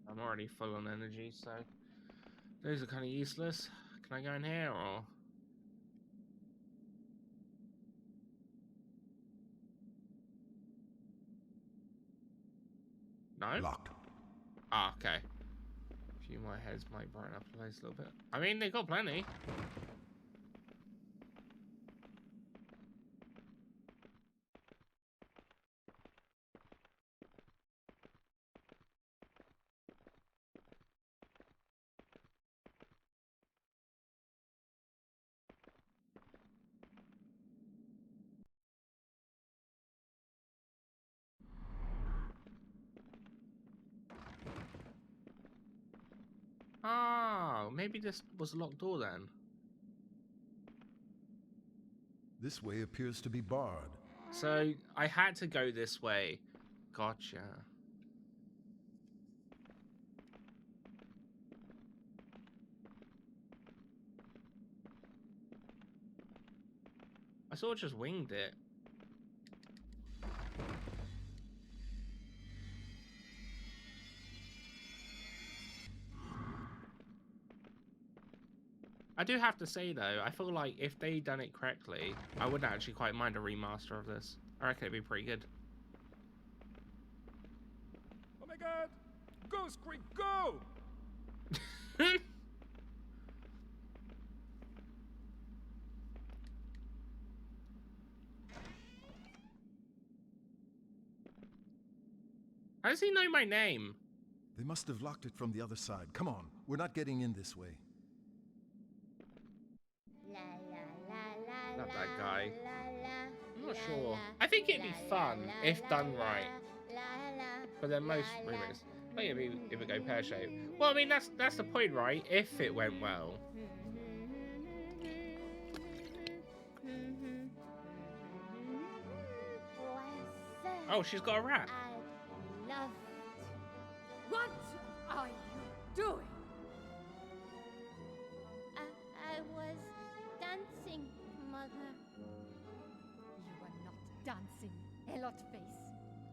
I'm already full on energy, so those are kind of useless. Can I go in here or? No? Locked. Ah, okay. A few more heads might brighten up the place a little bit. I mean, they got plenty. Oh, maybe this was a locked door then. This way appears to be barred. So I had to go this way. Gotcha. I sort of just winged it. I do have to say though, I feel like if they done it correctly, I wouldn't actually quite mind a remaster of this. I reckon it'd be pretty good. Oh my god! Go, Scream, go! How does he know my name? They must have locked it from the other side. Come on, we're not getting in this way. Not that guy. I'm not sure. I think it'd be fun if done right. But then most remakes, I think it would go pear-shaped. Well, I mean that's the point, right? If it went well. Oh, she's got a rat. What are you doing? I was dancing, Mother. You were not dancing, Elot face.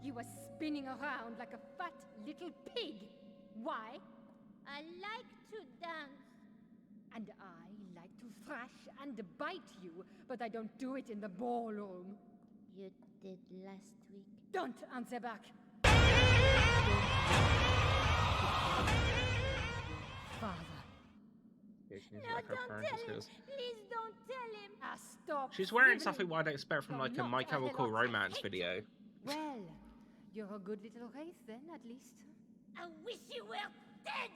You were spinning around like a fat little pig. Why? I like to dance. And I like to thrash and bite you, but I don't do it in the ballroom. You did last week. Don't answer back. Father. No, don't tell him. Please don't tell him. Stop. She's wearing something what I'd expect from like a My Chemical Romance video. Well, you're a good little wraith then, at least. I wish you were dead.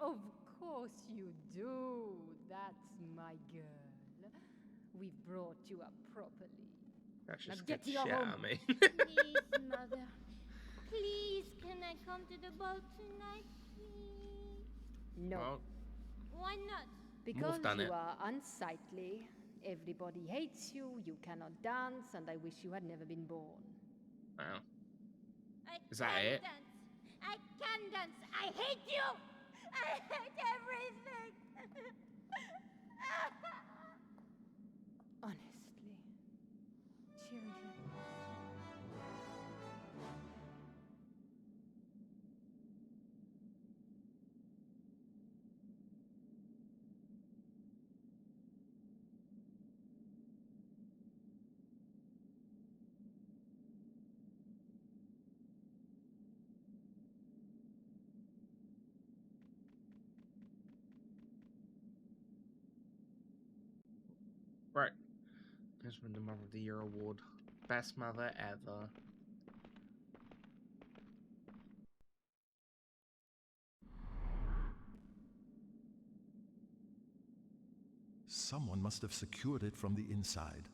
Of course you do. That's my girl. We've brought you up properly. That's Now just get to good your shit home. out of me. Please, Mother. Please, can I come to the ball tonight, please? No. Well, why not? Because done you it. are unsightly, everybody hates you, you cannot dance, and I wish you had never been born. Wow. I Is that can it? dance. I can dance. I hate you. I hate everything. Honestly, children. Right. Here's the Mother of the Year award. Best mother ever. Someone must have secured it from the inside.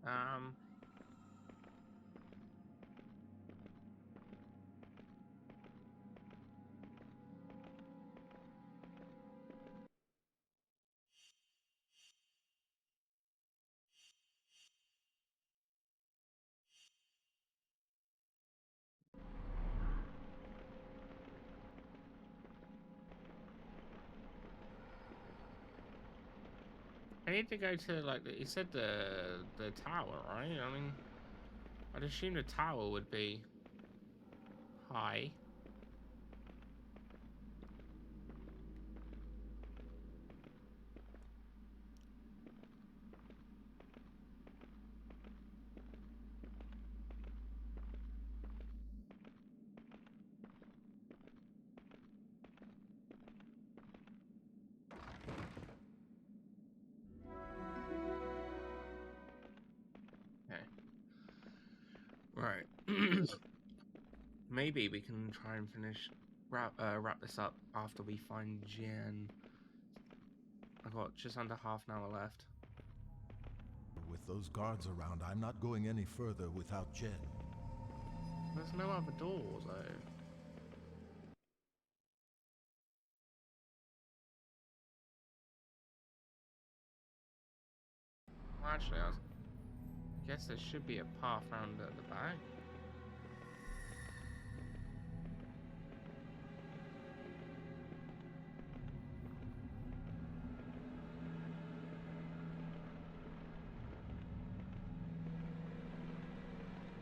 Um. I need to go to, like, you said the tower, right? I mean, I'd assume the tower would be high. Okay. Right. Maybe we can try and wrap this up after we find Jen. I've got just under half an hour left. With those guards around, I'm not going any further without Jen. There's no other door, though. Well, actually, I guess there should be a path around at the back.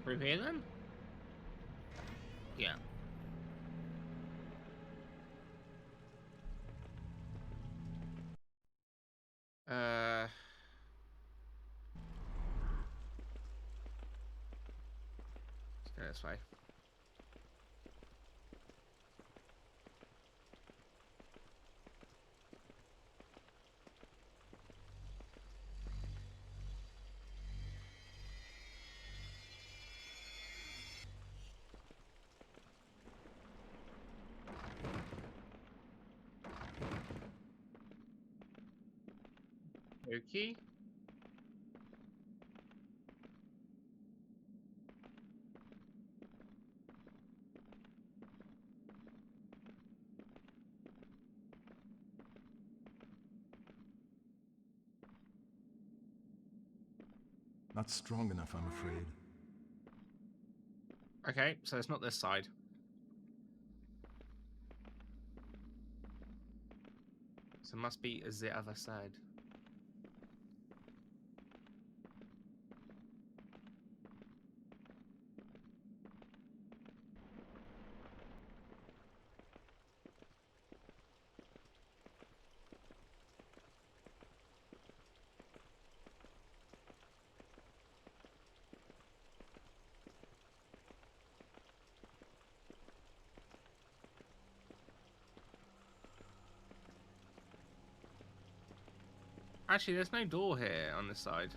Through here, then? Yeah. Let's go this way. Okay. Not strong enough, I'm afraid. Okay, so it's not this side. So it must be the other side. Actually, there's no door here on this side.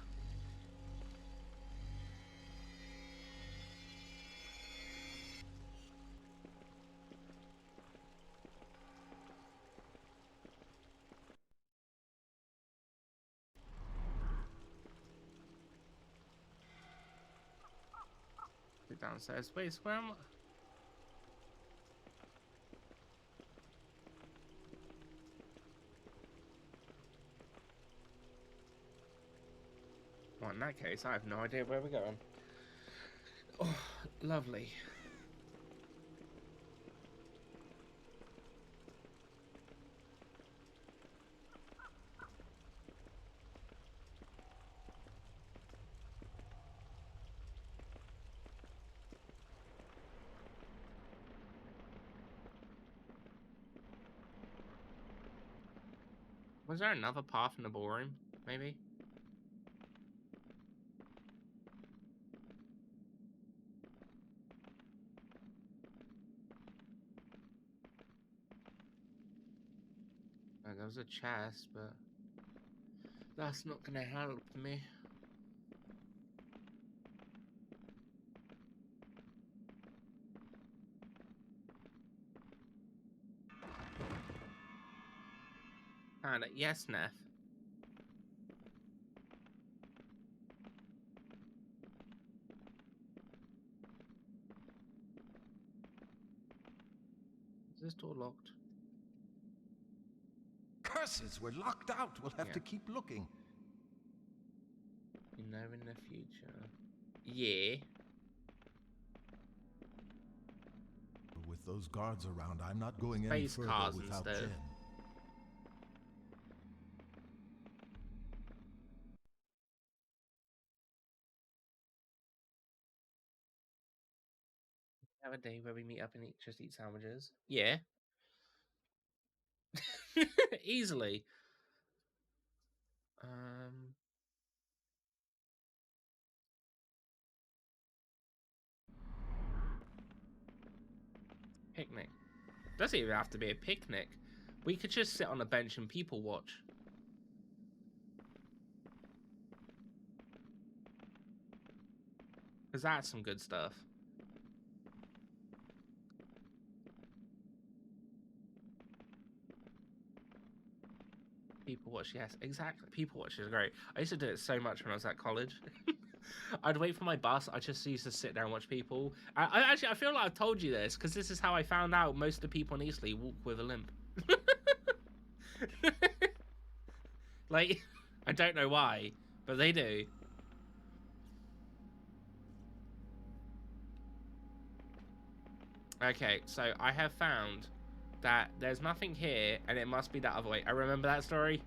Downstairs. Wait, where am I? in that case, I have no idea where we're going. Oh, lovely. Was there another path in the ballroom? Maybe? There was a chest, but that's not gonna help me. Found it. Yes, Neff. Is this door locked? Curses, we're locked out. We'll have to keep looking. You know, in the future. Yeah. With those guards around, I'm not going any Space further cars without instead. Jen. Have a day where we meet up and just eat sandwiches. Yeah. Easily. Picnic. Doesn't even have to be a picnic. We could just sit on a bench and people watch. Because that's some good stuff. People watch, yes, exactly. People watch is great. I used to do it so much when I was at college. I'd wait for my bus. I just used to sit there and watch people. I feel like I've told you this because this is how I found out most of the people in Eastleigh walk with a limp. Like, I don't know why, but they do. Okay, so I have found that there's nothing here, and it must be that other way. I remember that story.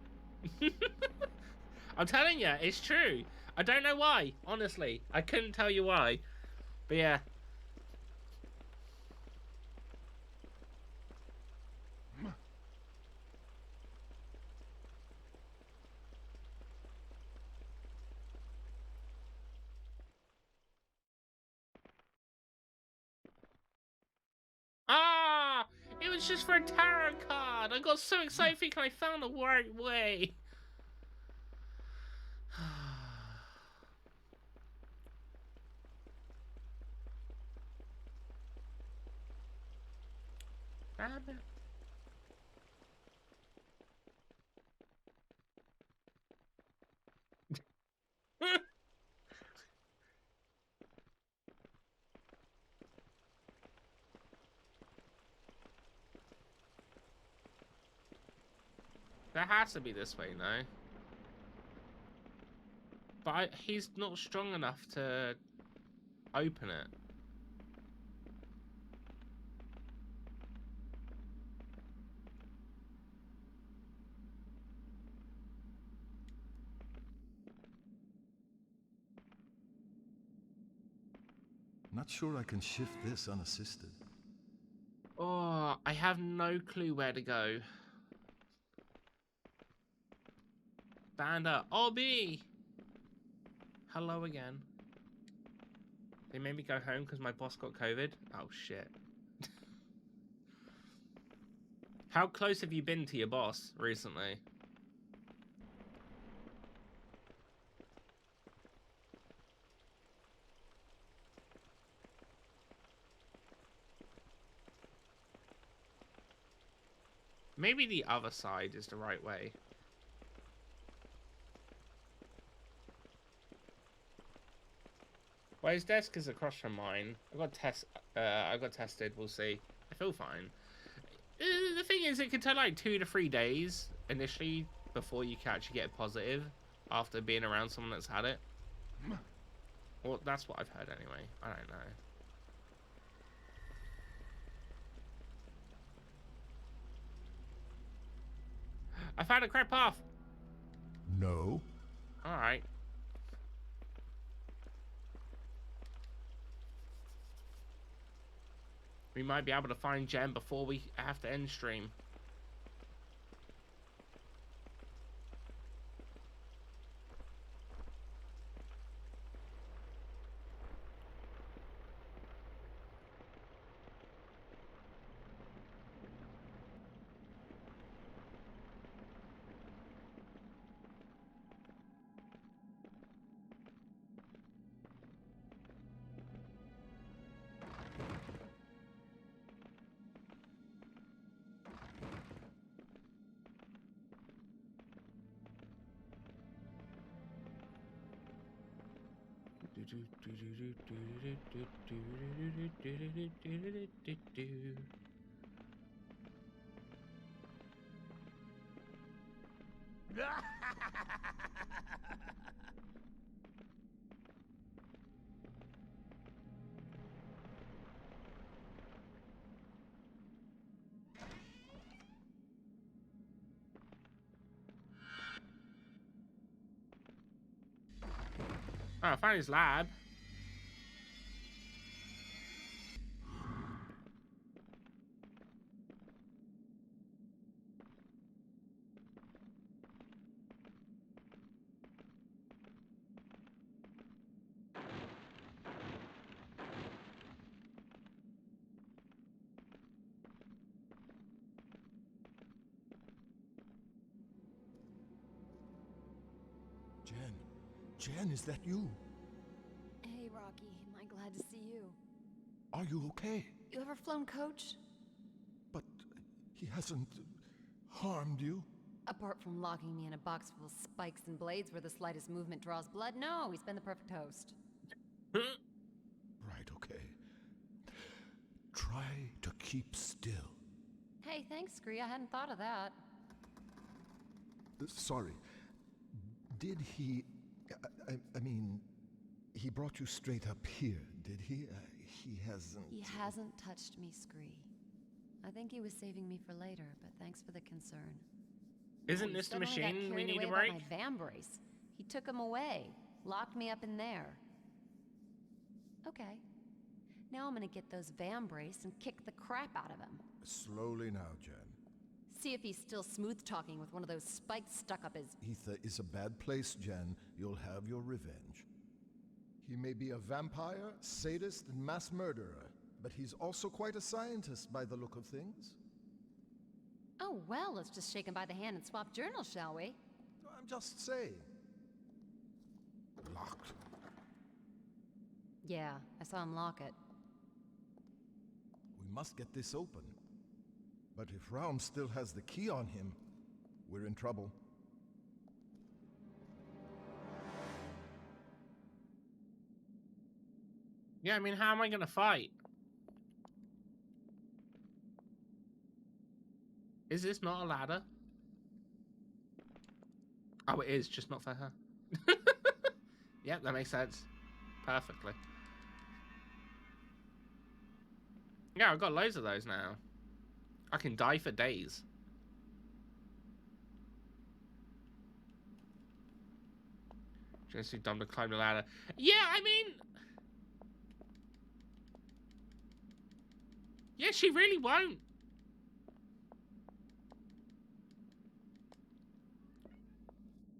I'm telling you, it's true. I don't know why, honestly. I couldn't tell you why. But yeah. Ah! It was just for a tarot card! I got so excited thinking I found the right way. Damn it. That has to be this way, no? But he's not strong enough to open it. Not sure I can shift this unassisted. Oh, I have no clue where to go. Banda, Obby! Hello again. They made me go home because my boss got COVID? Oh, shit. How close have you been to your boss recently? Maybe the other side is the right way. Well, his desk is across from mine. I got tested. We'll see. I feel fine. The thing is, it could take like 2 to 3 days initially before you can actually get positive after being around someone that's had it. Well, that's what I've heard anyway. I don't know. I found a correct path. No. Alright. We might be able to find Jen before we have to end stream. Oh, I found his lab. Jen, is that you? Hey, Rocky. Am I glad to see you? Are you okay? You ever flown coach? But he hasn't harmed you? Apart from locking me in a box full of spikes and blades where the slightest movement draws blood, no, he's been the perfect host. Right, okay. Try to keep still. Hey, thanks, Scree. I hadn't thought of that. Sorry. Did he... I mean, he brought you straight up here, did he? He hasn't... He hasn't touched me, Scree. I think he was saving me for later, but thanks for the concern. Isn't this the machine we need to break? My van brace. He took him away, locked me up in there. Okay. Now I'm gonna get those van brace and kick the crap out of him. Slowly now, Jen. See if he's still smooth-talking with one of those spikes stuck up his... Ether is a bad place, Jen. You'll have your revenge. He may be a vampire, sadist, and mass murderer, but he's also quite a scientist by the look of things. Oh, well, let's just shake him by the hand and swap journals, shall we? I'm just saying. Locked. Yeah, I saw him lock it. We must get this open. But if Raum still has the key on him, we're in trouble. Yeah, I mean, how am I gonna fight? Is this not a ladder? Oh, it is, just not for her. Yep, that makes sense. Perfectly. Yeah, I've got loads of those now. I can die for days. Just too dumb to climb the ladder. Yeah, I mean... Yeah, she really won't.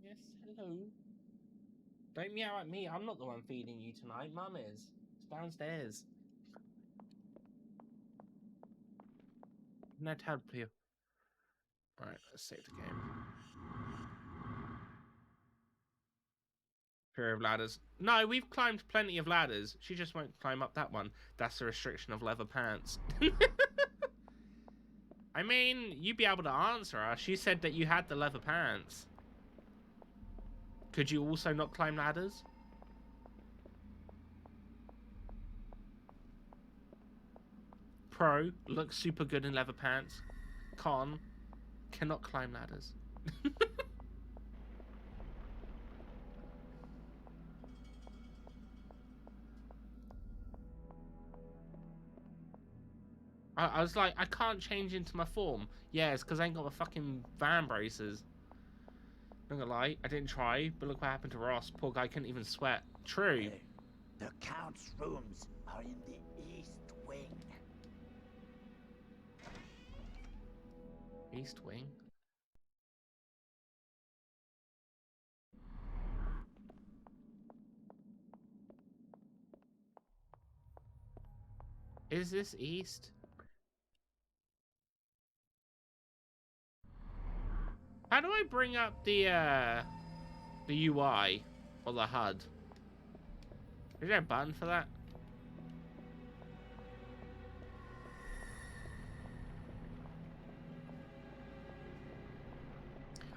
Yes, hello. Don't meow at me. I'm not the one feeding you tonight. Mum is. It's downstairs. Net help you. Alright, let's save the game. Fear of ladders. No, we've climbed plenty of ladders. She just won't climb up that one. That's the restriction of leather pants. I mean, you'd be able to answer her. She said that you had the leather pants. Could you also not climb ladders? Pro, looks super good in leather pants. Con, cannot climb ladders. I was like, I can't change into my form. Yeah, it's because I ain't got my fucking van braces. Not gonna lie, I didn't try, but look what happened to Ross. Poor guy couldn't even sweat. True. Hey, the Count's rooms are in the East Wing. East Wing? Is this East? How do I bring up the UI or the HUD? Is there a button for that?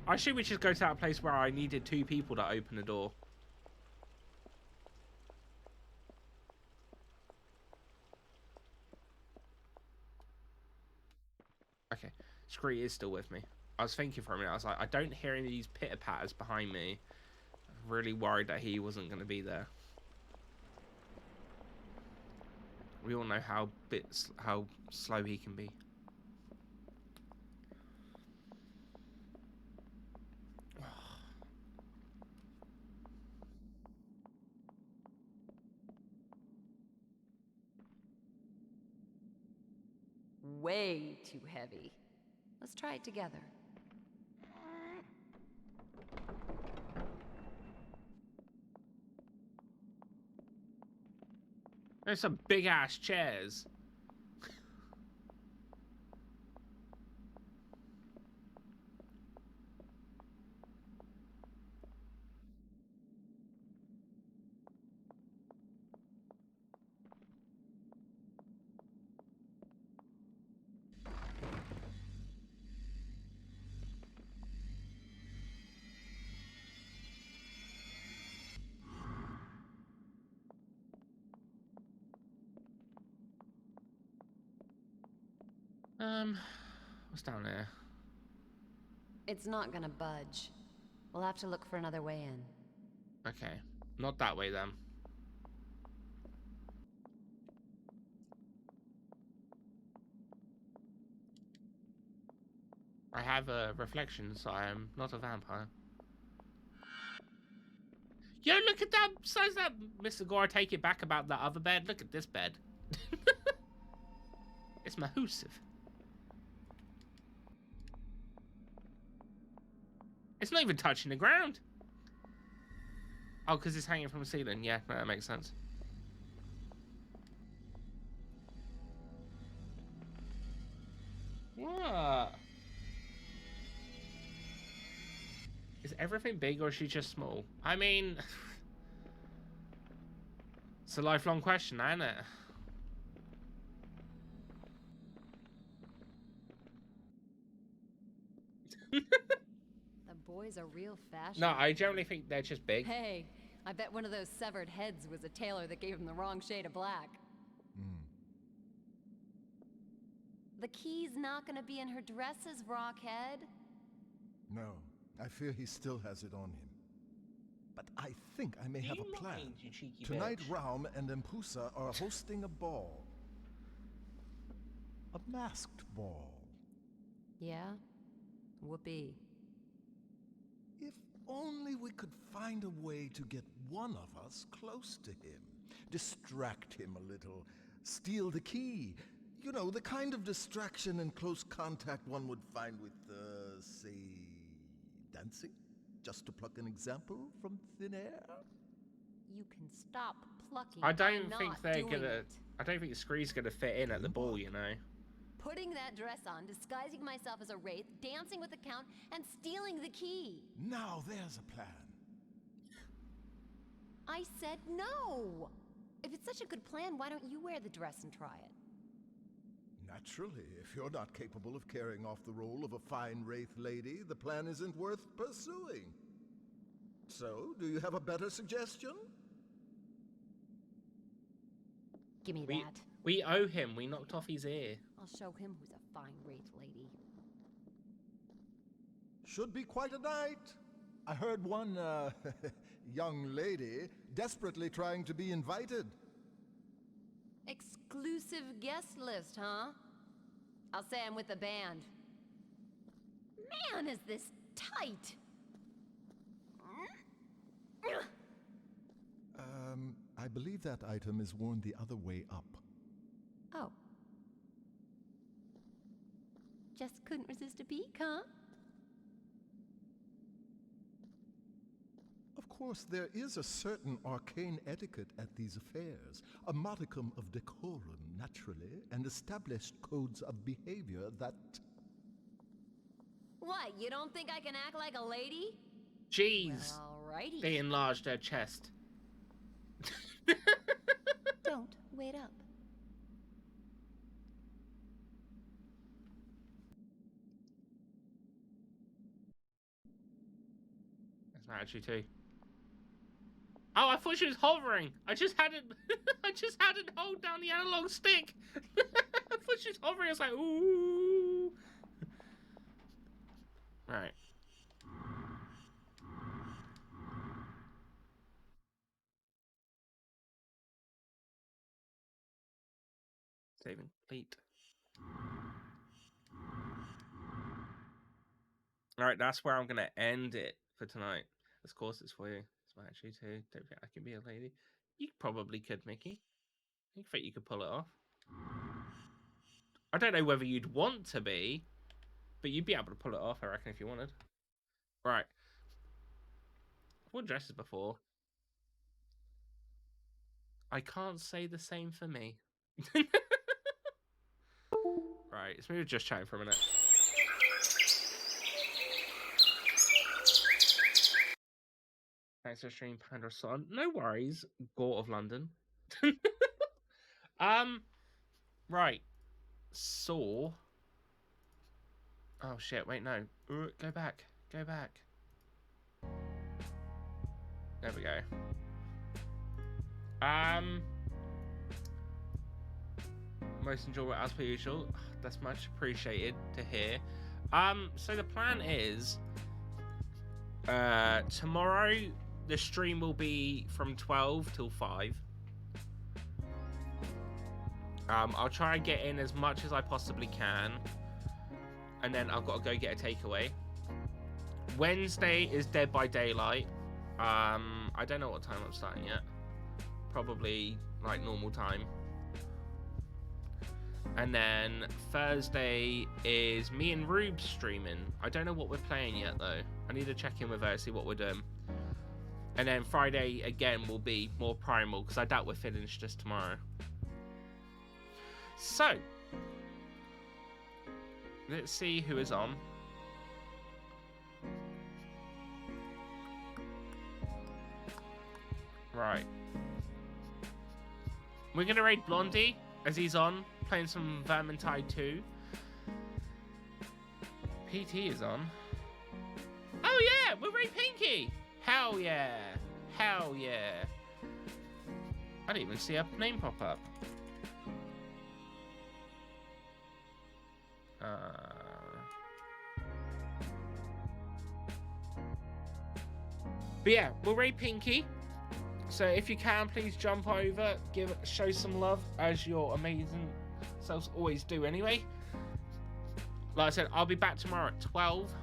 I should we just go to that place where I needed 2 people to open the door. Okay, Scree is still with me. I was thinking for a minute, I was like, I don't hear any of these pitter-patters behind me. I'm really worried that he wasn't going to be there. We all know how slow he can be. Way too heavy. Let's try it together. There's some big-ass chairs. What's down there? It's not gonna budge. We'll have to look for another way in. Okay, not that way then. I have a reflection, so I am not a vampire. Yo, look at that size that Mr. Gore, I take it back about that other bed. Look at this bed. It's massive. It's not even touching the ground. Oh, because it's hanging from the ceiling. Yeah, no, that makes sense. What? Is everything big or is she just small? I mean, it's a lifelong question, isn't it? The boys are real fashion. No, I generally think they're just big. Hey, I bet one of those severed heads was a tailor that gave him the wrong shade of black. The key's not gonna be in her dresses, Rockhead. No, I fear he still has it on him. But I think I may have a plan. Tonight, Raum and Empusa are hosting a ball. A masked ball. Yeah? Whoopee. If only we could find a way to get one of us close to him. Distract him a little. Steal the key. You know, the kind of distraction and close contact one would find with, say, dancing? Just to pluck an example from thin air? You can stop plucking. I don't I'm think not they're doing gonna. it. I don't think Scree's gonna fit in at the ball, you know. Putting that dress on, disguising myself as a wraith, dancing with the Count, and stealing the key. Now there's a plan. I said no! If it's such a good plan, why don't you wear the dress and try it? Naturally, if you're not capable of carrying off the role of a fine wraith lady, the plan isn't worth pursuing. So, do you have a better suggestion? Give me that. We owe him. We knocked off his ear. I'll show him who's a fine wraith lady. Should be quite a night. I heard one, young lady desperately trying to be invited. Exclusive guest list, huh? I'll say I'm with the band. Man, is this tight! I believe that item is worn the other way up. Oh. Just couldn't resist a peek, huh? Of course, there is a certain arcane etiquette at these affairs, a modicum of decorum, naturally, and established codes of behavior that... What, you don't think I can act like a lady? Jeez. Well, alrighty. They enlarged her chest. Don't wait up. That's not actually too. Oh, I thought she was hovering. I just hadn't hold down the analog stick. I thought she was hovering. I was like, ooh. Right. Saving complete. Alright, that's where I'm going to end it for tonight. Of course, it's for you. It's my actually too. Don't think I can be a lady. You probably could, Mickey. I think you could pull it off. I don't know whether you'd want to be, but you'd be able to pull it off, I reckon, if you wanted. Right. I've worn dresses before. I can't say the same for me. Right, let's maybe just chatting for a minute. Thanks for streaming, Panda Son. No worries, Gort of London. Right. Saw. Oh shit! Wait, no. Go back. Go back. There we go. Most enjoyable as per usual. That's much appreciated to hear. So the plan is, tomorrow the stream will be from 12 till 5. I'll try and get in as much as I possibly can, and then I've got to go get a takeaway. Wednesday is Dead by Daylight. I don't know what time I'm starting yet. Probably like normal time. And then Thursday is me and Rube streaming. I don't know what we're playing yet though. I need to check in with her, see what we're doing. And then Friday again will be more Primal, because I doubt we're finished just tomorrow. So, let's see who is on. Right. We're going to raid Blondie as he's on, playing some Vermintide 2. PT is on. Oh yeah, we're raid Pinky! Hell yeah! Hell yeah! I didn't even see her name pop up. But yeah, we'll raid Pinky. So if you can, please jump over, show some love, as your amazing selves always do anyway. Like I said, I'll be back tomorrow at 12.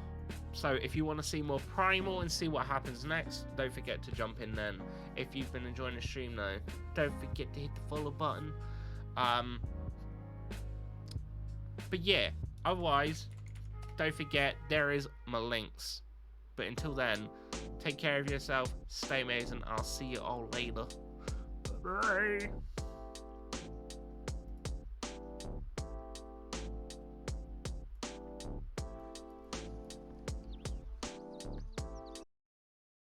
So if you want to see more Primal and see what happens next, don't forget to jump in then. If you've been enjoying the stream though, don't forget to hit the follow button. But yeah, otherwise, don't forget there is my links. But until then, take care of yourself, stay amazing, I'll see you all later. Bye.